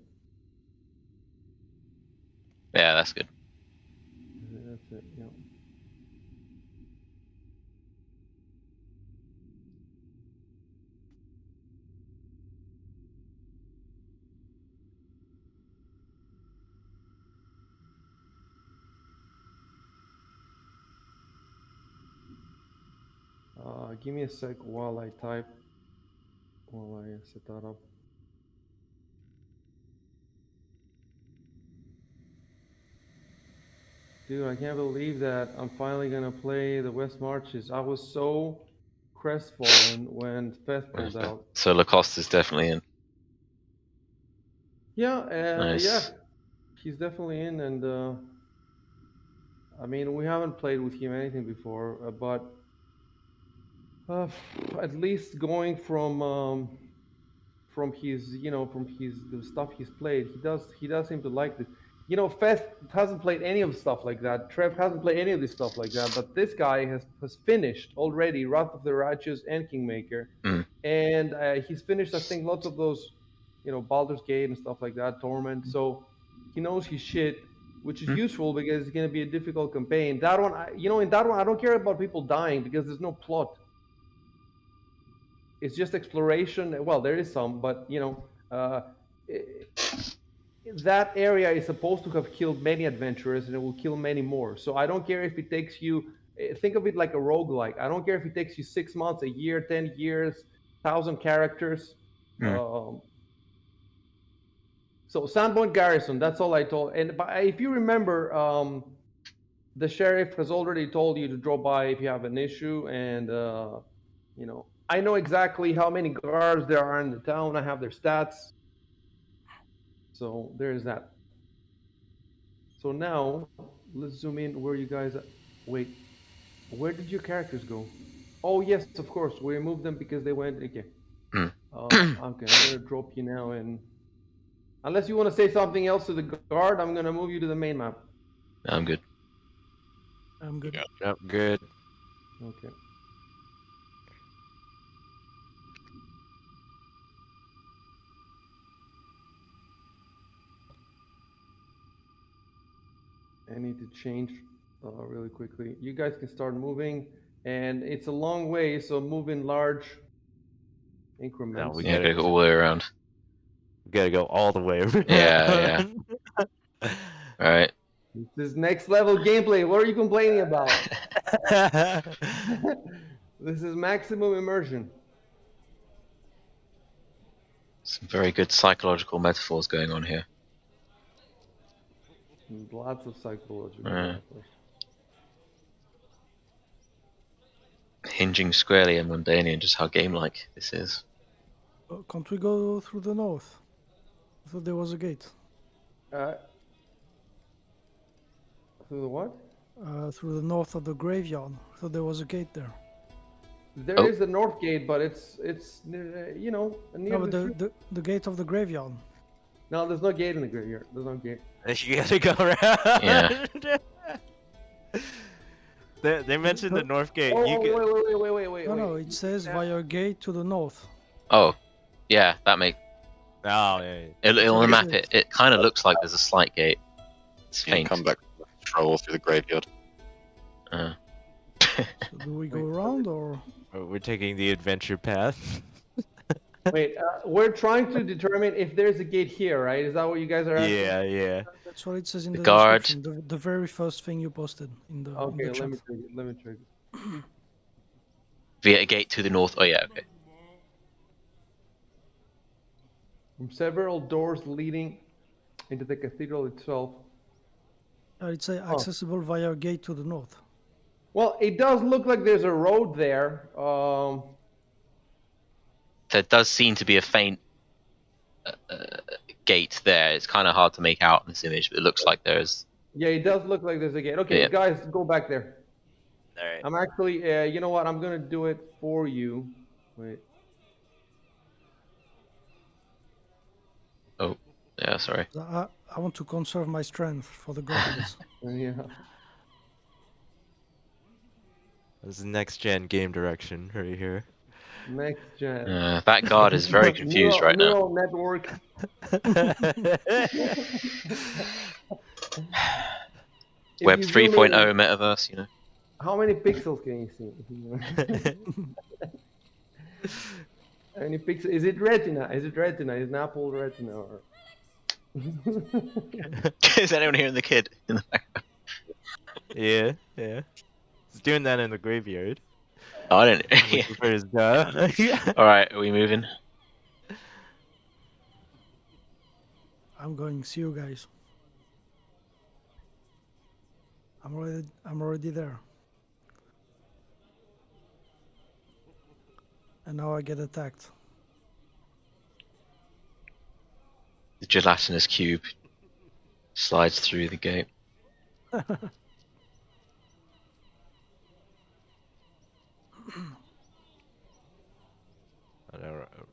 Yeah, that's good. That's it. Yeah. Give me a sec while I type, while I set that up. Dude, I can't believe that I'm finally gonna play the West Marches. I was so crestfallen when Feth pulled out. So Lacoste is definitely in. Yeah, Nice. yeah, he's definitely in, and I mean, we haven't played with him anything before, but at least going from his, from the stuff he's played, he does seem to like this. Feth hasn't played any of the stuff like that. Trev hasn't played any of this stuff like that. But this guy has finished already Wrath of the Righteous and Kingmaker, and he's finished, I think, lots of those, Baldur's Gate and stuff like that, Torment. So he knows his shit, which is useful because it's going to be a difficult campaign. That one, in that one, I don't care about people dying because there's no plot. It's just exploration. Well, there is some, but that area is supposed to have killed many adventurers, and it will kill many more. So I don't care if it takes you. Think of it like a roguelike. I don't care if it takes you 6 months, a year, 10 years, 1,000 characters. So Sandpoint Garrison. That's all I told. And if you remember, the sheriff has already told you to drop by if you have an issue, and I know exactly how many guards there are in the town. I have their stats. So there's that. So now let's zoom in where you guys. Wait, where did your characters go? Oh yes, of course. We removed them because they went. Okay. Okay, I'm gonna drop you now, and unless you want to say something else to the guard, I'm gonna move you to the main map. I'm good. I'm good. Yep, good. Okay. I need to change really quickly. You guys can start moving, and it's a long way, so move in large increments. we Yeah, gotta gotta go all the way around. We gotta go all the way around. Yeah. All right. This is next level gameplay. What are you complaining about? This is maximum immersion. Some very good psychological metaphors going on here. Lots of psychological metaphors. Hinging squarely on Mundanian, just how game-like this is. Can't we go through the north? I thought there was a gate. Through the what? Through the north of the graveyard. I thought there was a gate there. There is a north gate, but it's you know, near No, but the the gate of the graveyard. No, there's no gate in the graveyard. There's no gate. You gotta go around. Yeah. They mentioned the north gate. Oh, You could... wait. No, it says via gate to the north. Oh, yeah, that makes. Oh, yeah. On the what map, it it kind of looks like there's a slight gate. It's You faint. come back troll through the graveyard. So do we go around or? We're taking the adventure path. Wait, we're trying to determine if there's a gate here, right? Is that what you guys are asking? Yeah. That's what it says in The the guard. description. The very first thing you posted in the Okay, chat. let me check it. Via a gate to the north. Oh yeah, okay. From several doors leading into the cathedral itself. It's accessible via a gate to the north. Well, it does look like there's a road there. There does seem to be a faint gate there. It's kind of hard to make out in this image, but it looks like there's. Yeah, it does look like there's a gate. Okay, Yeah. guys, go back there. All right. I'm actually, you know what? I'm gonna do it for you. Wait. Oh, yeah, sorry. I want to conserve my strength for the goblins. Yeah. This is next gen game direction right here. Next gen. That guard is very confused right now. Neural network. Web If you 3.0 zoom in, metaverse, you know. how many pixels can you see? How many pixels? Is it retina? Is it retina? Is it Apple retina? Or... Is anyone hearing the kid in the background? yeah. He's doing that in the graveyard. Oh, I didn't. Looking for his dog. All right, are we moving? I'm going. See you guys. I'm already there. And now I get attacked. The gelatinous cube slides through the gate.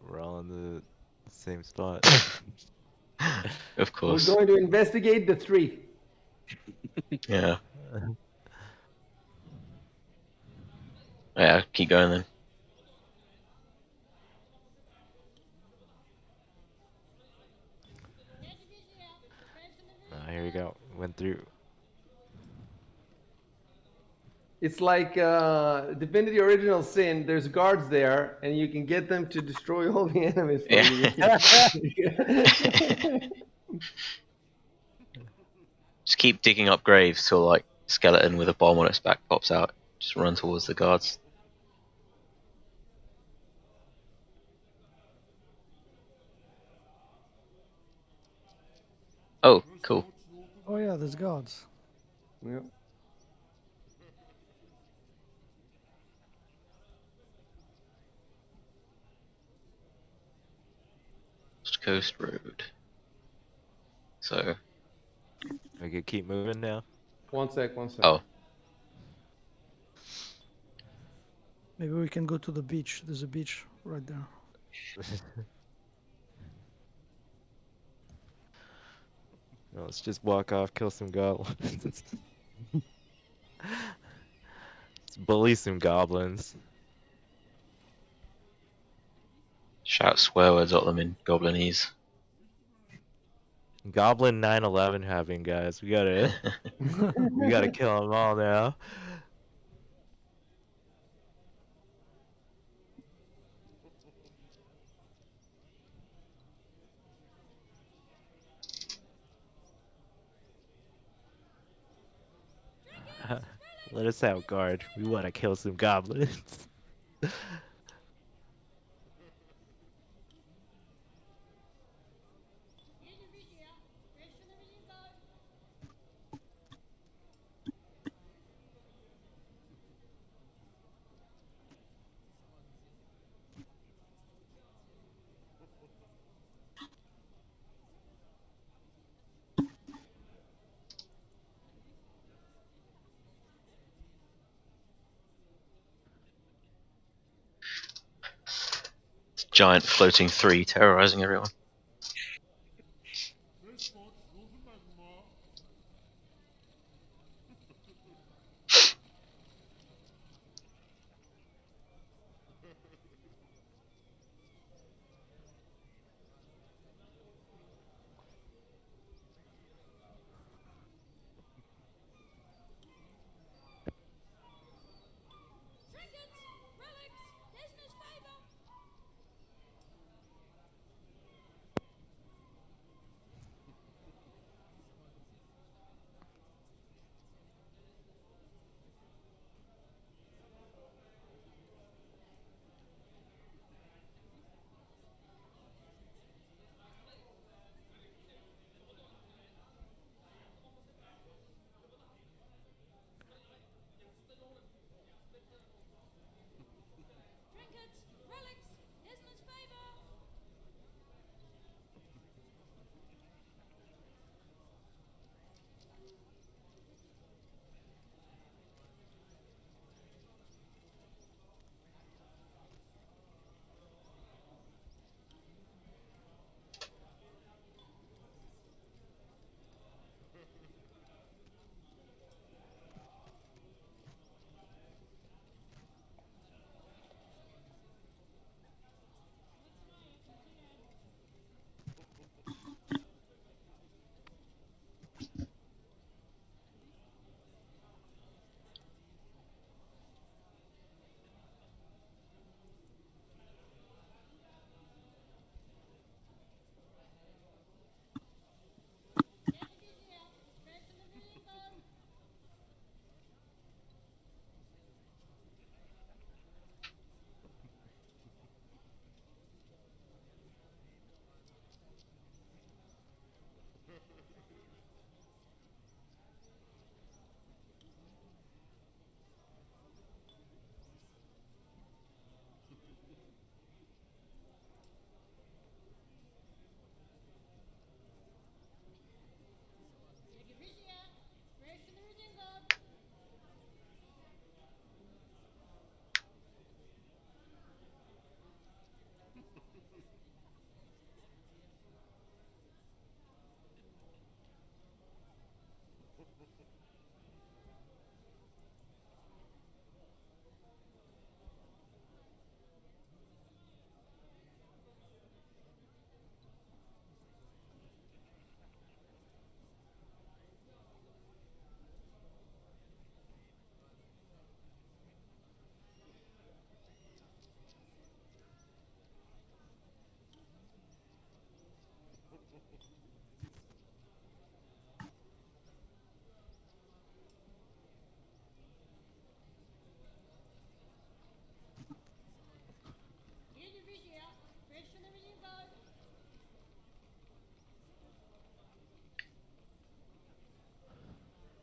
We're all in the same spot. Of course. We're going to investigate the tree. Yeah. Yeah, keep going then. Here we go. Went through. It's like Divinity Original Sin. There's guards there, and you can get them to destroy all the enemies for you. Just keep digging up graves till like skeleton with a bomb on its back pops out. Just run towards the guards. Oh, cool. Oh yeah, there's guards. Yeah. West Coast Road. So. We could keep moving now. One sec. Oh. Maybe we can go to the beach. There's a beach right there. No, let's just walk off, kill some goblins. Let's bully some goblins. Shout swear words at them in Goblinese. Goblin 9/11 having, guys. We gotta kill them all now. Let us out, guard. We want to kill some goblins. giant floating 3 terrorizing everyone.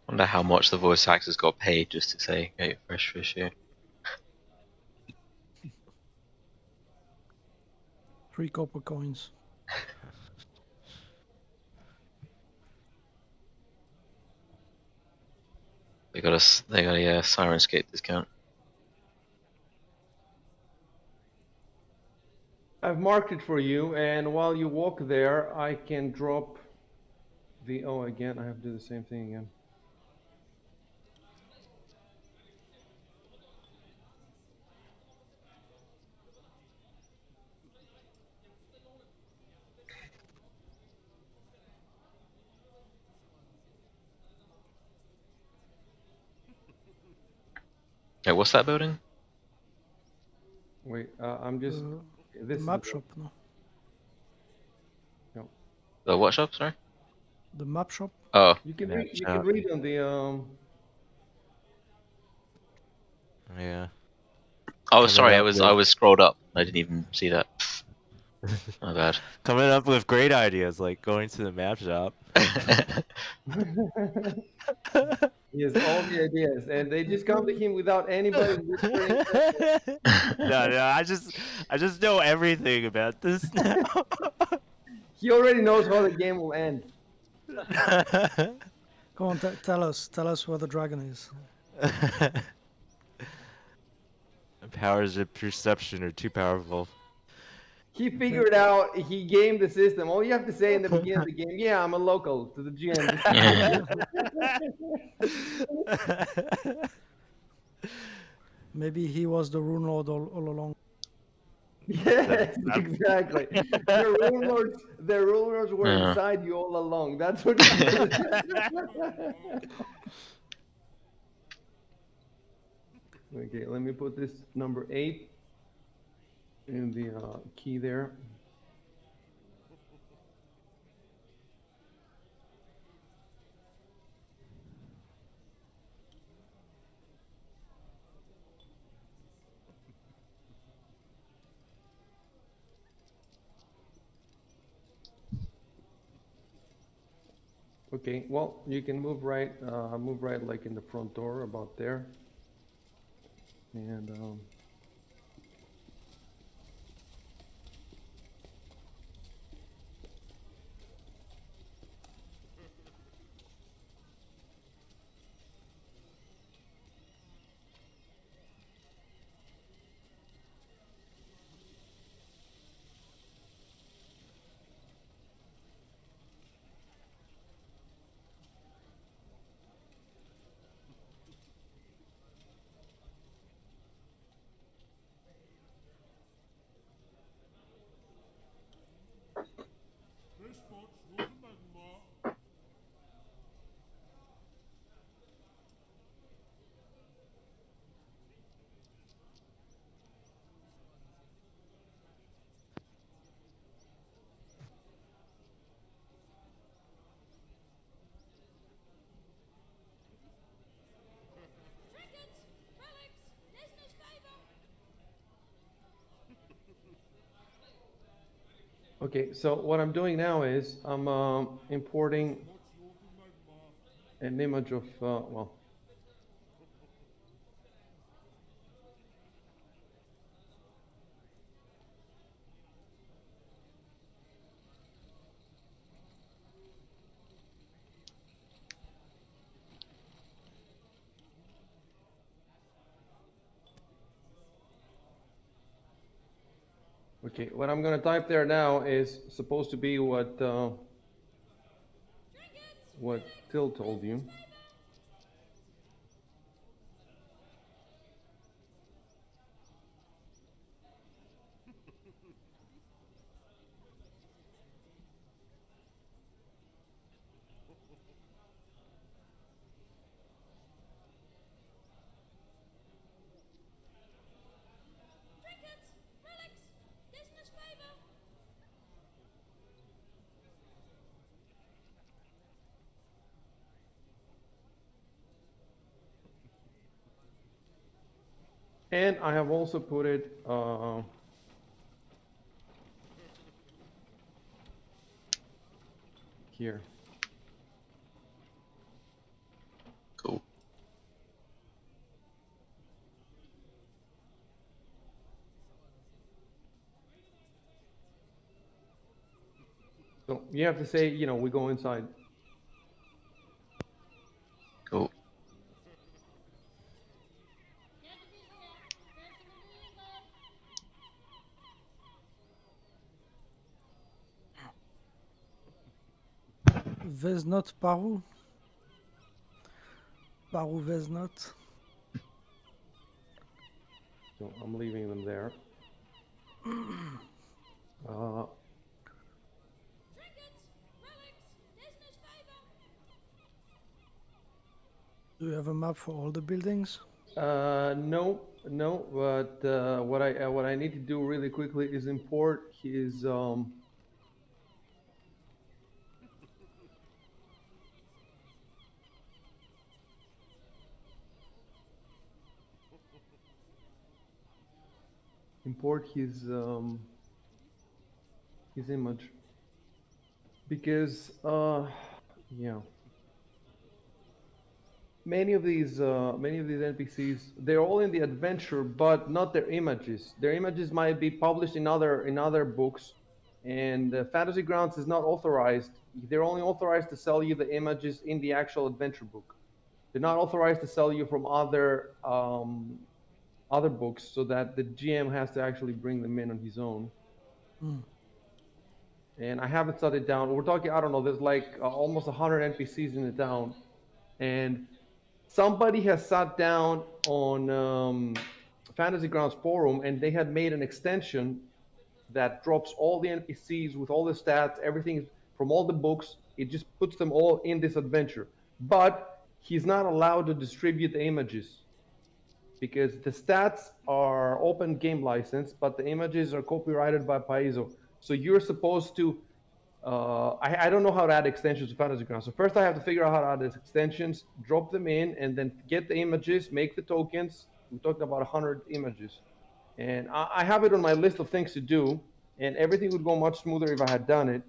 Wonder how much the voice actors got paid just to say, "Get your fresh fish here." 3 copper coins. They got a Sirenscape discount. I've marked it for you, and while you walk there, I can drop the. Oh, again, I have to do the same thing again. Hey, what's that building? Wait, I'm just. The This map is shop, no? no. The what shop? Sorry. The map shop. Oh, You can Map read. You shop. can read on the. Yeah. oh, Coming sorry. I up was with scrolled up. I didn't even see that. My bad. coming up with great ideas like going to the map shop. He has all the ideas, and they just come to him without anybody whispering. No, I just know everything about this now. He already knows how the game will end. Come on, tell us where the dragon is. Powers of perception are too powerful. He figured out. He gamed the system. All you have to say in the beginning of the game, "Yeah, I'm a local," to the GM. Maybe he was the Runelord all along. Yes, exactly. The rulers were inside you all along. That's what. Okay, let me put this number 8 in the key there. Okay, well, you can move right like in the front door, about there. And okay, so what I'm doing now is I'm importing an image of well. Okay, what I'm gonna type there now is supposed to be what Till told you. And I have also put it here. Cool. So you have to say, we go inside. Cool. Veznot Paru. Paru Veznot. So I'm leaving them there. Do you have a map for all the buildings? No, but what I need to do really quickly is import his his image, because yeah, many of these NPCs, they're all in the adventure, but not their images. Their images might be published in other books, and Fantasy Grounds is not authorized. They're only authorized to sell you the images in the actual adventure book. They're not authorized to sell you from other books, so that the GM has to actually bring them in on his own. Mm. And I haven't shut it down. We're talking, I don't know, there's like almost 100 NPCs in the town. And somebody has sat down on Fantasy Grounds forum and they had made an extension that drops all the NPCs with all the stats, everything from all the books. It just puts them all in this adventure. But he's not allowed to distribute the images because the stats are open game license, but the images are copyrighted by Paizo. So you're supposed to I don't know how to add extensions to Fantasy Grounds. So first I have to figure out how to add these extensions, drop them in, and then get the images, make the tokens. We talked about 100 images. And I have it on my list of things to do, and everything would go much smoother if I had done it.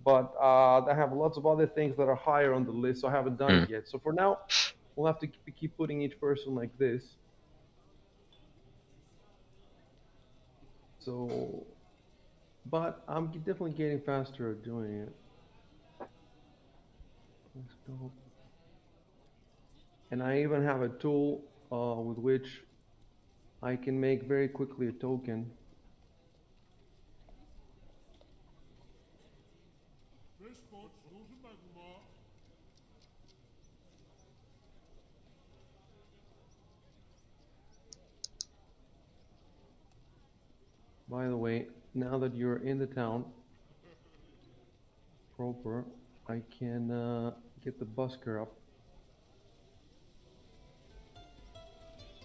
But I have lots of other things that are higher on the list, so I haven't done it yet. So for now, we'll have to keep putting each person like this. So, but I'm definitely getting faster at doing it. Let's go. And I even have a tool with which I can make very quickly a token. By the way, now that you're in the town proper, I can get the busker up.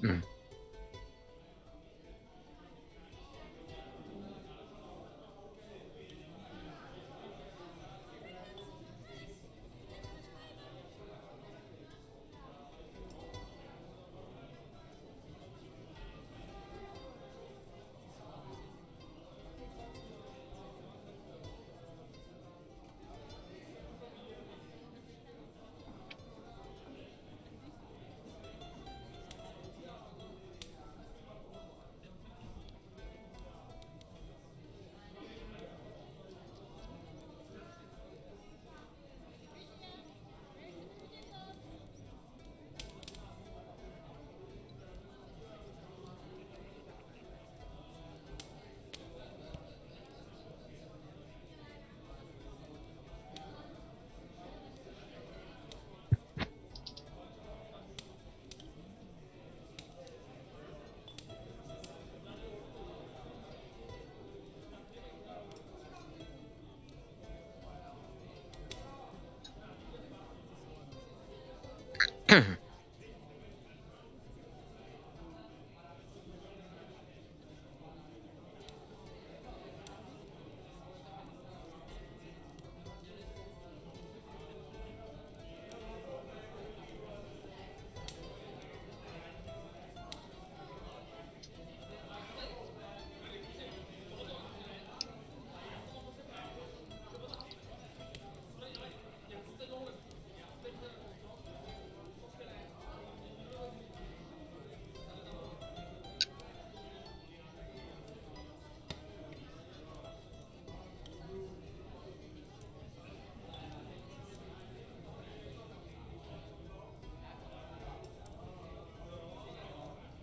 Mm.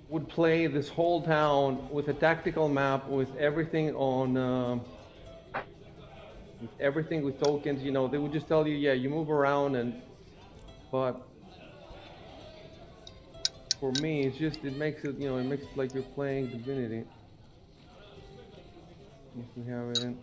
Would play this whole town with a tactical map with everything on, with everything with tokens. You know, they would just tell you, yeah, you move around, and but for me, it's just it makes it, you know, it makes it like you're playing Divinity. If we have it in.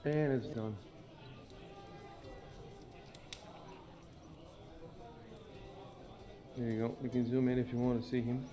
And it's done. There you go. You can zoom in if you want to see him.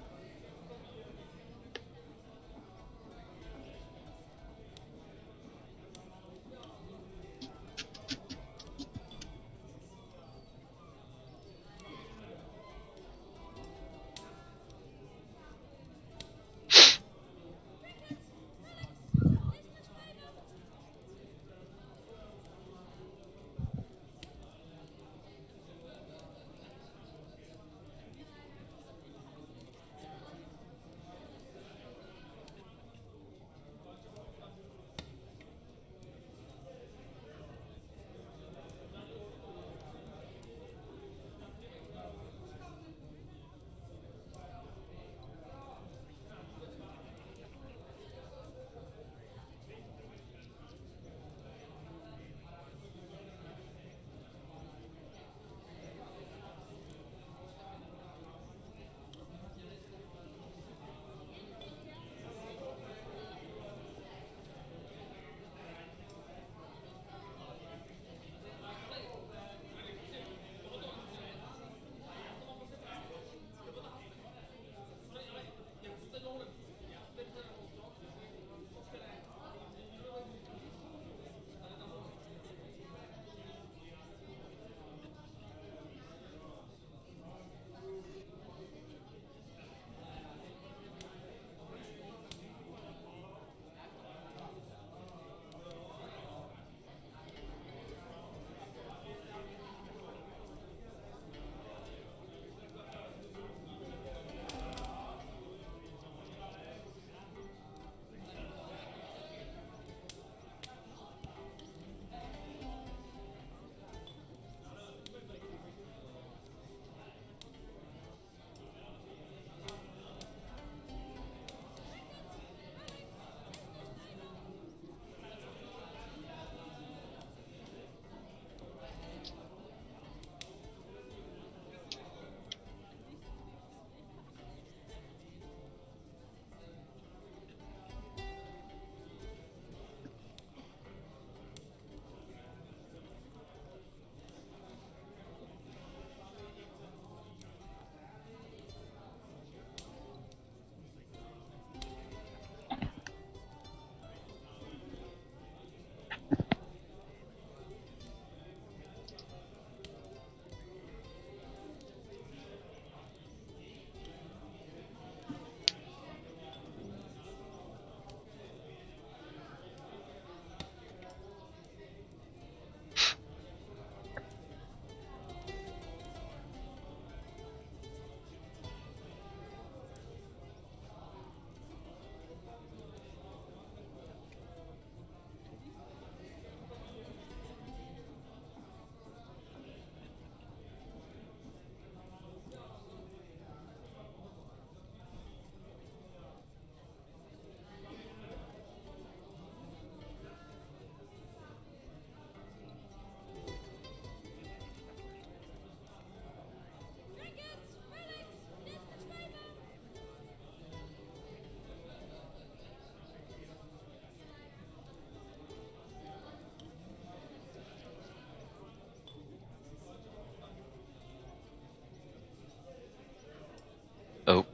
Oh.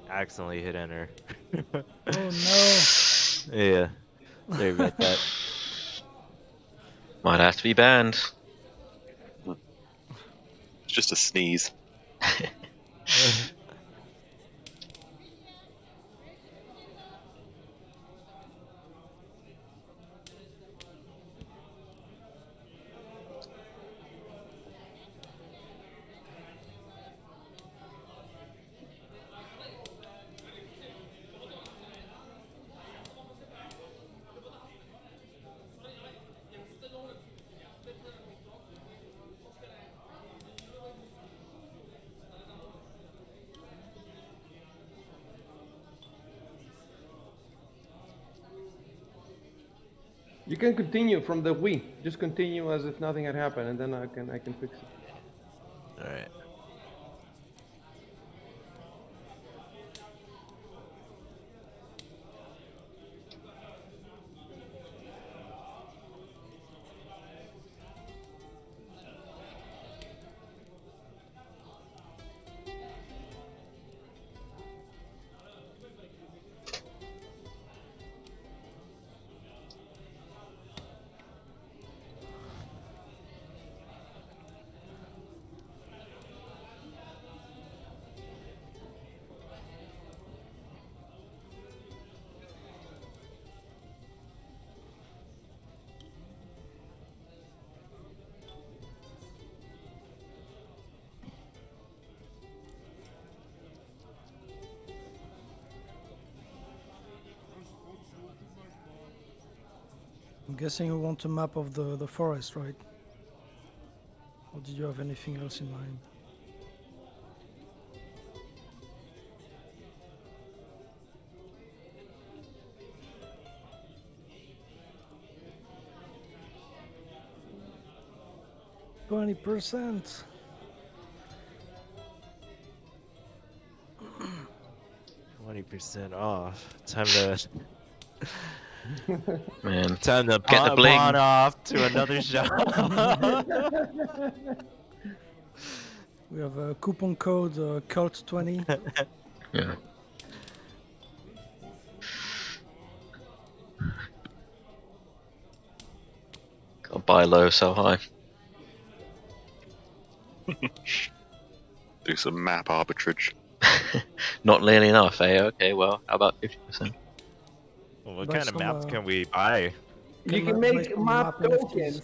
Accidentally hit enter. Oh no. Yeah. Sorry about that. Might have to be banned. It's just a sneeze. You can continue from the Wii. Just continue as if nothing had happened, and then I can fix it. All right. I'm guessing you want a map of the forest, right? Or did you have anything else in mind? %. 20% off. Time to Man, time to get the bling. pawn off to another shop. We have a coupon code cult20. Yeah. Gotta buy low, sell high. Do some map arbitrage. Not nearly enough, eh? Okay, well, how about 50%? Well, what Buy kind of some, maps can we buy? You can buy make some map NFTs. tokens.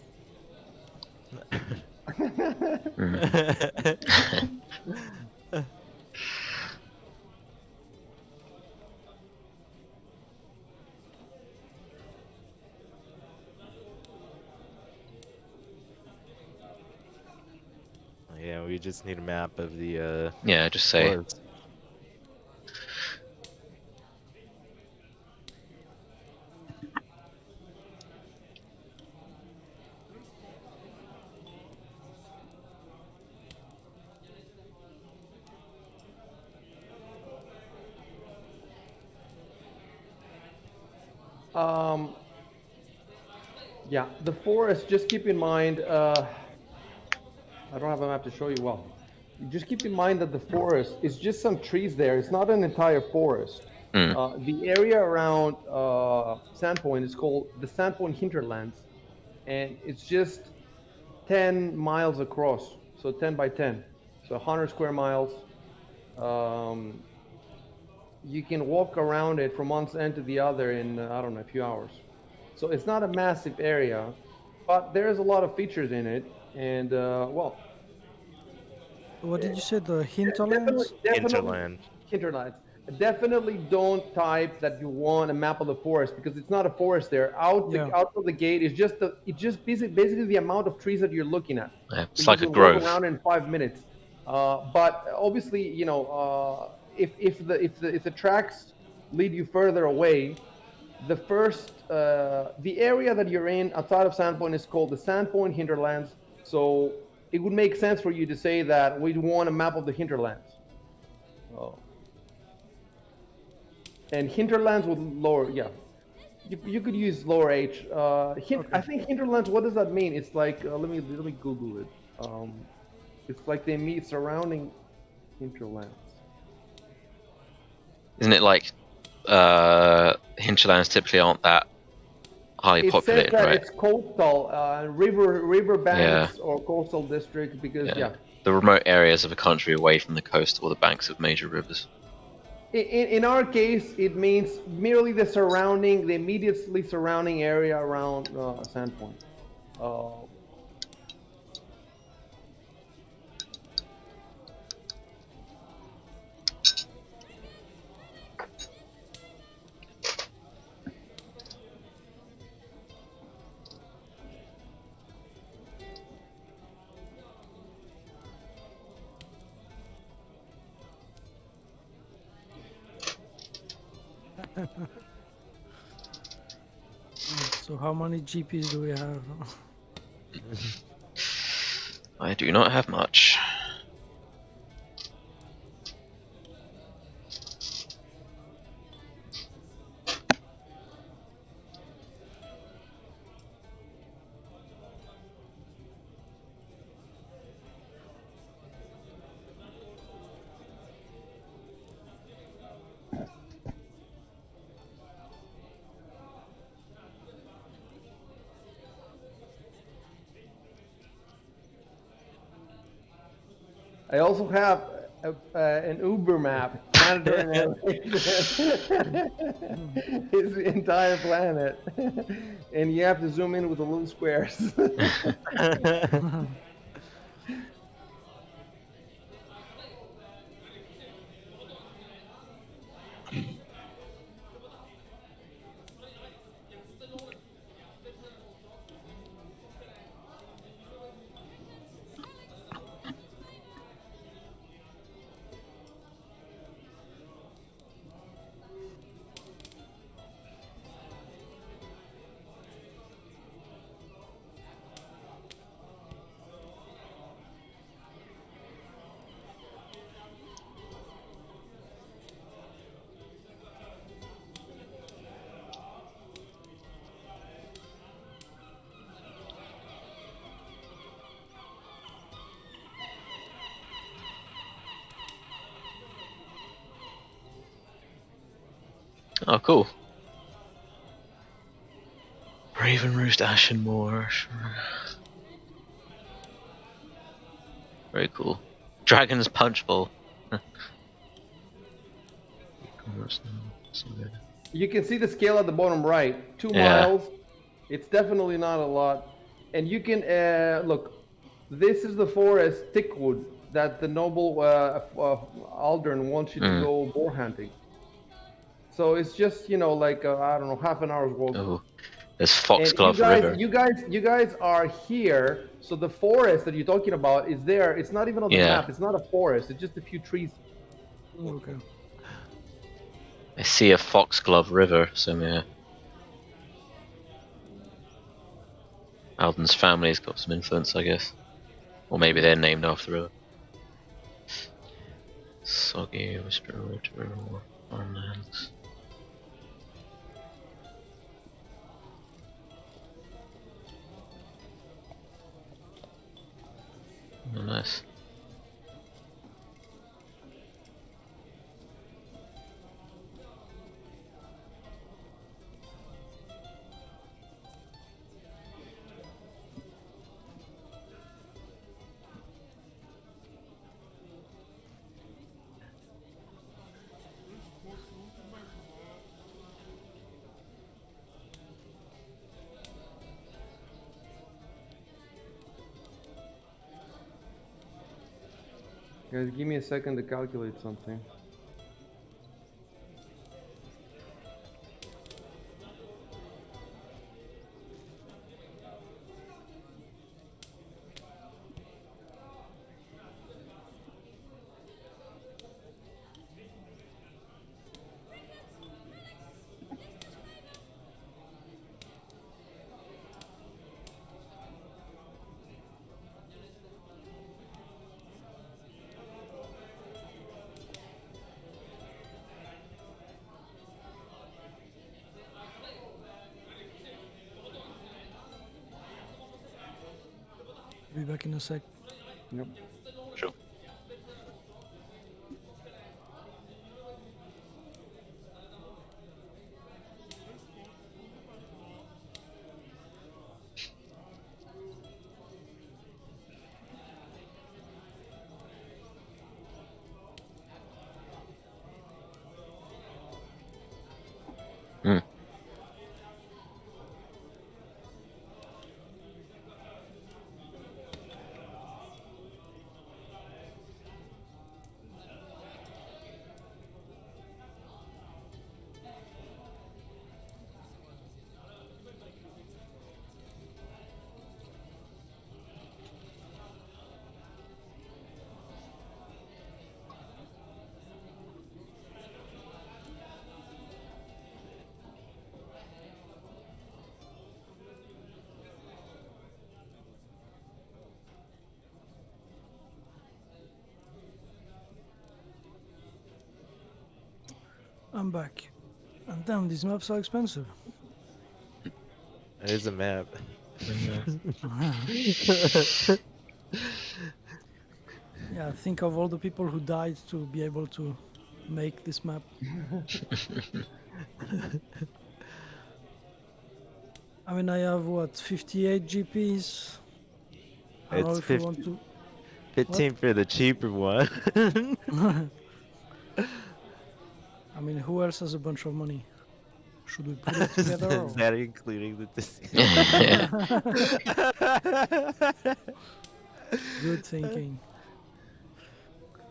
Yeah, we just need a map of the Yeah, just say. forest. Yeah, the forest, just keep in mind, I don't have a map to show you. Well, just keep in mind that the forest is just some trees there. It's not an entire forest. The area around Sandpoint is called the Sandpoint Hinterlands, and it's just 10 miles across. So 10 by 10. So 100 square miles. You can walk around it from one end to the other in, I don't know, a few hours. So it's not a massive area, but there's a lot of features in it. And, well, What did you say? The definitely, hinterlands? Hinterland. hinterlands. Definitely don't type that you want a map of the forest because it's not a forest there. Out of the gate is just basically the amount of trees that you're looking at. Yeah, So it's you like a can walk grove. around in 5 minutes. But obviously, if the tracks lead you further away, the area that you're in outside of Sandpoint is called the Sandpoint Hinterlands. So it would make sense for you to say that we want a map of the hinterlands. And hinterlands with lower, yeah, you could use lower H. I think hinterlands. What does that mean? It's like let me Google it. It's like they meet surrounding hinterlands. Isn't it like hinterlands typically aren't that highly It says populated, that right? it's coastal, river banks or coastal district because the remote areas of a country away from the coast or the banks of major rivers. In our case, it means merely the immediately surrounding area around Sandpoint. So how many GPs do we have? I do not have much. I also have an Uber map, planetary navigation. It's the entire planet, and you have to zoom in with the little squares. Oh, cool. Raven Roost, Ashen Moor. Very cool. Dragon's Punch Bowl. You can see the scale at the bottom right. 2 Yeah. miles. It's definitely not a lot. And you can look. This is the forest thickwood that the noble Aldern wants you to go boar hunting. So it's just like I don't know, half an hour's walk. Oh, there's Foxglove And River. you guys are here. So the forest that you're talking about is there. It's not even on the map. It's not a forest. It's just a few trees. Okay. I see a Foxglove River somewhere. Alden's family's got some influence, I guess. Or maybe they're named after the river. Soggy, Whisper, Farmlands. Oh, nice. Guys, give me a second to calculate something. Be back in a sec. Yep. Sure. I'm back. And damn, these maps are expensive. It is a map. Yeah, think of all the people who died to be able to make this map. I mean, I have what, 58 GPs? I don't know It's if we want to. 15 for the cheaper one. I mean, who else has a bunch of money? Should we put it together? Is that including the Good thinking.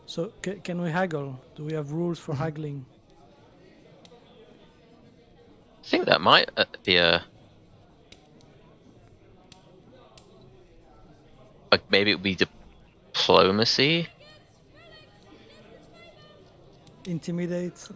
So, can we haggle? Do we have rules for haggling? I think that might be like maybe it would be diplomacy. Intimidate?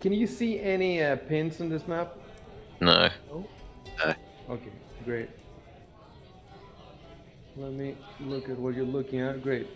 Can you see any pins on this map? No. Okay, great. Let me look at what you're looking at. Great.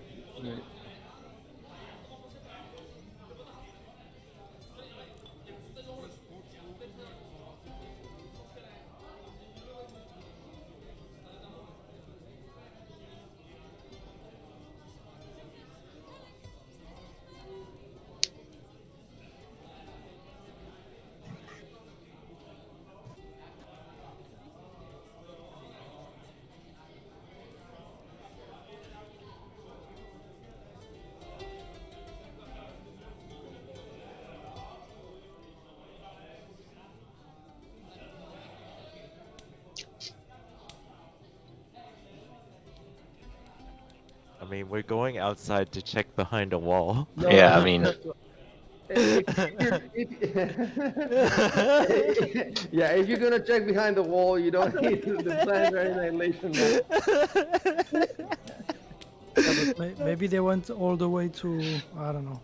I mean, we're going outside to check behind a wall. No, Yeah, I mean, if you're gonna check behind the wall, you don't need the Planetary Annihilation map. Yeah, but maybe they went all the way to, I don't know,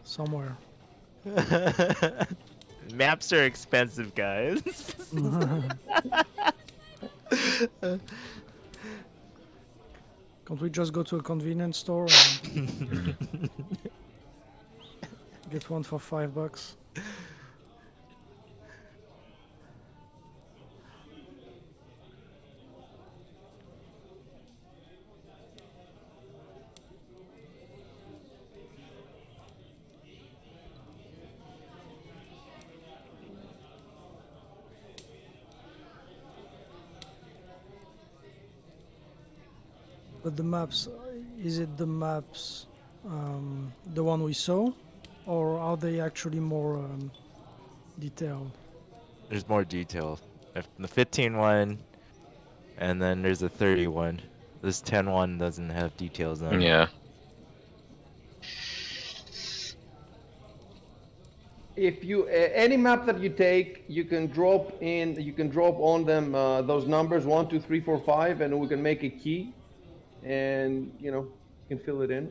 somewhere. Maps are expensive, guys. Can't we just go to a convenience store and get one for $5? But the maps, is it the maps, the one we saw, or are they actually more detailed? There's more detail. The 15 one, and then there's a 30 one. This 10 one doesn't have details on. yeah. If you any map that you take, you can drop on them those numbers 1, 2, 3, 4, 5, and we can make a key, and you can fill it in.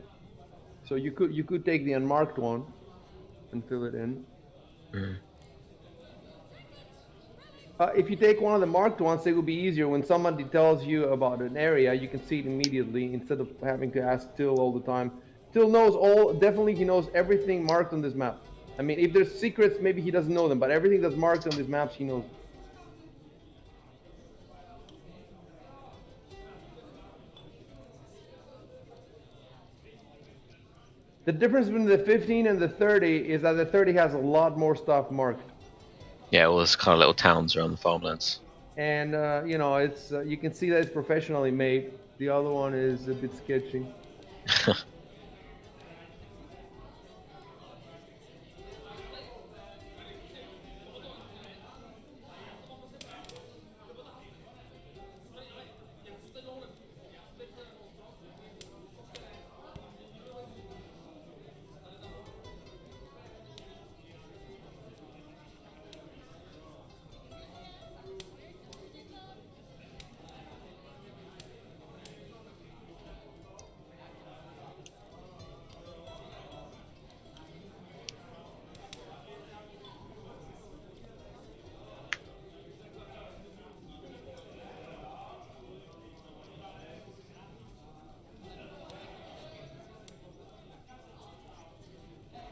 So you could take the unmarked one and fill it in. Mm. If you take one of the marked ones, it will be easier. When somebody tells you about an area, you can see it immediately instead of having to ask Till all the time. Till knows definitely he knows everything marked on this map. I mean, if there's secrets, maybe he doesn't know them, but everything that's marked on these maps, he knows. The difference between the 15 and the 30 is that the 30 has a lot more stuff marked. Yeah, well, there's kind of little towns around the farmlands. And it's you can see that it's professionally made. The other one is a bit sketchy.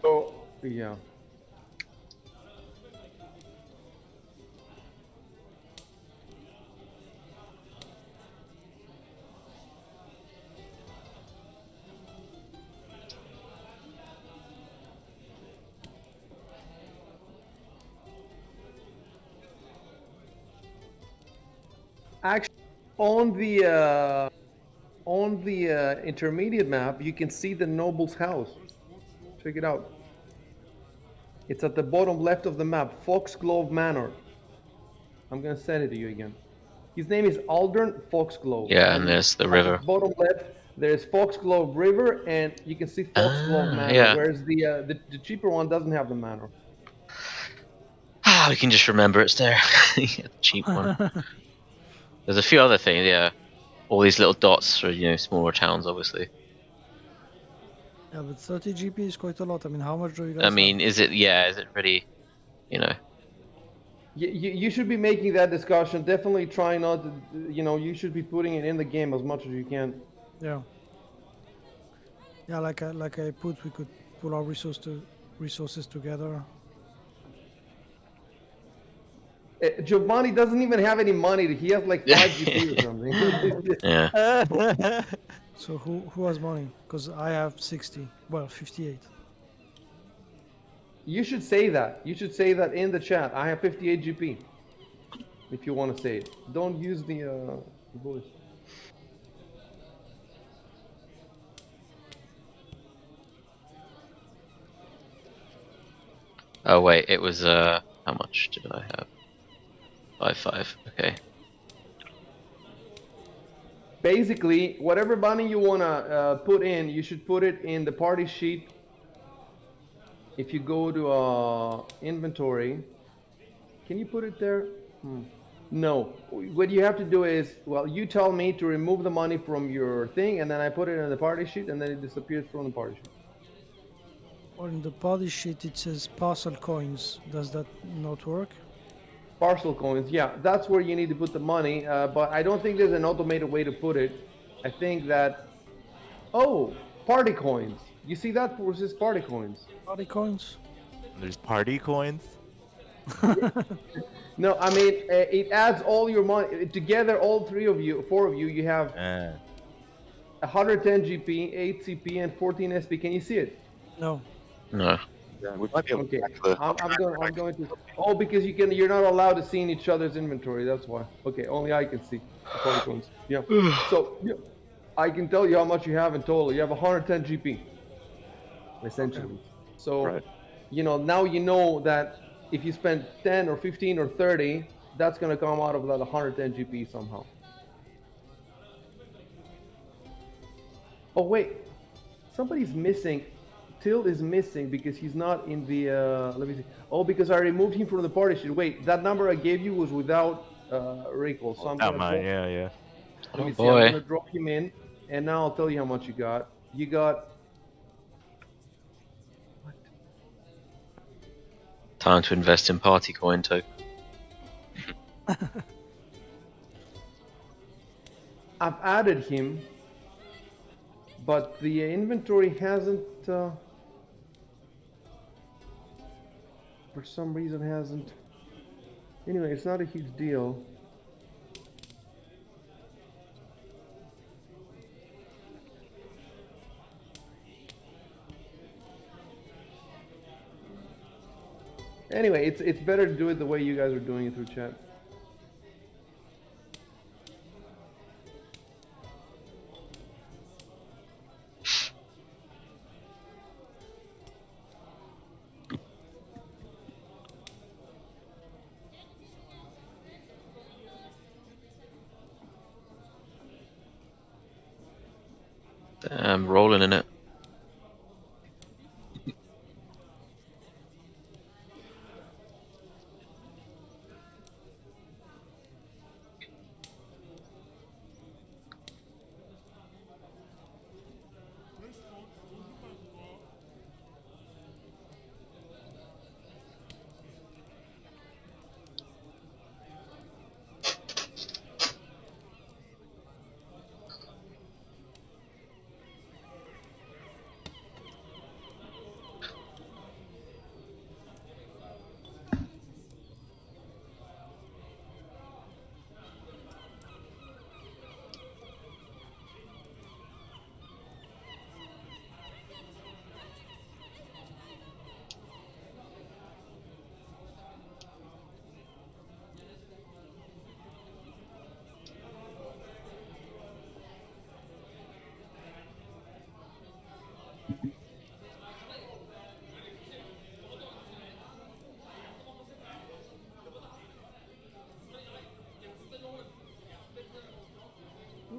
So yeah. Actually, on the intermediate map, you can see the noble's house. Check it out. It's at the bottom left of the map, Foxglove Manor. I'm gonna send it to you again. His name is Aldern Foxglove. Yeah, and there's the at river. the bottom left, there's Foxglove River, and you can see Foxglove Manor. Yeah. Whereas the cheaper one doesn't have the manor. We can just remember it's there. Yeah, the cheap one. There's a few other things, yeah. All these little dots for smaller towns, obviously. Yeah, but 30 GP is quite a lot. I mean, how much do you guys I mean, have? is it really? you know. You should be making that discussion. Definitely try not to, you should be putting it in the game as much as you can. Yeah. Yeah, like I put, we could pull our resources together. Giovanni doesn't even have any money. He has like 5 GP or something. Yeah. So who has money? Because I have 60. Well, 58. You should say that. You should say that in the chat. I have 58 GP. If you want to say it, don't use the voice. Oh wait, it was how much did I have? 5. Okay. Basically, whatever money you want to put in, you should put it in the party sheet. If you go to inventory, can you put it there? No. What you have to do is, well, you tell me to remove the money from your thing, and then I put it in the party sheet, and then it disappears from the party sheet. Or in the party sheet it says parcel coins. Does that not work? Parcel coins, yeah, that's where you need to put the money. But I don't think there's an automated way to put it. I think that, party coins. You see that versus party coins? Party coins? There's party coins. No, I mean it adds all your money together. All 4 of you, you have 110 GP, 8 CP, and 14 SP. Can you see it? No. No. Yeah, we might be able Okay, to track the. I'm going to. Oh, because you're not allowed to see in each other's inventory. That's why. Okay, only I can see the party coins. Yeah. So yeah, I can tell you how much you have in total. You have 110 GP, essentially. Okay. So, Right. now you know that if you spend 10 or 15 or 30, that's gonna come out of that 110 GP somehow. Oh wait, somebody's missing. Till is missing because he's not in the. Let me see. Oh, because I removed him from the party sheet. Wait, that number I gave you was without recall. So I'm Not gonna mine. drop. Yeah. Let me Oh see. I'm boy. gonna drop him in, and now I'll tell you how much you got. You got. What? Time to invest in party coin too. I've added him, but the inventory hasn't. For some reason, hasn't. Anyway, it's not a huge deal. Anyway, it's better to do it the way you guys are doing it through chat. Damn, rolling in it.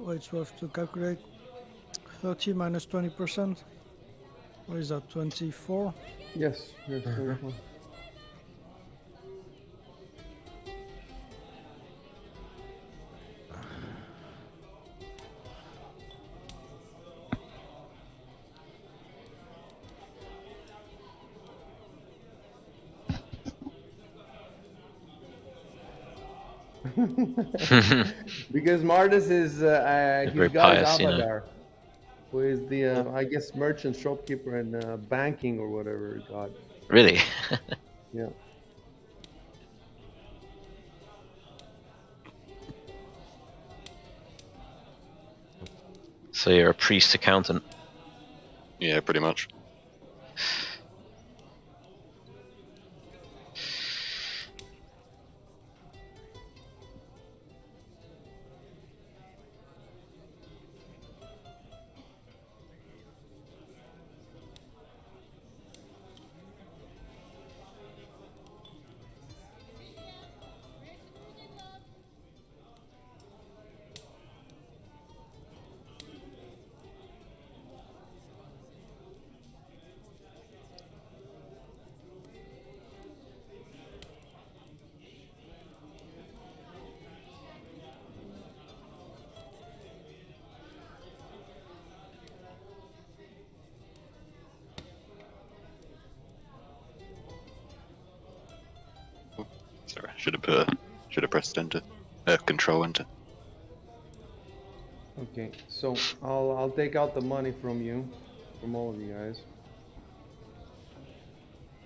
Wait, so I have to calculate 30 minus 20%. What is that, 24? Yes. Yes. Because Martis is Very he's got his pious, you know. avatar, who is the I guess merchant, shopkeeper, and banking or whatever god. Really? Yeah. So you're a priest accountant. Yeah, pretty much. Sorry, should have pressed enter. Control enter. Okay, so I'll take out the money from you, from all of you guys.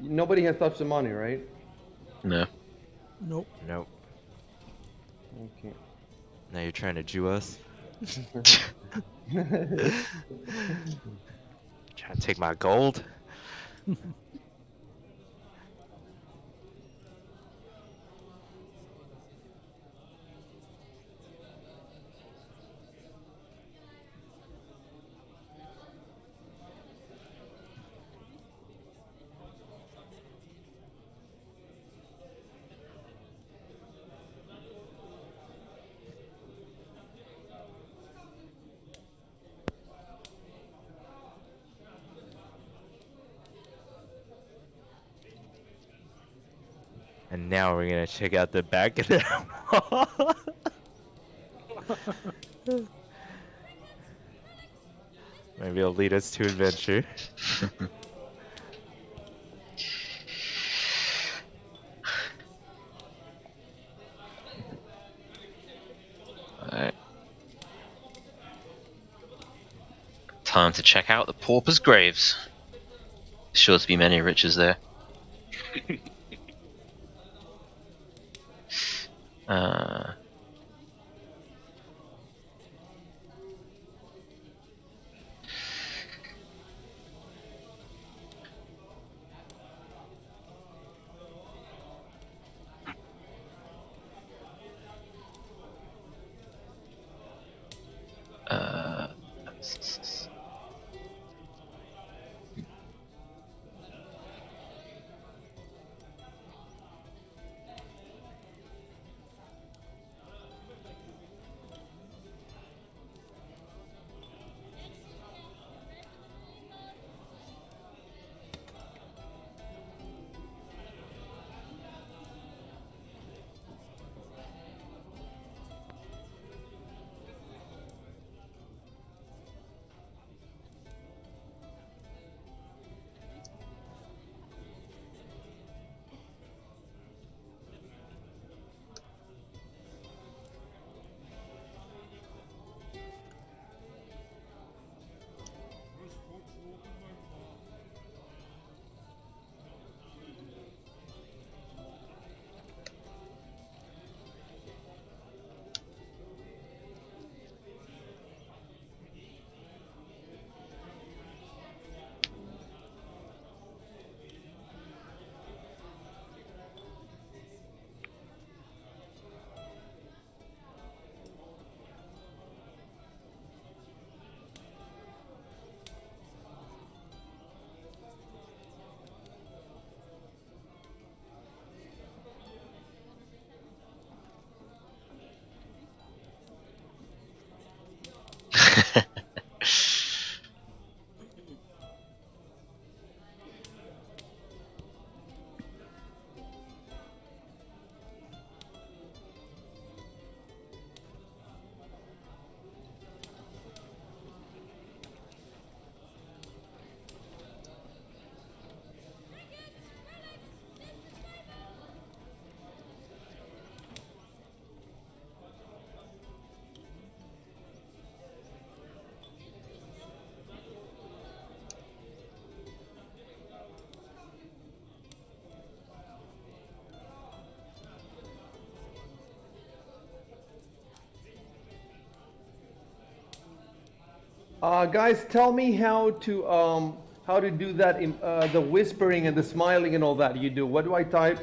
Nobody has touched the money, right? No. Nope. Nope. Okay. Now you're trying to Jew us? Trying to take my gold? And now we're gonna check out the back of the wall. Maybe it'll lead us to adventure. Alright. Time to check out the paupers' graves. Sure to be many riches there. uh, uh, Guys, tell me how to do that in the whispering and the smiling and all that you do. What do I type?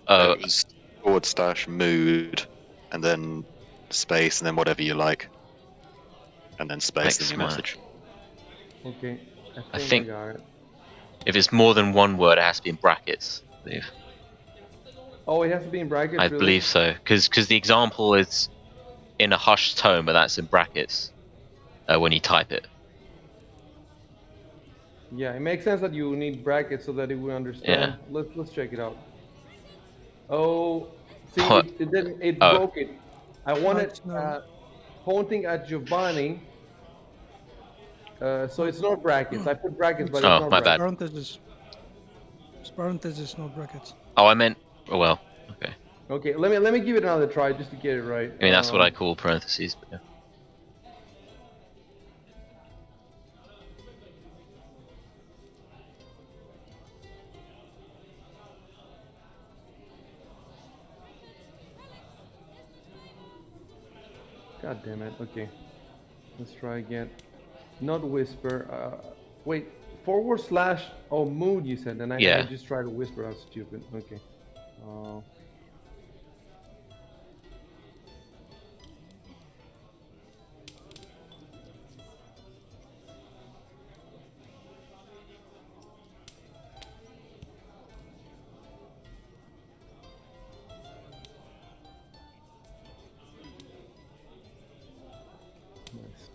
It was /mood, and then space, and then whatever you like, and then space, then your message. Okay, I I think got it. if it's more than one word, it has to be in brackets. I believe. Oh, it has to be in brackets, I really? believe so, because the example is in a hushed tone, but that's in brackets when you type it. Yeah, it makes sense that you need brackets so that it will understand. Yeah. Let's check it out. Oh, see, What? it didn't. It Oh, broke it. I wanted No. pointing at Giovanni. So No. it's not brackets. I put brackets, but It's it's oh, not my brackets. bad. parentheses. It's parentheses, not brackets. Oh, I meant. Oh well. Okay. Okay, let me give it another try just to get it right. I mean, that's what I call parentheses. But yeah. God damn it. Okay, let's try again. Not whisper. Wait, / oh mood you said, and I Yeah. just tried to whisper. I was stupid. Okay. Uh, nice.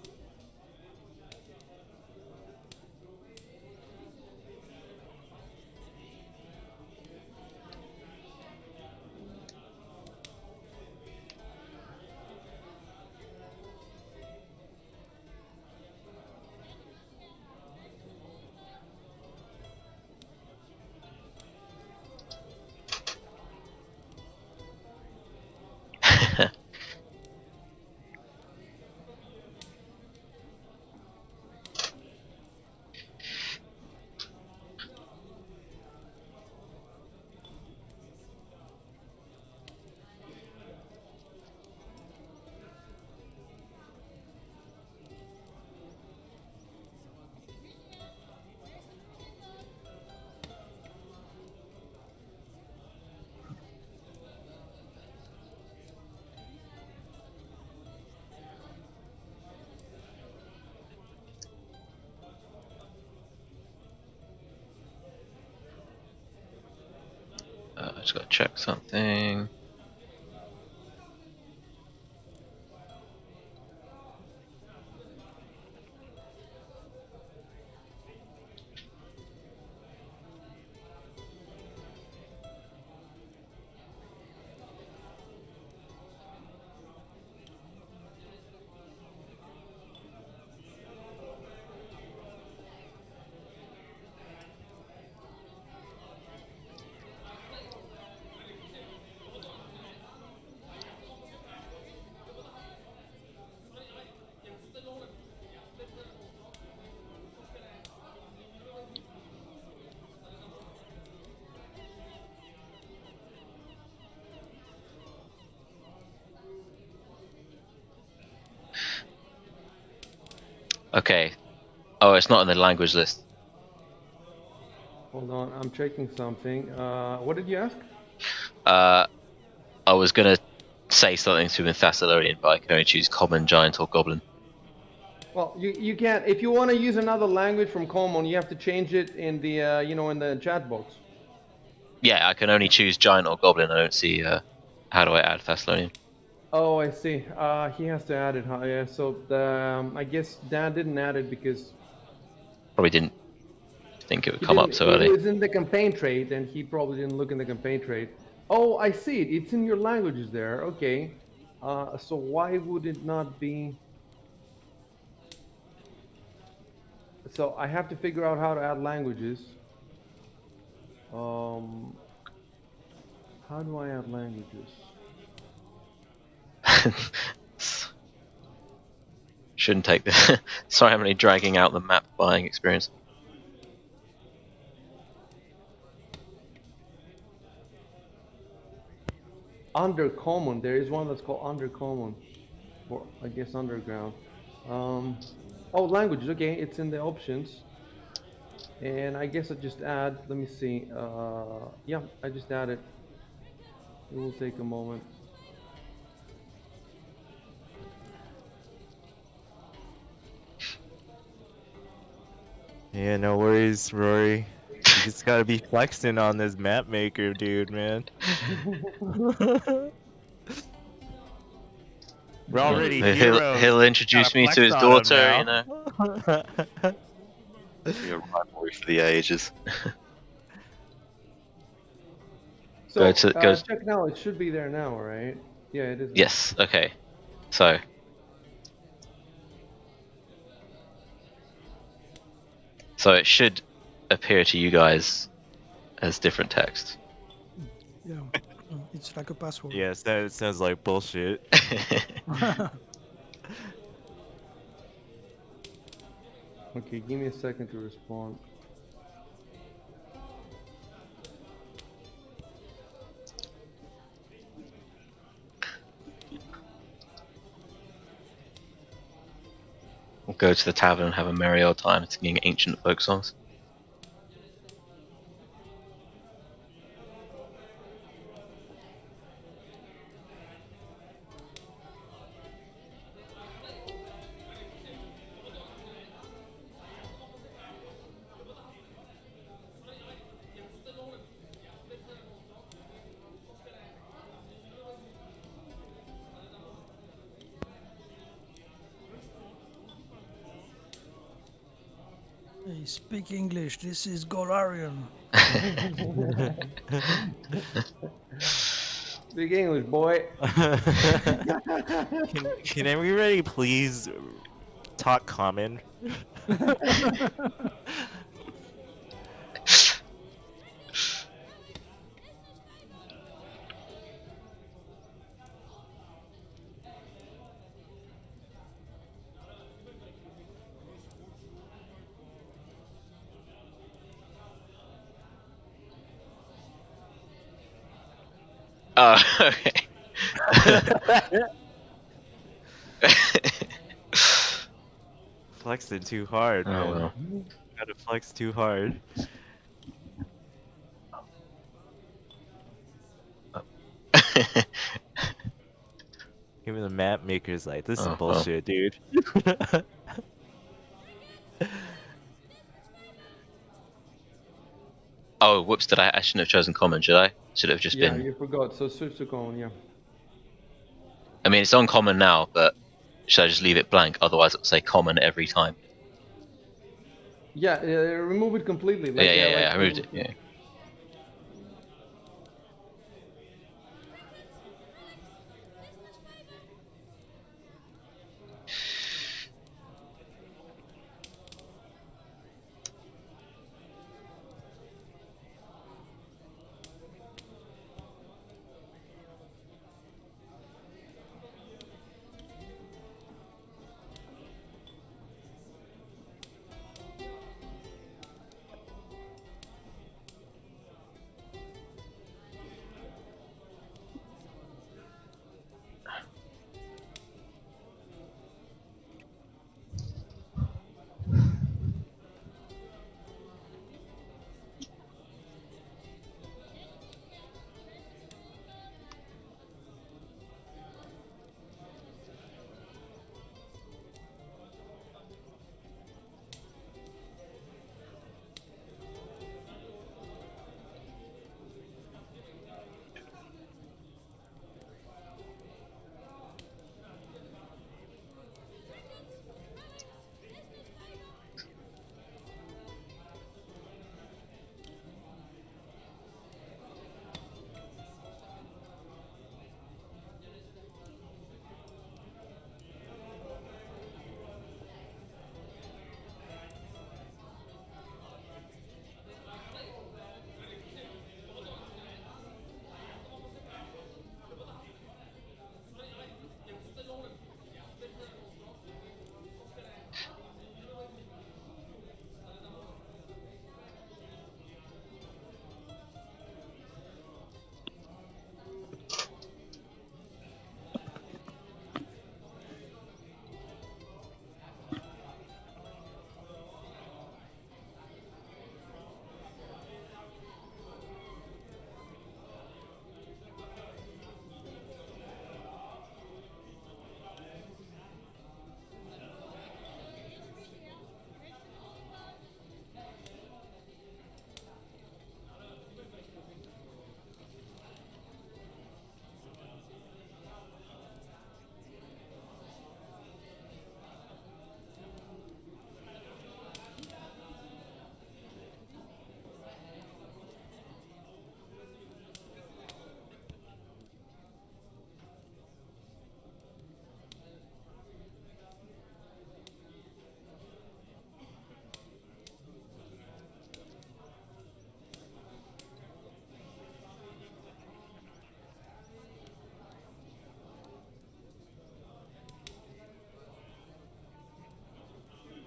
I just gotta check something. Okay. Oh, it's not in the language list. Hold on, I'm checking something. What did you ask? I was gonna say something to in Thessalonian, but I can only choose common, giant, or goblin. Well, you can't. If you want to use another language from common, you have to change it in the in the chat box. Yeah, I can only choose giant or goblin. I don't see. How do I add Thessalonian? Oh, I see. He has to add it. Huh? Yeah. So I guess Dan didn't add it because Probably didn't think it would he come didn't. up so It early. was in the campaign trait, and he probably didn't look in the campaign trait. Oh, I see it. It's in your languages there. Okay. So why would it not be? So I have to figure out how to add languages. Um, how do I add languages? Shouldn't take this. Sorry, I'm only dragging out the map buying experience. Undercommon. There is one that's called undercommon, or I guess underground. Oh, languages. Okay, it's in the options. And I guess I just add. Let me see. Yeah, I just added. It will take a moment. Yeah, no worries, Rory. You just gotta be flexing on this map maker, dude, man. We're already heroes. He'll introduce Gotta me to flex his on him daughter, now. you know. Be a rivalry for the ages. So Go. check now. It should be there now, right? Yeah, it is there. Yes. Okay. So it should appear to you guys as different text. Yeah, it's like a password. Yes, that sounds like bullshit. Okay, give me a second to respond. We'll go to the tavern and have a merry old time singing ancient folk songs. Hey, speak English. This is Golarion. Big English, boy. Can everybody please talk common? Oh, okay. Flexing too hard, Oh man. well. Gotta flex too hard. Even the map maker's like, this is Oh well. bullshit, dude. Oh, whoops! I shouldn't have chosen common, should I? Should have just Yeah, been. you forgot. So switch to common. Yeah. I mean, it's on common now, but should I just leave it blank? Otherwise, it'll say common every time. Yeah, remove it completely. Yeah, Like yeah, yeah. like I moved it. Yeah.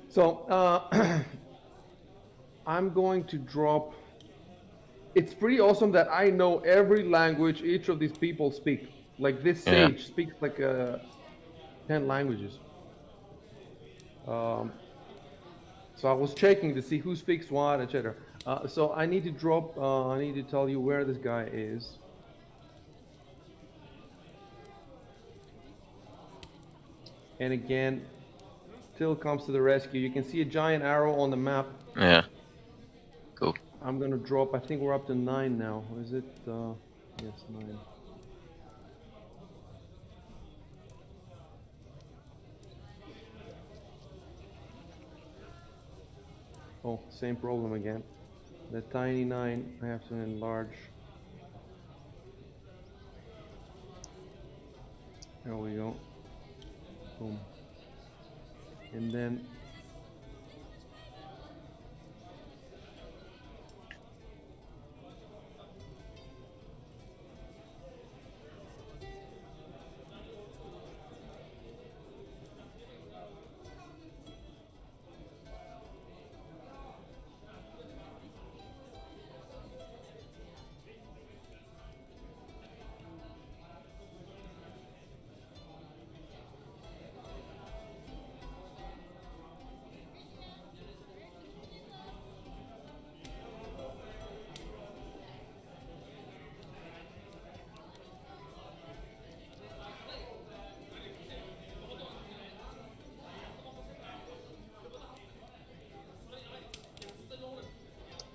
So I'm going to drop. It's pretty awesome that I know every language each of these people speak. Like this Yeah. sage speaks like 10 languages. Um, so I was checking to see who speaks what, etc. So I need to drop. I need to tell you where this guy is. And again, Till comes to the rescue. You can see a giant arrow on the map. Yeah. Cool. I'm gonna drop. I think we're up to 9 now. Is it? Yes, 9. Oh, same problem again. The tiny 9, I have to enlarge. There we go. Boom. And then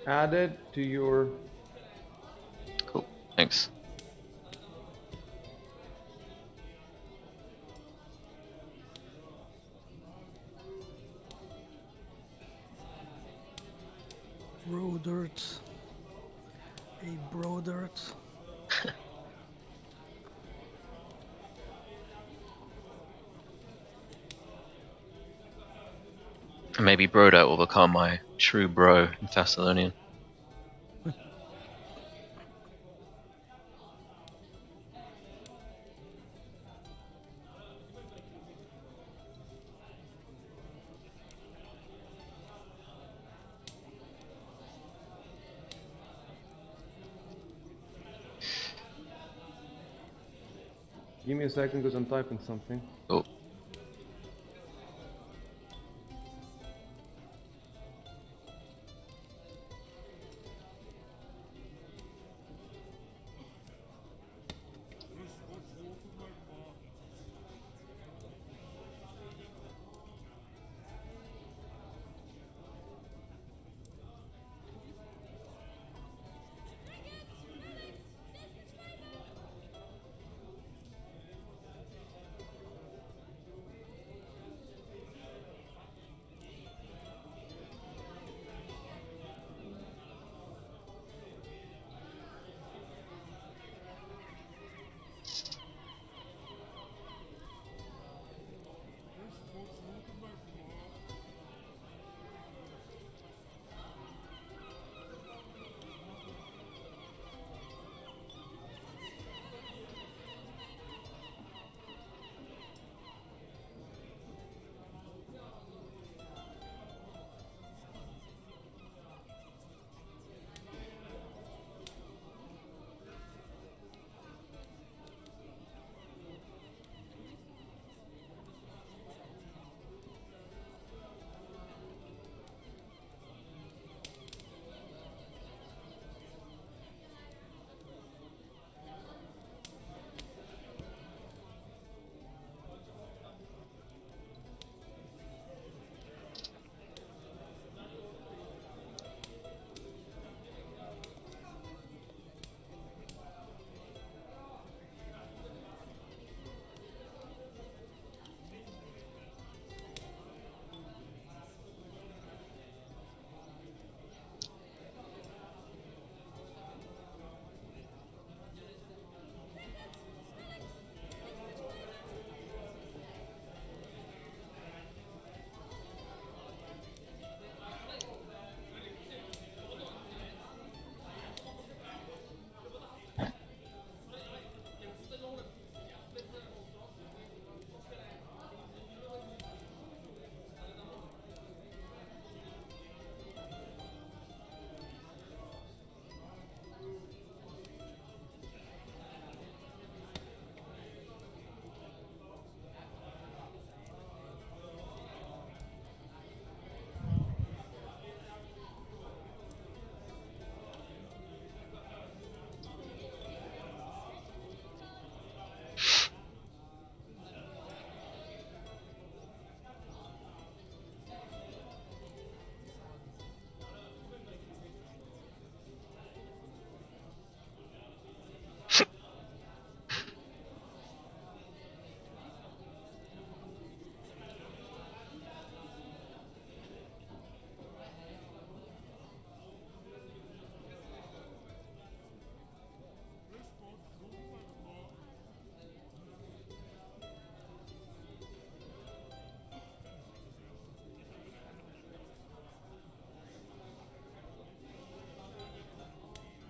add it to your. Cool. Thanks. Brodert. A Brodert. Maybe Broda will become my true bro in Thessalonian. Give me a second because I'm typing something. Cool.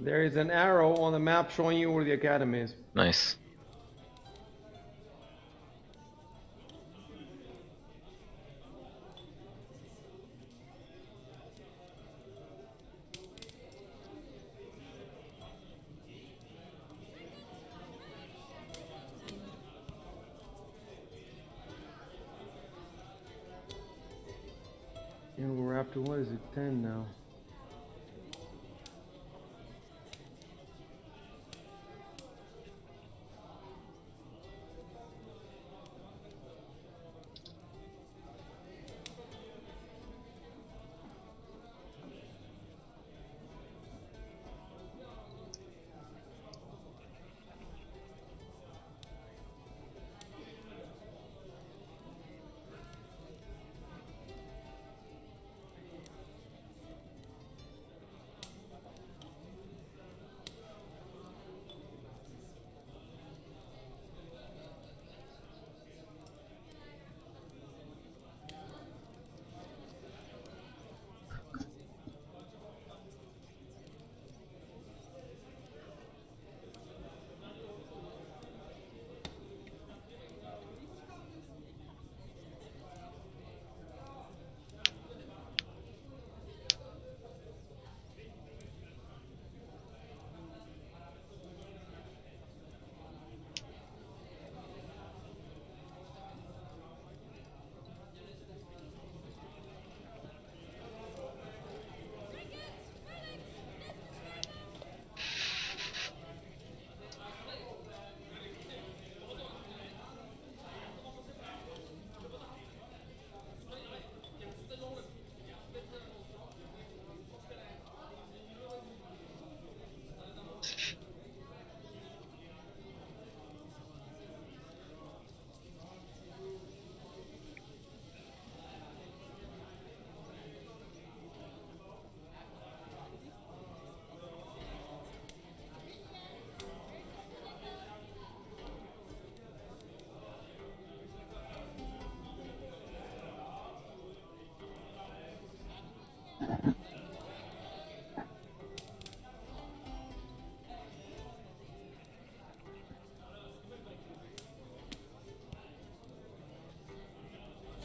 There is an arrow on the map showing you where the academy is. Nice. And we're up to, what is it, 10 now?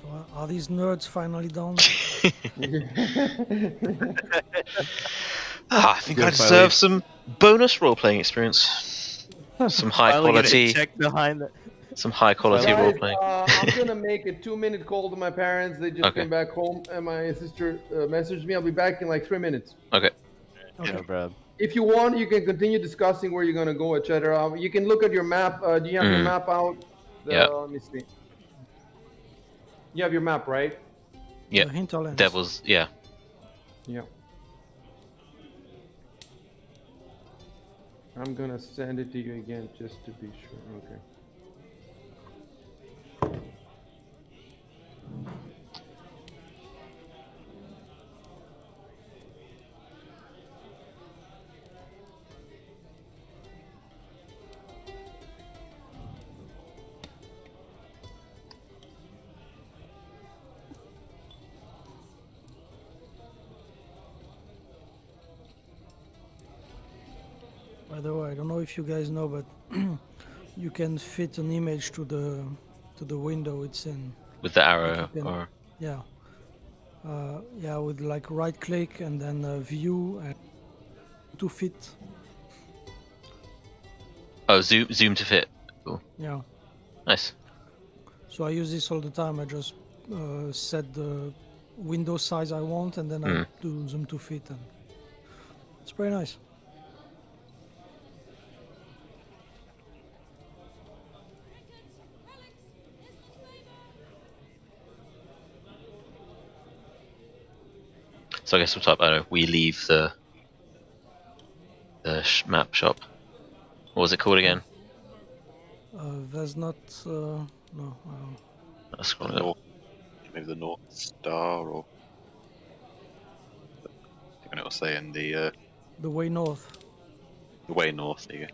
So are these nerds finally done? I think I Good, deserve finally. some bonus role-playing experience. Some high Finally get a quality, check behind the. some high quality Finally- Guys, role-playing. I'm gonna make a 2-minute call to my parents. They just Okay. came back home, and my sister messaged me. I'll be back in like 3 minutes. Okay. Okay. No problem. If you want, you can continue discussing where you're gonna go, etc. You can look at your map. Do you have your map out? Yeah. Let me see. You have your map, right? Yeah. Hinterlands. Devil's. Yeah. Yeah. I'm gonna send it to you again just to be sure. Okay. By the way, I don't know if you guys know, but you can fit an image to the window it's in. With the Like arrow, you can, or yeah, yeah, with like right click and then view and to fit. zoom to fit. Cool. Yeah. Nice. So I use this all the time. I just set the window size I want, and then I do zoom to fit, and it's pretty nice. So I guess we'll type. I don't know. We leave the map shop. What was it called again? There's not no. Let's scroll The it up. North, maybe the North Star, or I think it will say in the way north. way north. There you go.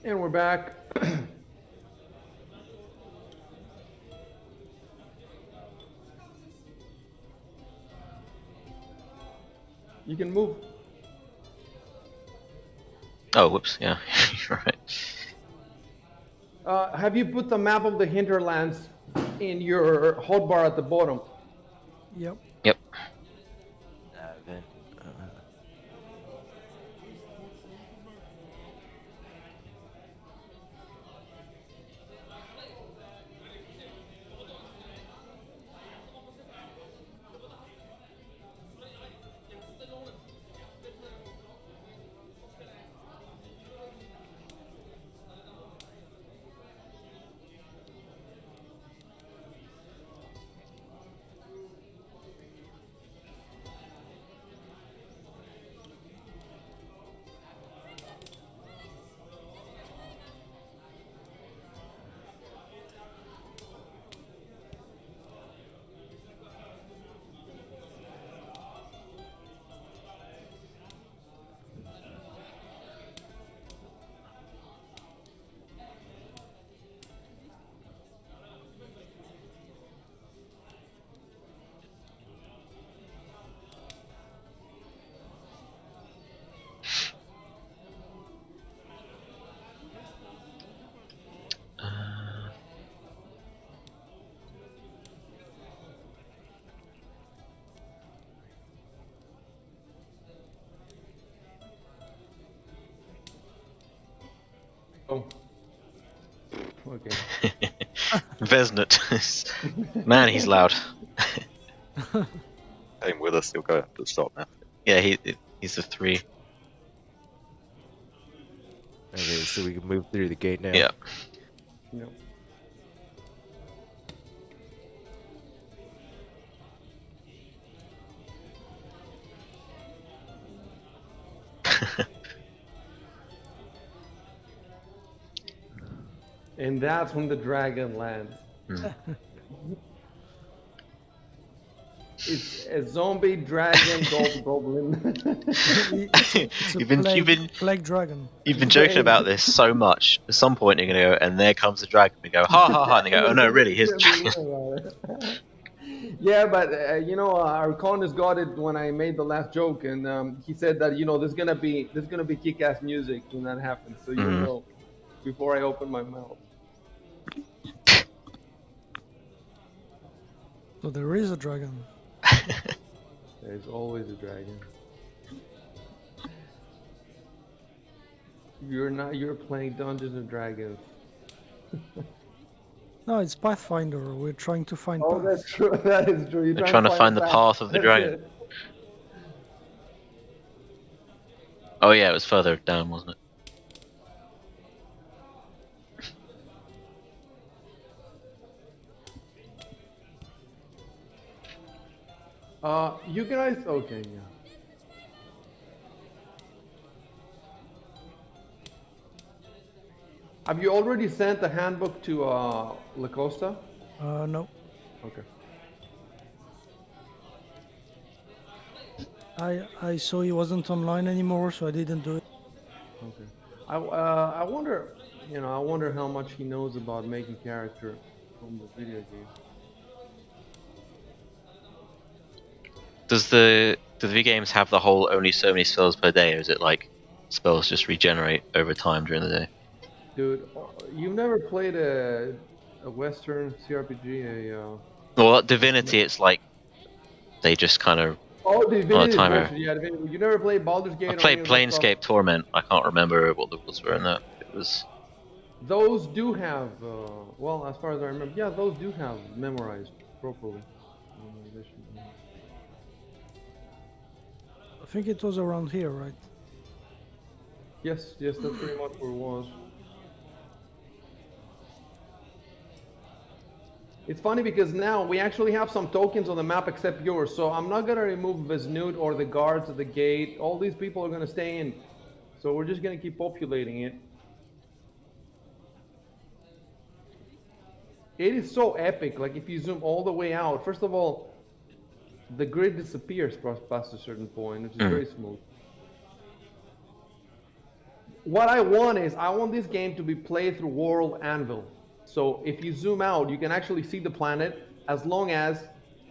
And we're back. You can move. Oh, whoops. Yeah, you're right. Have you put the map of the hinterlands in your hotbar at the bottom? Yep. Yep. Then, Oh. Okay. Vesnet. Man, he's loud. Staying with us, he'll go to the stop now. Yeah, he's a 3. okay, so we can move through the gate now. Yeah. No. And that's when the dragon lands. It's a zombie dragon goblin. It's a plague dragon. You've been joking about this so much. At some point, you're gonna go, and there comes the dragon. We go, ha ha ha, and they go, oh no, really, here's the dragon. Yeah, but our economist got it when I made the last joke, and he said that there's gonna be kick-ass music when that happens, so you'll know before I open my mouth. So there is a dragon. There's always a dragon. You're playing Dungeons and Dragons. No, it's Pathfinder. We're trying to find Oh, paths. that's true. That is true. We're trying to find the path of the dragon. Oh yeah, it was further down, wasn't it? You guys, okay, yeah. Have you already sent the handbook to La Costa? No. Okay. I saw he wasn't online anymore, so I didn't do it. Okay. I wonder, I wonder how much he knows about making character from the video game. Does the V games have the whole only so many spells per day, or is it like spells just regenerate over time during the day? Dude, you've never played a Western CRPG? Well, Divinity, it's like they just kind of. Oh, Divinity is timer. bullshit. Yeah, Divinity. You never played Baldur's Gate? I played Planescape Torment. I can't remember what the rules were in that. It was. Those do have, well, as far as I remember, yeah, those do have memorized properly. I think it was around here, right? Yes, that's pretty much where it was. It's funny because now we actually have some tokens on the map except yours, so I'm not gonna remove Vesnut or the guards at the gate. All these people are gonna stay in, so we're just gonna keep populating it. It is so epic. Like if you zoom all the way out, first of all, the grid disappears past a certain point, which is very smooth. what I want is I want this game to be played through World Anvil. So if you zoom out, you can actually see the planet as long as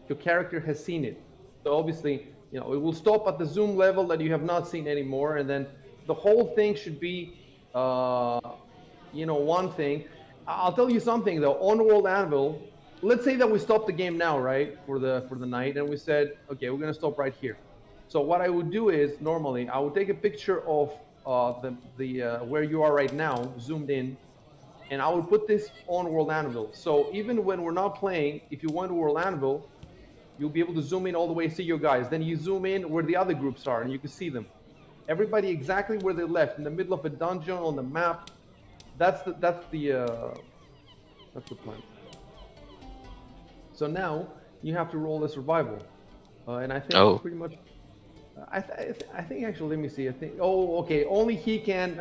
your character has seen it. So obviously, you know, it will stop at the zoom level that you have not seen anymore, and then the whole thing should be, you know, one thing. I'll tell you something though. On World Anvil, let's say that we stop the game now, right, for the night, and we said, okay, we're gonna stop right here. So what I would do is normally I would take a picture of the where you are right now, zoomed in, and I would put this on World Anvil. So even when we're not playing, if you went to World Anvil, you'll be able to zoom in all the way, see your guys. Then you zoom in where the other groups are, and you can see them. Everybody exactly where they left, in the middle of a dungeon on the map. That's the plan. So now you have to roll a survival, and I think pretty much. I think actually, let me see. I think. Oh, okay. Only he can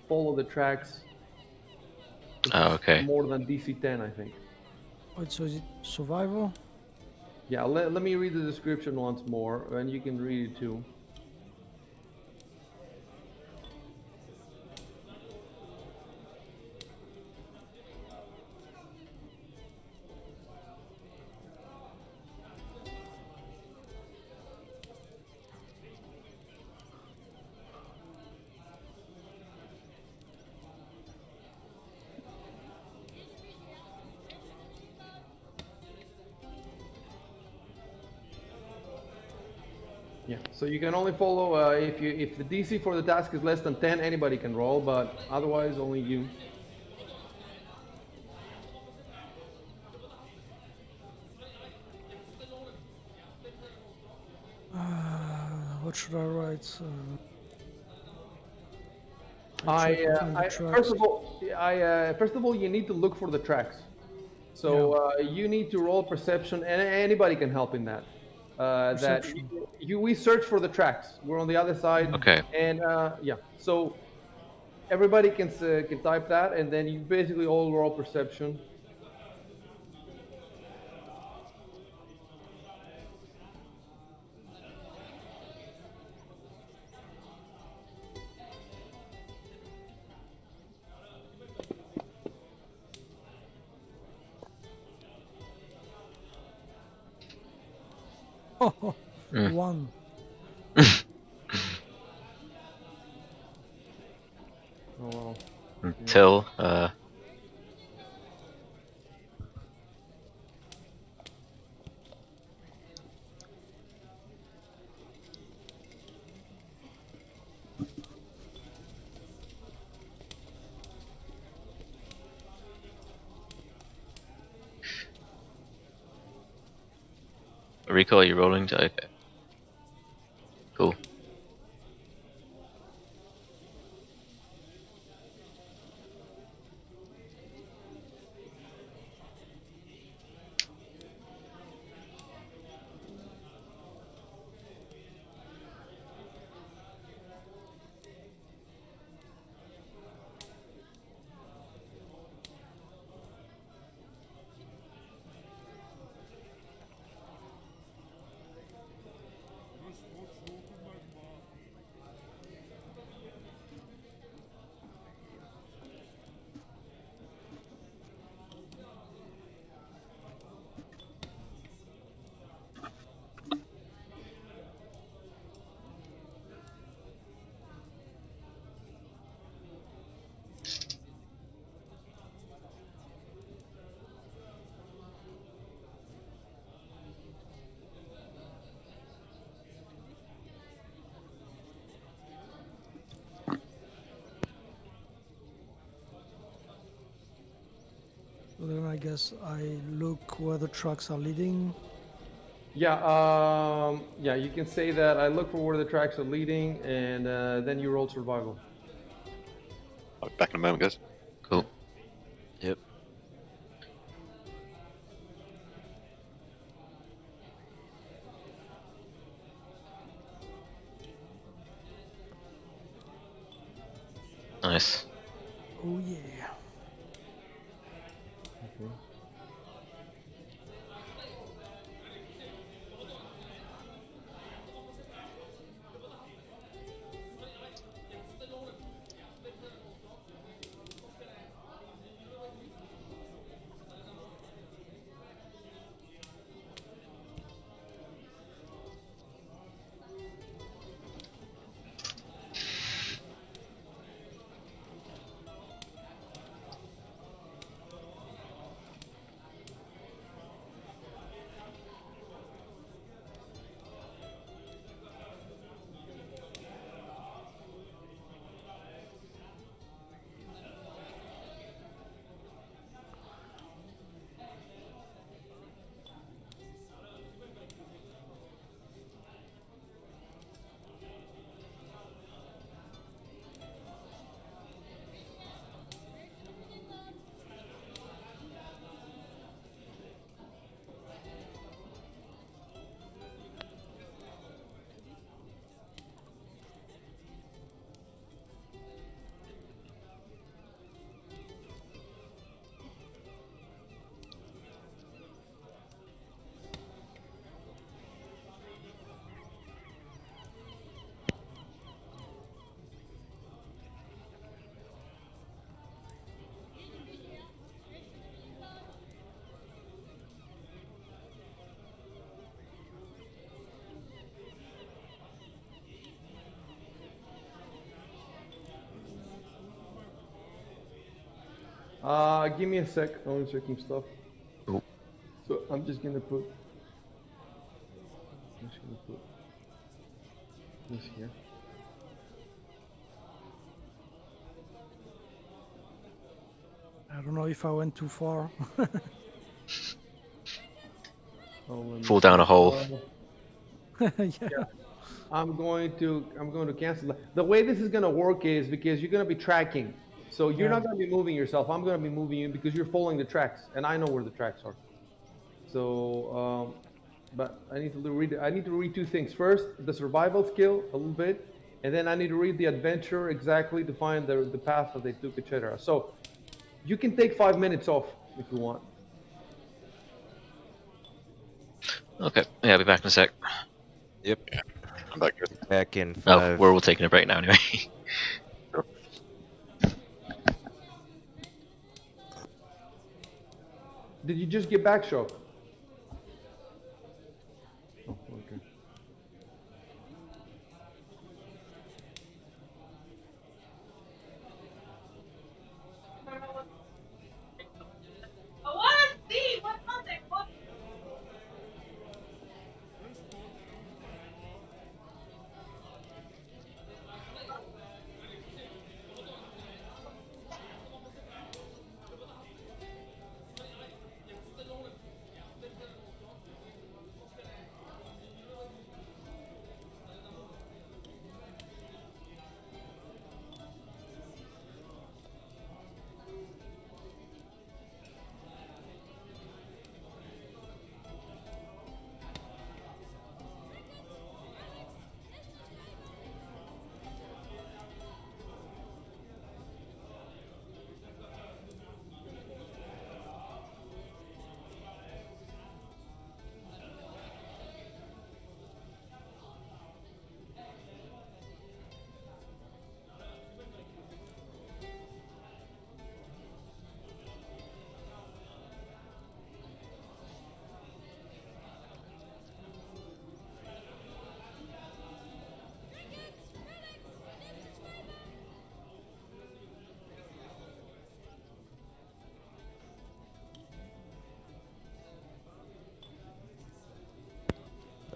follow the tracks. Oh, okay. More than DC 10, I think. Wait, so is it survival? Yeah. Let me read the description once more, and you can read it too. Yeah. So you can only follow if the DC for the task is less than 10, anybody can roll, but otherwise only you. What should I write? I, try to find the I tracks. first of all, you need to look for the tracks. So you need to roll perception, and anybody can help in that. That Perception. we search for the tracks. We're on the other side, Okay. and yeah. So everybody can type that, and then you basically all roll perception. Oh, Mm. 1. Oh well. Until Rico, are you rolling to? Okay. Cool. So then I guess I look where the tracks are leading. Yeah, yeah, you can say that. I look for where the tracks are leading, and then you roll survival. I'll be back in a moment, guys. Cool. Yep. Nice. Oh yeah. Okay. Give me a sec. I want to check some stuff. Ooh. So I'm just gonna put this here. I don't know if I went too far. Fall down a hole. Yeah. I'm going to cancel that. The way this is gonna work is because you're gonna be tracking. So you're Yeah. not gonna be moving yourself. I'm gonna be moving you because you're following the tracks, and I know where the tracks are. So, but I need to read. I need to read two things. First, the survival skill a little bit, and then I need to read the adventure exactly to find the path that they took, etc. So you can take 5 minutes off if you want. Okay, yeah, I'll be back in a sec. Yep. I'm back good. Back in Oh, 5. we're all taking a break now anyway. Did you just get back, Shock? Oh, okay.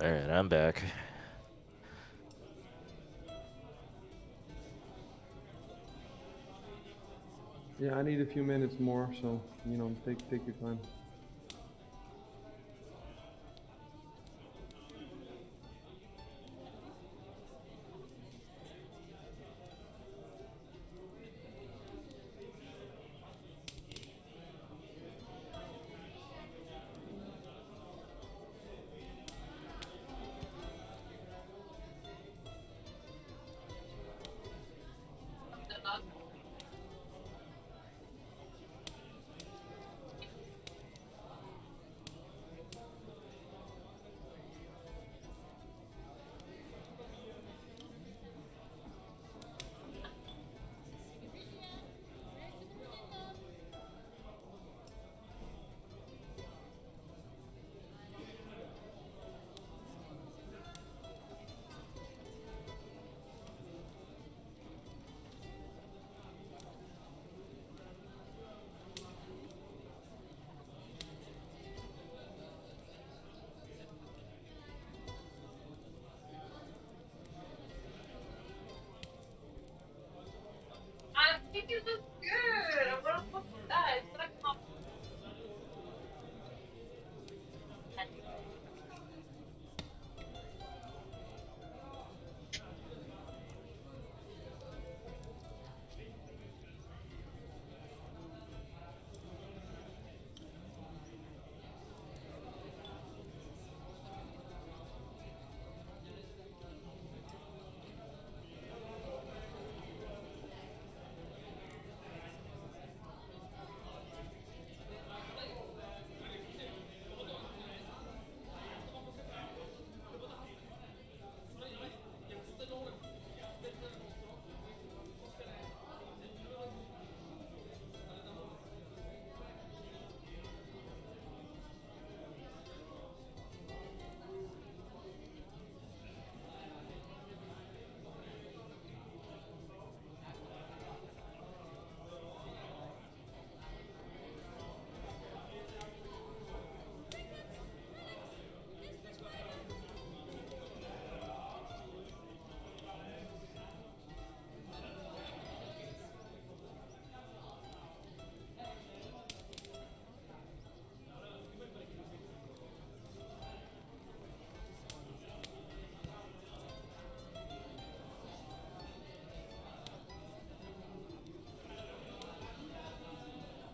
Alright, I'm back. Yeah, I need a few minutes more, so take your time.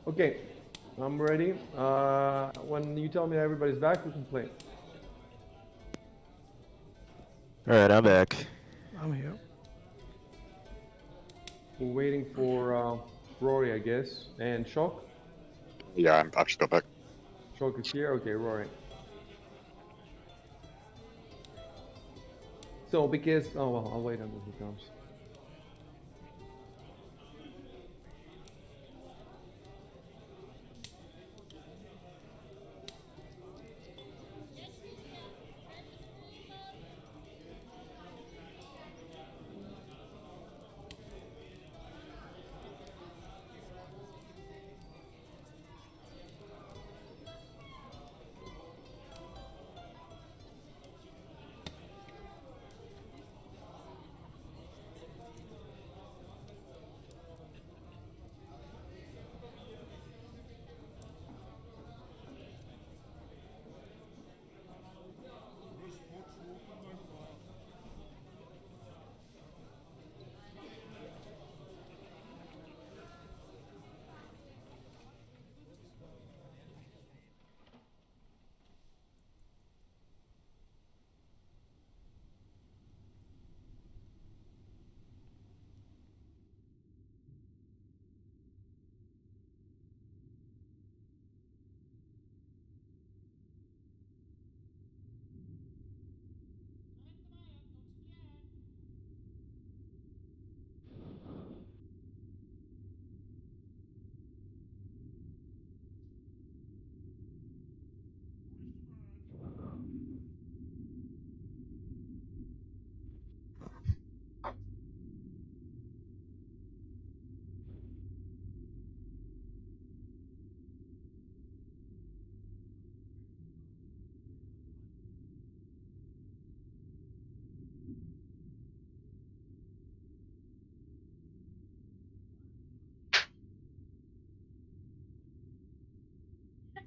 Okay, I'm ready. When you tell me everybody's back, we can play. Alright, I'm back. I'm here. We're waiting for Rory, I guess, and Shock. Yeah, I've just got back. Shock is here. Okay, Rory. So because well, I'll wait until he comes.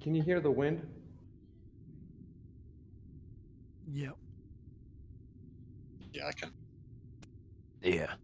Can you hear the wind? Yeah. Yeah, I can. Yeah.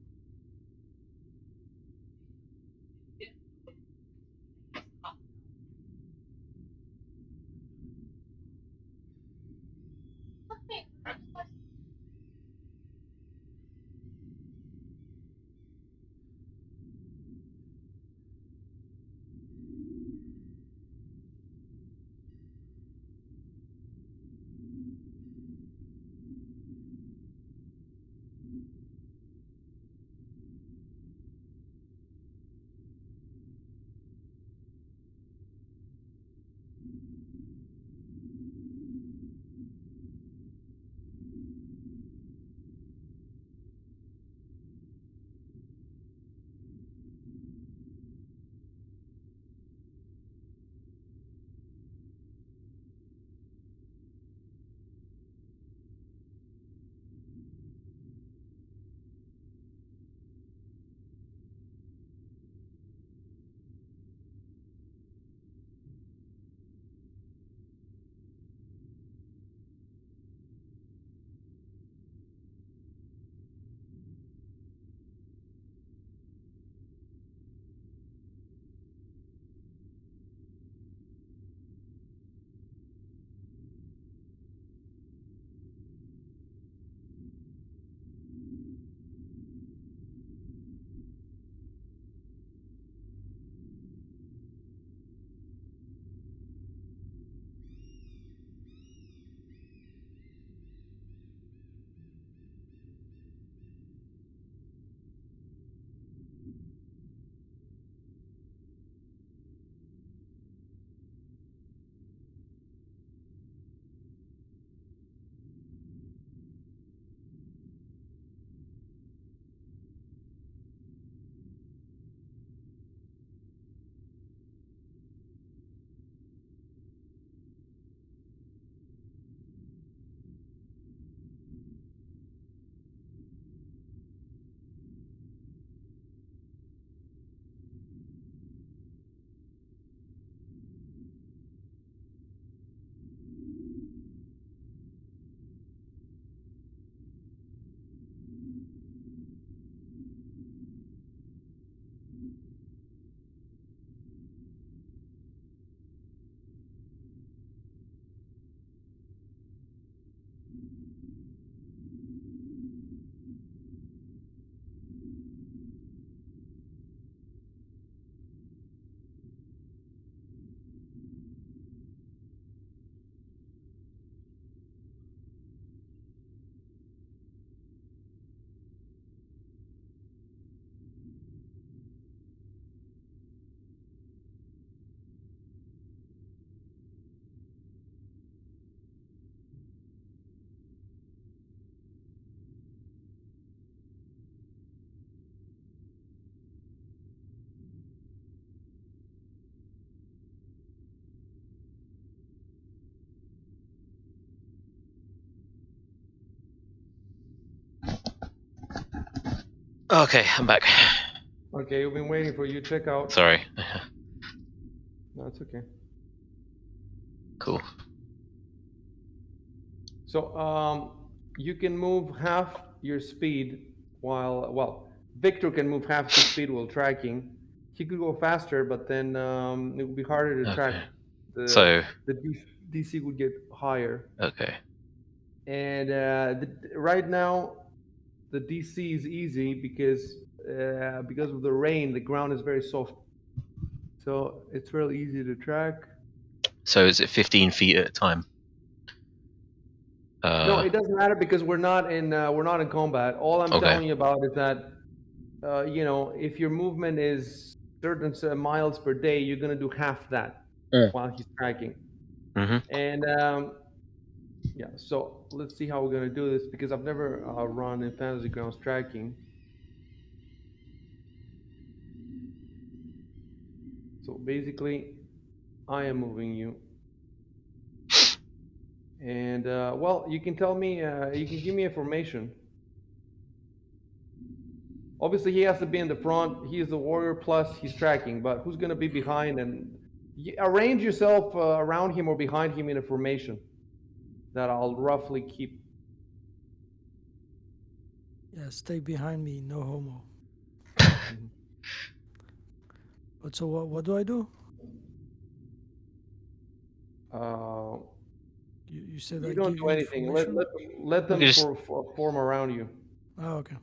Okay, I'm back. Okay, we've been waiting for you. Check out. Sorry. No, it's okay. Cool. So you can move half your speed while Victor can move half his speed while tracking. He could go faster, but then it would be harder to track. Okay. The So. the DC would get higher. Okay. And right now the DC is easy because of the rain. The ground is very soft, so it's really easy to track. So is it 15 feet at a time? No, it doesn't matter because we're not in combat. All I'm telling you about is that if your movement is certain miles per day, you're gonna do half that while he's tracking. Mm-hmm. And yeah, so let's see how we're gonna do this because I've never run in Fantasy Grounds tracking. So basically, I am moving you. And well, you can tell me, you can give me information. Obviously, he has to be in the front. He is the warrior plus he's tracking, but who's going to be behind? And arrange yourself around him or behind him in a formation that I'll roughly keep. Yeah, stay behind me, no homo. Mm-hmm. But so what do I do? You said You I don't give do you anything. information? Let them Just... form around you. Oh, okay.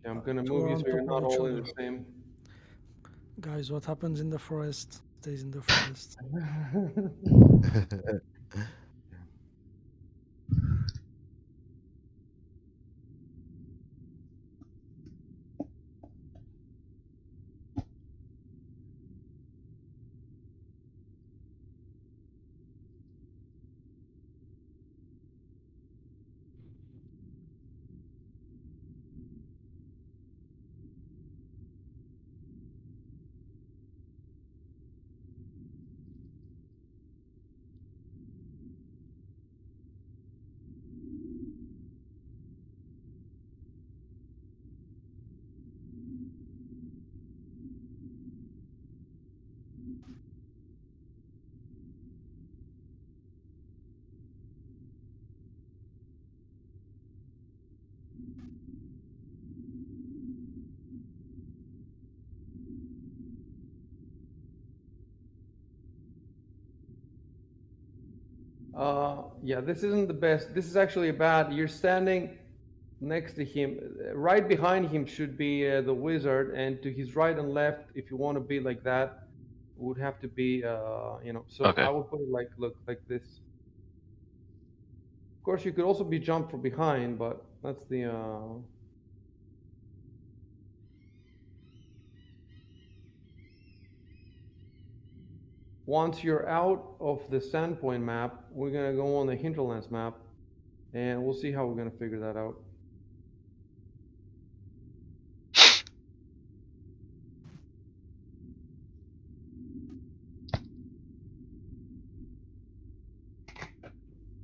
Yeah, I'm going to Two move are you on so you're top of not each all in other. the same. Guys, what happens in the forest stays in the forest. Yeah, this isn't the best. This is actually bad. You're standing next to him. Right behind him should be the wizard, and to his right and left, if you want to be like that, would have to be, So Okay. I would put it look like this. Of course, you could also be jumped from behind, but that's the. Once you're out of the Sandpoint map, we're gonna go on the Hinterlands map, and we'll see how we're gonna figure that out.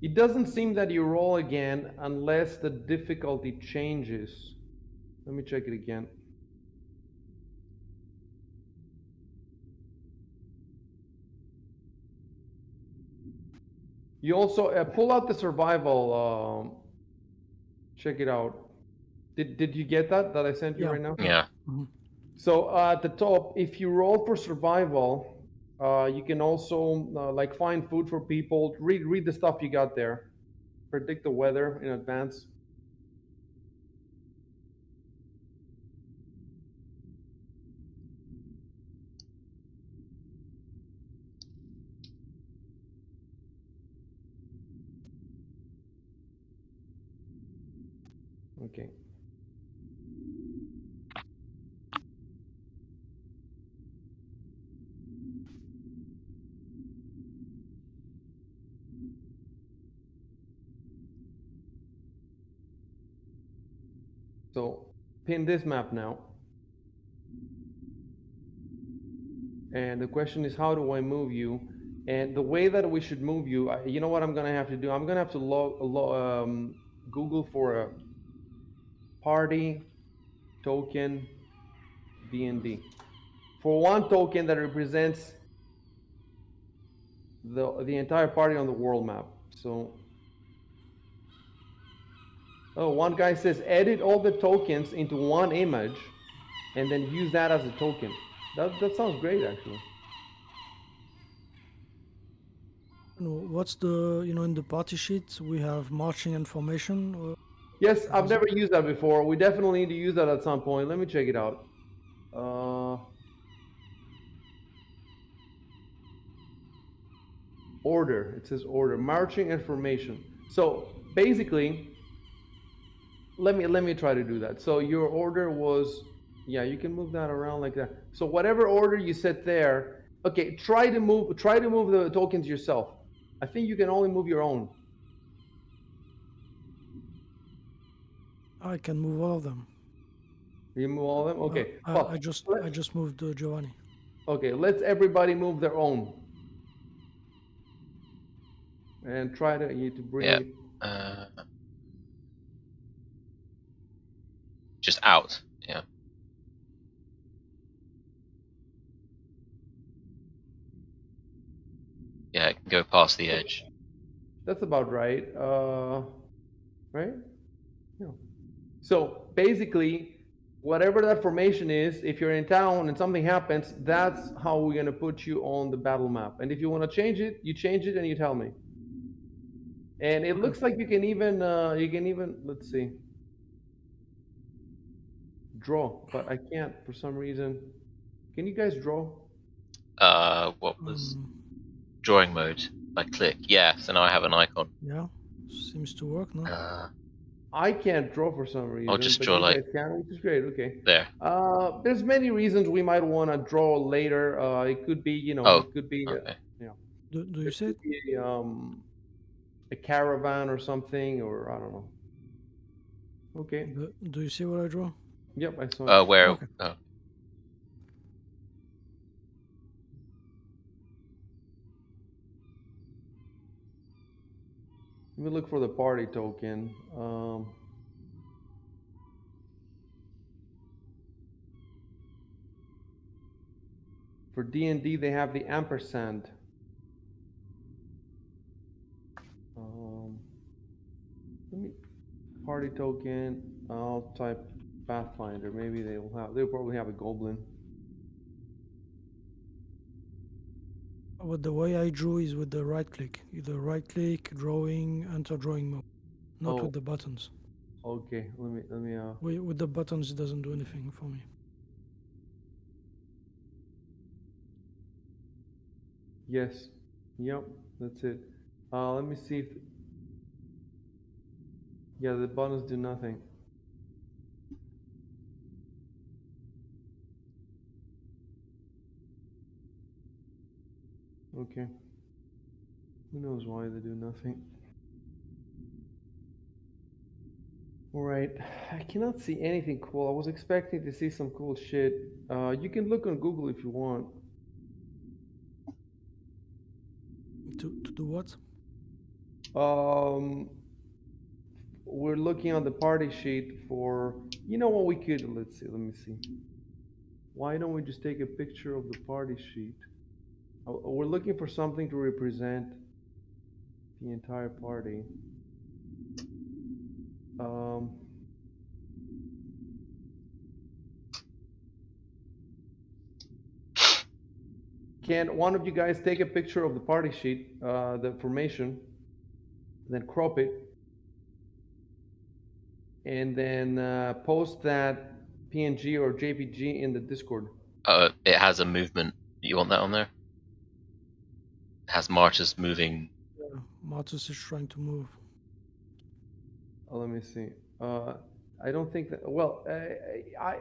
It doesn't seem that you roll again unless the difficulty changes. Let me check it again. You also pull out the survival. Check it out. Did you get that I sent you right now? Yeah. Mm-hmm. So at the top, if you roll for survival, you can also like find food for people. Read the stuff you got there. Predict the weather in advance. Okay. So pin this map now. And the question is, how do I move you? And the way that we should move you, you know what I'm gonna have to do? I'm gonna have to Google for a party token D&D. For one token that represents the entire party on the world map. So, oh, one guy says edit all the tokens into one image and then use that as a token. That sounds great, actually. What's the, in the party sheet we have marching and formation? Or Yes, I've never used that before. We definitely need to use that at some point. Let me check it out. Order. It says order. Marching and formation. So basically, let me try to do that. So your order was, yeah, you can move that around like that. So whatever order you set there, okay, try to move the tokens yourself. I think you can only move your own. I can move all of them. You move all of them? Okay. I just moved Giovanni. Okay, let's everybody move their own. And try to bring it. Just out. Yeah. Yeah, it can go past the edge. That's about right. Right? Yeah. So basically, whatever that formation is, if you're in town and something happens, that's how we're gonna put you on the battle map. And if you want to change it, you change it and you tell me. And it looks like you can even let's see, draw, but I can't for some reason. Can you guys draw? What was drawing mode? I click. Yeah, so now I have an icon. Yeah, seems to work, no? I can't draw for some reason. I'll just but draw you like guys can, which is great. Okay. there. There's many reasons we might want to draw later. It could be, it could be, okay. Do you see it? Be, a caravan or something, or I don't know. Okay. Do you see what I draw? Yep, I saw it. Where? Okay. Oh. Let me look for the party token. For D&D, they have the ampersand. Let me party token. I'll type Pathfinder. Maybe they'll probably have a goblin. But the way I drew is with the right click. Either right click, drawing, enter drawing mode. Not with the buttons. Okay, let me With the buttons it doesn't do anything for me. Yes. Yep, that's it. Let me see if yeah, the buttons do nothing. Okay. Who knows why they do nothing? Alright, I cannot see anything cool. I was expecting to see some cool shit. You can look on Google if you want. To do what? We're looking on the party sheet for, you know what we could, let's see, let me see. Why don't we just take a picture of the party sheet? We're looking for something to represent the entire party. Can one of you guys take a picture of the party sheet, the formation, then crop it, and then post that PNG or JPG in the Discord? It has a movement. You want that on there? It has Martus moving. Yeah, Martus is trying to move. Let me see. I don't think that. Well,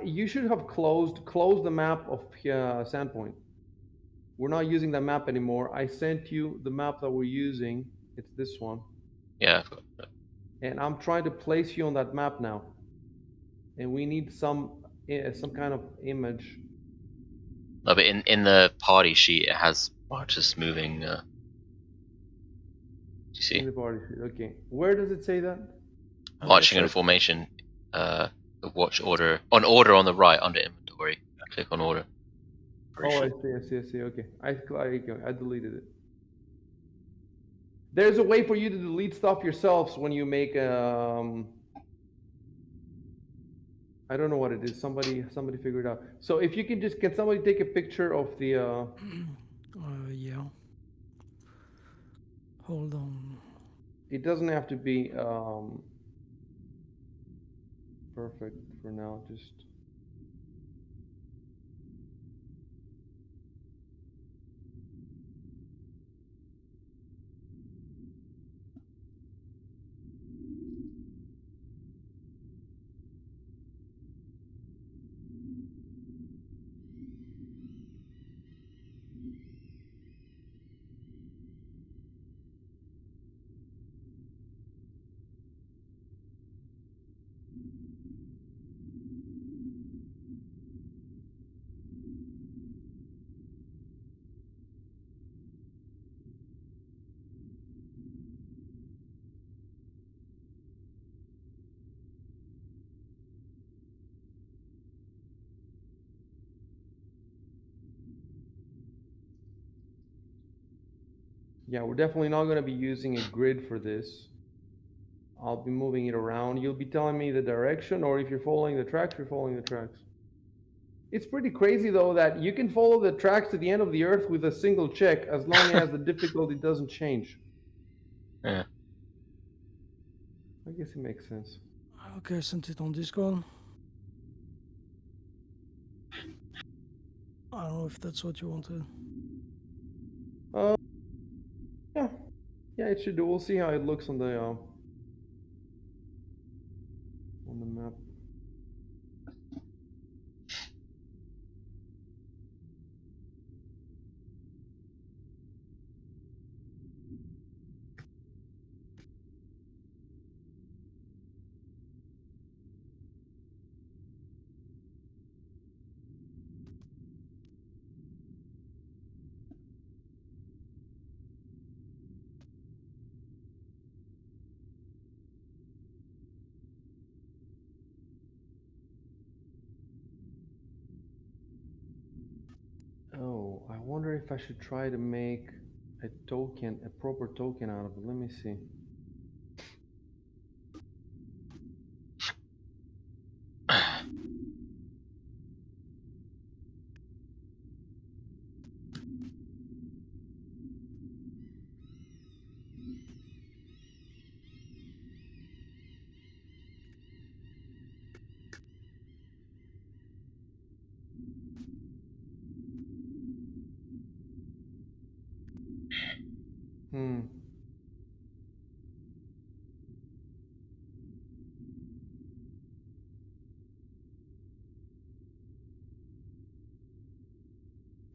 you should have closed the map of Sandpoint. We're not using that map anymore. I sent you the map that we're using. It's this one. Yeah. And I'm trying to place you on that map now. And we need some kind of image. No, but in the party sheet it has marchers moving. Do you see? In the party sheet. Okay. Where does it say that? Marching in formation. The watch order on the right under inventory. Click on order. Oh, I see. Okay. I deleted it. There's a way for you to delete stuff yourselves when you make I don't know what it is. Somebody figure it out. So if you can somebody take a picture of the yeah. Hold on. It doesn't have to be perfect for now. Just yeah, we're definitely not going to be using a grid for this. I'll be moving it around. You'll be telling me the direction, or if you're following the tracks, you're following the tracks. It's pretty crazy though that you can follow the tracks to the end of the earth with a single check as long as the difficulty doesn't change. Yeah. I guess it makes sense. Okay, I sent it on Discord. I don't know if that's what you wanted. Yeah, it should do. We'll see how it looks on the map. Oh, I wonder if I should try to make a proper token out of it. Let me see.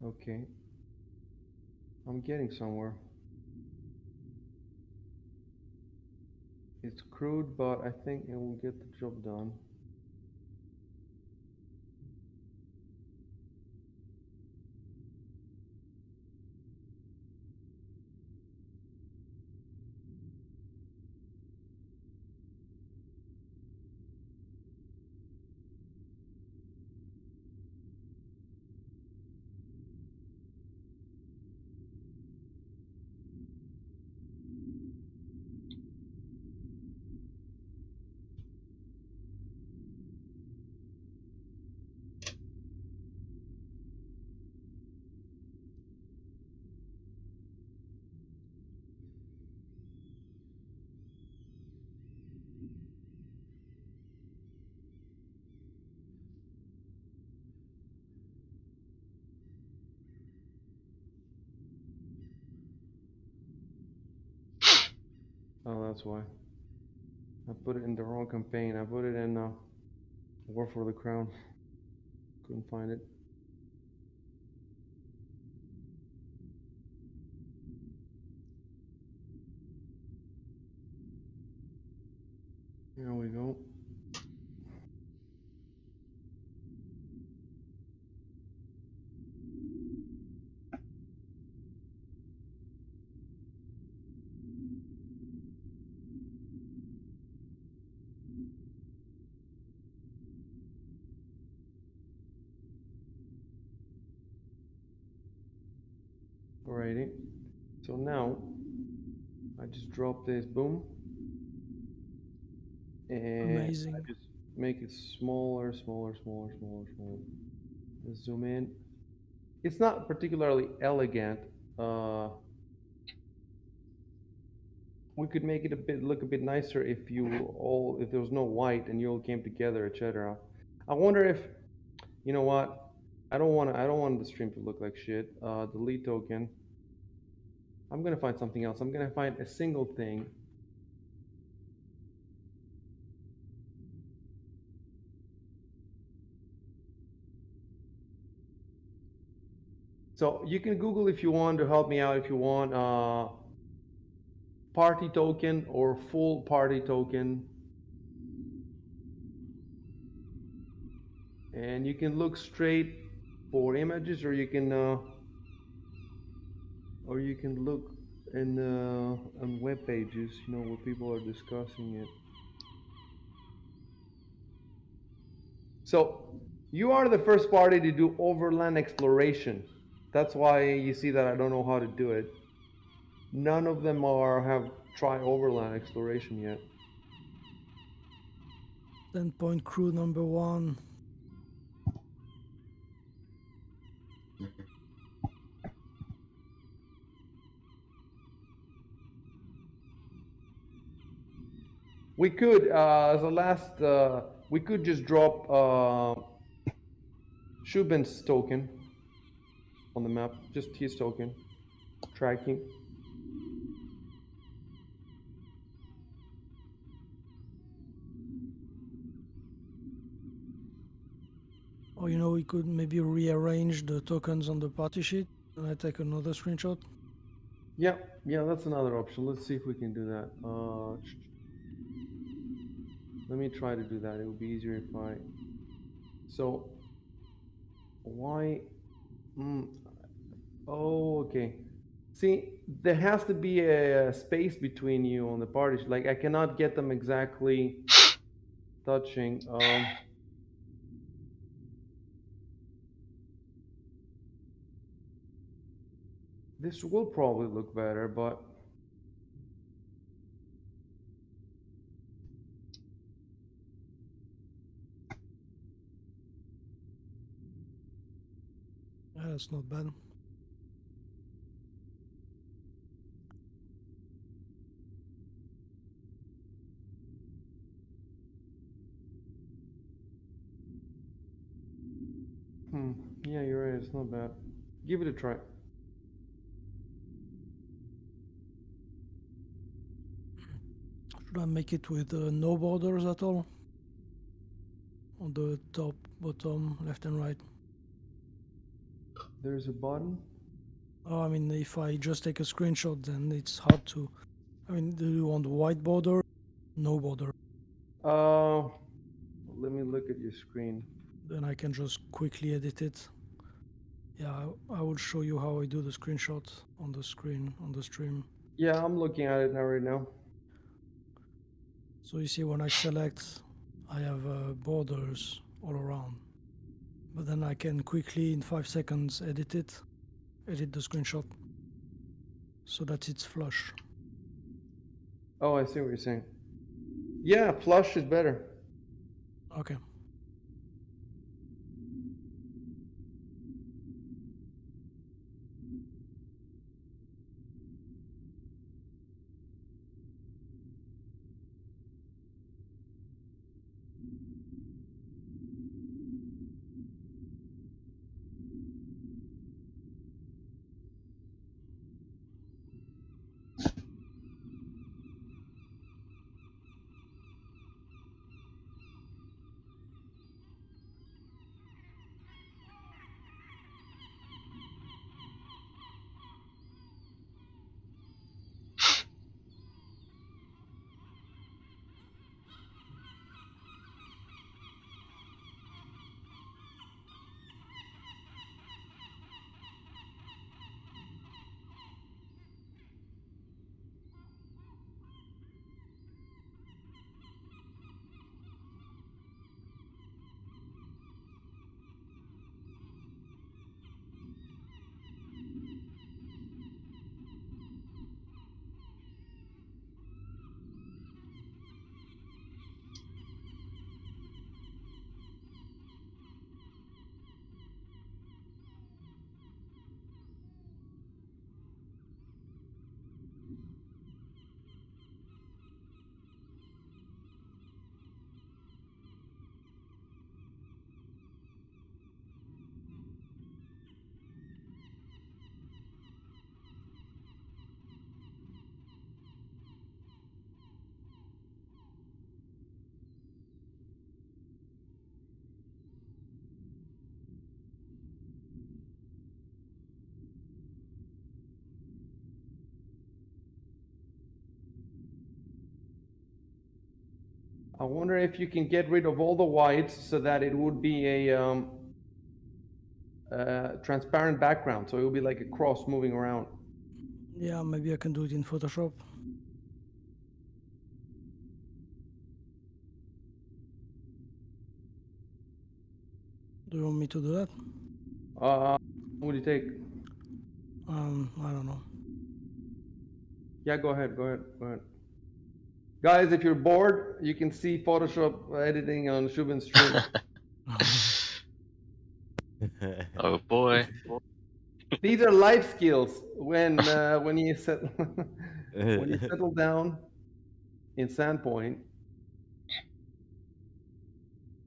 Okay. I'm getting somewhere. It's crude, but I think it will get the job done. Oh, that's why. I put it in the wrong campaign. I put it in War for the Crown. Couldn't find it. Here we go. Alrighty. So now I just drop this, boom, and Amazing. I just make it smaller, smaller, smaller, smaller, smaller. Let's zoom in. It's not particularly elegant. We could make it look a bit nicer if there was no white and you all came together, etc. I wonder if, you know what? I don't want the stream to look like shit. Delete token. I'm gonna find something else. I'm gonna find a single thing. So you can Google if you want to help me out. If you want party token or full party token, and you can look straight for images, or you can look in on web pages, where people are discussing it. So you are the first party to do overland exploration. That's why you see that I don't know how to do it. None of them have tried overland exploration yet. 10-point crew number 1. We could, as a last, we could just drop Shubin's token on the map, just his token, tracking. Or we could maybe rearrange the tokens on the party sheet and I take another screenshot. Yeah, that's another option. Let's see if we can do that. Let me try to do that. It would be easier if I. So, why? Oh, okay. See, there has to be a space between you on the party. Like I cannot get them exactly touching. This will probably look better, but That's not bad. yeah, you're right. It's not bad. Give it a try. Should I make it with no borders at all? On the top, bottom, left and right. There's a button. Oh, I mean, if I just take a screenshot, then it's hard to. I mean, do you want white border? No border. Let me look at your screen. Then I can just quickly edit it. Yeah, I will show you how I do the screenshot on the screen, on the stream. Yeah, I'm looking at it now right now. So you see when I select, I have borders all around. But then I can quickly, in 5 seconds, edit the screenshot, so that it's flush. Oh, I see what you're saying. Yeah, flush is better. Okay. I wonder if you can get rid of all the whites so that it would be a transparent background, so it would be like a cross moving around. Yeah, maybe I can do it in Photoshop. Do you want me to do that? What do you take? I don't know. Yeah, go ahead. Guys, if you're bored, you can see Photoshop editing on Shubin's stream. Oh boy. These are life skills when you when you settle down in Sandpoint.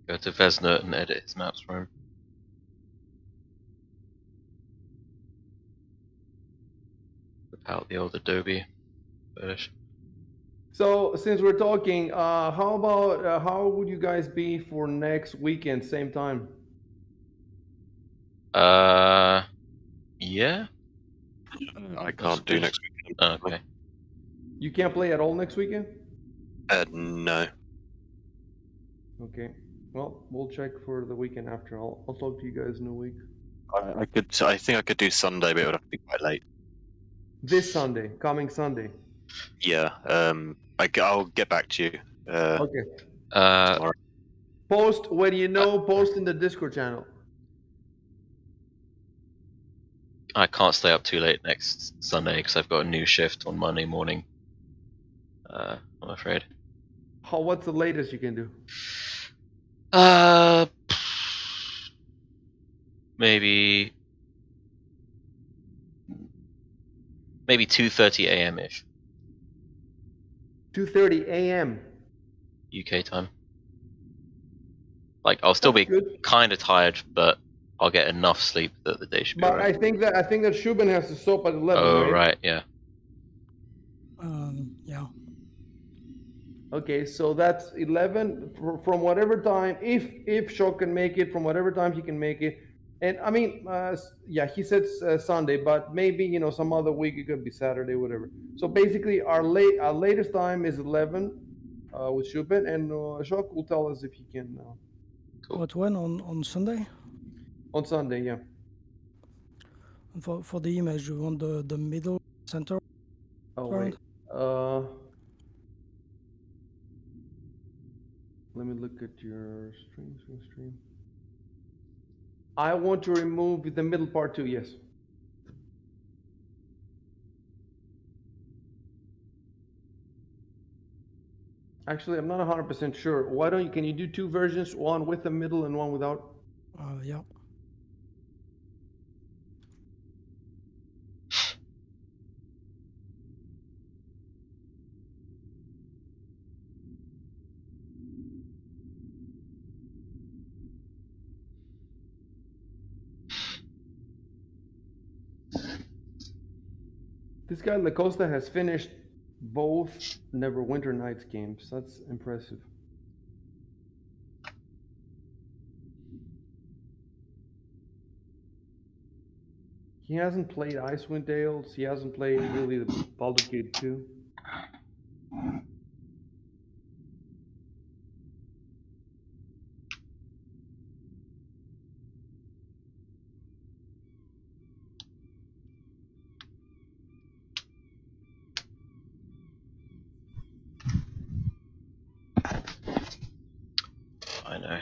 Go to Vesna and edit his maps for him. Whip out the old Adobe version. So since we're talking, how about how would you guys be for next weekend, same time? Yeah. I can't do next weekend. Okay. You can't play at all next weekend? No. Okay. Well, we'll check for the weekend after. I'll talk to you guys in a week. I could. So I think I could do Sunday, but it would have to be quite late. This Sunday, coming Sunday. Yeah. I'll get back to you. Okay. Tomorrow. Post when you know. Post in the Discord channel. I can't stay up too late next Sunday because I've got a new shift on Monday morning. I'm afraid. What's the latest you can do? Maybe 2:30 a.m. ish 2:30 a.m. UK time. Like I'll still That's be good. kind of tired, but I'll get enough sleep that the day should be But alright. I think that Shubin has to stop at 11, Oh right? right, yeah. Yeah. Okay, so that's 11 from whatever time. If Shaw can make it, from whatever time he can make it. And I mean, yeah, he said Sunday, but maybe some other week it could be Saturday, whatever. So basically, our latest time is 11 with Shubin, and Shok will tell us if he can. Cool. What, when? On Sunday? On Sunday, yeah. And for the image, you want the middle center? Oh Around? wait. Let me look at your stream. I want to remove the middle part too. Yes. Actually, I'm not 100% sure. Why don't you? Can you do two versions, one with the middle and one without? Yeah. This guy Lacosta has finished both Neverwinter Nights games. That's impressive. He hasn't played Icewind Dales. He hasn't played really the Baldur's Gate 2. I know.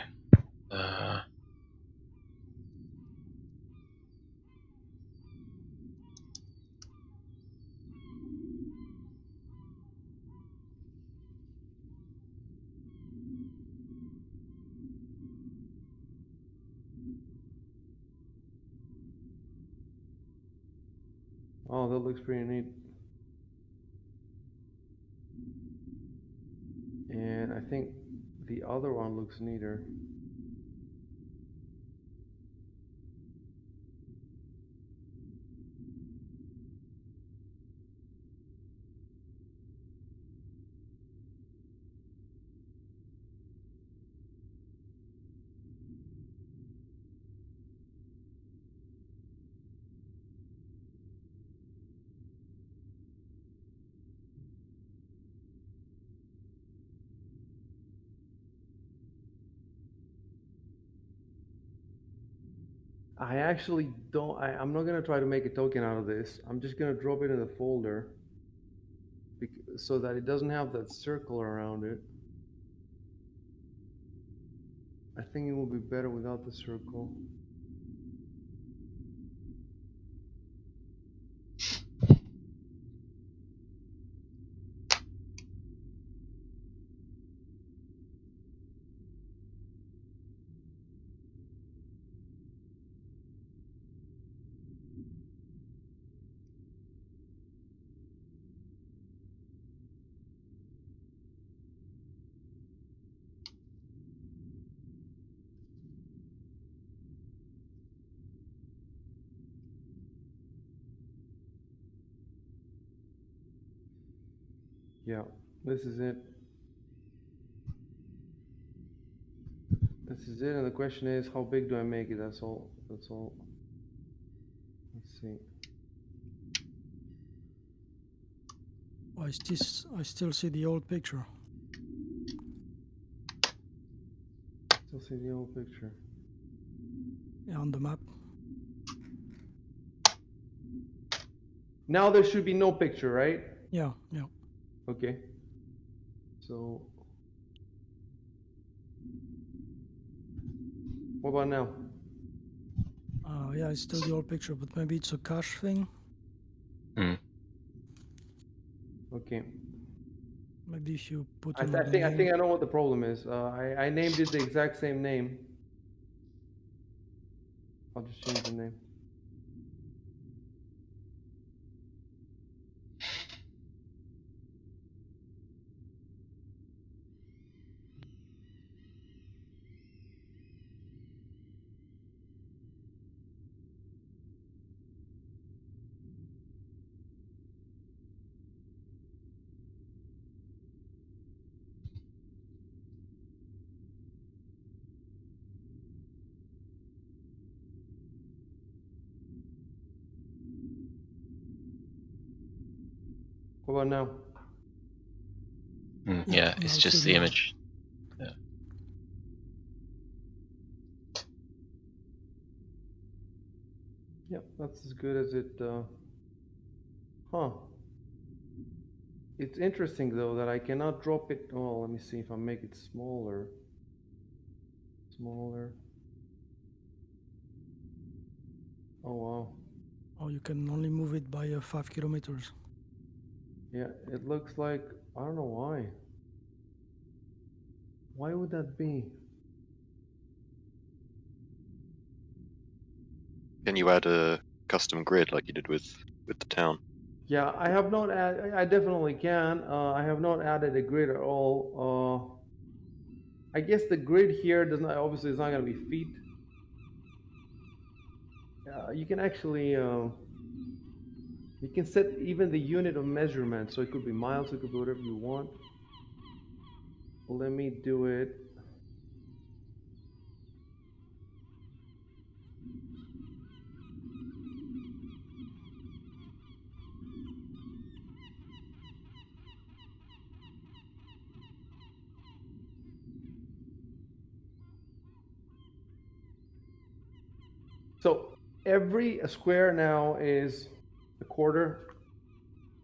Oh, that looks pretty neat. And I think the other one looks neater. I actually don't. I'm not gonna try to make a token out of this. I'm just gonna drop it in the folder so that it doesn't have that circle around it. I think it will be better without the circle. Yeah, this is it. This is it, and the question is, how big do I make it? That's all. That's all. Let's see. I still see the old picture. Still see the old picture. Yeah, on the map. Now there should be no picture, right? Yeah, yeah. Okay. So, what about now? Yeah, it's still the old picture, but maybe it's a cache thing. Okay. Maybe if you put I another think name. I know what the problem is. I named it the exact same name. I'll just change the name. What about now? Yeah, it's just the image. Yeah. Yep, that's as good as it. Huh. It's interesting though that I cannot drop it. Oh, let me see if I make it smaller. Smaller. Oh wow. Oh, you can only move it by 5 kilometers. Yeah, it looks like, I don't know why. Why would that be? Can you add a custom grid like you did with the town? Yeah, I have not I definitely can. I have not added a grid at all. I guess the grid here does not, obviously it's not going to be feet. You can actually, you can set even the unit of measurement. So it could be miles, it could be whatever you want. Let me do it. So every square now is a quarter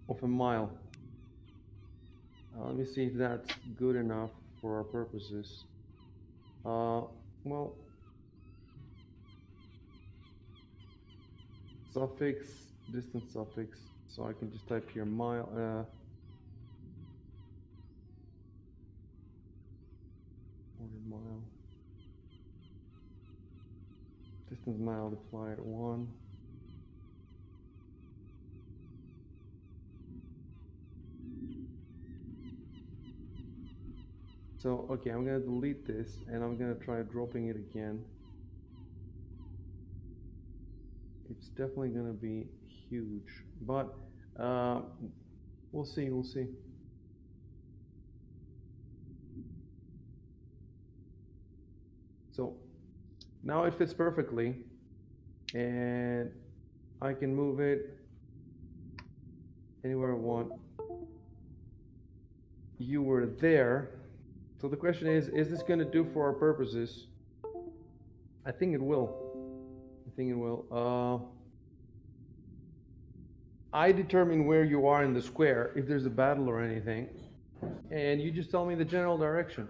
of a mile. Let me see if that's good enough for our purposes. Well, suffix, distance suffix. So I can just type here mile. Quarter mile. Distance mile multiplied 1. So, okay, I'm going to delete this and I'm going to try dropping it again. It's definitely going to be huge, but we'll see, we'll see. So now it fits perfectly and I can move it anywhere I want. You were there. So the question is this going to do for our purposes? I think it will. I thinking, well, I determine where you are in the square, if there's a battle or anything, and you just tell me the general direction.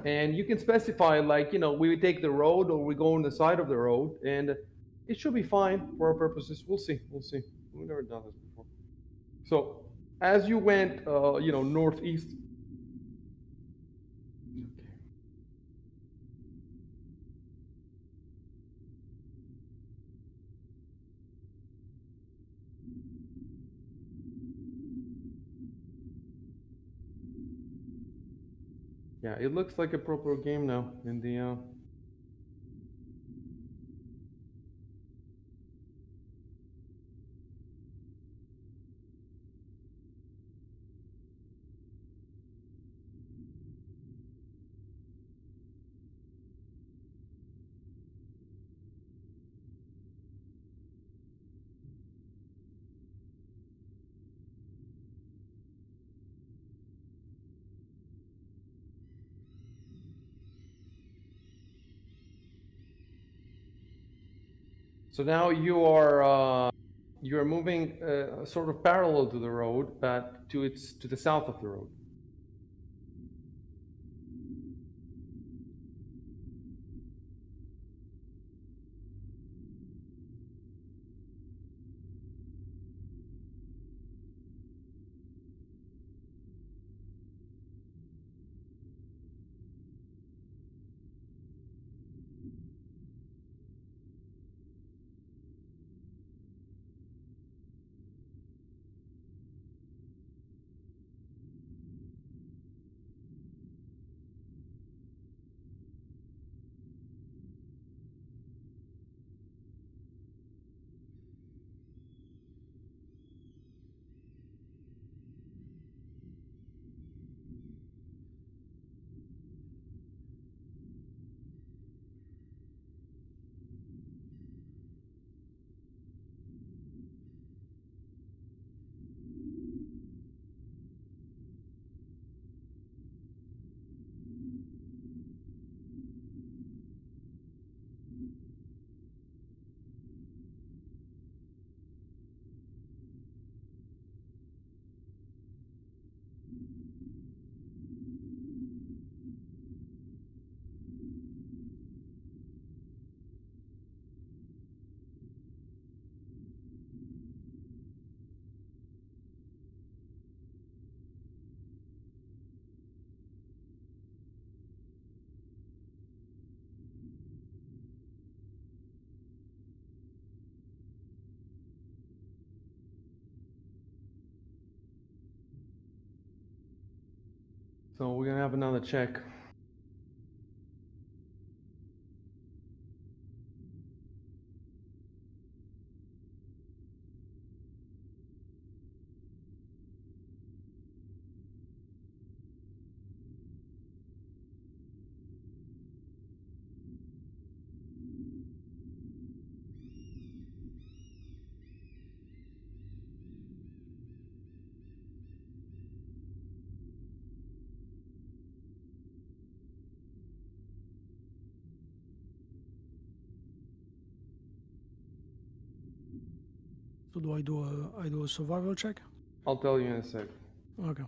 And you can specify, like, we take the road or we go on the side of the road, and it should be fine for our purposes. We'll see. We've never done this before. So, as you went, northeast. Yeah, it looks like a proper game now in the. So now you are moving sort of parallel to the road, but to the south of the road. So we're gonna have another check. So do I do a survival check? I'll tell you in a sec. Okay.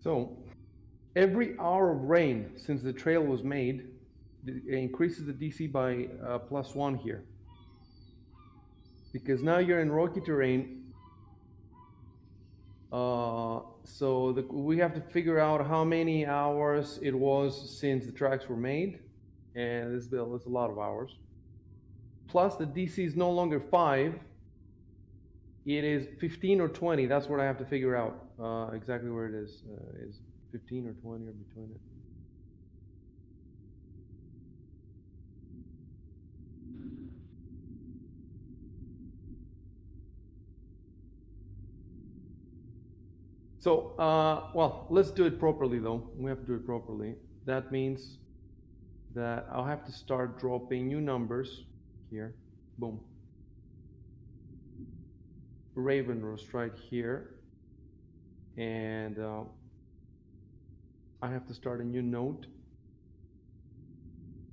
So every hour of rain since the trail was made it increases the DC by +1 here. Because now you're in rocky terrain. So we have to figure out how many hours it was since the tracks were made. And this bill is a lot of hours. Plus the DC is no longer 5. It is 15 or 20. That's what I have to figure out exactly where it is. Is 15 or 20 or between it? So, well, let's do it properly though. We have to do it properly. That means that I'll have to start dropping new numbers here. Boom. Raven Roost right here. And I have to start a new node.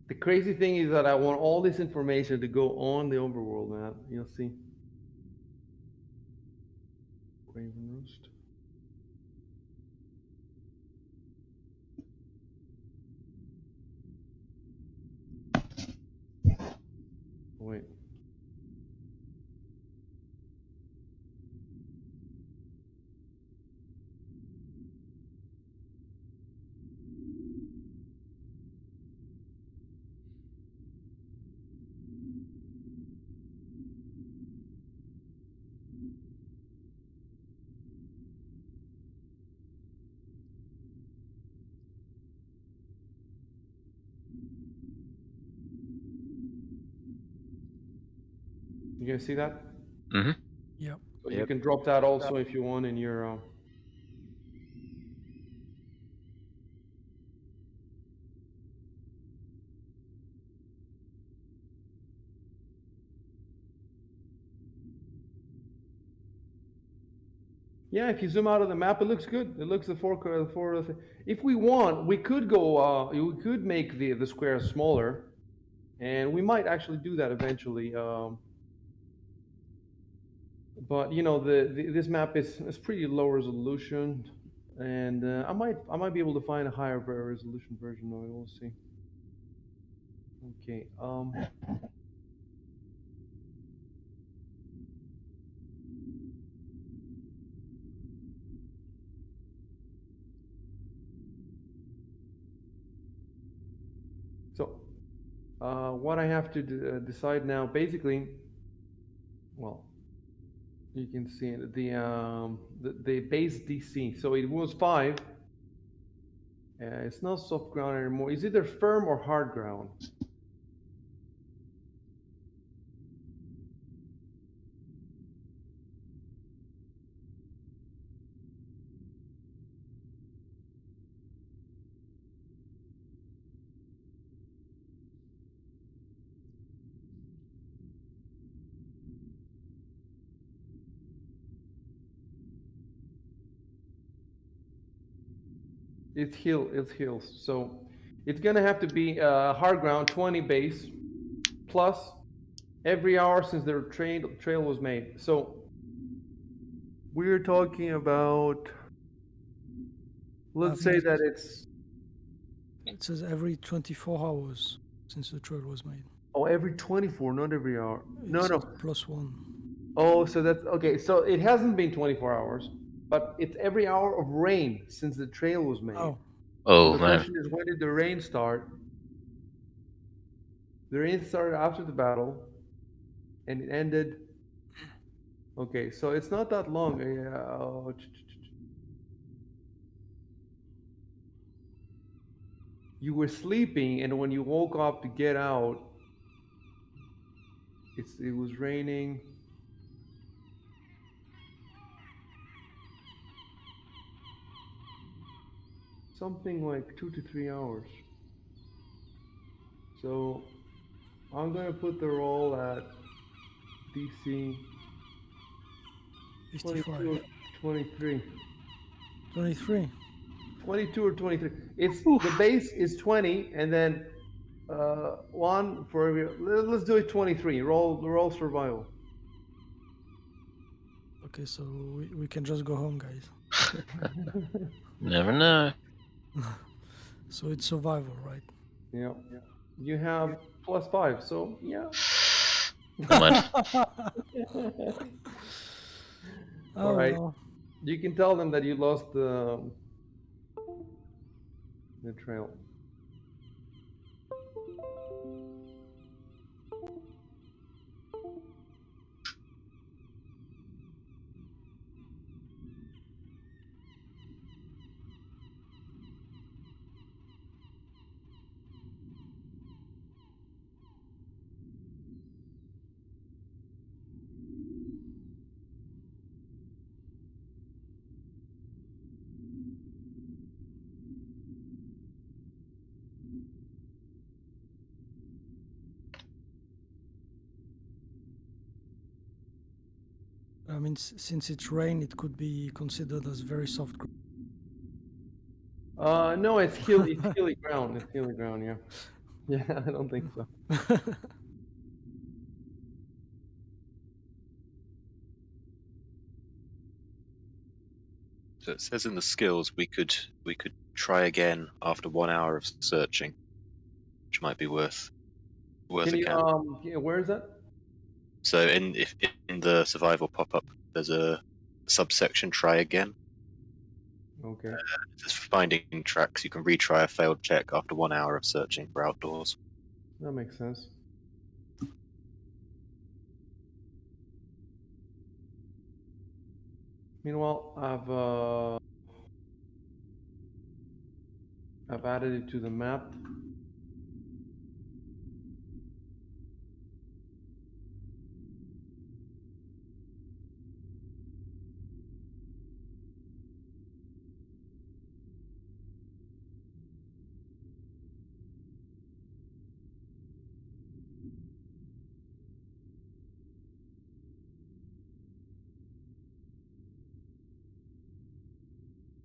The crazy thing is that I want all this information to go on the overworld, man. You'll see. Raven Roost. Wait. You gonna see that? Mm-hmm. Yeah. So you can drop that also if you want in your. Yeah, if you zoom out of the map, it looks good. It looks the four. If we want, we could go. We could make the square smaller, and we might actually do that eventually. But you know, this map is pretty low resolution, and I might be able to find a higher resolution version of it. We'll see. Okay. So, what I have to decide now, basically, well, you can see it, the base DC. So it was 5. It's not soft ground anymore. Is either firm or hard ground. It's hills. So it's gonna have to be hard ground, 20 base, plus every hour since the trail was made. So we're talking about, let's say that it's. It says every 24 hours since the trail was made. Oh, every 24, not every hour. No. +1. Oh, so that's okay. So it hasn't been 24 hours, but it's every hour of rain since the trail was made. Oh. Oh, so the man. question is, when did the rain start? The rain started after the battle, and it ended. Okay, so it's not that long. You were sleeping, and when you woke up to get out, it was raining. Something like 2 to 3 hours. So I'm gonna put the roll at DC 22 or 23. 23. 22 or 23. It's the base is 20, and then one for every. Let's do it 23. Roll survival. Okay, so we can just go home, guys. Never know. So it's survival, right? Yeah. You have +5, so yeah. Never mind. All right. Well. You can tell them that you lost the trail. I mean, since it's rain, it could be considered as very soft ground. No, it's hilly ground. It's hilly ground. Yeah. Yeah, I don't think so. So it says in the skills we could try again after 1 hour of searching, which might be worth Can a you can. yeah, where is that? So in the survival pop-up, there's a subsection try again. Okay. It says for finding tracks, you can retry a failed check after 1 hour of searching for outdoors. That makes sense. Meanwhile, I've added it to the map.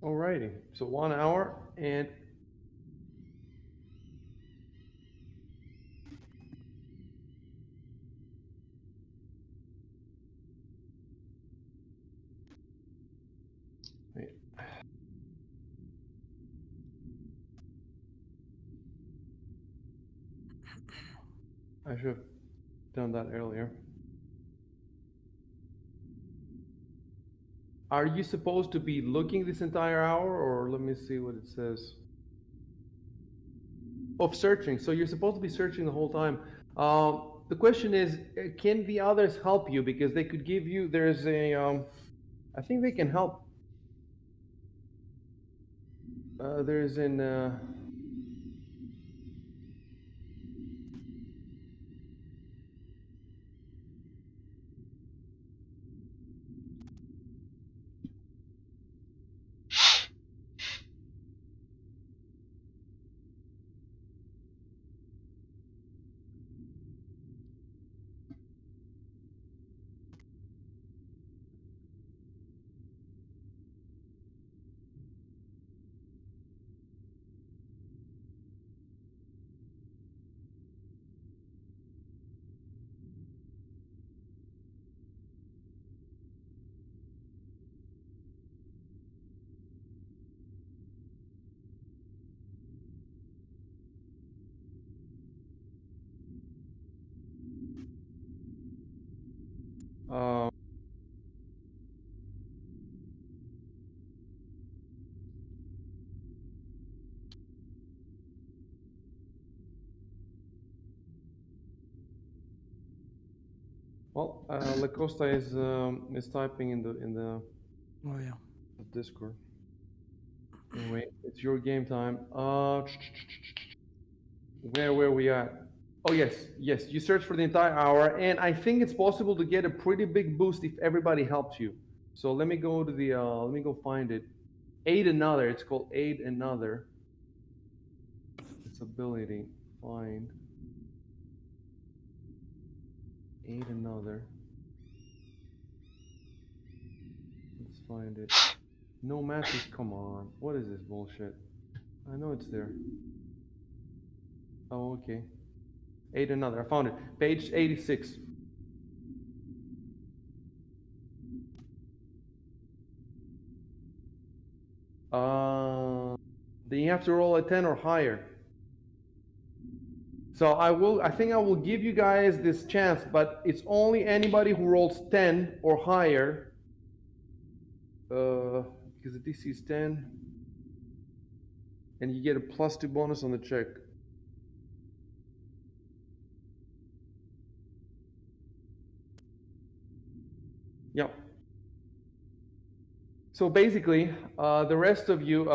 Alrighty, so 1 hour and wait. I should have done that earlier. Are you supposed to be looking this entire hour, or let me see what it says? Of searching. So you're supposed to be searching the whole time. The question is, can the others help you? Because they could give you. There's a. I think they can help. There's an. Uh, well, La Costa is typing in the Oh yeah. Discord. Anyway, it's your game time. Where were we at? Oh yes, yes. You search for the entire hour, and I think it's possible to get a pretty big boost if everybody helps you. So let me go to the. Let me go find it. Aid another. It's called aid another. It's ability. Find. Aid another. Let's find it. No matches. Come on. What is this bullshit? I know it's there. Oh, okay. Aid another. I found it. Page 86. Then you have to roll a 10 or higher. So I think I will give you guys this chance, but it's only anybody who rolls 10 or higher. Because the DC is 10. And you get a +2 bonus on the check. Yep. So basically, the rest of you,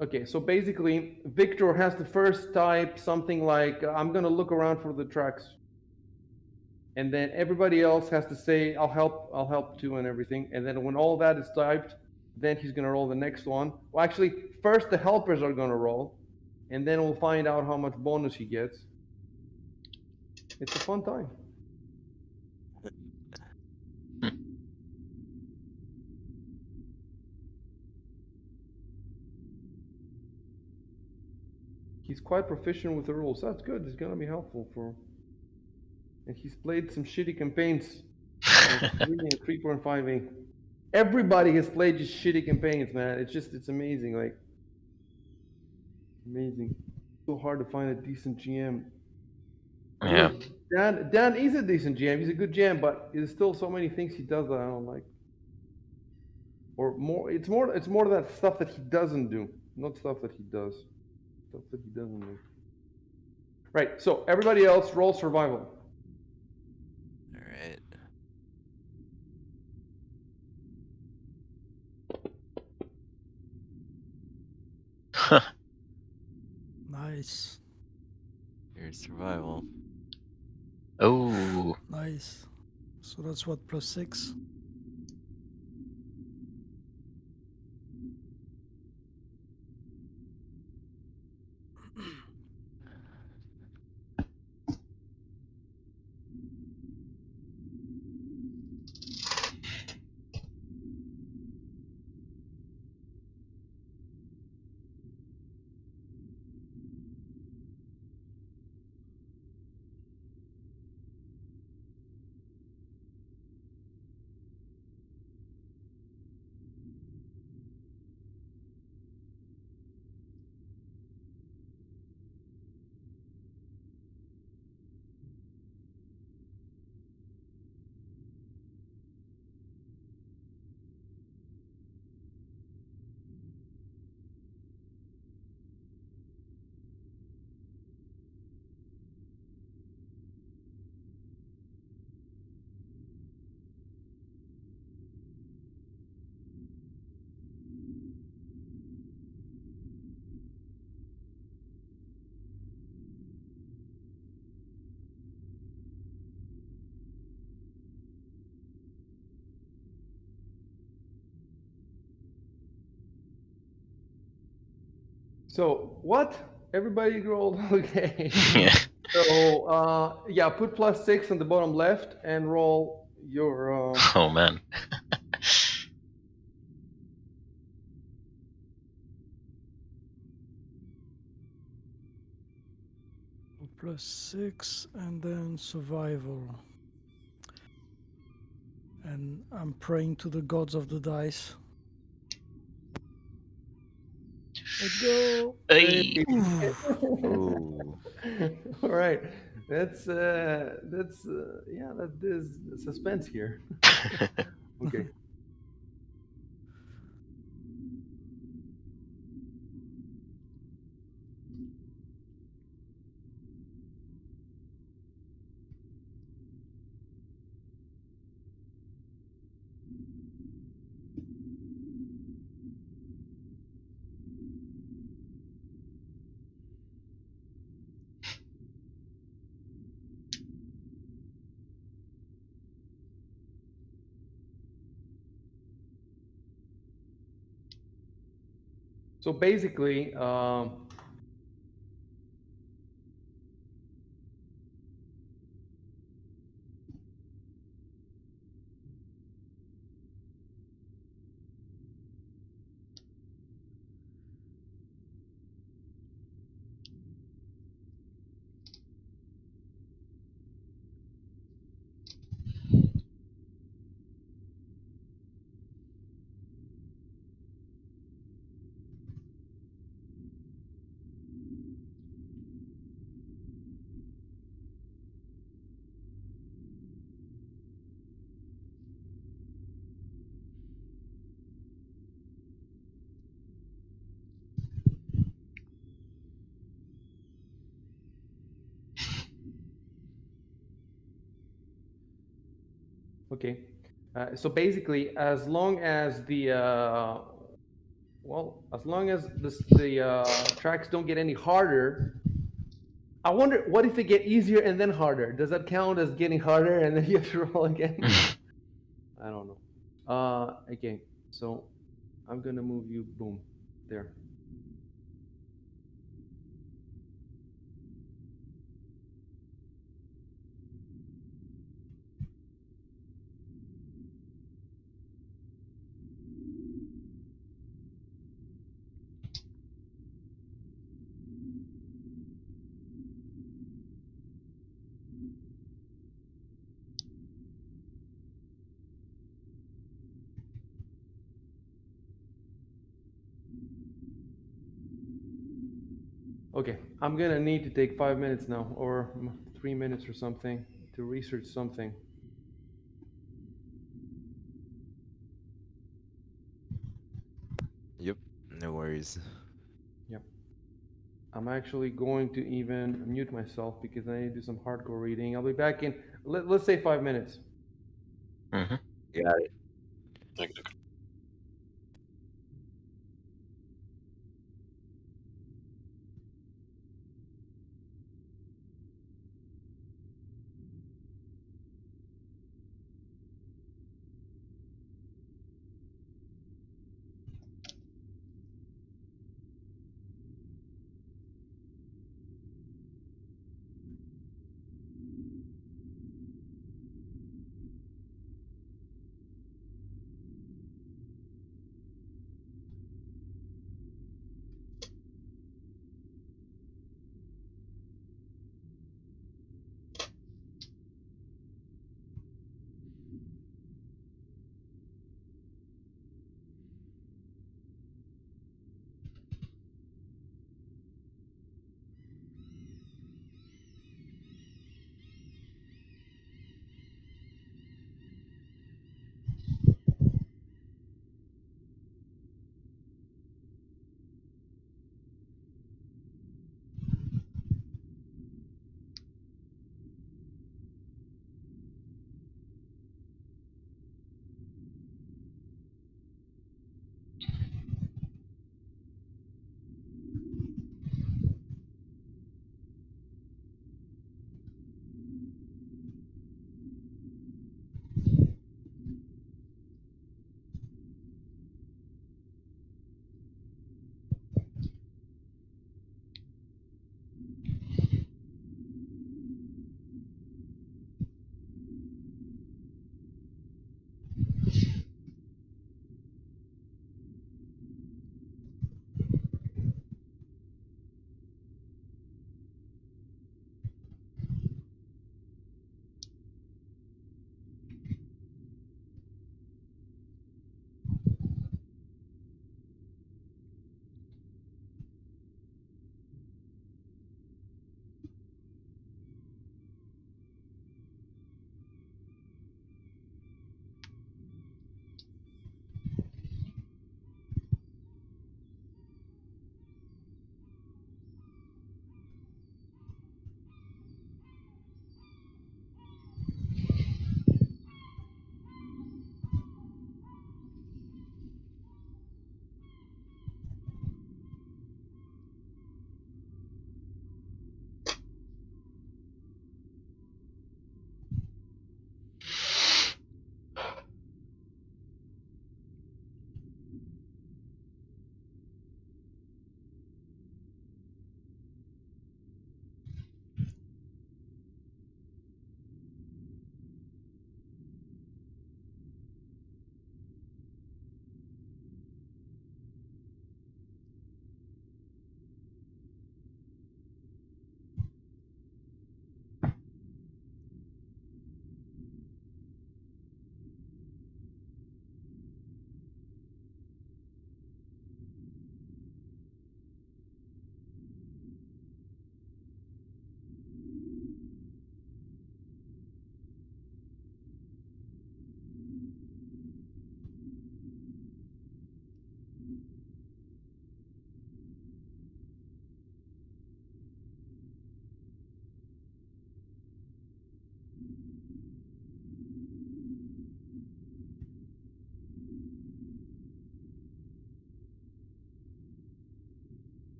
okay, so basically, Victor has to first type something like, I'm going to look around for the tracks. And then everybody else has to say, I'll help too and everything. And then when all that is typed, then he's going to roll the next one. Well, actually, first the helpers are going to roll, and then we'll find out how much bonus he gets. It's a fun time. He's quite proficient with the rules. That's good. It's going to be helpful for... And he's played some shitty campaigns. 3 and 3.5. Everybody has played just shitty campaigns, man. It's amazing. Like, amazing. So hard to find a decent GM. Yeah. Dude, Dan is a decent GM. He's a good GM, but there's still so many things he does that I don't like. Or more, it's more that stuff that he doesn't do, not stuff that he does. Stuff that he doesn't do. Right. So everybody else roll survival. All right. Nice. Here's survival. Oh. Nice. So that's what, +6? So what? Everybody rolled. Okay. Yeah. So yeah, put +6 on the bottom left and roll your. Oh man. +6 and then survival. And I'm praying to the gods of the dice. Let's go. Hey. Ooh. All right. That's yeah, that is suspense here. Okay. So basically, Okay. So basically, as long as the as long as the tracks don't get any harder, I wonder what if they get easier and then harder. Does that count as getting harder and then you have to roll again? I don't know. Okay. So I'm gonna move you. Boom. There. Okay, I'm gonna need to take 5 minutes now, or 3 minutes or something, to research something. Yep, no worries. Yep. I'm actually going to even mute myself because I need to do some hardcore reading. I'll be back in, let's say 5 minutes. Mm-hmm. Yeah. Okay.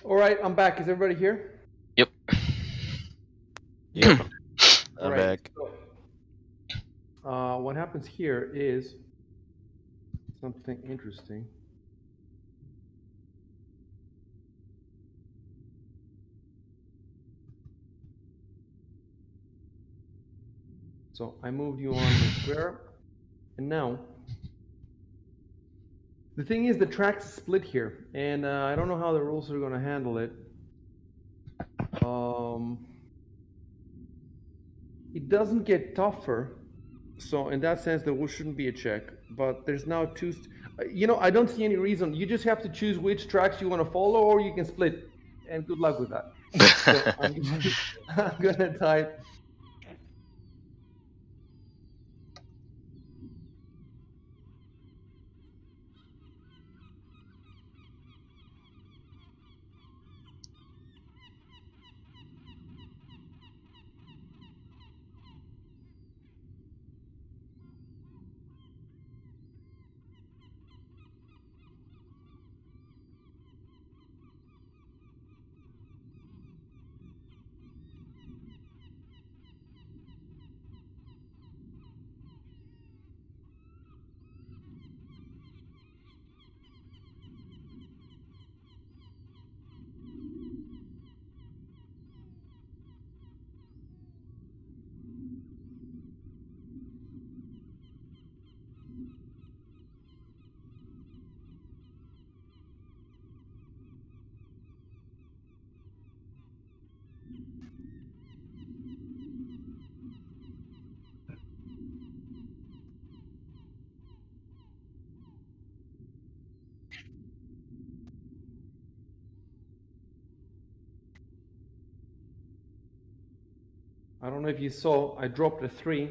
All right, I'm back. Is everybody here? Yep. Yep. All I'm right. back. So, what happens here is something interesting. So I moved you on the square, and now the thing is the tracks split here, and I don't know how the rules are going to handle it. It doesn't get tougher, so in that sense there shouldn't be a check. But there's now two. I don't see any reason. You just have to choose which tracks you want to follow, or you can split. And good luck with that. So I'm gonna type. I don't know if you saw, I dropped a 3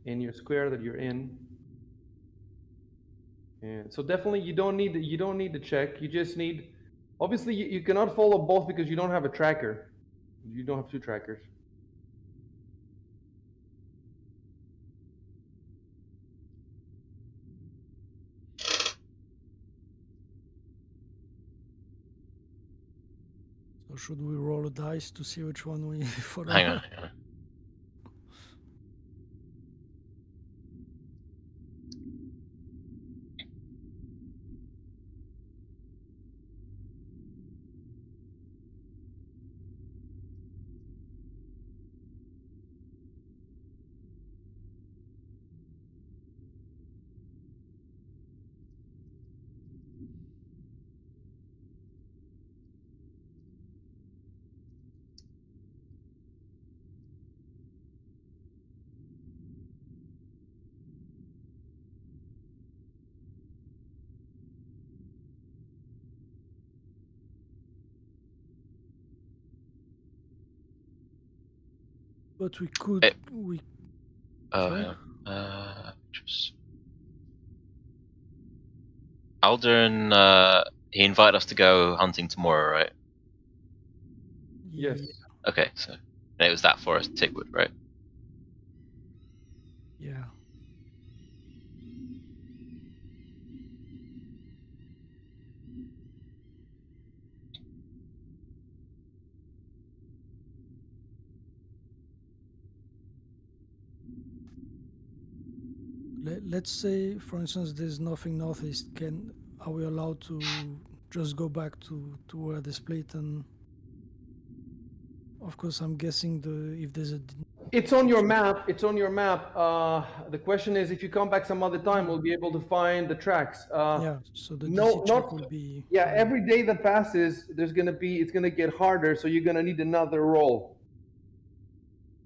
in your square that you're in. And so definitely you don't need to check. You just need, obviously you cannot follow both because you don't have a tracker. You don't have two trackers. So should we roll a dice to see which one we follow? Hang on. But we could. Sorry? Hang on. Aldern, he invited us to go hunting tomorrow, right? Yes. Okay, so and it was that forest, Tickwood, right? Yeah. Let's say, for instance, there's nothing northeast. Are we allowed to just go back to where they split? And of course, I'm guessing if there's a. It's on your map. It's on your map. The question is, if you come back some other time, we'll be able to find the tracks. Yeah. So the No, DC not. check will be. Yeah, higher. every day that passes, it's gonna get harder. So you're gonna need another roll.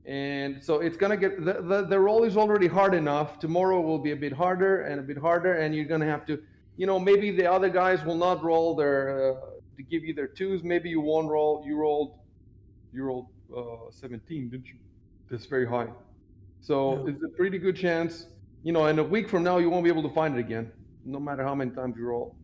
And so it's gonna get the roll is already hard enough. Tomorrow will be a bit harder, and you're gonna have to, maybe the other guys will not roll their to give you their twos. Maybe you won't roll. You rolled 17, didn't you? That's very high. So Yeah. it's a pretty good chance. In a week from now, you won't be able to find it again, no matter how many times you roll.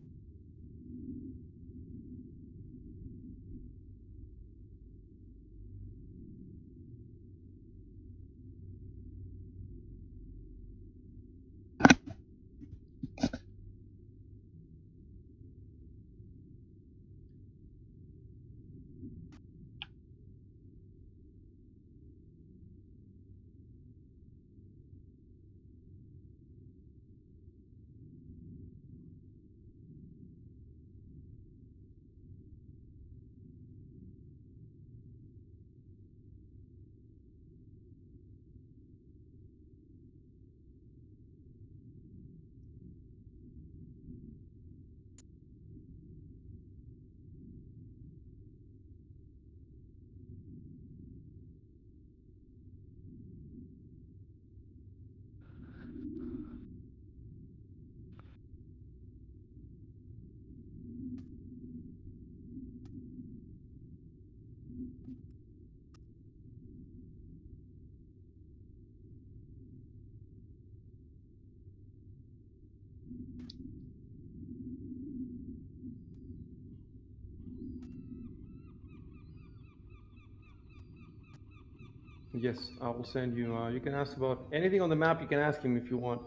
Yes, I will send you. You can ask about anything on the map. You can ask him if you want,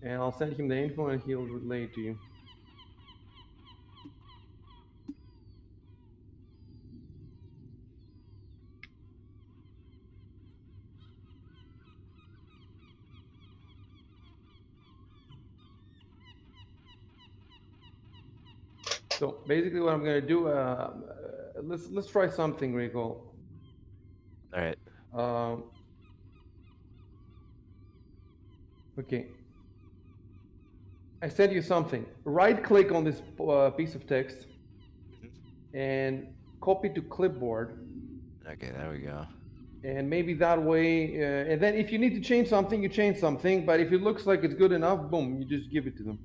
and I'll send him the info, and he'll relay it to you. So basically, what I'm gonna do, let's try something, Rico. All right. Okay. I sent you something. Right-click on this piece of text and copy to clipboard. Okay, there we go. And maybe that way, and then if you need to change something, you change something. But if it looks like it's good enough, boom, you just give it to them.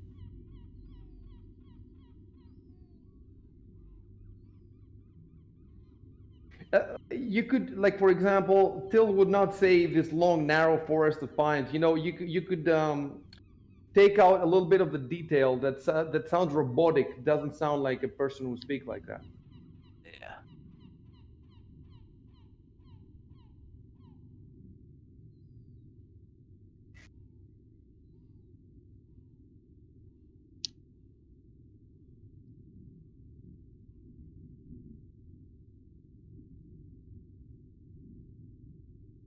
You could, like, for example, Till would not say this long, narrow forest of pines. You know, you could take out a little bit of the detail that sounds robotic, doesn't sound like a person who speaks like that. Yeah.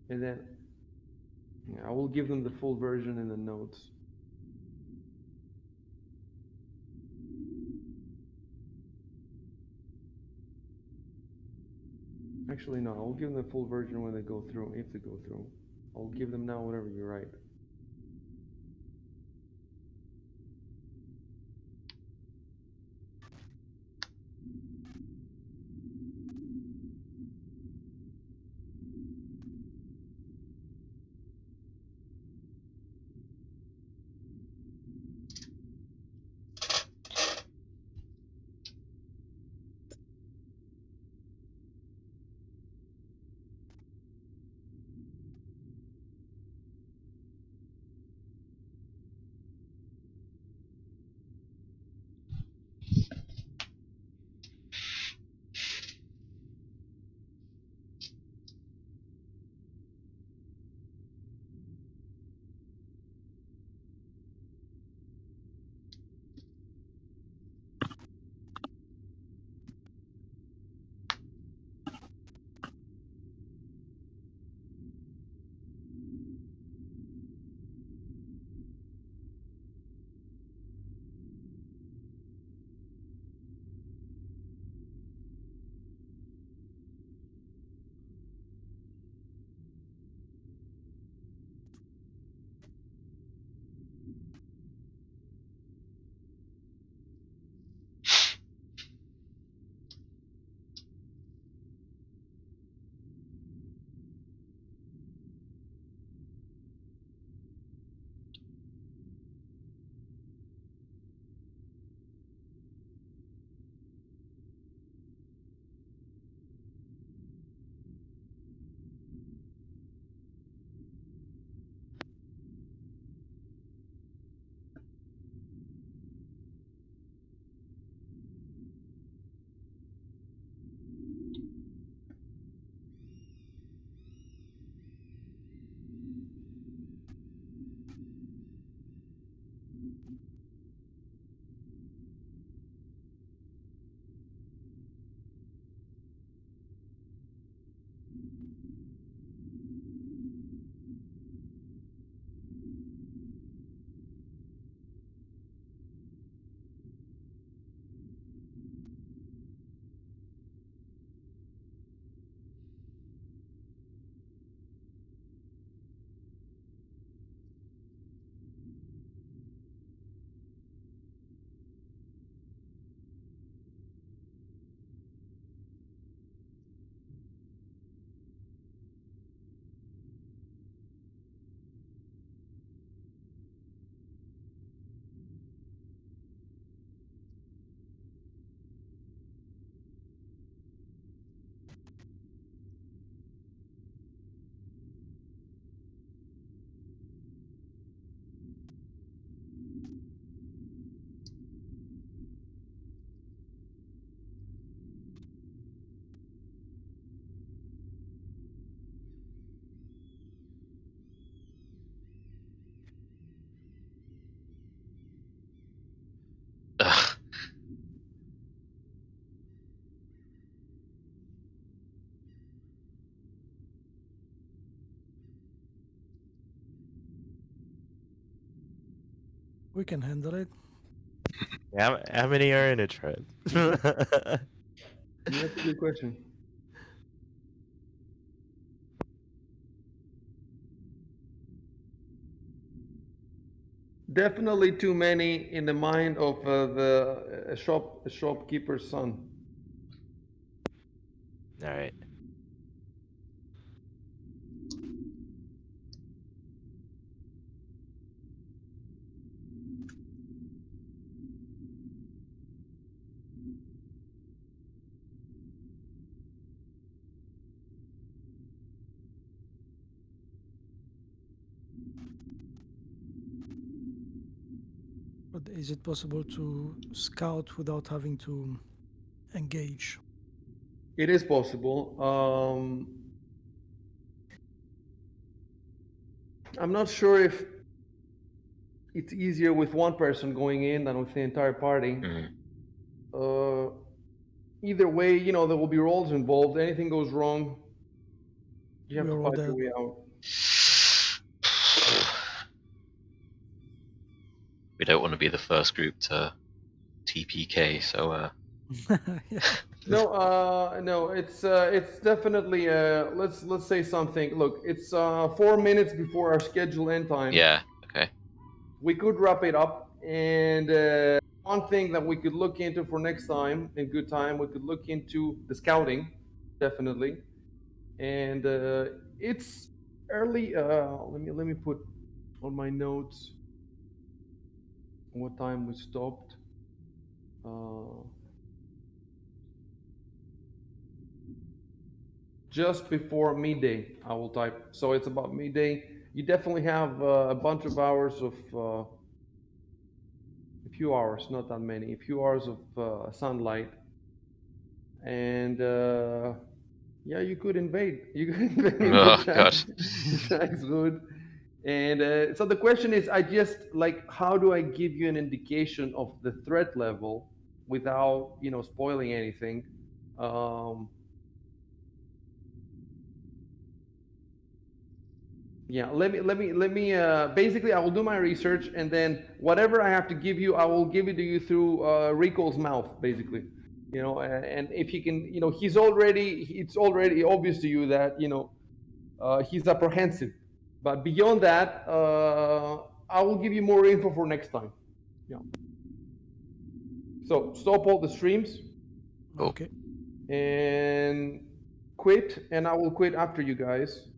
And then yeah, I will give them the full version in the notes. Actually, no, I'll give them the full version when they go through, if they go through. I'll give them now whatever you write. We can handle it. How many are in a tribe? That's a good question. Definitely too many in the mind of the shopkeeper's son. All right. But is it possible to scout without having to engage? It is possible. I'm not sure if it's easier with one person going in than with the entire party. Either way, you know, there will be rolls involved. Anything goes wrong, you have We to are all fight your dead. way out. We don't want to be the first group to TPK, so Yeah. No, it's definitely let's say something. Look, it's 4 minutes before our scheduled end time. yeah, okay. We could wrap it up, and one thing that we could look into for next time, in good time, we could look into the scouting, definitely, and it's early. Let me put on my notes what time we stopped. Just before midday, I will type. So it's about midday. You definitely have a bunch of hours of, a few hours, not that many, a few hours of sunlight. And yeah, you could invade. You could invade Oh, God. the Shag's Wood. And so the question is, I just like, how do I give you an indication of the threat level without, you know, spoiling anything? Yeah, let me basically I will do my research, and then whatever I have to give you, I will give it to you through Rico's mouth, basically. You know, and if he can, you know, it's already obvious to you that, you know, he's apprehensive. But beyond that, I will give you more info for next time. Yeah. So stop all the streams. Cool. Okay. And quit, and I will quit after you guys.